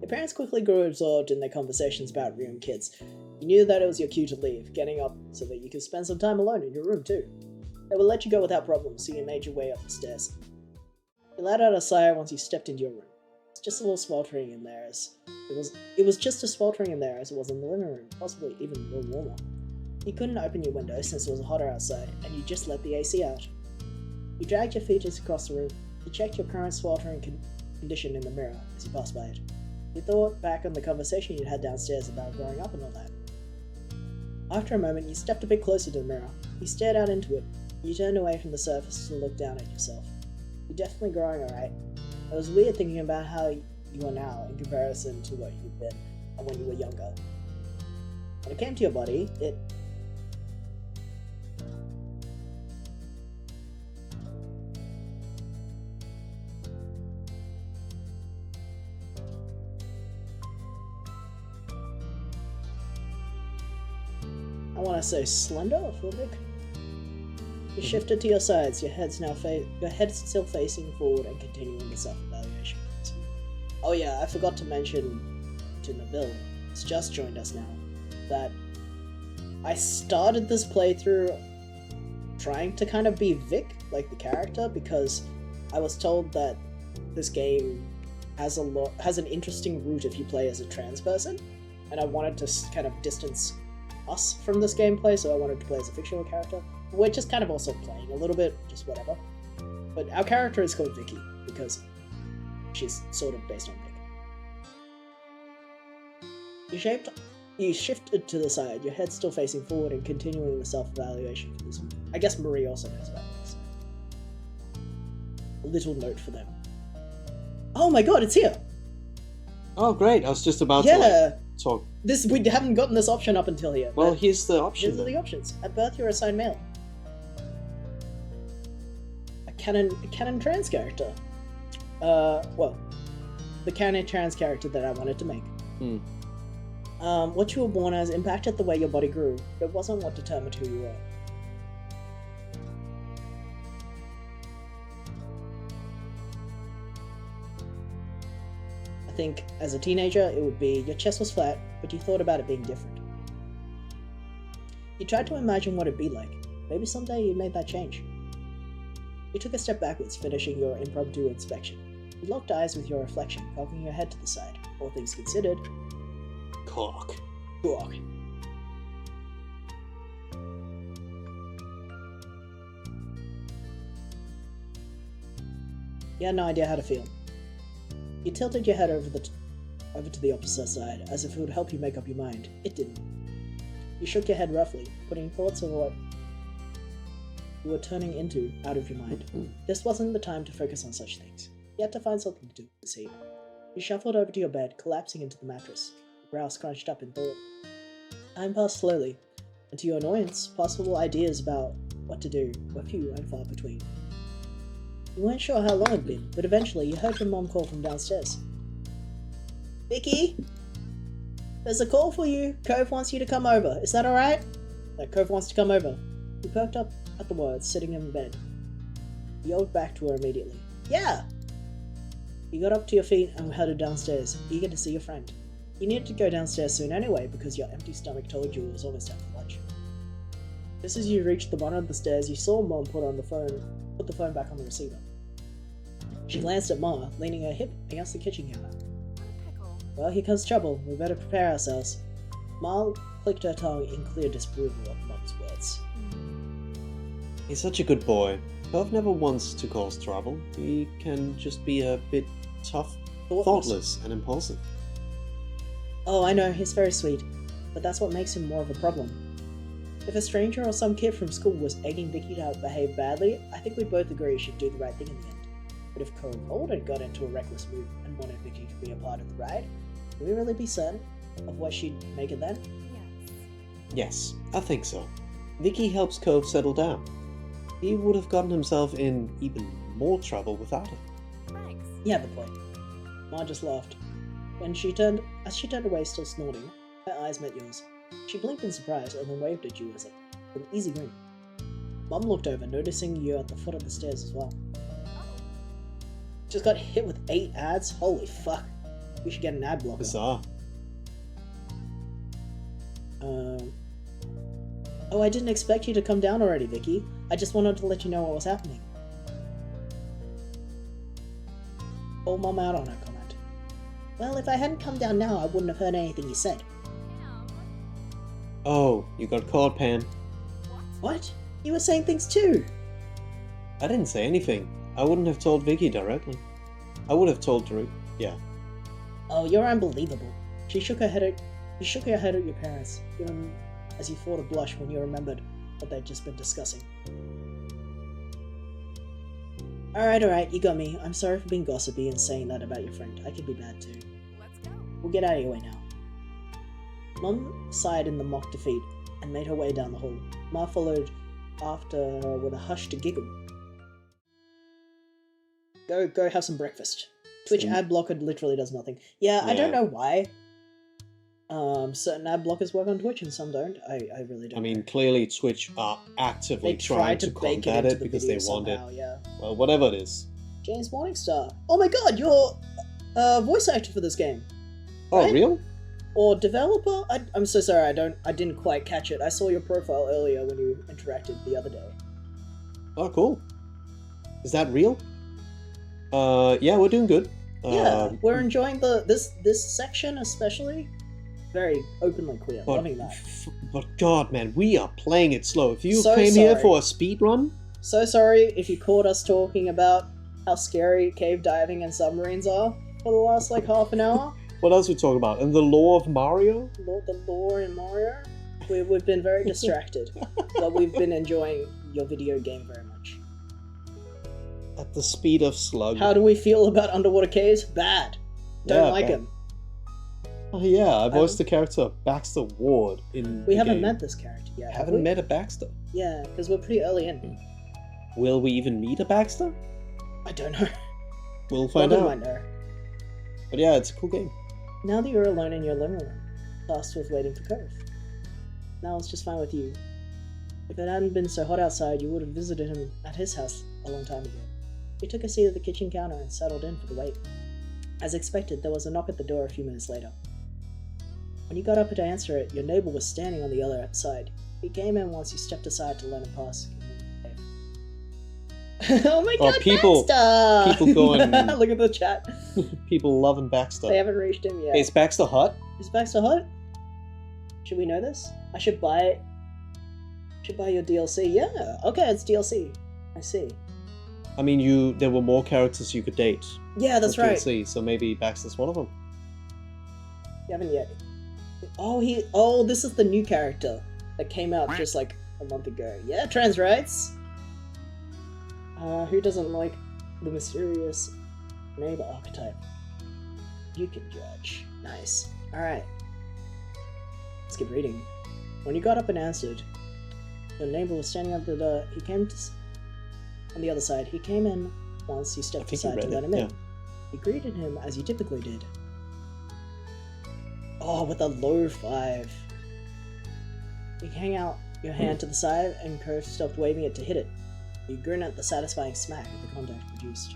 Your parents quickly grew absorbed in their conversations about room kids. You knew that it was your cue to leave, getting up so that you could spend some time alone in your room too. They would let you go without problems, so you made your way up the stairs. You let out a sigh once you stepped into your room. It's just a little sweltering in there as it was just as sweltering in there as it was in the living room, possibly even a little warmer. You couldn't open your window since it was hotter outside, and you just let the AC out. You dragged your features across the room. You checked your current sweltering condition in the mirror as you passed by it. You thought back on the conversation you'd had downstairs about growing up and all that. After a moment, you stepped a bit closer to the mirror. You stared out into it. You turned away from the surface to look down at yourself. You're definitely growing, alright? It was weird thinking about how you are now in comparison to what you've been and when you were younger. When it came to your body, it... I want to say slender or big. You shifted to your sides, your head's still facing forward and continuing the self-evaluation. Oh yeah, I forgot to mention to Nabil, who's just joined us now, that I started this playthrough trying to kind of be Vic, like the character, because I was told that this game has an interesting route if you play as a trans person, and I wanted to kind of distance us from this gameplay, so I wanted to play as a fictional character. We're just kind of also playing a little bit, just whatever. But our character is called Vicky, because she's sort of based on Vic. You shifted to the side, your head still facing forward and continuing the self-evaluation for this one. I guess Marie also knows about this. A little note for them. Oh my god, it's here! Oh great, I was just about to talk. We haven't gotten this option up until here. Well, here's the option. Here's the options. At birth, you're assigned male. A canon trans character. Well, the canon trans character that I wanted to make. What you were born as impacted the way your body grew, but it wasn't what determined who you were. I think as a teenager, it would be your chest was flat, but you thought about it being different. You tried to imagine what it'd be like. Maybe someday you made that change. You took a step backwards, finishing your impromptu inspection. You locked eyes with your reflection, cocking your head to the side. All things considered... Cock. You had no idea how to feel. You tilted your head over to the opposite side, as if it would help you make up your mind. It didn't. You shook your head roughly, putting thoughts of what you were turning into out of your mind. This wasn't the time to focus on such things. You had to find something to do this evening. You shuffled over to your bed, collapsing into the mattress, your brow scrunched up in thought. Time passed slowly, and to your annoyance, possible ideas about what to do were few and far between. You weren't sure how long it'd been, but eventually you heard your mom call from downstairs. Vicky? There's a call for you. Cove wants you to come over. Is that alright? Cove wants to come over. You perked up at the words, sitting in bed. You yelled back to her immediately. Yeah! You got up to your feet and headed downstairs, eager to see your friend. You needed to go downstairs soon anyway, because your empty stomach told you it was almost time for lunch. Just as you reached the bottom of the stairs, you saw Mom put the phone back on the receiver. She glanced at Ma, leaning her hip against the kitchen counter. Well, here comes trouble. We better prepare ourselves. Ma clicked her tongue in clear disapproval of Mom's words. He's such a good boy. Cove never wants to cause trouble. He can just be a bit tough, thoughtless, and impulsive. Oh, I know, he's very sweet, but that's what makes him more of a problem. If a stranger or some kid from school was egging Vicky to behave badly, I think we'd both agree she'd do the right thing in the end. But if Cove Holden got into a reckless mood and wanted Vicky to be a part of the ride, would we really be certain of what she'd make it then? Yes, I think so. Vicky helps Cove settle down. He would have gotten himself in even more trouble without her. Thanks. You have a point. Ma just laughed. As she turned away, still snorting, her eyes met yours. She blinked in surprise and then waved at you with an easy grin. Mom looked over, noticing you at the foot of the stairs as well. Just got hit with 8 ads? Holy fuck. We should get an ad blocker. Bizarre. Oh, I didn't expect you to come down already, Vicky. I just wanted to let you know what was happening. Called Mom out on her comment. Well, if I hadn't come down now, I wouldn't have heard anything you said. Oh, you got caught, Pan. What? You were saying things too! I didn't say anything. I wouldn't have told Vicky directly. I would have told Drew. Yeah. Oh, you're unbelievable. You shook your head at your parents. as you fought a blush when you remembered what they'd just been discussing. Alright, you got me. I'm sorry for being gossipy and saying that about your friend. I could be bad too. Let's go. We'll get out of your way now. Mom sighed in the mock defeat and made her way down the hall. Ma followed after her with a hushed giggle. Go have some breakfast. Twitch ad blocker literally does nothing. Yeah, I don't know why. Certain ad blockers work on Twitch and some don't. I really don't. I mean, clearly Twitch are actively They trying tried to to bake combat it it into the because video they want it. somehow, yeah. Well, whatever it is. James Morningstar. Oh my god, you're voice actor for this game. Oh, Right? real? Or developer? I'm so sorry, I didn't quite catch it. I saw your profile earlier when you interacted the other day. Oh, cool. Is that real? Yeah, we're doing good. Yeah, we're enjoying this section especially. Very openly queer. Loving that. But God, man, we are playing it slow. If you So came here sorry. for a speed run, So sorry if you caught us talking about how scary cave diving and submarines are for the last like half an hour. what else we talk about? And the lore of Mario? The lore in Mario. We've been very distracted, but we've been enjoying your video game very much. At the speed of slug. How do we feel about underwater caves? Bad. Don't Yeah, like bad. him. Oh yeah, I voiced the character Baxter Ward in We the haven't game. met this character yet. have Haven't we? met a Baxter. Yeah, because we're pretty early in. Will we even meet a Baxter? I don't know. We'll find Robin out. might know. But yeah, it's a cool game. Now that you're alone in your living room, tasked with waiting for Cove. Now it's just fine with you. If it hadn't been so hot outside, you would have visited him at his house a long time ago. He took a seat at the kitchen counter and settled in for the wait. As expected, there was a knock at the door a few minutes later. When you got up to answer it, your neighbor was standing on the other side. He came in once you stepped aside to let him pass. Oh my god, people Baxter! going- Look at the chat. People loving Baxter. They haven't reached him yet. Hey, is Baxter hot? Is Baxter hot? Should we know this? I should buy it. Should buy your DLC. Yeah. Okay, it's DLC. I see. I mean, there were more characters you could date. Yeah, that's with right. DLC, so maybe Baxter's one of them. You haven't yet. Oh, this is the new character that came out just like a month ago. Yeah, trans rights. Who doesn't like the mysterious neighbor archetype? You can judge. Nice. Alright. Let's keep reading. When you got up and answered, your neighbor was standing at the door. He came on the other side. He came in once you stepped think you aside to read let it, him in. yeah. You greeted him as you typically did. Oh, with a low 5. You hang out your hand to the side and Cove stopped waving it to hit it. You grin at the satisfying smack that the contact produced.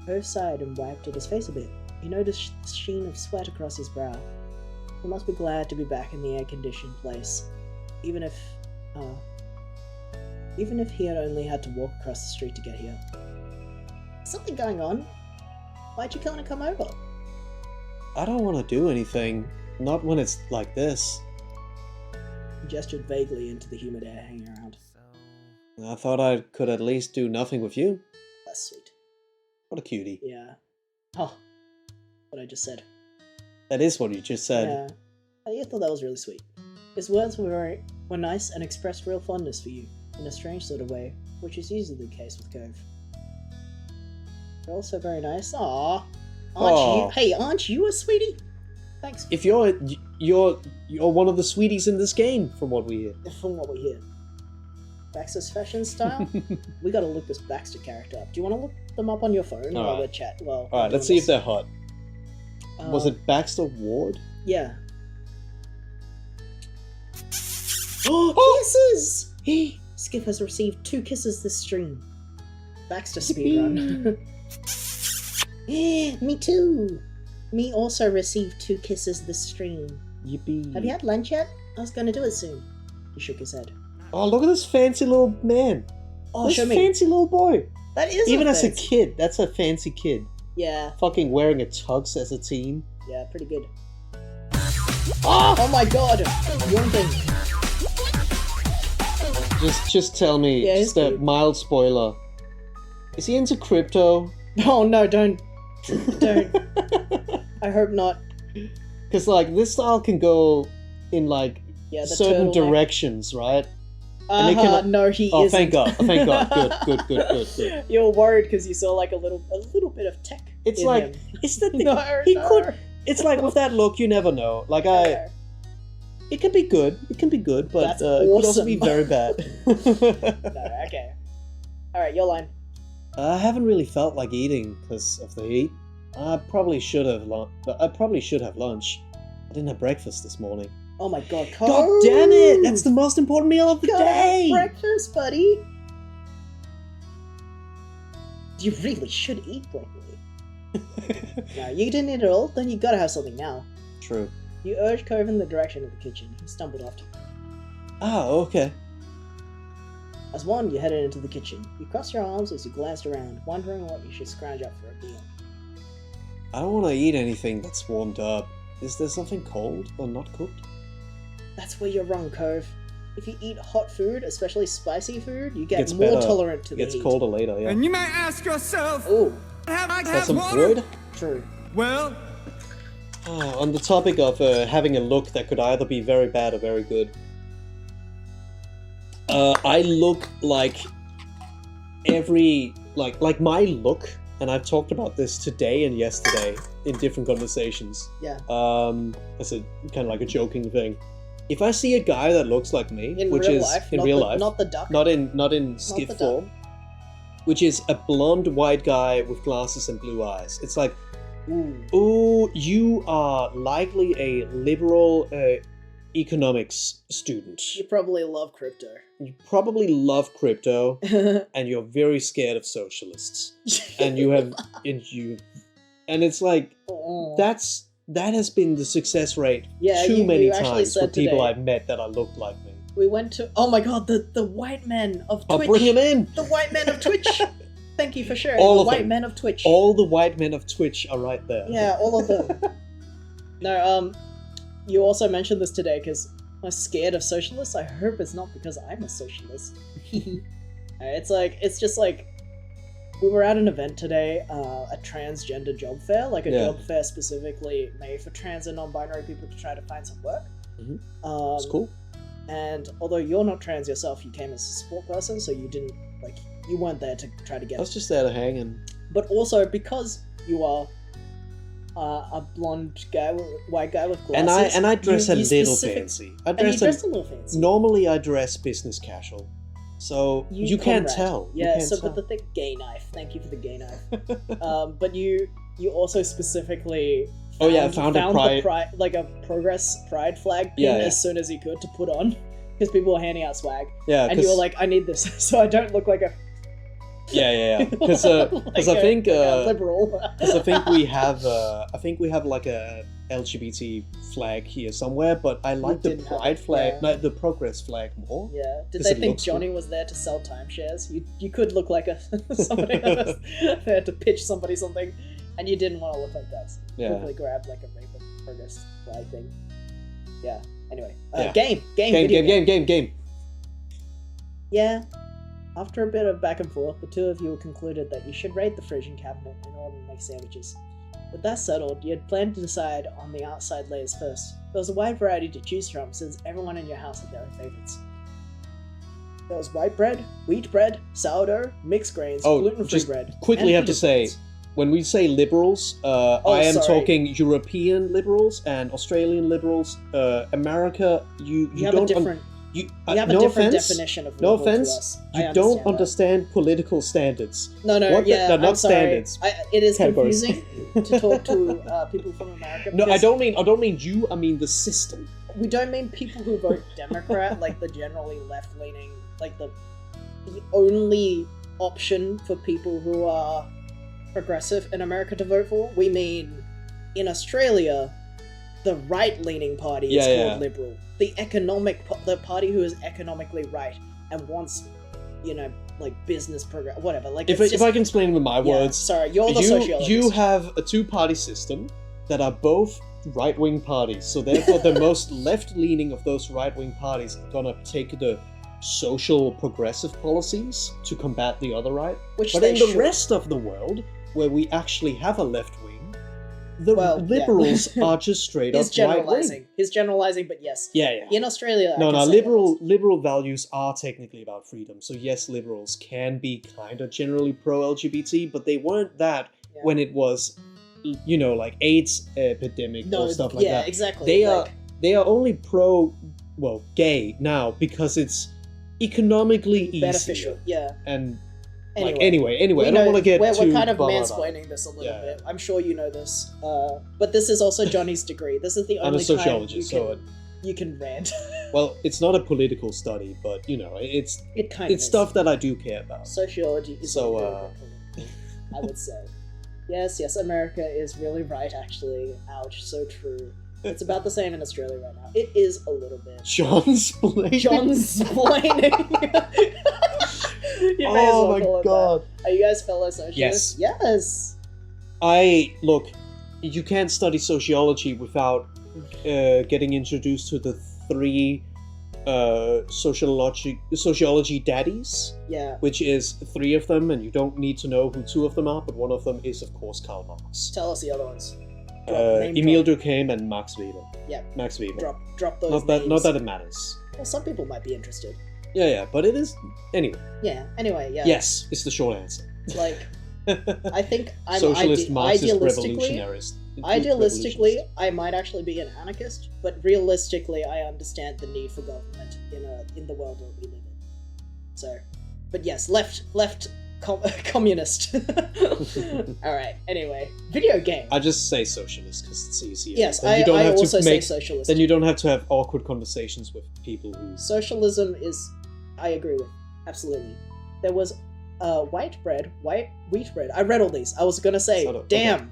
Cove sighed and wiped at his face a bit. You noticed the sheen of sweat across his brow. He must be glad to be back in the air-conditioned place, even if he had only had to walk across the street to get here. Something going on? Why'd you want to come over? I don't want to do anything. Not when it's like this. He gestured vaguely into the humid air hanging around. I thought I could at least do nothing with you. That's sweet. What a cutie. Yeah. Oh, what I just said. That is what you just said. Yeah. I thought that was really sweet. His words were nice and expressed real fondness for you, in a strange sort of way, which is usually the case with Cove. You're also very nice. Aww. Aren't you a sweetie? Thanks. If you're one of the sweeties in this game, from what we hear. From what we hear. Baxter's fashion style? We gotta look this Baxter character up. Do you want to look them up on your phone while Alright. we're chat? Well, Alright, let's see if they're hot. Was it Baxter Ward? Yeah. Oh, kisses! Skip has received 2 kisses this stream. Baxter speedrun. Me too! Me also received 2 kisses this stream. Yippee. Have you had lunch yet? I was gonna do it soon. He shook his head. Oh, look at this fancy little man. Oh, this show me. fancy little boy. That is Even as a fancy. kid, that's a fancy kid. Yeah, Fucking wearing a tux as a teen. yeah, pretty good. Oh my god! Yoinking. Just tell me, Yeah, just he's a cute. mild spoiler. Is he into crypto? Oh no, don't. I hope not. Because like this style can go in like Yeah, the certain turtleneck. directions, right? And they can- No, he Oh, isn't. thank God! Oh, thank God! Good. You're worried because you saw like a little bit of tech. It's in like him. it's the thing. No, he no. could. It's like with that look, you never know. Like it can be good. It can be good, but That's it could also awesome. be very bad. No, okay. All right, your line. I haven't really felt like eating because of the heat. I probably should have lunch. I didn't have breakfast this morning. Oh my God, God damn it! That's the most important meal of the Gotta have day. breakfast, buddy. You really should eat broccoli. No, you didn't eat it all. Then you gotta have something now. True. You urged Cove in the direction of the kitchen. He stumbled after you. Oh, okay. As one, you headed into the kitchen. You crossed your arms as you glanced around, wondering what you should scrounge up for a meal. I don't want to eat anything that's warmed up. Is there something cold or not cooked? That's where you're wrong, Cove. If you eat hot food, especially spicy food, you get Gets more better. tolerant to the Gets heat. colder later, yeah. And you might ask yourself, Ooh, have I Is that had some water? Freud? true. Well, Oh, on the topic of having a look that could either be very bad or very good. I look like like my look, and I've talked about this today and yesterday in different conversations. Yeah. As a kind of like a joking thing. If I see a guy that looks like me, In which real is life, in not real the, life, not the duck. not in skiff the duck. form, which is a blonde white guy with glasses and blue eyes. It's like, ooh, you are likely a liberal economics student. You probably love crypto. You probably love crypto, and you're very scared of socialists. And you have, and it's like Oh. that has been the success rate Yeah, too you many actually times said with people today. I've met that are looked like me. We went to. Oh my God, the white men of I'll Twitch. bring him in. The white men of Twitch. Thank you for sharing. All the of white them. men of Twitch. All the white men of Twitch are right there. Yeah, all of them. No, you also mentioned this today because I'm scared of socialists. I hope it's not because I'm a socialist. It's just like we were at an event today, a transgender job fair, like a Yeah. job fair specifically made for trans and non-binary people to try to find some work. Mhm. It's cool. And although you're not trans yourself, you came as a support person, so you didn't you weren't there to try to get. I was just there to hang and. But also because you are a blonde guy, white guy with glasses, And I dress you a little specific- fancy. I And you dress dressed a little fancy. Normally I dress business casual, so you can't Conrad. tell. You Yeah, can't so tell. but the gay knife. Thank you for the gay knife. But you also specifically. Oh, yeah, I found a the pride- like a progress pride flag pin Yeah, yeah. as soon as you could to put on, because people were handing out swag. Yeah, and you were 'cause- like, I need this, so I don't look like a Yeah. Because I think liberal. because I think we have like a LGBT flag here somewhere, but I like the didn't have pride it, flag, yeah. no, the progress flag more. Yeah. Did 'Cause they it think looks Johnny was there to sell timeshares? You could look like a somebody that was there to pitch somebody something, and you didn't want to look like that. So you Yeah. quickly grabbed like a Raven progress flag thing. Yeah. Anyway, Yeah. game. Game. Yeah. After a bit of back and forth, the two of you concluded that you should raid the Frisian cabinet in order to make sandwiches. With that settled, you had planned to decide on the outside layers first. There was a wide variety to choose from since everyone in your house had their own favourites. There was white bread, wheat bread, sourdough, mixed grains, Oh, gluten-free just bread. quickly and have to say, gluten-free. when we say liberals, I am sorry. talking European liberals and Australian liberals. America, you You have don't a different. you We have a no different offense, definition of no liberal to offense, us. you I don't that. understand political standards. No, They're I'm not sorry. standards. It is Categories. confusing to talk to people from America. No, I because don't mean you. I mean the system. We don't mean people who vote Democrat, like the generally left-leaning, like the only option for people who are progressive in America to vote for. We mean in Australia, the right-leaning party is Yeah, called yeah. Liberal. The party who is economically right and wants, like business progress, whatever. Like If I can explain with my yeah, words, sorry, you're the sociologist. you have a two-party system that are both right-wing parties. So therefore, the most left-leaning of those right-wing parties are gonna take the social progressive policies to combat the other right. Which but they in the should. rest of the world, where we actually have a left wing, Well, yeah. liberals are just straight He's up right wing. generalizing. He's generalizing, but yes. Yeah. In Australia, I No, can no. say Liberal values are technically about freedom. So yes, liberals can be kind of generally pro LGBT, but they weren't that Yeah. when it was, like AIDS epidemic No, or stuff like yeah, that. exactly. They are only pro gay now because it's economically beneficial. easier. Yeah. And Anyway, anyway, we I don't know- want to get we're too kind of bothered. mansplaining this a little Yeah. bit. I'm sure you know this, but this is also Johnny's degree. This is the I'm a only time sociologist, you can rant. Well, it's not a political study, but it's It kind of it's stuff that I do care about. Sociology is So, a little bit political, I would say. Yes, America is really right, actually. Ouch, so true. It's about the same in Australia right now. It is a little bit. John's splaining. John's splaining. You may as well Oh my call it god. that. Are you guys fellow socialists? Yes. Look, you can't study sociology without getting introduced to the three sociology daddies, Yeah. which is three of them, and you don't need to know who two of them are, but one of them is, of course, Karl Marx. Tell us the other ones. Emile Durkheim and Max Weber. Yeah. Max Weber. Drop those Not names. that it matters. Well, some people might be interested. Yeah, but it is... Anyway. Yeah, anyway, yeah. Yes, it's the short answer. Like, I think I'm Socialist, Marxist, idealistically, revolutionist. I might actually be an anarchist, but realistically, I understand the need for government in the world that we live in. So, but yes, left communist. All right. Anyway, video game. I just say socialist because it's easier. Yes, Then you don't I have also to say make, socialist. Then you don't have to have awkward conversations with people who. Socialism is, I agree with, absolutely. There was wheat bread. I read all these. I was gonna say, Shut up, damn,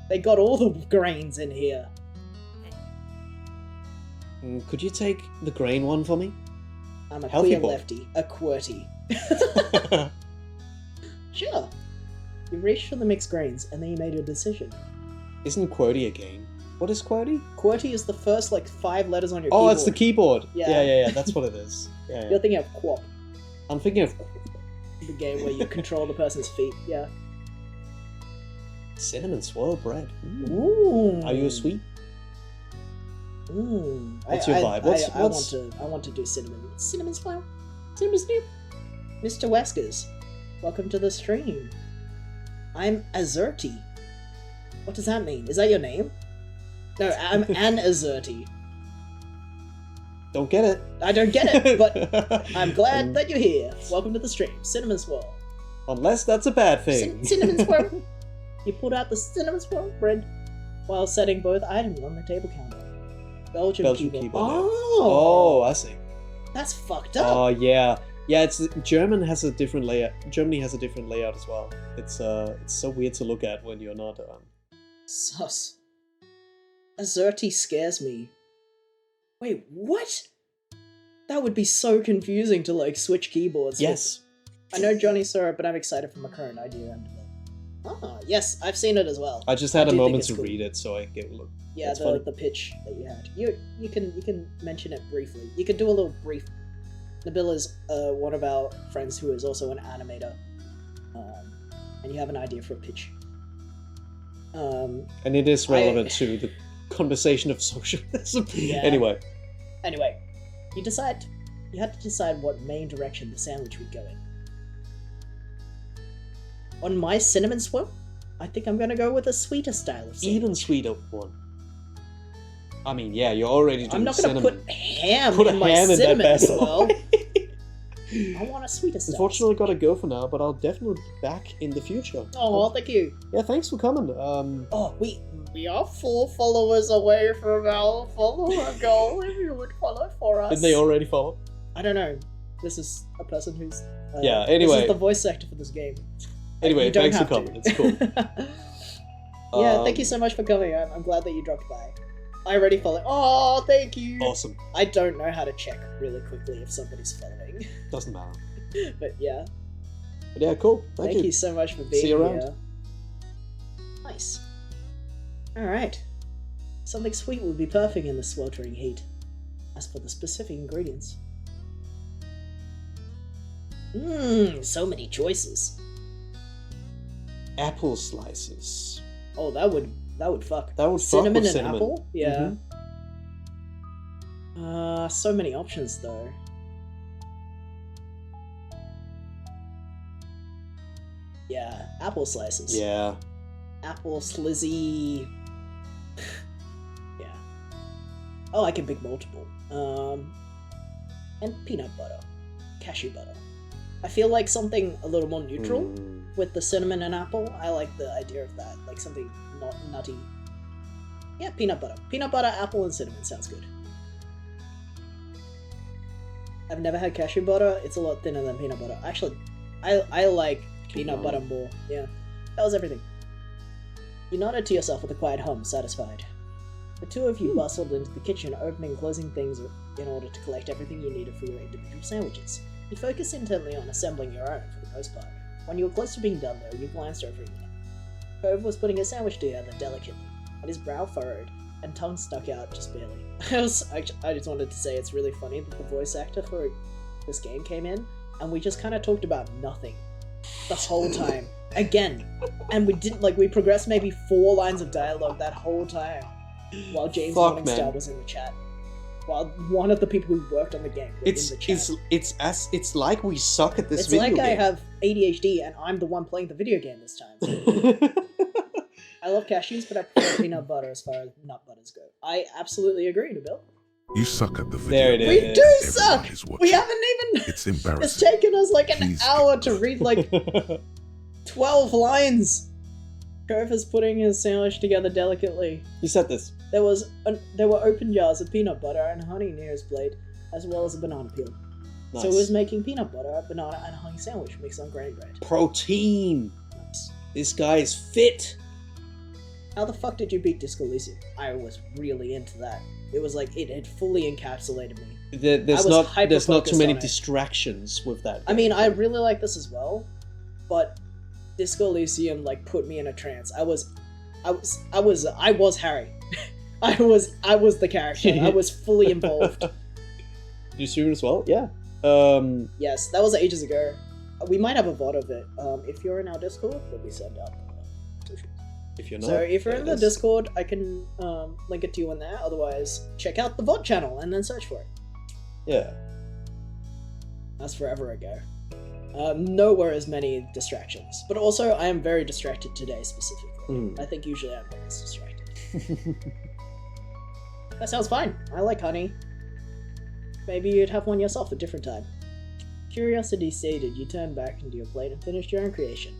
they got all the grains in here. Could you take the grain one for me? I'm a Healthy queer boy. lefty, a QWERTY. Sure. You reached for the mixed grains, and then you made your decision. Isn't QWERTY a game? What is QWERTY? QWERTY is the first 5 letters on your Oh, keyboard. it's the keyboard. Yeah. Yeah. That's what it is. Yeah. You're thinking of QWOP, I'm thinking of the game where you control the person's feet. Yeah. cinnamon swirl bread. Ooh. Are you a sweet? Ooh. What's your vibe? I want to do cinnamon swirl. Cinnamon snoop. Mr. Weskers, welcome to the stream. I'm Azerty. What does that mean? Is that your name? No, I'm an Azerty. Don't get it. I don't get it, but I'm glad that you're here. Welcome to the stream. Cinnamon swirl. Unless that's a bad thing. Cinnamon swirl. You pulled out the cinnamon swirl bread while setting both items on the table counter. Belgian keyboard. yeah. Oh, Oh, I see. that's fucked up. Oh yeah. Yeah, Germany has a different layout as well. It's so weird to look at when you're not Sus. Azerty scares me. Wait, what? That would be so confusing to switch keyboards. Yes. I know Johnny saw it, but I'm excited for my current idea and Ah, yes, I've seen it as well. I just had I a do think moment it's to cool. read it, so I gave a look. Yeah, That's funny. the pitch that you had. You can mention it briefly. You can do a little brief. Nabil is one of our friends who is also an animator, and you have an idea for a pitch. And it is relevant to the conversation of socialism. Yeah. Anyway. Anyway, you had to decide what main direction the sandwich would go in. On my cinnamon swirl, I think I'm gonna go with a sweeter style of sandwich. Even sweeter one. I mean, yeah, you're already doing I'm not gonna cinnamon. put ham Put a in my ham in that cinnamon bad swirl. boy. I want a sweeter style. Unfortunately, gotta go for now, but I'll definitely be back in the future. Oh, thank you. Yeah, thanks for coming. Oh, we are 4 followers away from our follower goal. If you would follow for us. Did they already follow? I don't know. This is a person who's. Yeah, This anyway. is the voice actor for this game. Anyway, You don't thanks for have to. coming. It's cool. Yeah, thank you so much for coming. I'm glad that you dropped by. I already follow. Oh, thank you. Awesome. I don't know how to check really quickly if somebody's following, Doesn't matter. but yeah. But yeah, cool. Thank you. you so much for being See you around. here. Nice. All right. Something sweet would be perfect in the sweltering heat. As for the specific ingredients. So many choices. Apple slices. Oh, that would That would fuck. That would fuck Cinnamon with and cinnamon. apple? Yeah. Mhm. So many options though. Yeah, apple slices. Yeah. Apple slizzy. Yeah. Oh, I can pick multiple. And peanut butter. Cashew butter. I feel like something a little more neutral Mm. with the cinnamon and apple. I like the idea of that. Like something not nutty. Yeah, peanut butter. Peanut butter, apple, and cinnamon sounds good. I've never had cashew butter. It's a lot thinner than peanut butter. Actually, I like peanut butter more. Yeah. That was everything. You nodded to yourself with a quiet hum, satisfied. The two of you bustled into the kitchen, opening and closing things in order to collect everything you needed for your individual sandwiches. You focused intently on assembling your own, for the most part. When you were close to being done, though, you glanced over again. Cove was putting his sandwich together delicately, and his brow furrowed, and tongue stuck out just barely. I just wanted to say it's really funny that the voice actor for this game came in, and we just kind of talked about nothing the whole time. Again. And we progressed maybe 4 lines of dialogue that whole time, while James Fuck, Morningstar man. was in the chat. While one of the people who worked on the game was It's in the chat. it's like we suck at this It's video like I game. have ADHD and I'm the one playing the video game this time. I love cashews, but I prefer peanut butter as far as nut butters go. I absolutely agree, Nabil. You suck at the video. There it game. is. We do suck! Everyone is We watching. haven't even... It's It's embarrassing. taken us like an Please hour keep to read going. like 12 lines. Cove is putting his sandwich together delicately. You said this. There were open jars of peanut butter and honey near his plate, as well as a banana peel. So he Nice. was making peanut butter, banana, and honey sandwich mixed on grain bread. Protein. Nice. This guy is fit. How the fuck did you beat Disco Elysium? I was really into that. It was like it had fully encapsulated me. There's was not hyper-focused too many on it. distractions with that. I mean, I really like this as well, but Disco Elysium like put me in a trance. I was Harry. I was the character. I was fully involved. You stream as well? Yeah. Yes, that was ages ago. We might have a VOD of it. If you're in our Discord, let me send out. If you're not. So if you're in the there it is. Discord, I can link it to you in there. Otherwise, check out the VOD channel and then search for it. Yeah. That's forever ago. Nowhere as many distractions. But also, I am very distracted today specifically. Mm. I think usually I'm less distracted. That sounds fine. I like honey. Maybe you'd have one yourself a different time. Curiosity sated, you turned back into your plate and finished your own creation.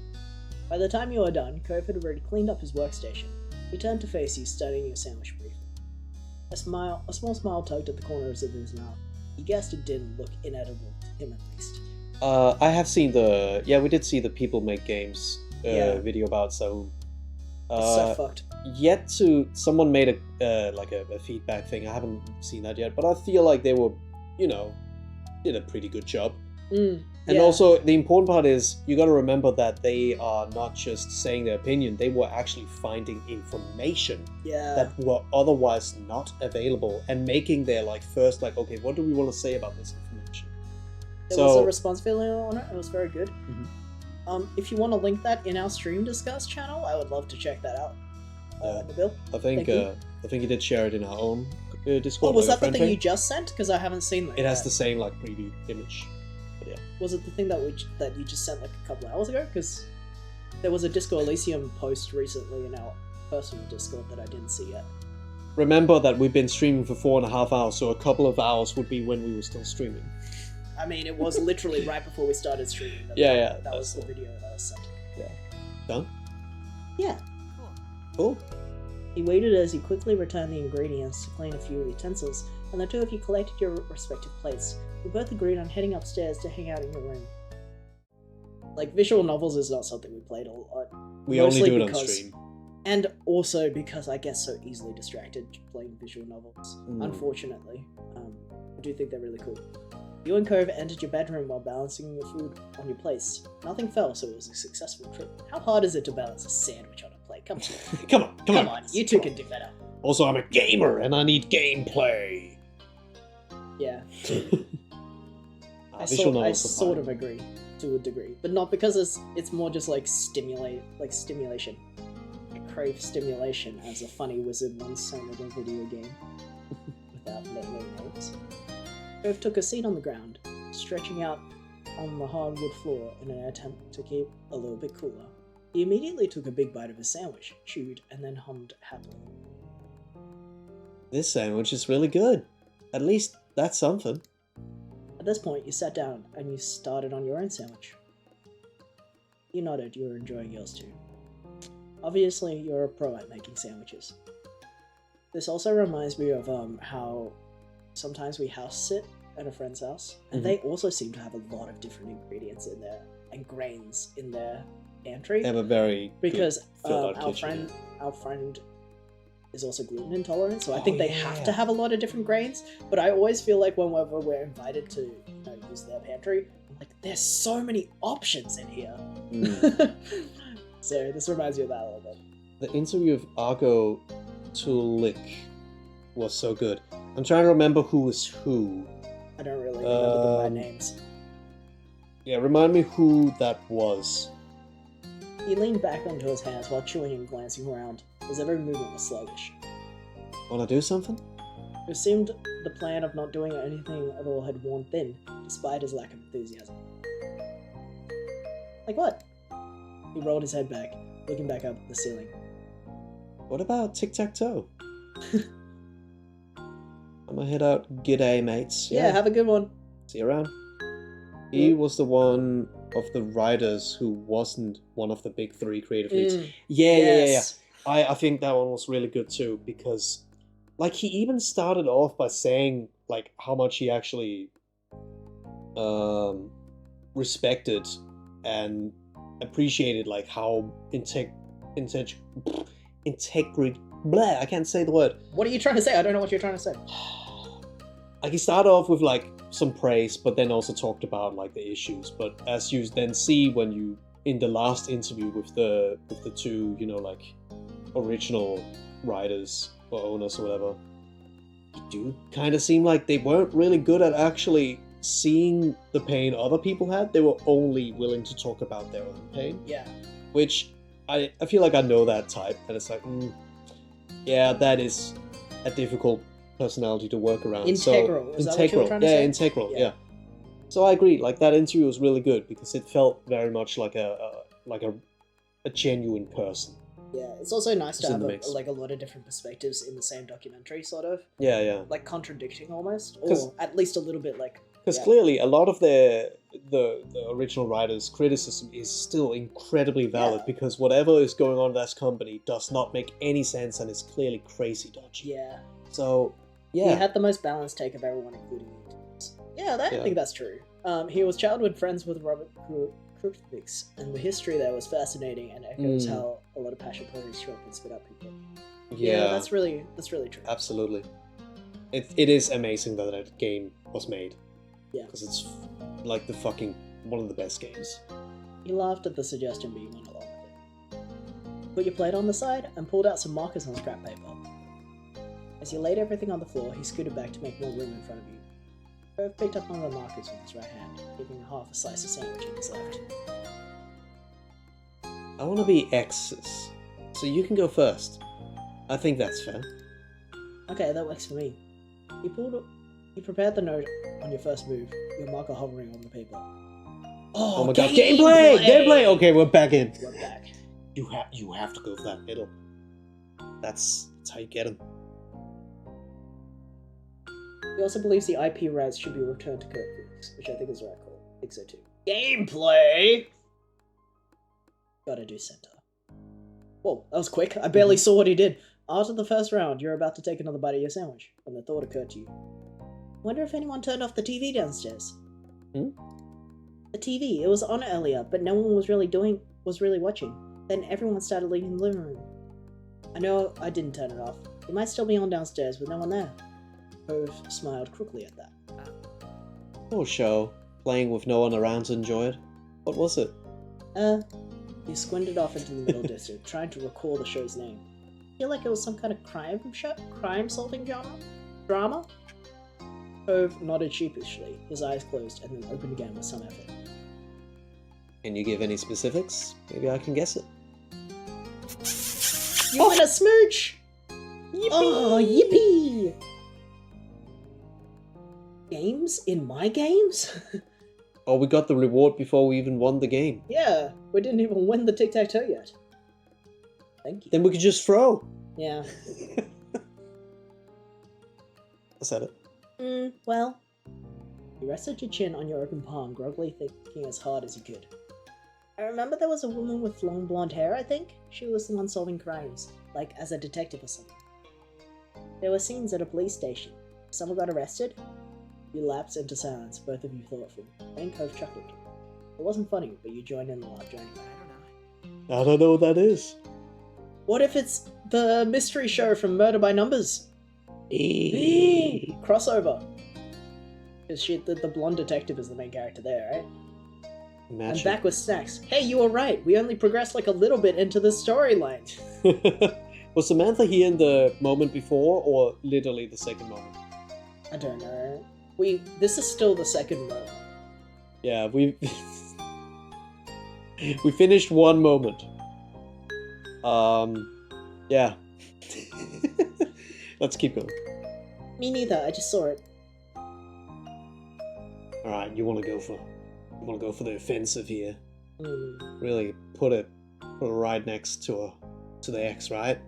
By the time you were done, Cove had already cleaned up his workstation. He turned to face you, studying your sandwich briefly. A small smile tugged at the corners of his mouth. He guessed it didn't look inedible to him at least. I have seen we did see the People Make Games Yeah. video about Saum. It's so fucked. Someone made a feedback thing. I haven't seen that yet, but I feel like they were, did a pretty good job. And yeah. also, the important part is you got to remember that they are not just saying their opinion; they were actually finding information Yeah. that were otherwise not available and making their first okay, what do we want to say about this information? There was a response video on it. It was very good. Mhm. If you want to link that in our Stream Discuss channel, I would love to check that out. Nabil? I think Thank you. I think you did share it in our own Oh, Discord. was like a that the friend thing you just sent? Because I haven't seen that. It has yet. the same preview image. But yeah. Was it the thing that you just sent a couple hours ago? Because there was a Disco Elysium post recently in our personal Discord that I didn't see yet. Remember that we've been streaming for 4.5 hours, so a couple of hours would be when we were still streaming. I mean, it was literally right before we started streaming. Yeah. That was the video that was sent. Done? Yeah. Cool. He waited as he quickly returned the ingredients to clean a few utensils, and the two of you collected your respective plates. You both agreed on heading upstairs to hang out in your room. Visual novels is not something we played a lot. We only mostly do it on because- stream. And also because I get so easily distracted playing visual novels, unfortunately. I do think they're really cool. You and Cove entered your bedroom while balancing your food on your plates. Nothing fell, so it was a successful trip. How hard is it to balance a sandwich on a plate? Come on. Come on. You two can do better. Also, I'm a gamer and I need gameplay. Yeah. I visual novels are sort fine. of agree to a degree, but not because it's more just stimulation. crave stimulation, as a funny wizard once sang in a video game, without naming names. Cove took a seat on the ground, stretching out on the hardwood floor in an attempt to keep a little bit cooler. He immediately took a big bite of his sandwich, chewed, and then hummed happily. This sandwich is really good. At least that's something. At this point, you sat down and you started on your own sandwich. You nodded you were enjoying yours too. Obviously, you're a pro at making sandwiches. This also reminds me of how sometimes we house sit at a friend's house, and they also seem to have a lot of different ingredients in there and grains in their pantry. They have a very because good filled-out kitchen. our friend is also gluten intolerant, so I think they have to have a lot of different grains. But I always feel like whenever we're invited to use their pantry, I'm like, there's so many options in here. So this reminds me of that a little bit. The interview of Argo Tulik was so good. I'm trying to remember who was who. I don't really remember the names. Yeah, remind me who that was. He leaned back onto his hands while chewing and glancing around. His every movement was sluggish. Wanna do something? It seemed the plan of not doing anything at all had worn thin, despite his lack of enthusiasm. Like what? He rolled his head back, looking back up at the ceiling. What about tic-tac-toe? I'm gonna head out. G'day, mates. Yeah, have a good one. See you around. He was the one of the writers who wasn't one of the big three creative leads. Yeah. I think that one was really good too, because like he even started off by saying like how much he actually respected and appreciated like how integrity blah, I can't say the word. What are you trying to say? I don't know what you're trying to say. Like he started off with like some praise, but then also talked about like the issues. But as you then see when you in the last interview with the two, like original writers or owners or whatever, it do kind of seem like they weren't really good at actually seeing the pain other people had. They were only willing to talk about their own pain. Yeah. Which I feel like I know that type, and it's like, yeah, that is a difficult personality to work around. Integral. Is that what you were trying to say? Integral. Yeah. So I agree. Like that interview was really good because it felt very much like a genuine person. Yeah, it's also nice to have a lot of different perspectives in the same documentary, sort of. Yeah. Like contradicting almost, or at least a little bit like. Because clearly, a lot of the original writers' criticism is still incredibly valid because whatever is going on in that company does not make any sense and is clearly crazy dodgy. Yeah. So, yeah. He had the most balanced take of everyone, including the interviews. Yeah, I think that's true. He was childhood friends with Robert Krupnik, and the history there was fascinating and echoes how a lot of passion poetry show up and spit out people. Yeah, that's really true. Absolutely. It is amazing that that game was made. Yeah. Because it's like the fucking one of the best games. He laughed at the suggestion, but he went along with it. Put your plate on the side and pulled out some markers on scrap paper. As he laid everything on the floor, he scooted back to make more room in front of you. Cove picked up one of the markers with his right hand, keeping half a slice of sandwich in his left. I want to be X's, so you can go first. I think that's fair. Okay, that works for me. You prepared the note on your first move, your marker hovering on the paper. Oh my god, gameplay! Okay, we're back in. We're back. You have to go for that middle. That's how you get him. He also believes the IP rights should be returned to Code Freaks, which I think is the right call. I think so too. Gameplay! Gotta do center. Whoa, that was quick. I barely saw what he did. After the first round, you're about to take another bite of your sandwich, when the thought occurred to you. Wonder if anyone turned off the TV downstairs. The TV, it was on earlier, but no one was really watching. Then everyone started leaving the living room. I know I didn't turn it off. It might still be on downstairs with no one there. Cove smiled crookily at that. Poor show. Playing with no one around to enjoy it. What was it? He squinted off into the middle distance, trying to recall the show's name. Feel like it was some kind of crime-solving drama? Cove nodded sheepishly, his eyes closed, and then opened again with some effort. Can you give any specifics? Maybe I can guess it. You win a smooch! Yippee! Oh, yippee! Games in my games? Oh, we got the reward before we even won the game. Yeah, we didn't even win the tic-tac-toe yet. Thank you. Then we could just throw. Yeah. I said it. Well. You rested your chin on your open palm, groggily thinking as hard as you could. I remember there was a woman with long blonde hair, I think. She was the one solving crimes, like as a detective or something. There were scenes at a police station. Someone got arrested. You lapsed into silence, both of you thoughtful. Then Cove chuckled. It wasn't funny, but you joined in the laughter anyway. I don't know what that is. What if it's the mystery show from Murder by Numbers? Crossover. Because the blonde detective is the main character there, right? Imagine. And back with Snacks. Hey, you were right. We only progressed like a little bit into the storyline. Was Samantha here in the moment before, or literally the second moment? I don't know. This is still the second moment. Yeah, we we finished one moment. Yeah. Let's keep going. Me neither. I just saw it. All right, you want to go for the offensive here. Really put it right next to the X, right?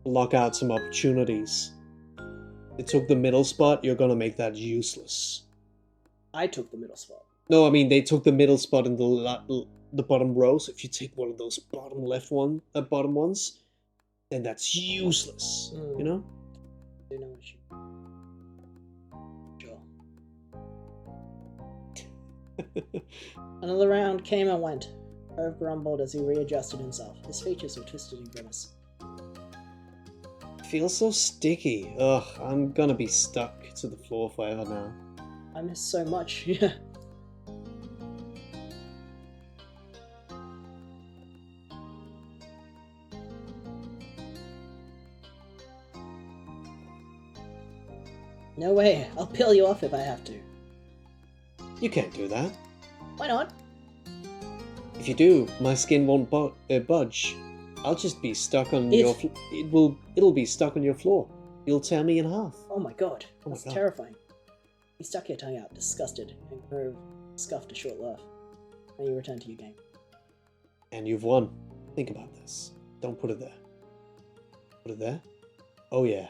Lock out some opportunities. They took the middle spot. You're gonna make that useless. I took the middle spot. No, I mean they took the middle spot in the bottom row. So if you take one of those bottom ones, then that's useless. You know. You know what you... Sure. Another round came and went. Irv grumbled as he readjusted himself. His features were twisted in grimace. Feels so sticky. Ugh, I'm gonna be stuck to the floor forever now. I miss so much. Yeah. No way. I'll peel you off if I have to. You can't do that. Why not? If you do, my skin won't budge. I'll just be stuck on your. It'll be stuck on your floor. You'll tear me in half. Oh my god, Oh my that's God. terrifying. He stuck your tongue out, disgusted, and Irv scuffed a short laugh. Now you return to your game. And you've won. Think about this. Don't put it there. Put it there? Oh yeah.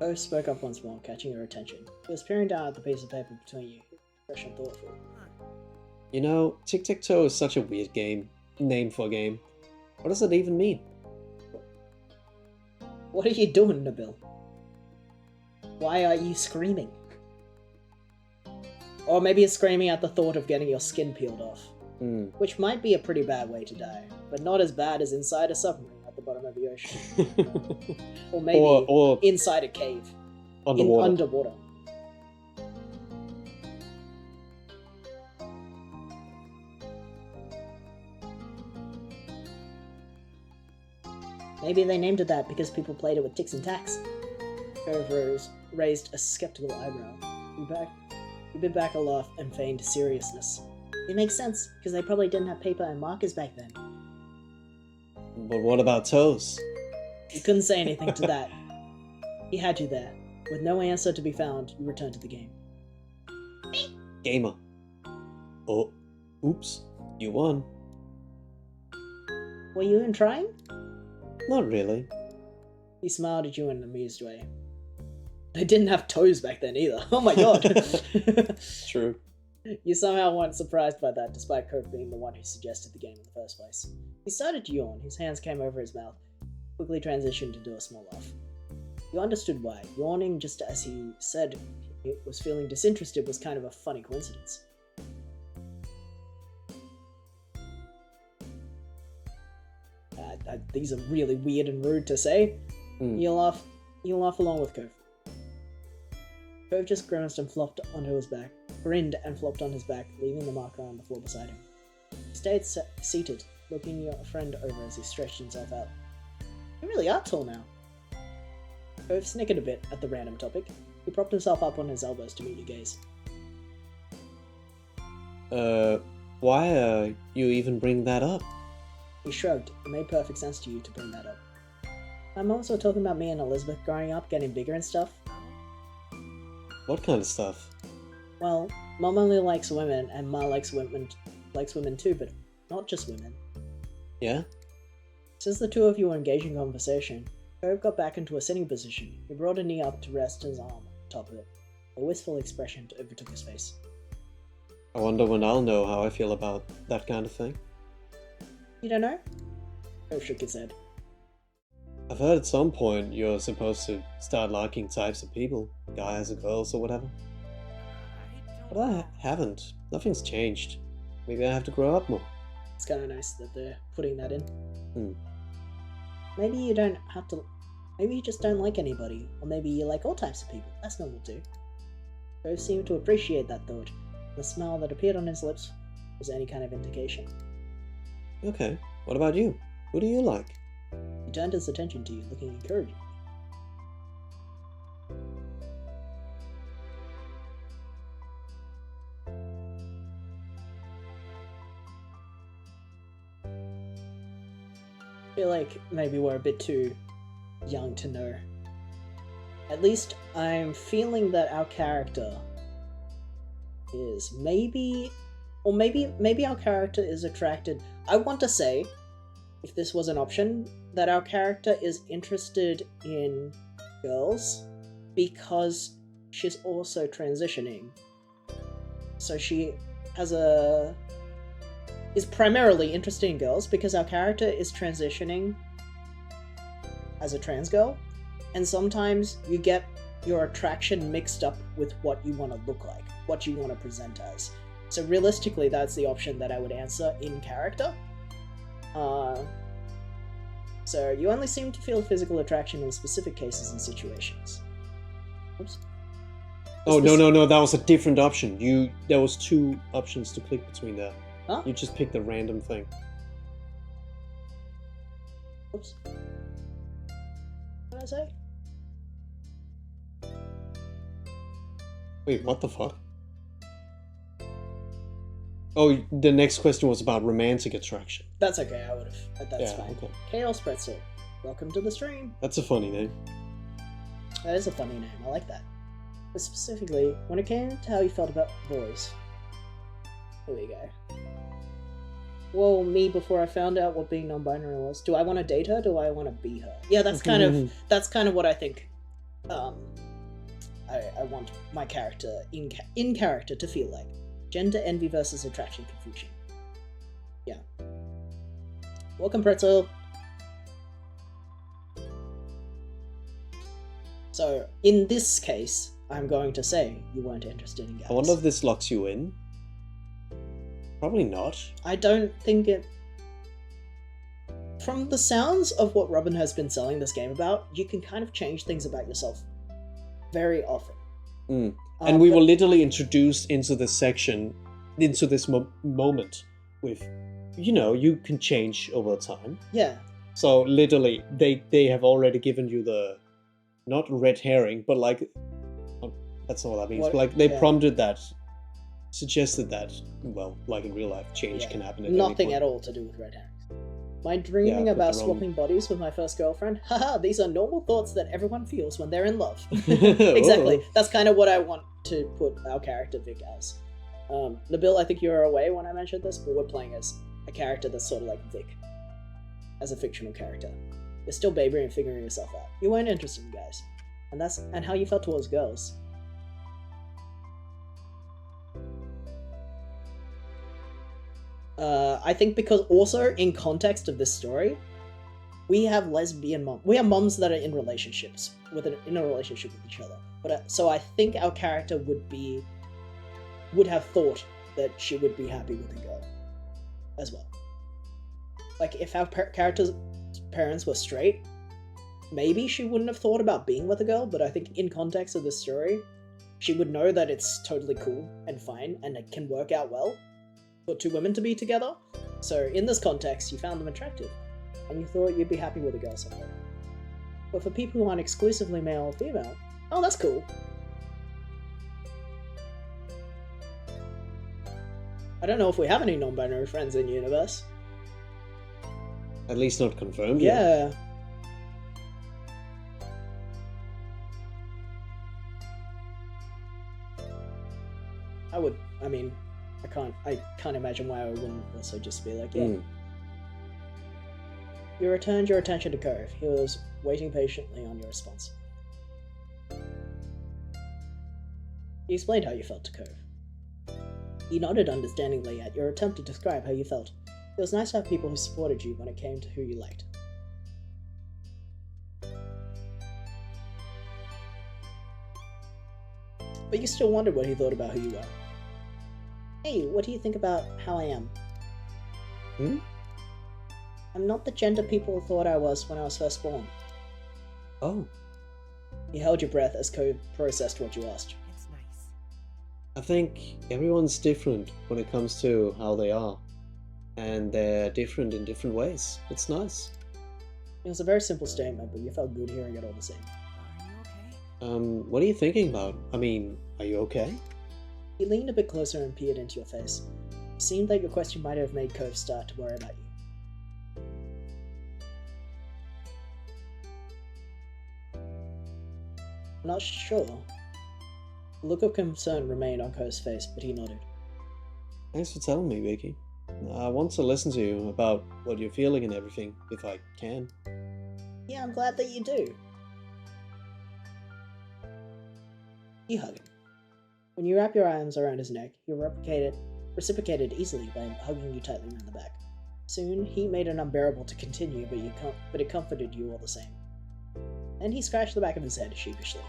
Irv spoke up once more, catching your attention. He was peering down at the piece of paper between you, his expression thoughtful. You know, tic-tac-toe is such a weird name for a game. What does it even mean? What are you doing, Nabil? Why are you screaming? Or maybe you're screaming at the thought of getting your skin peeled off. Which might be a pretty bad way to die, but not as bad as inside a submarine at the bottom of the ocean. Or maybe or inside a cave. underwater. Underwater. Maybe they named it that because people played it with ticks and tacks. Irv raised a skeptical eyebrow. He bit back a laugh and feigned seriousness. It makes sense, because they probably didn't have paper and markers back then. But what about toes? You couldn't say anything to that. He had you there. With no answer to be found, you returned to the game. Gamer. Oh, oops. You won. Were you even trying? Not really. He smiled at you in an amused way. They didn't have toes back then either. Oh my god. True. You somehow weren't surprised by that, despite Cove being the one who suggested the game in the first place. He started to yawn, his hands came over his mouth, quickly transitioned into a small laugh. You understood why. Yawning just as he said he was feeling disinterested was kind of a funny coincidence. These are really weird and rude to say. You laugh along with Cove. Cove just grimaced and flopped onto his back, grinned and flopped on his back, leaving the marker on the floor beside him. He stayed seated, looking your friend over as he stretched himself out. You really are tall now. Cove snickered a bit at the random topic. He propped himself up on his elbows to meet your gaze. Why you even bring that up? He shrugged. It made perfect sense to you to bring that up. My mom was talking about me and Elizabeth growing up, getting bigger and stuff. What kind of stuff? Well, Mom only likes women, and Ma likes women too, but not just women. Yeah? Since the two of you were engaged in conversation, Herb got back into a sitting position. He brought a knee up to rest his arm on top of it. A wistful expression overtook his face. I wonder when I'll know how I feel about that kind of thing. You don't know? Herb shook his head. I've heard at some point you're supposed to start liking types of people, guys or girls or whatever. But I haven't. Nothing's changed. Maybe I have to grow up more. It's kind of nice that they're putting that in. Hmm. Maybe you don't have to... Maybe you just don't like anybody. Or maybe you like all types of people. That's normal too. Both seemed to appreciate that thought. The smile that appeared on his lips was any kind of indication. Okay, what about you? Who do you like? He turned his attention to you, looking encouraging. I feel like maybe we're a bit too young to know. At least I'm feeling that our character is maybe our character is attracted. I want to say, if this was an option, that our character is interested in girls because she's also transitioning. So she is primarily interested in girls because our character is transitioning as a trans girl, and sometimes you get your attraction mixed up with what you want to look like, what you want to present as. So realistically, that's the option that I would answer in character. So you only seem to feel physical attraction in specific cases and situations. Oops. Oh, no, that was a different option. There was two options to click between there. Huh? You just picked a random thing. Oops. What did I say? Wait, what the fuck? Oh, the next question was about romantic attraction. That's okay, I would've. That's Yeah, fine. okay. Chaos Pretzel. Welcome to the stream. That's a funny name. That is a funny name, I like that. But specifically, when it came to how you felt about boys. Here we go. Well, me before I found out what being non-binary was. Do I want to date her? Do I want to be her? Yeah, that's kind of what I think. I want my character in character to feel like. Gender envy versus attraction confusion. Yeah. Welcome, Pretzel. So, in this case, I'm going to say you weren't interested in guys. I wonder if this locks you in. Probably not. I don't think it... From the sounds of what Robin has been selling this game about, you can kind of change things about yourself very often. And we were literally introduced into this section, into this moment with, you can change over time. Yeah. So literally, they have already given you the, not red herring, but like, that's not what that means, but like they prompted that, suggested that, well, like in real life, change can happen at any Nothing point. at all to do with red herrings. My dreaming about swapping bodies with my first girlfriend? Haha, these are normal thoughts that everyone feels when they're in love. Exactly. That's kind of what I want to put our character Vic as. Nabil, I think you were away when I mentioned this, but we're playing as a character that's sort of like Vic. As a fictional character. You're still baby and figuring yourself out. You weren't interested in guys. And how you felt towards girls. I think because also in context of this story, we have lesbian moms. We have moms that are in relationships in a relationship with each other. But so I think our character would have thought that she would be happy with a girl as well. Like if our character's parents were straight, maybe she wouldn't have thought about being with a girl. But I think in context of this story, she would know that it's totally cool and fine and it can work out well for two women to be together. So in this context, you found them attractive, and you thought you'd be happy with a girl someday. But for people who aren't exclusively male or female, oh, that's cool. I don't know if we have any non-binary friends in universe. At least not confirmed yet. Yeah. I can't imagine why I wouldn't also just be like, yeah. You returned your attention to Cove. He was waiting patiently on your response. You explained how you felt to Cove. He nodded understandingly at your attempt to describe how you felt. It was nice to have people who supported you when it came to who you liked. But you still wondered what he thought about who you were. Hey, what do you think about how I am? I'm not the gender people thought I was when I was first born. Oh. You held your breath as Cove processed what you asked. It's nice. I think everyone's different when it comes to how they are. And they're different in different ways. It's nice. It was a very simple statement, but you felt good hearing it all the same. Are you okay? What are you thinking about? I mean, are you okay? He leaned a bit closer and peered into your face. It seemed that your question might have made Cove start to worry about you. I'm not sure. The look of concern remained on Cove's face, but he nodded. Thanks for telling me, Vicky. I want to listen to you about what you're feeling and everything, if I can. Yeah, I'm glad that you do. You hug him. When you wrap your arms around his neck, he reciprocated easily by hugging you tightly around the back. Soon, he made it unbearable to continue, but it comforted you all the same. And he scratched the back of his head sheepishly.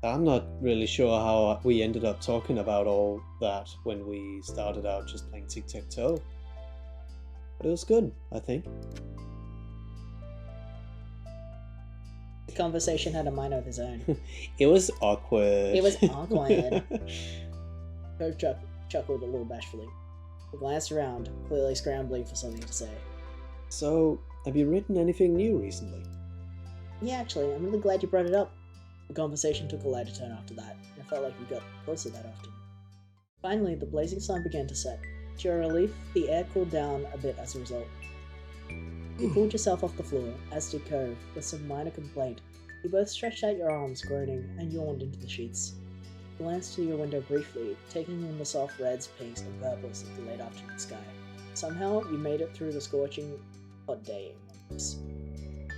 I'm not really sure how we ended up talking about all that when we started out just playing tic-tac-toe. But it was good, I think. The conversation had a mind of his own. It was awkward. It was awkward. Cove chuckled a little bashfully. He glanced around, clearly scrambling for something to say. So, have you written anything new recently? Yeah, actually, I'm really glad you brought it up. The conversation took a lighter turn after that, and it felt like we got closer that often. Finally, the blazing sun began to set. To your relief, the air cooled down a bit as a result. You pulled yourself off the floor, as did Cove, with some minor complaint. You both stretched out your arms, groaning, and yawned into the sheets. You glanced to your window briefly, taking in the soft reds, pinks, and purples of the late afternoon sky. Somehow, you made it through the scorching hot day in one piece.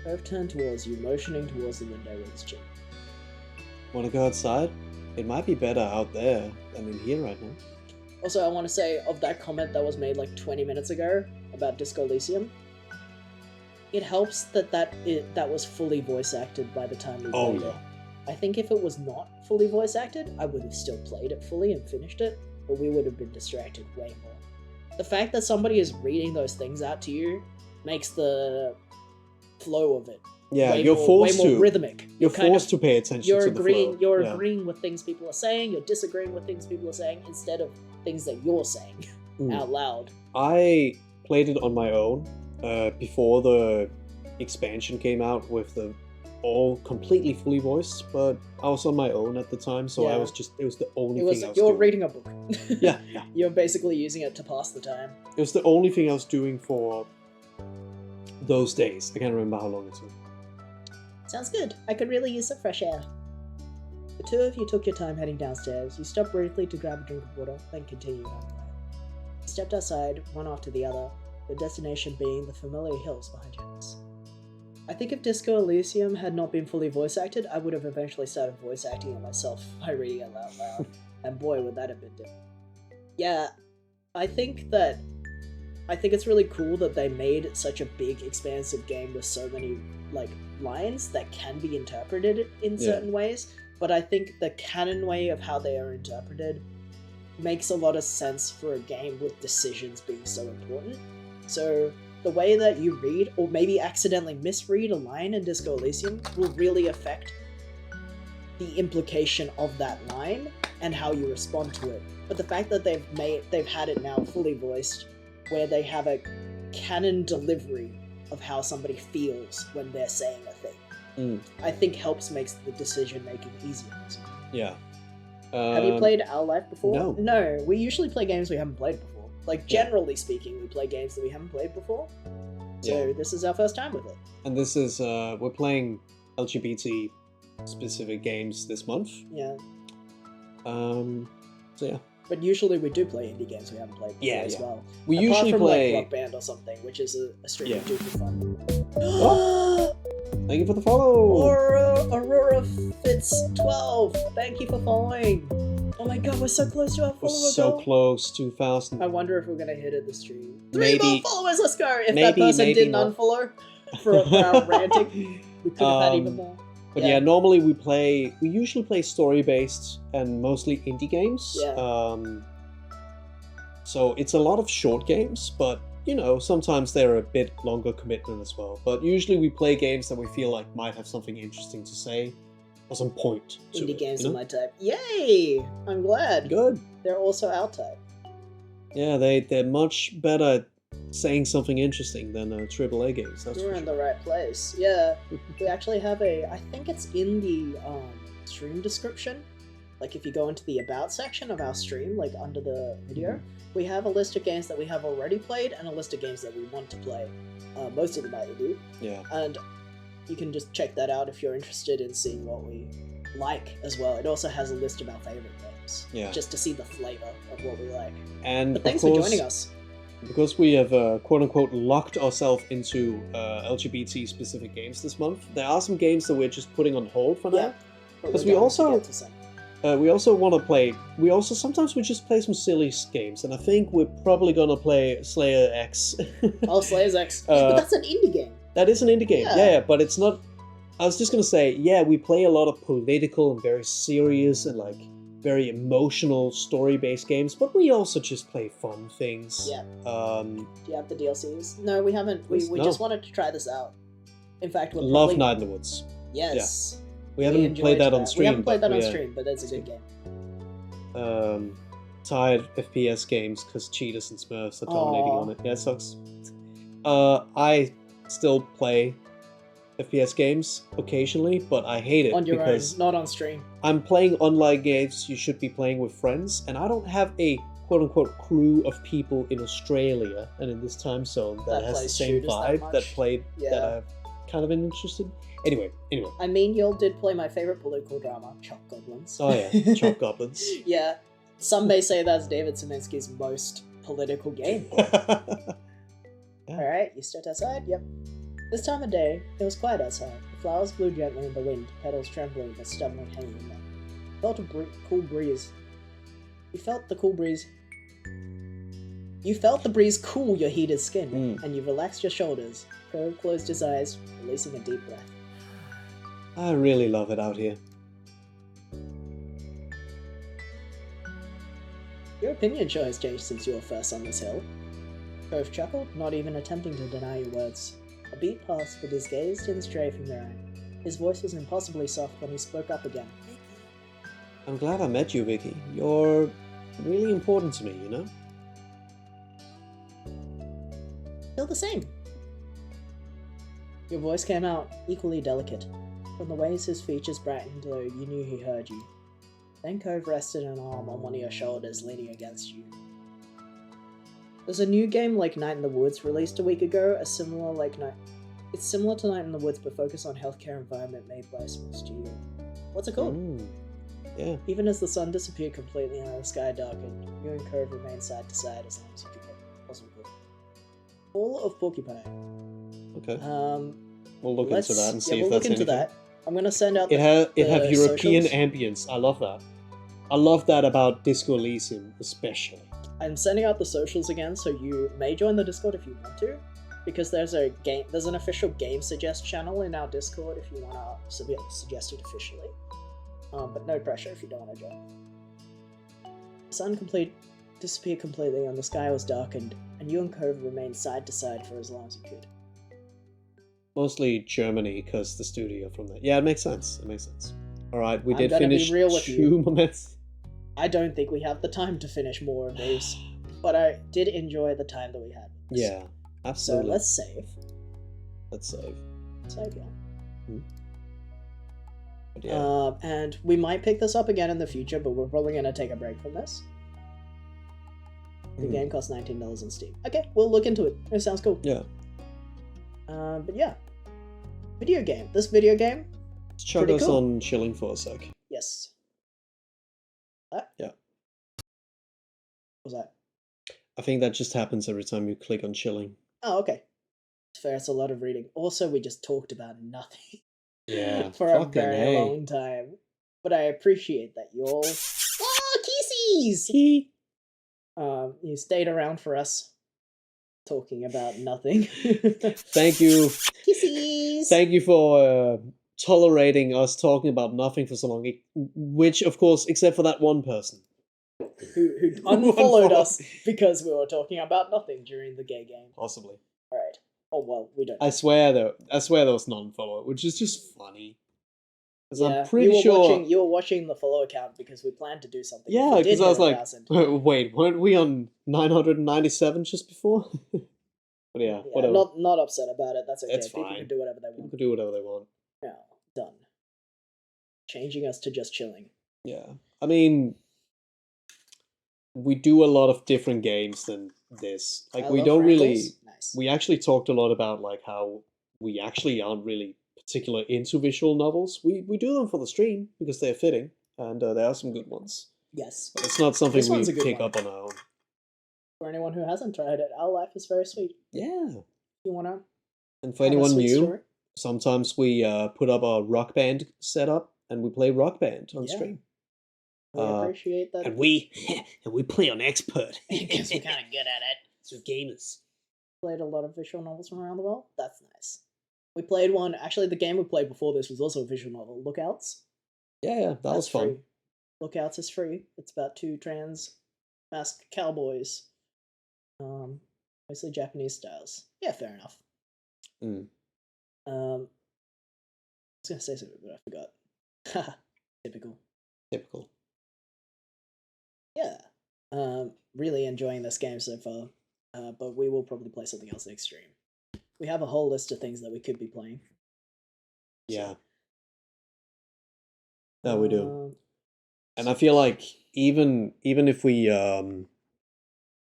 Cove turned towards you, motioning towards the window with his chin. Want to go outside? It might be better out there than in here right now. Also, I want to say, of that comment that was made like 20 minutes ago about Disco Elysium, it helps that was fully voice acted by the time we played it. I think if it was not fully voice acted, I would have still played it fully and finished it, but we would have been distracted way more. The fact that somebody is reading those things out to you makes the flow of it way more rhythmic. You're forced to pay attention to the flow. You're agreeing with things people are saying, you're disagreeing with things people are saying, instead of things that you're saying out loud. I played it on my own before the expansion came out with the all completely fully voiced, but I was on my own at the time, so it was the only thing I was You're doing. reading a book. Yeah. You're basically using it to pass the time. It was the only thing I was doing for those days. I can't remember how long it took. Sounds good. I could really use some fresh air. The two of you took your time heading downstairs. You stopped briefly to grab a drink of water, then continued on your way. You stepped outside, one after the other, the destination being the familiar hills behind your house. I think if Disco Elysium had not been fully voice acted, I would have eventually started voice acting it myself by reading it out loud. And boy, would that have been different. Yeah, I think it's really cool that they made such a big, expansive game with so many, lines that can be interpreted in certain ways, but I think the canon way of how they are interpreted makes a lot of sense for a game with decisions being so important. So the way that you read, or maybe accidentally misread a line in Disco Elysium, will really affect the implication of that line and how you respond to it. But the fact that they've had it now fully voiced, where they have a canon delivery of how somebody feels when they're saying a thing, I think makes the decision making easier. Yeah. Have you played Our Life before? No. No, we usually play games we haven't played before. Like, generally speaking, we play games that we haven't played before. So this is our first time with it. And this is, we're playing LGBT specific games this month. Yeah. So yeah. But usually we do play indie games we haven't played before as well. We Apart usually from, play... like, Rock Band or something, which is a stream we do for fun. Oh! Thank you for the follow! Aurora Fitz 12, thank you for following. Oh my god, we're so close to our We're follower so goal. close, 2,000. I wonder if we're gonna hit it this stream. Maybe- 3 more followers, let's go! If that maybe- person maybe didn't not. unfollow for our ranting, we could have had even more. But yeah, normally we usually play story-based and mostly indie games. Yeah. So it's a lot of short games, but you know, sometimes they're a bit longer commitment as well. But usually we play games that we feel like might have something interesting to say, or some point to Indie it, games you are know? my type. Yay! I'm glad. Good. They're also our type. Yeah, they're much better at saying something interesting than AAA games. That's We're for in sure. the right place. Yeah, we actually have I think it's in the stream description. Like if you go into the about section of our stream, like under the video, we have a list of games that we have already played and a list of games that we want to play. Most of them I do. Yeah. And you can just check that out if you're interested in seeing what we like as well. It also has a list of our favorite games. Yeah. Just to see the flavor of what we like. And But thanks of for course, joining us. Because we have quote-unquote locked ourselves into LGBT-specific games this month, there are some games that we're just putting on hold for now. Because we also want to play. Sometimes we just play some silly games, and I think we're probably gonna play Slayer X. Oh, Slayer's X. But that's an indie game. That is an indie game, Yeah. yeah, but it's not. I was just gonna say, yeah, we play a lot of political and very serious and like very emotional story-based games, but we also just play fun things. Yeah. Do you have the DLCs? No, we haven't. We No. just wanted to try this out. In fact, we're Love probably... Night in the Woods. Yes. We haven't enjoyed played that on stream. We haven't played but that on we, stream, but it's a good game. Tired FPS games because cheaters and Smurfs are dominating Aw. on it. Yeah, it sucks. I still play FPS games occasionally, but I hate it On your because own, not on stream. I'm playing online games you should be playing with friends, and I don't have a quote-unquote crew of people in Australia and in this time zone that, That has the plays same shooters that vibe that much. played Yeah. that I've kind of been interested. Anyway. I mean, y'all did play my favorite political drama, Chalk Goblins. Oh yeah, Chalk Goblins. Yeah. Some may say that's David Szymanski's most political game. Alright, you stepped outside? Yep. This time of day, it was quiet outside. The flowers blew gently in the wind, petals trembling but stubbornly hanging in them. Felt a cool breeze. You felt the cool breeze. You felt the breeze cool your heated skin, and you relaxed your shoulders. Cove closed his eyes, releasing a deep breath. I really love it out here. Your opinion sure has changed since you were first on this hill. Cove chuckled, not even attempting to deny your words. A beat passed, but his gaze didn't stray from your own. His voice was impossibly soft when he spoke up again. I'm glad I met you, Vicky. You're really important to me, you know? Still the same. Your voice came out, equally delicate. From the ways his features brightened, though you knew he heard you. Then Cove rested an arm on one of your shoulders, leaning against you. There's a new game like Night in the Woods released a week ago, It's similar to Night in the Woods but focused on healthcare environment made by a small studio. What's it called? Yeah. Even as the sun disappeared completely and the sky darkened, you and Cove remained side to side as long as you could possibly. Fall of Porcupine. Okay. We'll look into that and see if we'll that's look into anything. that. I'm gonna send out It have the European socials. ambience. I love that. I love that about Disco Elysium, especially. I'm sending out the socials again, so you may join the Discord if you want to, because there's an official game suggest channel in our Discord if you want to suggest it officially. But no pressure if you don't want to join. The sun disappeared completely, and the sky was darkened, and you and Cove remained side to side for as long as you could. Mostly Germany, because the studio from there. Yeah, it makes sense. It makes sense. Alright, we I'm did gonna be finish real with 2 you. moments. I don't think we have the time to finish more of these, but I did enjoy the time that we had. with this. Yeah, absolutely. So let's save. Let's save. Save, yeah. But yeah. And we might pick this up again in the future, but we're probably going to take a break from this. The game costs $19 on Steam. Okay, we'll look into it. It sounds cool. Yeah. But yeah. Video game. This video game? Let's chuck Pretty us cool. on chilling for a sec. Yes. Yeah. What was that? I think that just happens every time you click on chilling. Oh, okay. It's fair, it's a lot of reading. Also, we just talked about nothing. Yeah. For a fucking very A. long time. But I appreciate that you all... Oh, kissies! You stayed around for us. Talking about nothing. Thank you. Kissies! Thank you for tolerating us talking about nothing for so long. Which, of course, except for that one person. Who unfollowed us because we were talking about nothing during the gay game. Possibly. Alright. Oh, well, we don't. I swear there was non-follower, which is just funny. Because Yeah, I'm pretty sure... you were watching the follow account because we planned to do something. Yeah, If we did because I was hit like, 1,000. wait, weren't we on 997 just before? But yeah, Yeah, whatever. not upset about it. That's okay. It's People fine. can do whatever they People want. can do whatever they want. Now, done. Changing us to just chilling. Yeah. I mean, we do a lot of different games than this. Like, I we love don't really... Wrangles. Nice. We actually talked a lot about, like, how we actually aren't really particular into visual novels. We do them for the stream because they're fitting, and there are some good ones. Yes. But it's not something This one's a we good pick one. up on our own. For anyone who hasn't tried it, Our Life is very sweet. Yeah. You wanna? And for have a anyone sweet new, story? sometimes we put up a Rock Band setup and we play Rock Band on Yeah. stream. We appreciate that. And we play on expert Because we're kind of good at it. So gamers. Played a lot of visual novels from around the world. That's nice. We played one. Actually, the game we played before this was also a visual novel. Lookouts. Yeah, that was That's fun. free. Lookouts is free. It's about two trans masked cowboys. Mostly Japanese styles. Yeah, fair enough. Mm. I was gonna say something, but I forgot. Typical. Typical. Yeah. Really enjoying this game so far. But we will probably play something else next stream. We have a whole list of things that we could be playing. Yeah. No, we do. Um, And I feel like even if we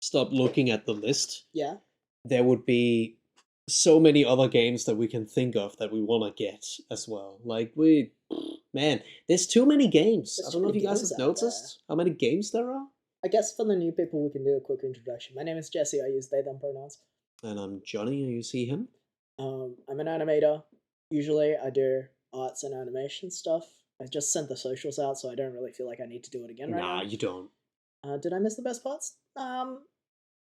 stop looking at the list, Yeah. there would be so many other games that we can think of that we want to get as well. Like man, there's too many games. There's I too don't know if many you guys games have out noticed how many games there are. I guess for the new people, we can do a quick introduction. My name is Jesse. I use they, them pronouns. And I'm Johnny, and you see him. I'm an animator. Usually, I do arts and animation stuff. I just sent the socials out, so I don't really feel like I need to do it again right Nah, now. you don't. Did I miss the best parts?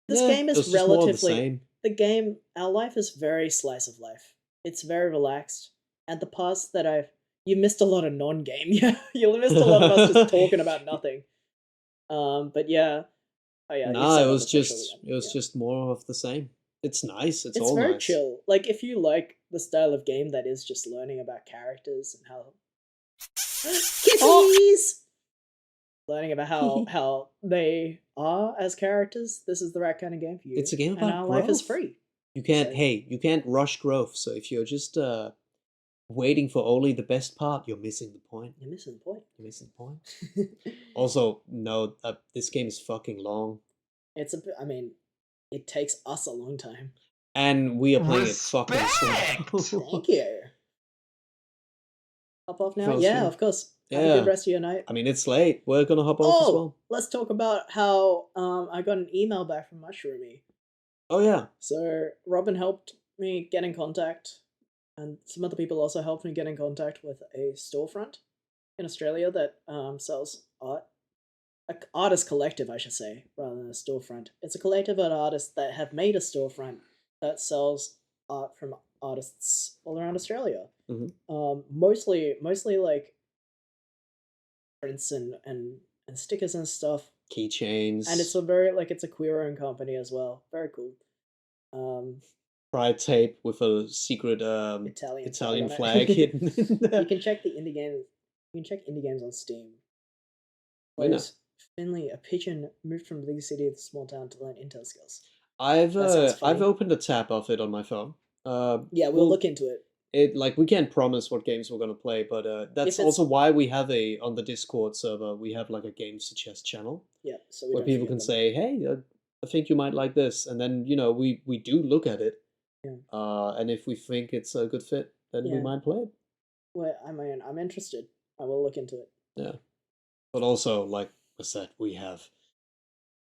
This Yeah, game it's is just more of the relatively... same. The game, Our Life is very slice of life. It's very relaxed. And the parts that you missed a lot of non-game. Yeah, you missed a lot of us just talking about nothing. But yeah. Oh yeah. you Nah, said it on was the social just again. Yeah. just more of the same. It's nice. It's It's all very nice. chill. Like, if you like the style of game that is just learning about characters and how... Kitties! Learning about how they are as characters, this is the right kind of game for you. It's a game and about Our Life is growth. free. You can't. So- Hey, you can't rush growth. So if you're just waiting for only the best part, you're missing the point. You're missing the point. You're missing the point. Also, no, this game is fucking long, I mean, it takes us a long time. and we are playing it fucking slow. Thank you. Hop off now? Fell Yeah, asleep. of course. Have a Yeah. good rest of your night. I mean, it's late. We're gonna hop off as Oh, well. let's talk about how I got an email back from Mushroomy. Oh yeah. So Robin helped me get in contact, and some other people also helped me get in contact with a storefront in Australia that sells art. An artist collective, I should say, rather than a storefront. It's a collective of artists that have made a storefront that sells art from artists all around Australia. Mhm. Mostly like prints and stickers and stuff. Keychains. And it's a very it's a queer-owned company as well. Very cool. pride tape with a secret Italian flag hidden in there. You can check the indie games. You can check indie games on Steam. Why not? Plays Finley, a pigeon moved from big city to small town to learn intel skills. I've That sounds funny. I've opened a tab of it on my phone. Yeah, we'll look into it. It like we can't promise what games we're gonna play, but that's it's- also why we have on the Discord server we have like a game suggest channel Yeah, so we where don't people forget can them. say, "Hey, I think you might like this, and then we do look at it, Yeah. and if we think it's a good fit, then we Yeah. might play it. Well, I mean, I'm interested. I will look into it. Yeah, but also, like I said, we have,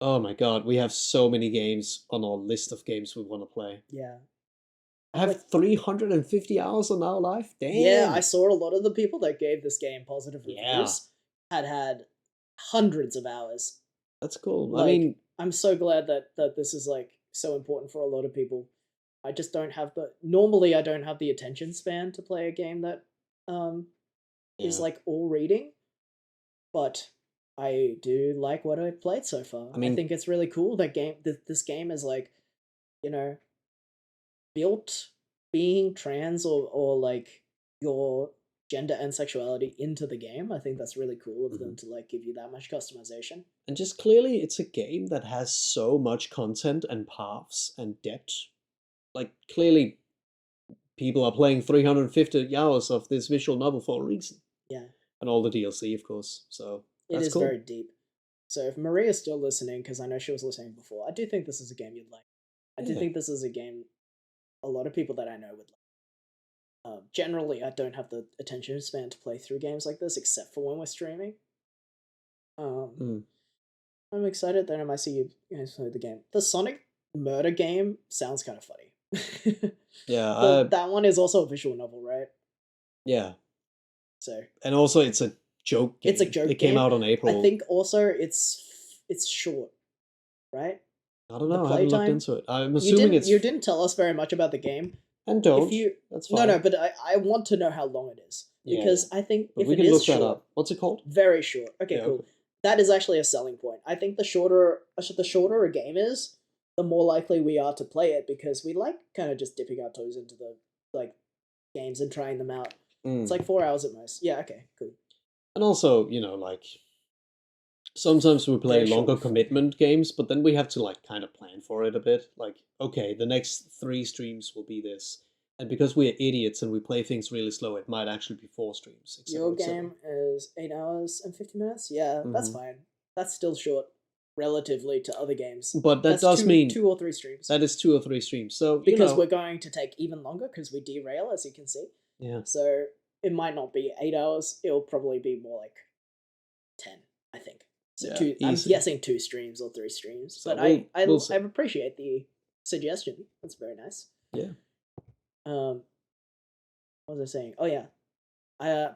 oh my god, we have so many games on our list of games we want to play. Yeah. I have 350 hours on our life. Damn. Yeah, I saw a lot of the people that gave this game positive Yeah. reviews had hundreds of hours. That's cool. Like, I mean, I'm so glad that this is like so important for a lot of people. I just don't have normally I don't have the attention span to play a game that is Yeah. like all reading, but I do like what I've played so far. I mean- I think it's really cool that this game is like, you know, built being trans or like your gender and sexuality into the game. I think that's really cool of them to like give you that much customization. and just clearly, it's a game that has so much content and paths and depth. Like, clearly, people are playing 350 hours of this visual novel for a reason. Yeah. And all the DLC, of course. So, It that's is cool. very deep. So if Maria's still listening, because I know she was listening before, I do think this is a game you'd like. I do Yeah. think this is a game a lot of people that I know would like. Generally, I don't have the attention span to play through games like this, except for when we're streaming. Mm. I'm excited that I might see you guys play the game. The Sonic murder game sounds kind of funny. Yeah, That one is also a visual novel, right? yeah. So And also, it's a joke game. it's a joke. It came game. out on April. I think also it's short, right? I don't the know. I haven't looked playtime- into it. I'm You assuming it's. you didn't tell us very much about the game. And don't. If you That's fine. no, but I want to know how long it is Yeah, because I think But if we it can is look short, that up. What's it called? very short. Okay, Yeah, cool. okay. That is actually a selling point. I think the shorter a game is, the more likely we are to play it because we like kind of just dipping our toes into the like games and trying them out. Mm. It's like 4 hours at most. Yeah, okay, cool. And also, like, sometimes we play Very longer short. commitment games, but then we have to, like, kind of plan for it a bit. Like, okay, the next 3 streams will be this. And because we're idiots and we play things really slow, it might actually be 4 streams. et cetera, Your et cetera. game is 8 hours and 50 minutes? Yeah, that's Mhm. fine. That's still short relatively to other games. But that That's does mean 2 or 3 streams. that is 2 or 3 streams. So, Because we're going to take even longer because we derail, as you can see. Yeah. So it might not be 8 hours. It'll probably be more like 10, I think. So Yeah, I'm easy. guessing 2 streams or 3 streams. So But we'll see. I appreciate the suggestion. That's very nice. Yeah. What was I saying? Oh yeah.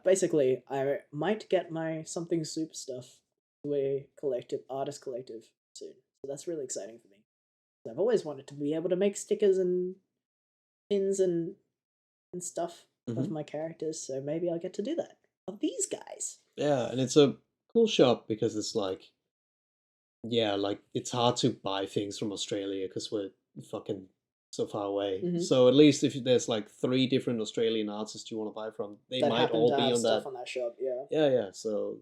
Basically, I might get my Something Soup stuff to a artist collective soon. So that's really exciting for me. I've always wanted to be able to make stickers and pins and stuff of Mhm. my characters, so maybe I'll get to do that. Of these guys. Yeah, and it's a cool shop because it's like, yeah, like it's hard to buy things from Australia because we're fucking so far away. Mhm. So at least if there's like 3 different Australian artists you want to buy from, they That might happen all to be have on stuff that. on that shop, yeah. Yeah, yeah. So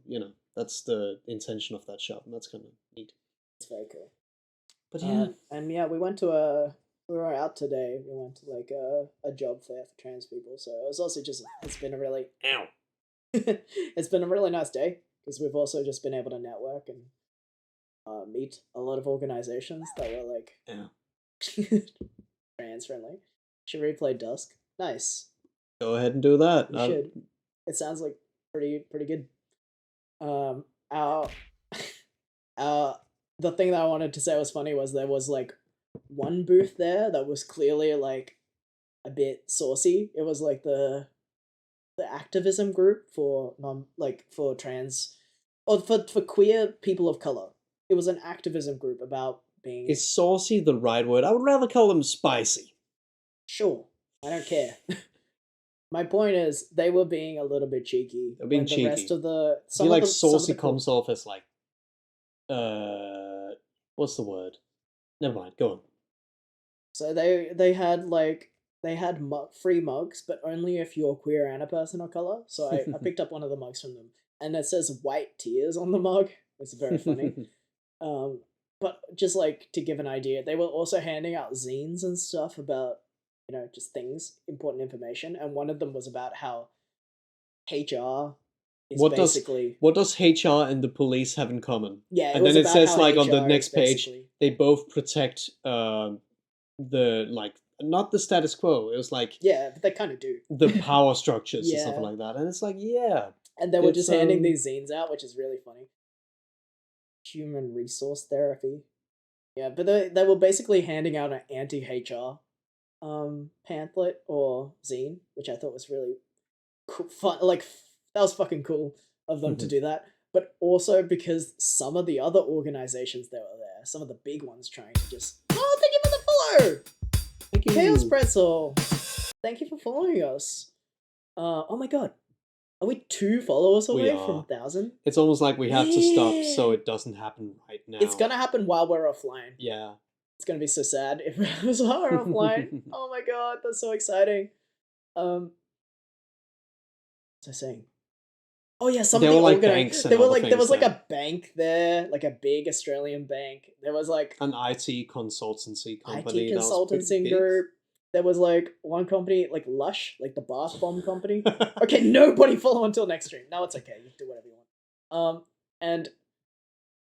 that's the intention of that shop, and that's kind of neat. It's very cool. But yeah, And yeah, we were out today. We went to like a job fair for trans people. So it was also it's been a really ow. it's been a really nice day because we've also just been able to network and meet a lot of organizations that were like Yeah. trans friendly. Should we play Dusk? Nice. Go ahead and do that. You should. It sounds like pretty good. The thing that I wanted to say was funny was there was like one booth there that was clearly like a bit saucy. It was like the activism group for for trans or for queer people of color. It was an activism group about being Is saucy the right word? I would rather call them spicy. sure. I don't care. My point is they were being a little bit cheeky. They're being when cheeky. The rest of the I feel like saucy comes cool- off as like, what's the word? Never mind. Go on. So they had free mugs, but only if you're queer and a person of color. So I picked up one of the mugs from them, and it says "white tears" on the mug. It's very funny. But just like to give an idea, they were also handing out zines and stuff about just things, important information, and one of them was about how HR what basically does HR and the police have in common? yeah, And then it about says how like on the HR next is page, basically- they both protect the like not the status quo. It was like yeah, but they kind of do. the power structures and Yeah. stuff like that. And it's like, yeah, And they were It's, just handing um, these zines out, which is really funny. Human resource therapy. Yeah, but they were basically handing out an anti-HR pamphlet or zine, which I thought was really cool, fun. Like, that was fucking cool of them to do that. But also because some of the other organizations that were there, some of the big ones trying to just... Oh, thank you for the follow! thank you. Chaos Pretzel! Thank you for following us. Oh my god. Are we 2 followers We away are. from 1,000? It's almost like we have to stop Yeah. so it doesn't happen right now. It's gonna happen while we're offline. Yeah. It's gonna be so sad if it was while we're offline. Oh my god, that's so exciting. What was I saying? Oh yeah, some There of the were, like, organi- banks and there were other like there things was like there. a bank there, like a big Australian bank. There was like An IT consultancy company. IT that was pretty consultancy big. group. There was like one company, like Lush, like the bath bomb company. Okay, nobody follow until next stream. No, it's okay. You can do whatever you want. And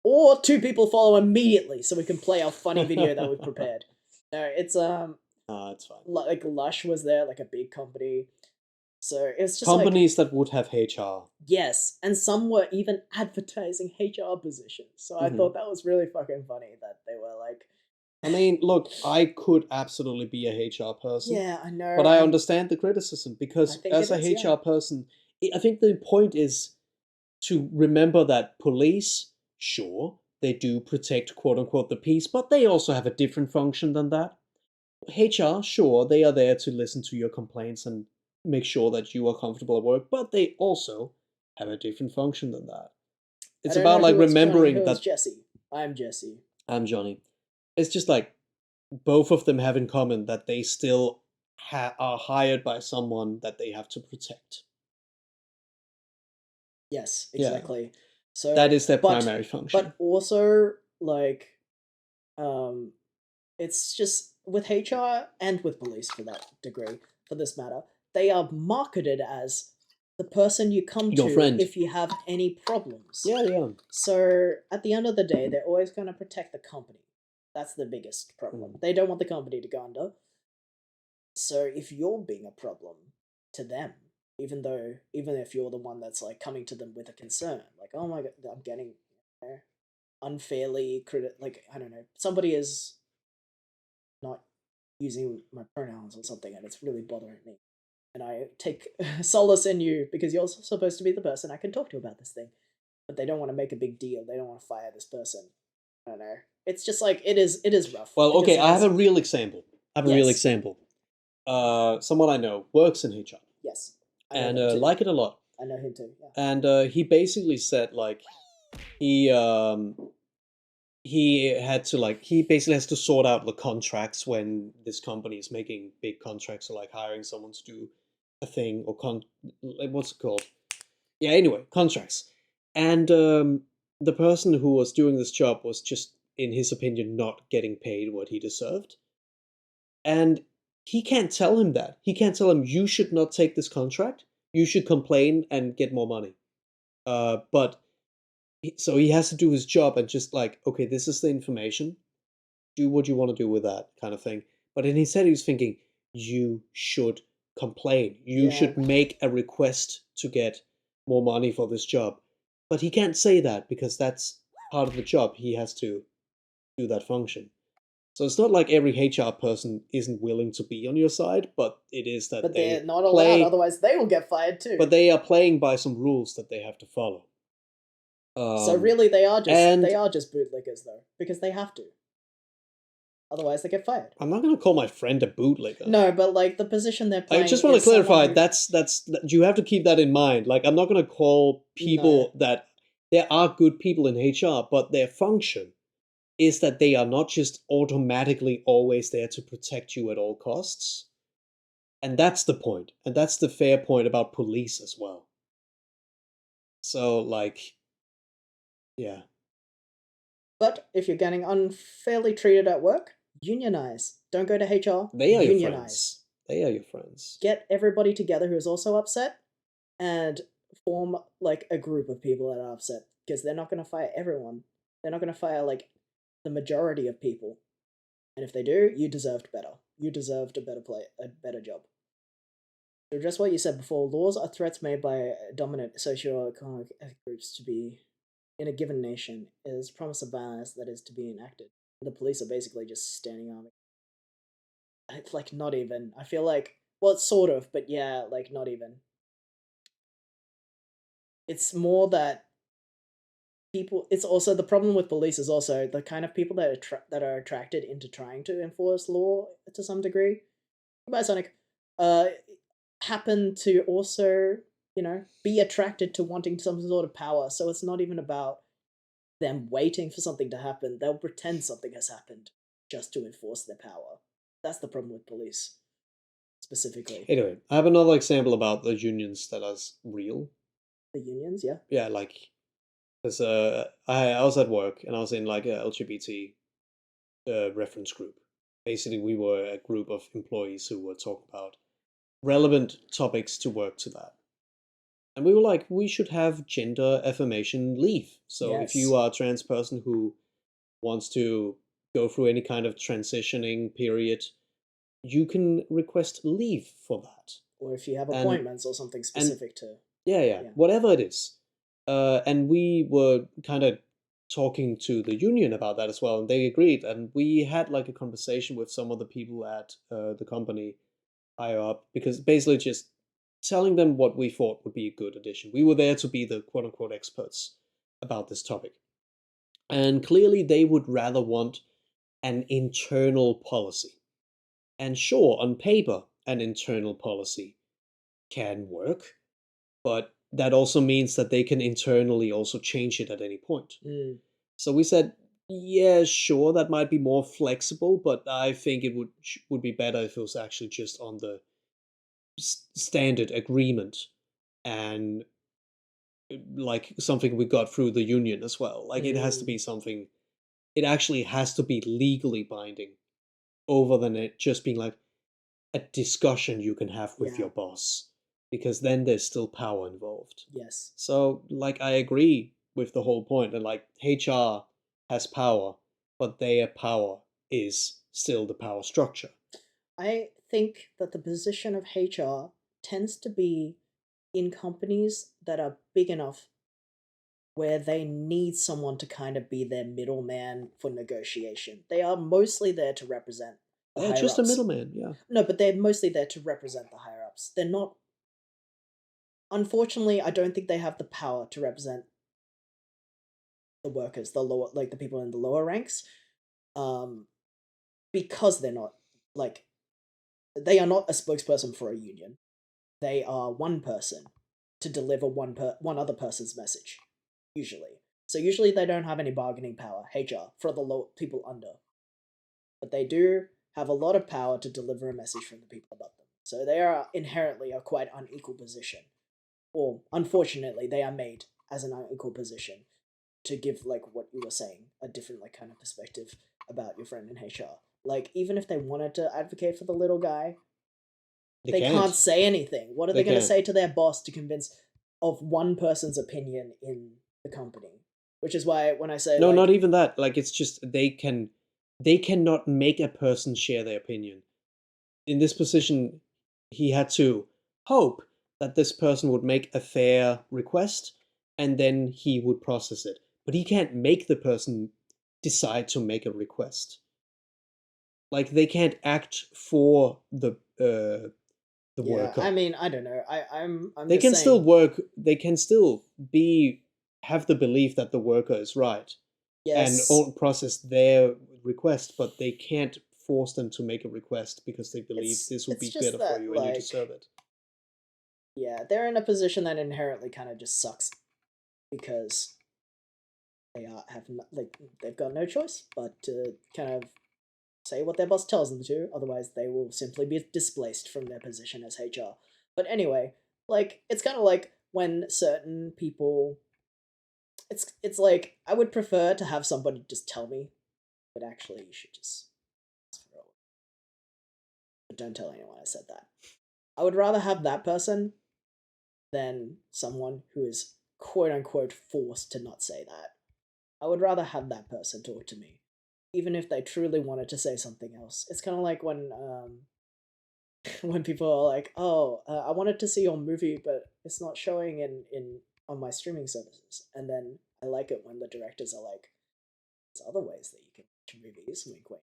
or 2 people follow immediately so we can play our funny video that we prepared. No, it's it's fine. like Lush was there, like a big company. So it's just Companies that would have HR. yes, and some were even advertising HR positions. So I Mhm. thought that was really fucking funny that they were like, I mean, look, I could absolutely be a HR person. yeah, I know. But I and- understand the criticism because I think as it a is, HR yeah. person, I think the point is to remember that police, sure, they do protect quote unquote the peace, but they also have a different function than that. HR, sure, they are there to listen to your complaints and make sure that you are comfortable at work, but they also have a different function than that. It's I don't know about like who was Johnny, remembering who was that Jesse. I'm Jesse. I'm Johnny. It's just like both of them have in common that they still are hired by someone that they have to protect. Yes, Yeah. exactly. So That is their but- primary function. But also, like, it's just with HR and with police for that degree, for this matter, they are marketed as the person you come Your to friend. if you have any problems. Yeah, yeah. So at the end of the day, they're always going to protect the company. That's the biggest problem. They don't want the company to go under. So if you're being a problem to them, even if you're the one that's like coming to them with a concern, like, oh my god, I'm getting unfairly like, I don't know, somebody is not using my pronouns or something and it's really bothering me. And I take solace in you because you're supposed to be the person I can talk to about this thing. But they don't want to make a big deal. They don't want to fire this person. I don't know. It's just like it is rough. Well, because okay, it I have is- a real example. Yes. Someone I know works in HR Yes. I know and him too. like it a lot. I know him too. Yeah. And he basically said like he had to like he basically has to sort out the contracts when this company is making big contracts or like hiring someone to do a thing or what's it called? Yeah, anyway, contracts. And the person who was doing this job was just, in his opinion, not getting paid what he deserved. And he can't tell him that. He can't tell him, you should not take this contract. You should complain and get more money. So he has to do his job and just like, okay, this is the information. Do what you want to do with that kind of thing. But then he said he was thinking, you should complain. You Yeah. should make a request to get more money for this job. But he can't say that because that's part of the job. He has to do that function. So it's not like every HR person isn't willing to be on your side, but it is that But they they're not play, allowed, otherwise they will get fired too. but they are playing by some rules that they have to follow. So really, they are and- just bootlickers though, because they have to. Otherwise, they get fired. I'm not going to call my friend a bootlicker. No, but like the position they're playing. I just want to is someone clarify who- that's you have to keep that in mind. Like I'm not going to call people that there are good people in HR, but their function is that they are not just automatically always there to protect you at all costs. And that's the point. And that's the fair point about police as well. So like yeah. But if you're getting unfairly treated at work, unionize. Don't go to HR. They are your unionize. friends. They are your friends. Get everybody together who's also upset, and form like a group of people that are upset because they're not going to fire everyone. They're not going to fire like the majority of people. And if they do, you deserved better. You deserved a better job. So just what you said before, laws are threats made by dominant socio-economic groups to be in a given nation. It is a promise of violence that is to be enacted. The police are basically just standing army. It's like not even. I feel like, well, it's sort of, but yeah, like not even. It's more that people. It's also the problem with police is also the kind of people that are attracted into trying to enforce law to some degree. Goodbye, Sonic. Happen to also, be attracted to wanting some sort of power. So it's not even about them waiting for something to happen. They'll pretend something has happened just to enforce their power. That's the problem with police, specifically. Anyway, I have another example about the unions that are real. The unions, yeah? Yeah, like, because I was at work and I was in like a LGBT reference group. Basically, we were a group of employees who were talking about relevant topics to work to that. And we were like, we should have gender affirmation leave. So if you are a trans person who wants to go through any kind of transitioning period, you can request leave for that. Or if you have appointments or something specific to... Yeah, whatever it is. And we were kind of talking to the union about that as well, and they agreed. And we had like a conversation with some of the people at the company higher up, because basically just telling them what we thought would be a good addition. We were there to be the quote-unquote experts about this topic. And clearly they would rather want an internal policy. And sure, on paper, an internal policy can work, but that also means that they can internally also change it at any point. So we said, yeah, sure, that might be more flexible, but I think it would be better if it was actually just on the standard agreement and like something we got through the union as well. Like it has to be something, it actually has to be legally binding over than it just being like a discussion you can have with your boss, because then there's still power involved. Yes. So like I agree with the whole point, and like HR has power, but their power is still the power structure. I think that the position of HR tends to be in companies that are big enough where they need someone to kind of be their middleman for negotiation. They are mostly there to represent the higher-ups. Just a middleman, yeah. No, but they're mostly there to represent the higher-ups. They're not... Unfortunately, I don't think they have the power to represent the workers, the lower, like the people in the lower ranks, because they're not, like, they are not a spokesperson for a union. They are one person to deliver one other person's message, usually. So usually they don't have any bargaining power, HR, for the low people under. But they do have a lot of power to deliver a message from the people above them. So they are inherently a quite unequal position. Or, unfortunately, they are made as an unequal position to give, like, what you were saying, a different, like, kind of perspective about your friend in HR. Like, even if they wanted to advocate for the little guy, they can't say anything. What are they going to say to their boss to convince of one person's opinion in the company? Which is why when I say... No, like, not even that. Like, it's just they cannot make a person share their opinion. In this position, he had to hope that this person would make a fair request, and then he would process it. But he can't make the person decide to make a request. Like, they can't act for the worker. I mean, I don't know. I'm they just can saying... still work. They can still have the belief that the worker is right, and process their request, but they can't force them to make a request because they believe this would be better for you and you deserve it. Yeah, they're in a position that inherently kind of just sucks because they they've got no choice but to kind of say what their boss tells them to, otherwise they will simply be displaced from their position as HR. But anyway, like, it's kind of like when certain people... It's like, I would prefer to have somebody just tell me, but actually you should just ask for it. But don't tell anyone I said that. I would rather have that person than someone who is quote unquote forced to not say that. I would rather have that person talk to me, even if they truly wanted to say something else. It's kind of like when when people are like, "Oh, I wanted to see your movie, but it's not showing in on my streaming services." And then I like it when the directors are like, "There's other ways that you can watch movies, wink, wink,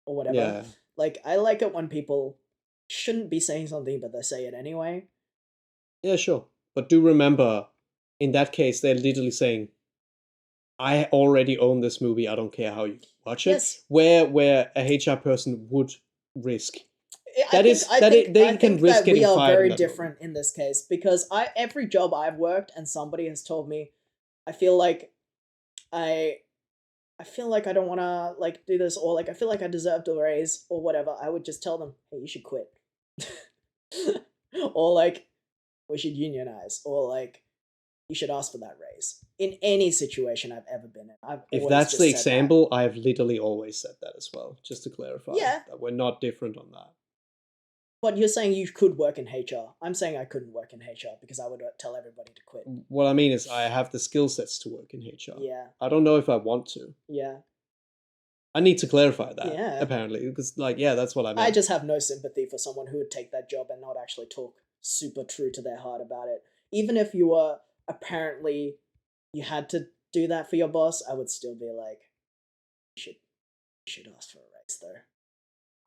or whatever." Yeah. Like, I like it when people shouldn't be saying something, but they say it anyway. Yeah, sure. But do remember, in that case, they're literally saying, I already own this movie, I don't care how you watch it. Yes. Where a HR person would risk. I They think can risk that we getting are fired very in that different in this case, because every job I've worked and somebody has told me, I feel like I feel like I don't want to like do this, or like I feel like I deserved a raise or whatever. I would just tell them, "Hey, you should quit," or like, "We should unionize," or like, "You should ask for that raise." In any situation I've ever been in, If always that's just the said that. example, I have literally always said that as well, just to clarify. Yeah. That we're not different on that. But you're saying you could work in HR. I'm saying I couldn't work in HR because I would tell everybody to quit. What I mean is I have the skill sets to work in HR. Yeah. I don't know if I want to. Yeah. I need to clarify that, Yeah. apparently, because, like, yeah, that's what I meant. I just have no sympathy for someone who would take that job and not actually talk super true to their heart about it. Even if you were apparently, you had to do that for your boss, I would still be like, you should ask for a raise though.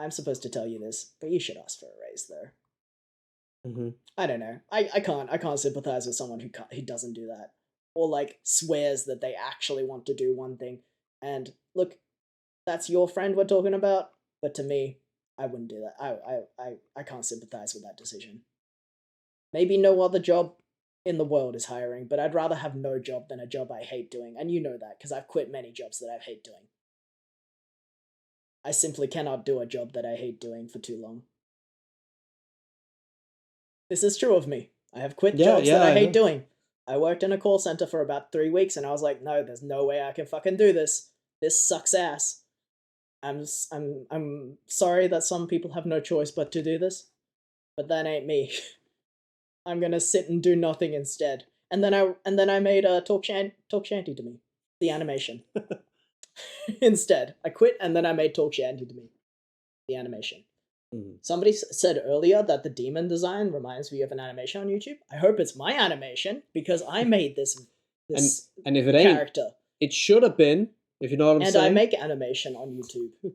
I'm supposed to tell you this, but you should ask for a raise though. Mm-hmm. I don't know. I can't sympathize with someone who doesn't do that, or like swears that they actually want to do one thing. And look, that's your friend we're talking about, but to me, I wouldn't do that. I can't sympathize with that decision. Maybe no other job in the world is hiring, but I'd rather have no job than a job I hate doing, and you know that because I've quit many jobs that I hate doing. I simply cannot do a job that I hate doing for too long. This is true of me. I have quit jobs that I hate doing. I worked in a call center for about 3 weeks, and I was like, no, there's no way I can fucking do this. This sucks ass. I'm sorry that some people have no choice but to do this, but that ain't me. I'm gonna sit and do nothing instead. And then I made a talk shanty to me, the animation. Instead, I quit and then I made talk shanty to me, the animation. Mm-hmm. Somebody said earlier that the demon design reminds me of an animation on YouTube. I hope it's my animation because I made this and if it ain't, character. It should have been. If you know what I'm saying. And I make animation on YouTube.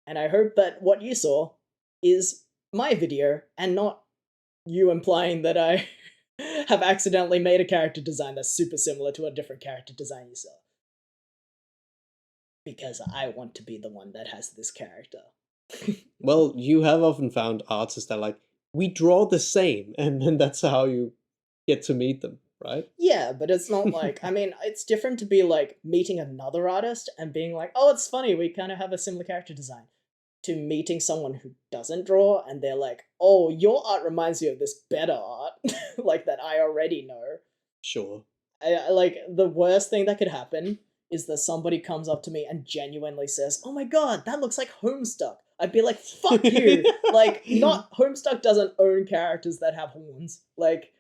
And I hope that what you saw is my video and not you implying that I have accidentally made a character design that's super similar to a different character design you saw. Because I want to be the one that has this character. Well, you have often found artists that like, we draw the same, and then that's how you get to meet them, right? Yeah, but it's not like, I mean, it's different to be like meeting another artist and being like, oh, it's funny, we kind of have a similar character design, to meeting someone who doesn't draw and they're like, oh, your art reminds me of this better art, like that I already know. Sure. I like, the worst thing that could happen is that somebody comes up to me and genuinely says, oh my god, that looks like Homestuck. I'd be like, fuck you. Like, not, Homestuck doesn't own characters that have horns. Like,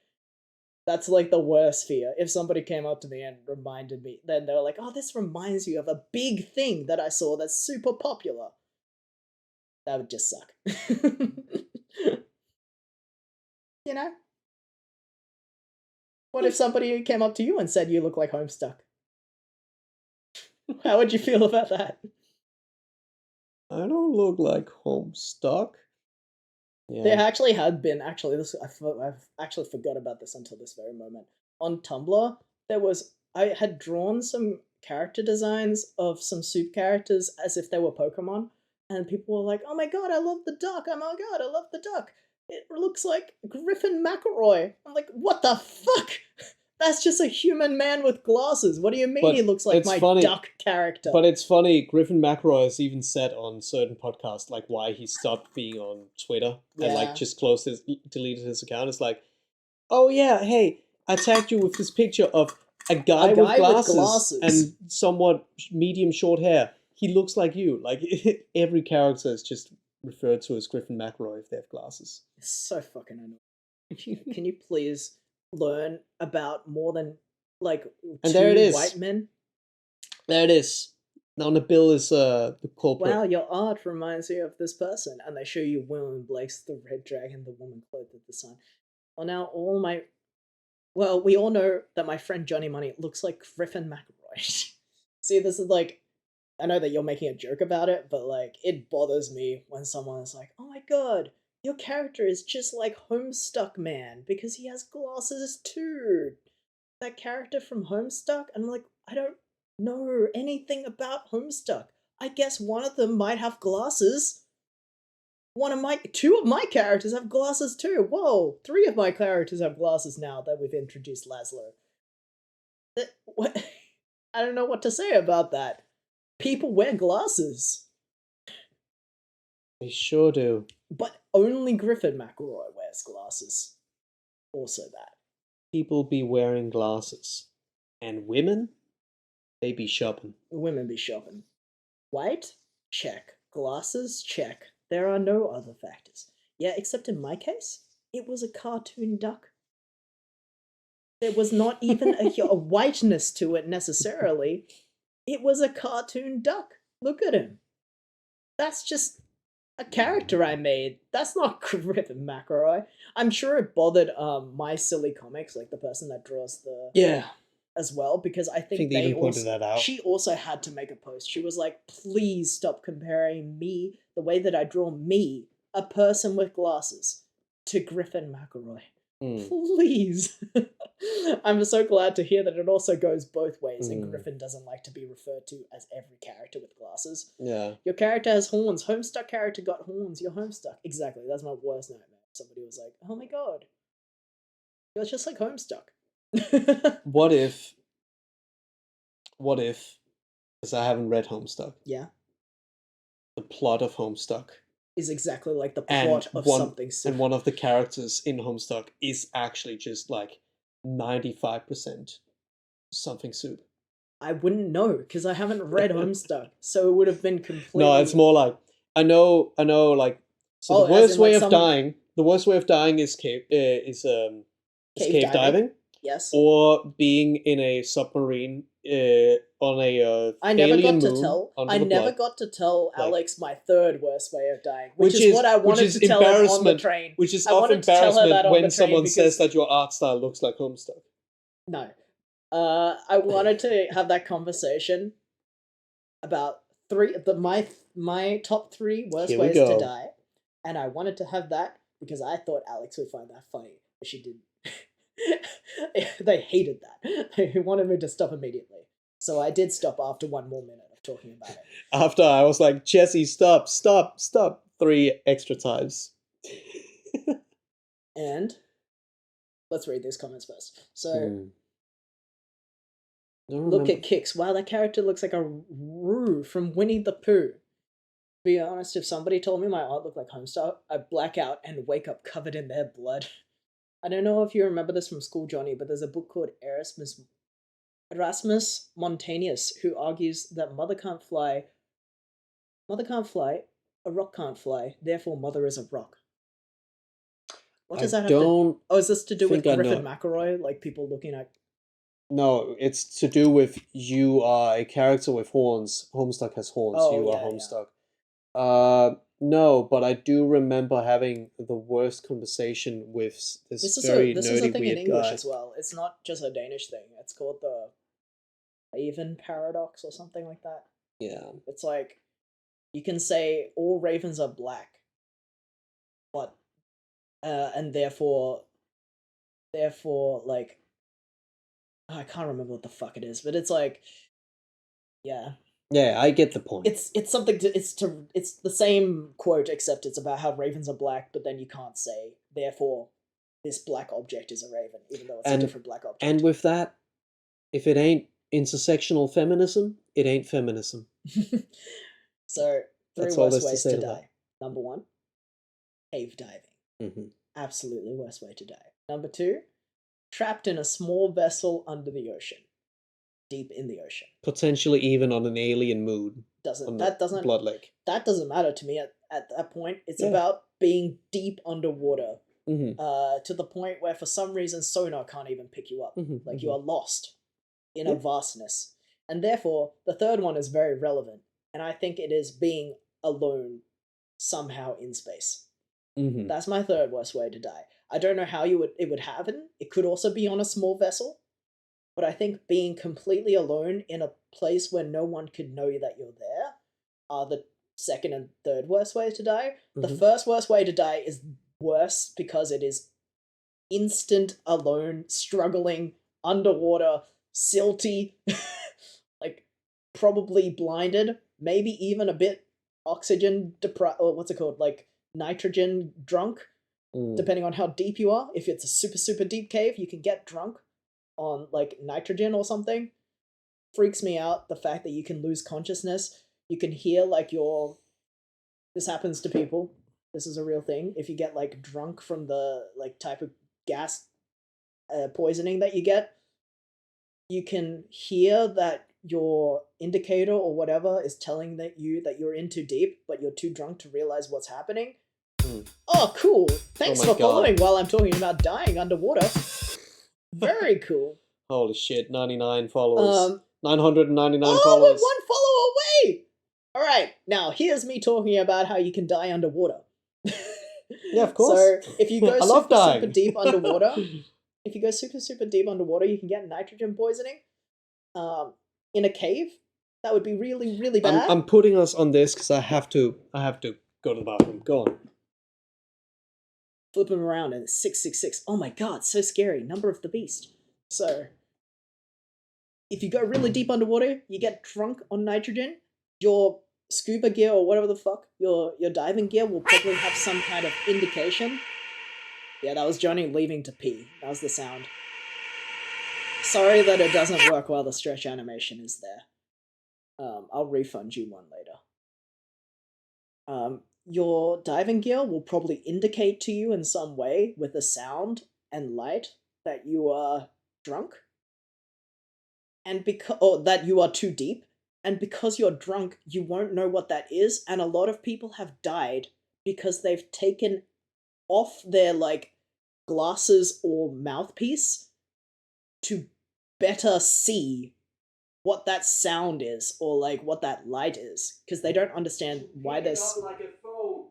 that's like the worst fear. If somebody came up to me and reminded me, then they were like, oh, this reminds you of a big thing that I saw that's super popular. That would just suck. You know? What if somebody came up to you and said you look like Homestuck? How would you feel about that? I don't look like Homestuck. Yeah. There actually had been, this I've actually forgot about this until this very moment. On Tumblr, I had drawn some character designs of some soup characters as if they were Pokemon, and people were like, oh my god, I love the duck, oh my god, I love the duck. It looks like Griffin McElroy. I'm like, what the fuck? That's just a human man with glasses. What do you mean he looks like my duck character? But it's funny, Griffin McElroy has even said on certain podcasts like why he stopped being on Twitter and like just deleted his account. It's like, oh yeah, hey, I tagged you with this picture of a guy with glasses and somewhat medium short hair. He looks like you. Like every character is just referred to as Griffin McElroy if they have glasses. It's so fucking annoying. Can you please learn about more than like And two there it is. white men? There it is. Now Nabil is the culprit. Wow, your art reminds me of this person. And they show you William Blake's The Red Dragon, the woman clothed with the sun. Well, now we all know that my friend Johnny Money looks like Griffin McElroy. See, this is like, I know that you're making a joke about it, but like, it bothers me when someone is like, oh my god, your character is just like Homestuck Man because he has glasses too. That character from Homestuck? And I'm like, I don't know anything about Homestuck. I guess one of them might have glasses. Two of my characters have glasses too. Whoa, 3 of my characters have glasses now that we've introduced Laszlo. What? I don't know what to say about that. People wear glasses. They sure do. But only Griffin McElroy wears glasses. Also that. People be wearing glasses. And women? They be shopping. Women be shopping. White? Check. Glasses? Check. There are no other factors. Yeah, except in my case, it was a cartoon duck. There was not even a whiteness to it necessarily. It was a cartoon duck. Look at him. That's just a character I made. That's not Griffin McElroy. I'm sure it bothered My Silly Comics, like the person that draws the as well, because I think they they even pointed also, that out. she also had to make a post. She was like, please stop comparing me, the way that I draw me, a person with glasses, to Griffin McElroy. Please. I'm so glad to hear that it also goes both ways, and Griffin doesn't like to be referred to as every character with glasses. Yeah. Your character has horns. Homestuck character got horns. You're Homestuck. Exactly. That's my worst nightmare. Somebody was like, oh my god, you're just like Homestuck. What if, because I haven't read Homestuck, Yeah. the plot of Homestuck Is exactly like the plot of something similar. and one of the characters in Homestuck is actually just like 95% something soup. I wouldn't know, because I haven't read Homestuck, so it would have been completely... No, it's more like, I know, like, so Oh, the as worst in, way like, of dying, is cave diving. Yes. Or being in a submarine on a I never alien got to moon tell. under I the never blood. got to tell Like- Alex my third worst way of dying, which Which is is- what I which wanted is to tell him on the embarrassment, train. Which is I of wanted to tell her that embarrassment on when the train someone because- says that your art style looks like Homestuck. No. I wanted to have that conversation about my top 3 worst Here we ways to go. die, and I wanted to have that because I thought Alex would find that funny, but she didn't. They hated that. They wanted me to stop immediately. So I did stop after 1 more minute of talking about it. After I was like, Jesse, stop, 3 extra times. And let's read these comments first. So Don't look remember. at Kix. Wow, that character looks like a Roo from Winnie the Pooh. To be honest, if somebody told me my art looked like Homestuck, I'd black out and wake up covered in their blood. I don't know if you remember this from school, Johnny, but there's a book called Erasmus Montanus, who argues that mother can't fly, a rock can't fly, therefore mother is a rock. What does that have to... Oh, is this to do with think I Griffin know. McElroy? Like people looking at... No, it's to do with you are a character with horns. Homestuck has horns. Oh, you are yeah, Homestuck. No, but I do remember having the worst conversation with this This is very a nerdy thing in weird English guy. as well. It's not just a Danish thing. It's called the Raven paradox or something like that. Yeah. It's like you can say all ravens are black, but and therefore like I can't remember what the fuck it is, but it's like yeah. Yeah, I get the point. It's something to it's the same quote except it's about how ravens are black, but then you can't say therefore this black object is a raven, even though it's a different black object. And with that, if it ain't intersectional feminism, it ain't feminism. So 3 That's all worst there's to ways say to to die. Number 1, cave diving. Absolutely worst way to die. Number 2, trapped in a small vessel under the ocean. Deep in the ocean. Potentially even on an alien moon. on That the doesn't Blood Lake. that doesn't matter to me at that point. It's Yeah. about being deep underwater to the point where for some reason sonar can't even pick you up. Like you are lost in a vastness. And therefore, the third one is very relevant. And I think it is being alone somehow in space. That's my third worst way to die. I don't know how it would happen. It could also be on a small vessel. But I think being completely alone in a place where no one could know that you're there are the second and third worst ways to die. The first worst way to die is worse because it is instant alone, struggling, underwater, silty, like probably blinded, maybe even a bit oxygen deprived, or what's it called, like nitrogen drunk, depending on how deep you are. If it's a super, super deep cave, you can get drunk on like nitrogen or something. Freaks me out, the fact that you can lose consciousness. You can hear like this happens to people. This is a real thing. If you get like drunk from the like type of gas poisoning that you get, you can hear that your indicator or whatever is telling that you're in too deep, but you're too drunk to realize what's happening. Oh, cool. Thanks for following while I'm talking about dying underwater. Very cool. Holy shit, 99 followers. 999 followers. Oh, we're one follower away! Alright, now here's me talking about how you can die underwater. Yeah, of course. So, if you go super deep underwater, if you go super, super deep underwater, you can get nitrogen poisoning. In a cave, that would be really, really bad. I'm putting us on this because I have to go to the bathroom. Go on. Flip them around and it's 666. Oh my god, so scary. Number of the beast. So, if you go really deep underwater, you get drunk on nitrogen, your scuba gear or whatever the fuck, your diving gear will probably have some kind of indication. Yeah, that was Johnny leaving to pee. That was the sound. Sorry that it doesn't work while the stretch animation is there. I'll refund you one later. Your diving gear will probably indicate to you in some way with a sound and light that you are drunk. And that you are too deep. And because you're drunk, you won't know what that is, and a lot of people have died because they've taken off their, like, glasses or mouthpiece to better see what that sound is, or, like, what that light is, because they don't understand why there's...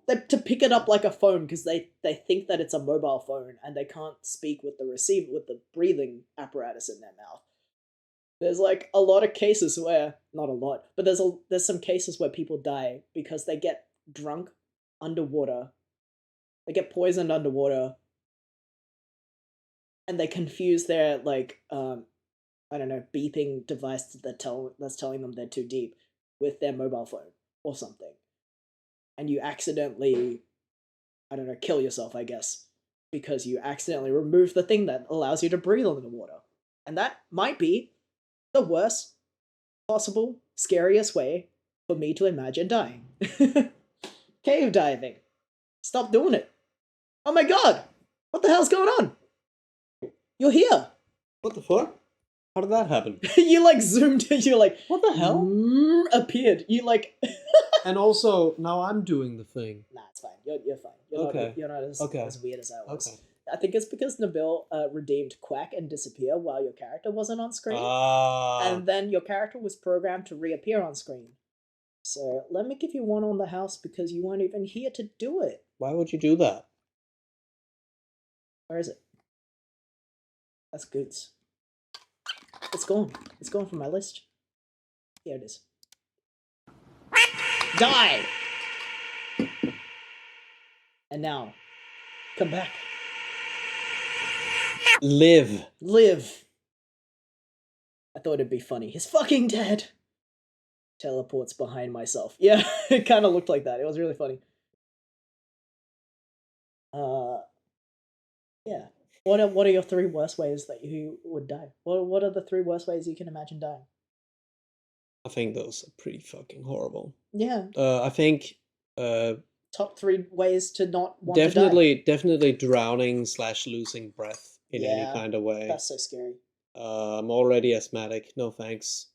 To pick it up like a phone, because they think that it's a mobile phone, and they can't speak with the breathing apparatus in their mouth. There's like a lot of cases where, not a lot, but there's some cases where people die because they get drunk underwater, they get poisoned underwater, and they confuse their like I don't know, beeping device that's telling them they're too deep with their mobile phone or something, and you accidentally, I don't know, kill yourself, I guess, because you accidentally remove the thing that allows you to breathe under the water, and that might be the worst possible, scariest way for me to imagine dying. Cave diving. Stop doing it. Oh my god! What the hell's going on? You're here! What the fuck? How did that happen? You like zoomed in, you're like, what the hell? Appeared. You like... And also, now I'm doing the thing. Nah, it's fine. You're fine. You're not as weird as I was. Okay. I think it's because Nabil redeemed Quack and disappear while your character wasn't on screen. And then your character was programmed to reappear on screen. So let me give you one on the house because you weren't even here to do it. Why would you do that? Where is it? That's goods. It's gone. It's gone from my list. Here it is. Die! And now, come back. Live. I thought it'd be funny. He's fucking dead. Teleports behind myself. Yeah, it kind of looked like that. It was really funny. Yeah. What are your three worst ways that you would die? What are the three worst ways you can imagine dying? I think those are pretty fucking horrible. Yeah. I think top three ways to not want to die. Definitely drowning / losing breath in any kind of way. That's so scary. I'm already asthmatic. No thanks.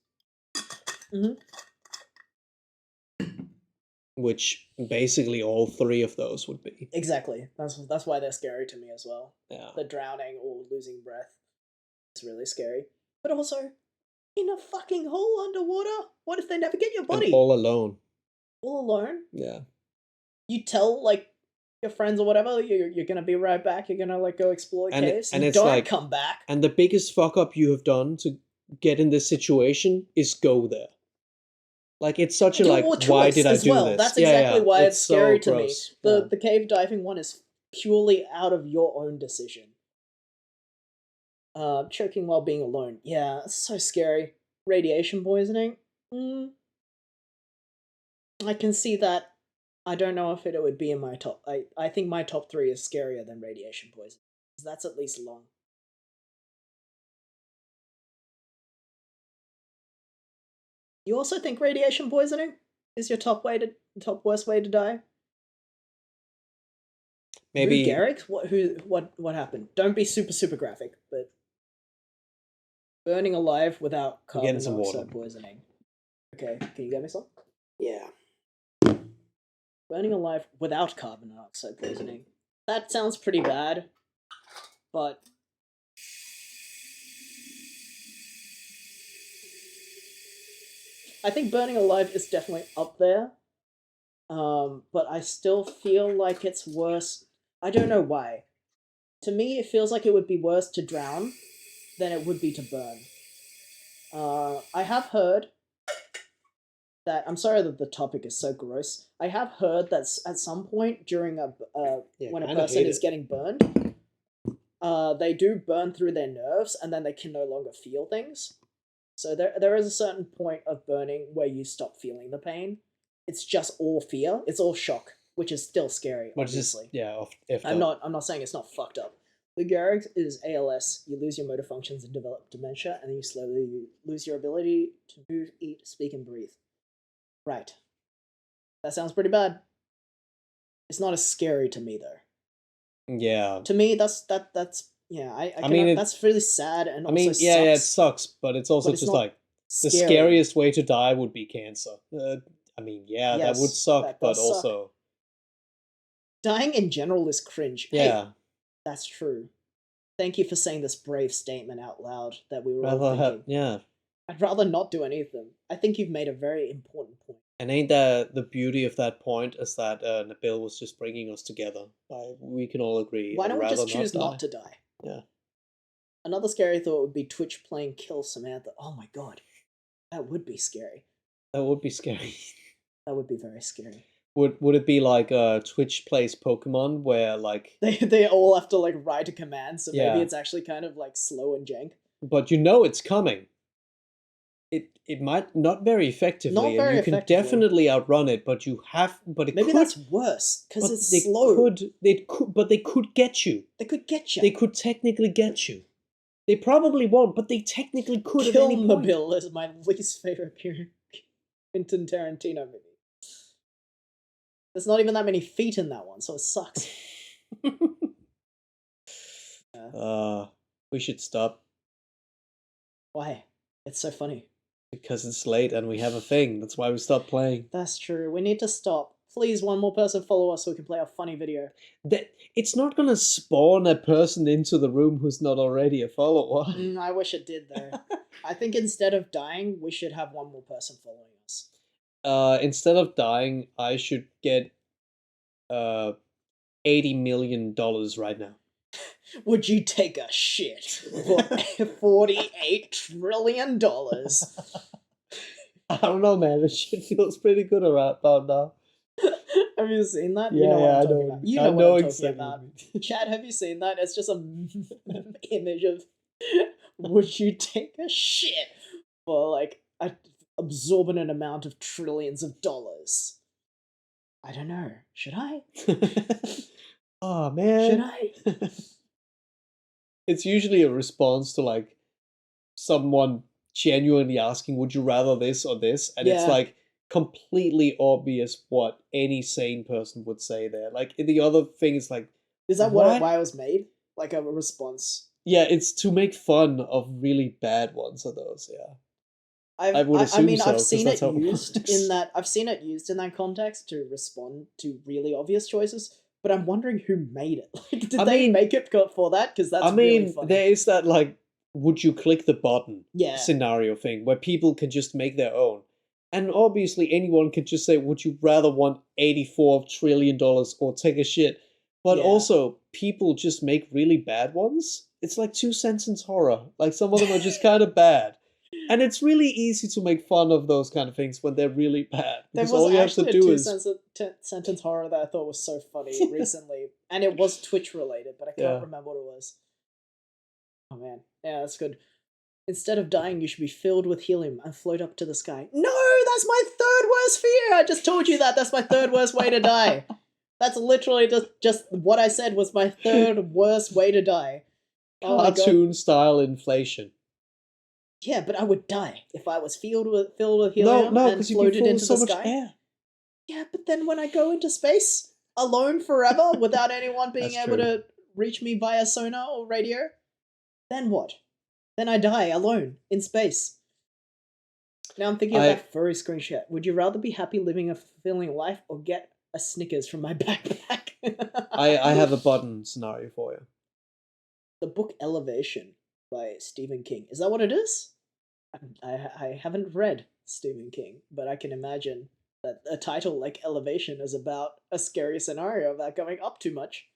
which basically all three of those would be. Exactly. That's why they're scary to me as well. Yeah. The drowning or losing breath is really scary. But also, in a fucking hole underwater, what if they never get your body? And all alone. All alone? Yeah. You tell like your friends or whatever you're gonna be right back. You're gonna like go explore And caves. and You it's don't like come back. And the biggest fuck up you have done to get in this situation is go there. Like it's such a Your like choice why did I as do well. this? That's exactly why it's so scary to me. gross. The cave diving one is purely out of your own decision. Choking while being alone. Yeah, it's so scary. Radiation poisoning. I can see that. I don't know if it would be in my top. I think my top 3 is scarier than radiation poisoning. That's at least long. You also think radiation poisoning is your top worst way to die? Maybe Lou Gehrig? What happened? Don't be super graphic, but burning alive without carbon some water. dioxide poisoning. Okay, can you get me some? Yeah. Burning alive without carbon dioxide poisoning. That sounds pretty bad, but I think burning alive is definitely up there. But I still feel like it's worse. I don't know why. To me, it feels like it would be worse to drown than it would be to burn. I have heard that. I'm sorry that the topic is so gross. I have heard that at some point during when a person is getting burned, they do burn through their nerves and then they can no longer feel things. So there is a certain point of burning where you stop feeling the pain. It's just all fear. It's all shock, which is still scary. Obviously, I'm not saying it's not fucked up. Lou Gehrig is ALS. You lose your motor functions and develop dementia, and then you slowly lose your ability to move, eat, speak, and breathe. Right. That sounds pretty bad. It's not as scary to me though. Yeah. To me, that's yeah. I mean, that's really sad and also sucks. Yeah, it sucks, but it's also just like the scariest way to die would be cancer. Yes, that would suck, but also dying in general is cringe. Yeah, hey, that's true. Thank you for saying this brave statement out loud that we were all thinking. I'd rather not do any of them. I think you've made a very important point. And ain't that the beauty of that point is that Nabil was just bringing us together. We can all agree. Why don't we just choose not to die? Yeah. Another scary thought would be Twitch playing Kill Samantha. Oh my god. That would be scary. That would be scary. That would be very scary. Would it be like Twitch plays Pokemon where like they all have to like write a command, so maybe it's actually kind of like slow and jank. But you know it's coming. It might not very effectively, Not very and you can effectively. definitely outrun it. But you have, but it Maybe could, that's worse because it's they slow. But they could get you. They could get you. They could technically get you. They probably won't, but they technically could. Kill at any point. Nabil is my least favorite Quentin Tarantino movie. There's not even that many feet in that one, so it sucks. We should stop. Why? It's so funny. Because it's late and we have a thing. That's why we stopped playing. That's true. We need to stop. Please, one more person follow us so we can play a funny video. It's not gonna spawn a person into the room who's not already a follower. I wish it did, though. I think instead of dying, we should have one more person following us. Instead of dying, I should get $80 million right now. Would you take a shit for $48 trillion? I don't know, man. This shit feels pretty good about now. Have you seen that? Yeah, you know what I'm I talking know. about. You I know know what I'm exactly talking about. Chad, have you seen that? It's just an image of would you take a shit for like an absorbent amount of trillions of dollars? I don't know. Should I? Oh man. Should I? It's usually a response to like someone genuinely asking, would you rather this or this? And it's like completely obvious what any sane person would say there. Like the other thing is like, is that why it was made? Like a response? Yeah, it's to make fun of really bad ones of those, yeah. I would assume mean, so, I've 'cause seen that's it how it used works. in that. I've seen it used in that context to respond to really obvious choices. But I'm wondering who made it. Like, did I they mean- make it for that? Because that's I mean, really funny. there is that, like, would you click the button Yeah. scenario thing where people can just make their own. And obviously, anyone can just say, would you rather want $84 trillion or take a shit? But Yeah. also, people just make really bad ones. It's like two-sentence horror. Like, some of them are just kind of bad. And it's really easy to make fun of those kind of things when they're really bad. There Because was all you have to actually a do is... sentence horror that I thought was so funny recently, and it was Twitch related, but I can't Yeah. remember what it was. Oh man, yeah, that's good. Instead of dying, you should be filled with helium and float up to the sky. No, that's my third worst fear. I just told you that. That's my third worst way to die. That's literally just what I said was my third worst way to die. Oh my God. Cartoon-style inflation. Yeah, but I would die if I was filled with No, helium no, and because you'd be floated full of into so the much sky. air. Yeah, but then when I go into space alone forever without anyone being That's able true. to reach me via sonar or radio, then what? Then I die alone in space. Now I'm thinking of I- that furry screenshot. Would you rather be happy living a fulfilling life or get a Snickers from my backpack? I have a button scenario for you. The book Elevation by Stephen King. Is that what it is? I haven't read Stephen King, but I can imagine that a title like Elevation is about a scary scenario about going up too much.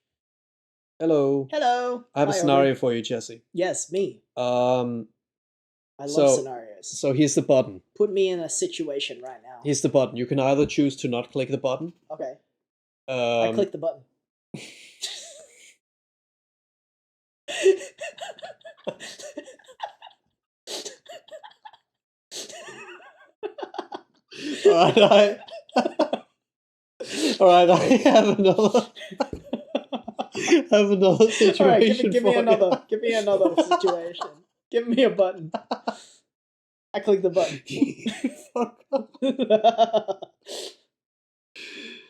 Hello. Hello. I have a Hi, scenario Ollie. for you, Jesse. Yes, me. Um, I So- love scenarios. so here's the button. Put me in a situation right now. Here's the button. You can either choose to not click the button. Okay. I click the button. Alright, Alright, I have another situation. Alright, give me for another. you. Give me another situation. Give me a button. I click the button. Fuck off.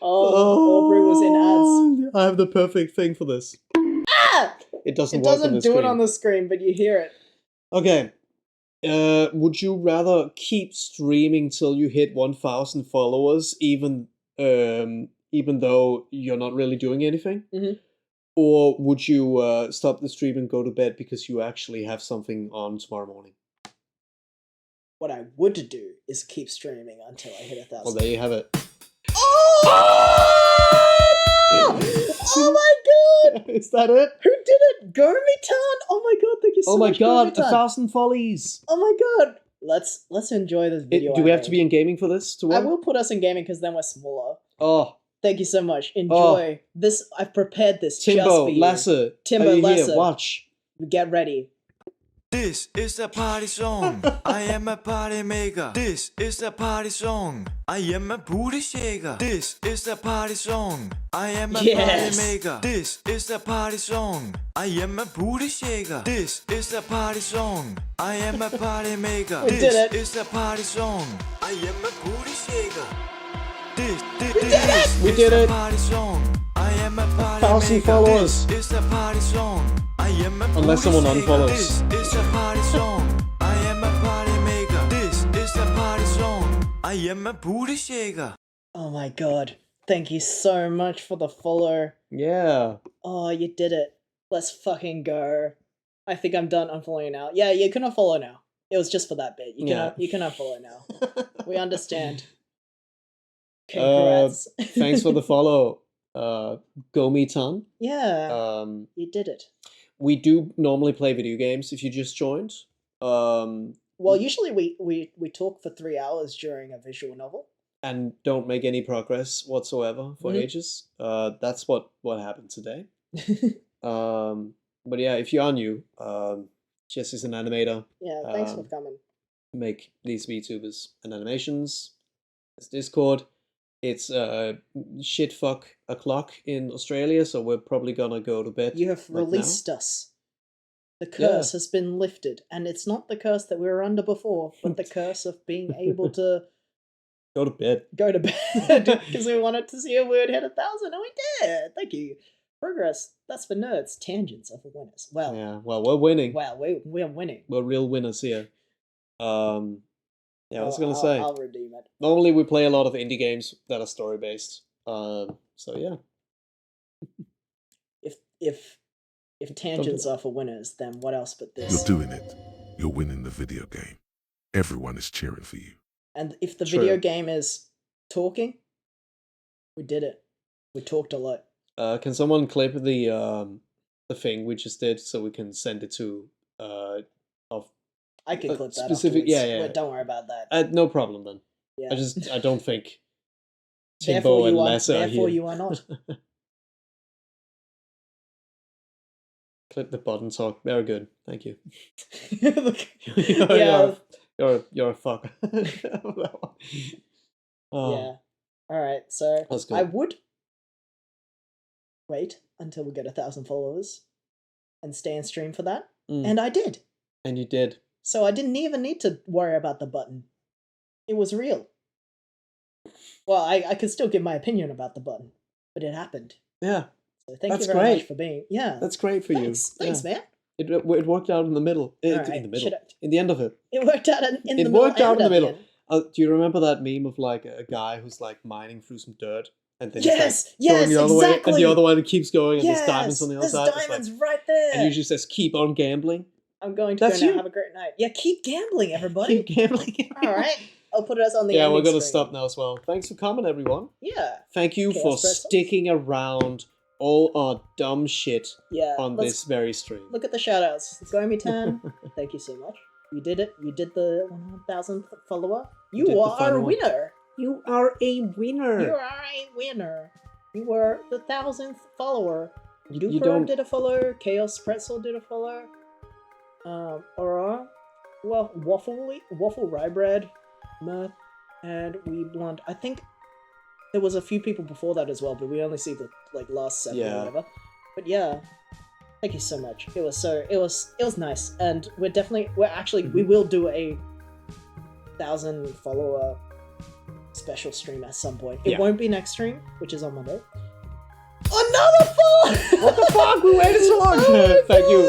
Aubrey was in ads. I have the perfect thing for this. Ah! It doesn't It work on doesn't the do screen. it on the screen, but you hear it. Okay. Would you rather keep streaming till you hit 1,000 followers, even though you're not really doing anything? Mhm. Or would you stop the stream and go to bed because you actually have something on tomorrow morning? What I would do is keep streaming until I hit 1,000. Well, there you have it. Oh my god! Is that it? Who did it? Gomitan! Oh my god, thank you so Oh my much, god, Gomitan. 1,000 follies! Oh my god! Let's enjoy this video. Do we I have to made. be in gaming for this to I win? will put us in gaming because then we're smaller. Oh, Thank you so much. Enjoy this. I've prepared this just Timbo, for you. Lasse, Timbo, are you Lasse. here? Watch. Get ready. This is a party song. I am a party maker. This is a party song. I am a booty shaker. This is a party song. I am a Yes. party maker. This is a party song. I am a booty shaker. This is a party song. I am a party maker. We did This it. is a party song. I am a booty shaker. This We is did a it. party song. I am a party 1,000 maker. followers. This is a party song. I am a Unless booty someone shaker. unfollows. This is a party song. I am a party maker. This is a party song. I am a booty shaker. Oh my god. Thank you so much for the follow. Yeah. Oh, you did it. Let's fucking go. I think I'm done unfollowing now. Yeah, you can unfollow now. It was just for that bit. You can Yeah. you can unfollow now. We understand. Congrats. Thanks for the follow, Gomitan. Yeah, you did it. We do normally play video games if you just joined. Well, usually we talk for 3 hours during a visual novel. And don't make any progress whatsoever for Mhm. ages. That's what happened today. But yeah, if you are new, Jesse's an animator. Yeah, thanks for coming. Make these VTubers and animations. It's Discord. It's shitfuck o'clock in Australia, so we're probably gonna go to bed. You have right now. released us. The curse has been lifted, and it's not the curse that we were under before, but the curse of being able to Go to bed. go to bed because we wanted to see if we would hit 1,000, and we did. Thank you. Progress. That's for nerds. Tangents are for winners. Well, Yeah, well, we're winning. wow, we're winning. We're real winners here. Yeah, I was gonna say. I'll redeem it. Normally we play a lot of indie games that are story based. So yeah. If tangents are for winners, then what else but this? You're doing it. You're winning the video game. Everyone is cheering for you. And if the True. video game is talking, we did it. We talked a lot. Can someone clip the thing we just did so we can send it to of I can clip that specific. afterwards. Yeah. Wait, don't worry about that. No problem then. Yeah. I don't think Therefore Timbo and you are. Les are Therefore here. you are not. Clip the button talk. Very good. Thank you. Look, you're, you're a fucker. Oh, Yeah. All right. So That's good. I would wait until we get 1,000 followers and stay in stream for that, Mm. and I did. And you did. So I didn't even need to worry about the button. It was real. Well, I could still give my opinion about the button, but it happened. Yeah. So thank That's you very much great. for being. Yeah. That's great for Thanks, you. thanks, Yeah. man. It worked out in the middle. Alright, In the middle. should I- In the end of it. It worked out in the It middle. worked out and in the at middle. end. Do you remember that meme of like a guy who's like mining through some dirt and then Yes, he's like going yes, the other way, and exactly. the other one keeps going, and Yes, there's diamonds on the other there's side. It's like- diamonds right there. and you just says keep on gambling. I'm going to That's go now. you. Have a great night. Yeah, keep gambling, everybody. Keep gambling. All right. I'll put us on the Yeah, we're ending gonna screen. stop now as well. Thanks for coming, everyone. Yeah. Thank you Chaos for Pretzels. sticking around all our dumb shit Yeah. on let's this very stream. Look at the shoutouts. Goemi Tan, thank you so much. You did it. You did the 1,000th follower. did You the are a final one. winner. You are a winner. You are a winner. You were the 1,000th follower. You Duper don't- did a follow. Chaos Pretzel did a follow. Aurora, well, Waffle Rye Bread, Mirth, and We Blunt. I think there was a few people before that as well, but we only see the last 7 Yeah. or whatever. But yeah, thank you so much. It was nice, and we Mm-hmm. will do a 1,000 follower special stream at some point. It Yeah. won't be next stream, which is on Monday. Another fall! What the fuck? We waited so long. Oh my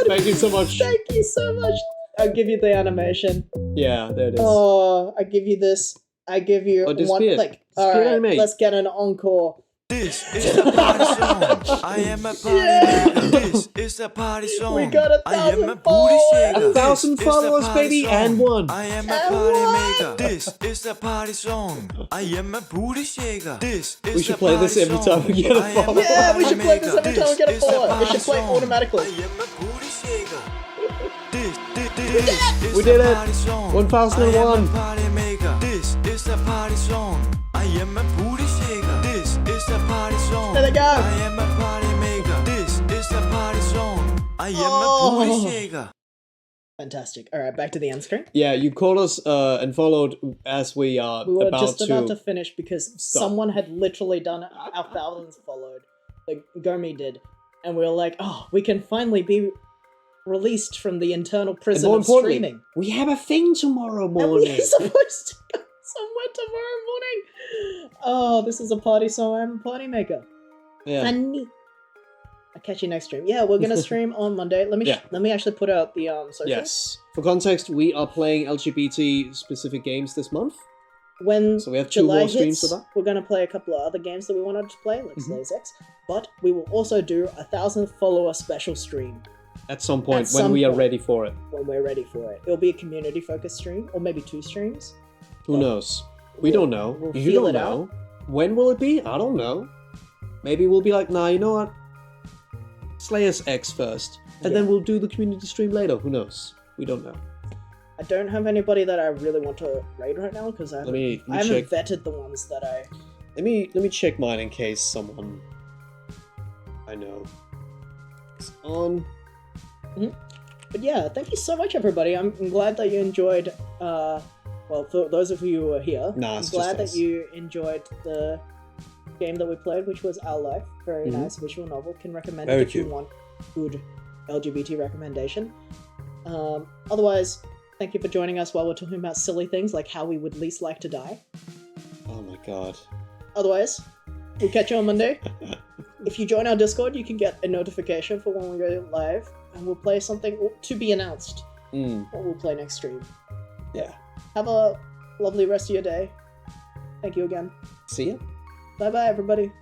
Thank you so much. Thank you so much. I'll give you the animation. Yeah, there it is. Oh, I give you this. I give you Oh, one disappeared. click. Disappeared Alright, animation. let's get an encore. This is the party song. I am a party maker. This is the party song. We got I am a 1,000 booty shaker. followers. 1,000 This is the followers, party baby, song. and one. I am a And party one. maker. This is the party song. I am a booty shaker. This is We should the play this party every song. time we get a I am follower. Yeah, we should play this every time we get a This is the follower. It party should play song. automatically. I am a booty shaker. This We is did the it. party song. 1001. I am a party maker. This is the party song. I am a booty shaker. This is the party song. There they go. I am a party maker. This is the party song. I am Oh. a booty shaker. Fantastic. Alright, back to the end screen. Yeah, you called us and followed as we are We were about just to. about to finish because stop. someone had literally done our thousands followed. Like Gomi did. And we were like, oh, we can finally be released from the internal And prison more of importantly, streaming. we have a thing tomorrow And morning. we're supposed to go somewhere tomorrow morning. Oh, this is a party song. I'm a party maker. Yeah. Funny. I'll catch you next stream. Yeah, we're gonna stream on Monday. Let me Yeah. let me actually put out the socials. Yes. For context, we are playing LGBT specific games this month. When So we have 2 July more streams hits, for that. we're gonna play a couple of other games that we wanted to play, like Mhm. Slay Sex. But we will also do a 1,000 follower special stream At some point At when some we are point. ready for it. when we're ready for it. It'll be a community focused stream, or maybe 2 streams. Who But knows? We we'll- don't know. we'll You feel don't it know. When will it be? I don't know. Maybe we'll be like, nah, you know what? Slayers X first. And Yeah. then we'll do the community stream later. Who knows? We don't know. I don't have anybody that I really want to raid right now because I Let me haven't check. vetted the ones that I. Let me check mine in case someone I know is on. But yeah, thank you so much, everybody. I'm glad that you enjoyed. Well, for those of you who are here, Nah, I'm it's glad just us. that you enjoyed the game that we played, which was Our Life. Very Mhm. nice visual novel. Can recommend Very it if you cute. want good LGBT recommendation. Otherwise, thank you for joining us while we're talking about silly things like how we would least like to die. Oh my god. Otherwise, we'll catch you on Monday. If you join our Discord, you can get a notification for when we go live, and we'll play something to be announced. Mm, What we'll play next stream. yeah. Have a lovely rest of your day. Thank you again. See ya. Bye bye, everybody.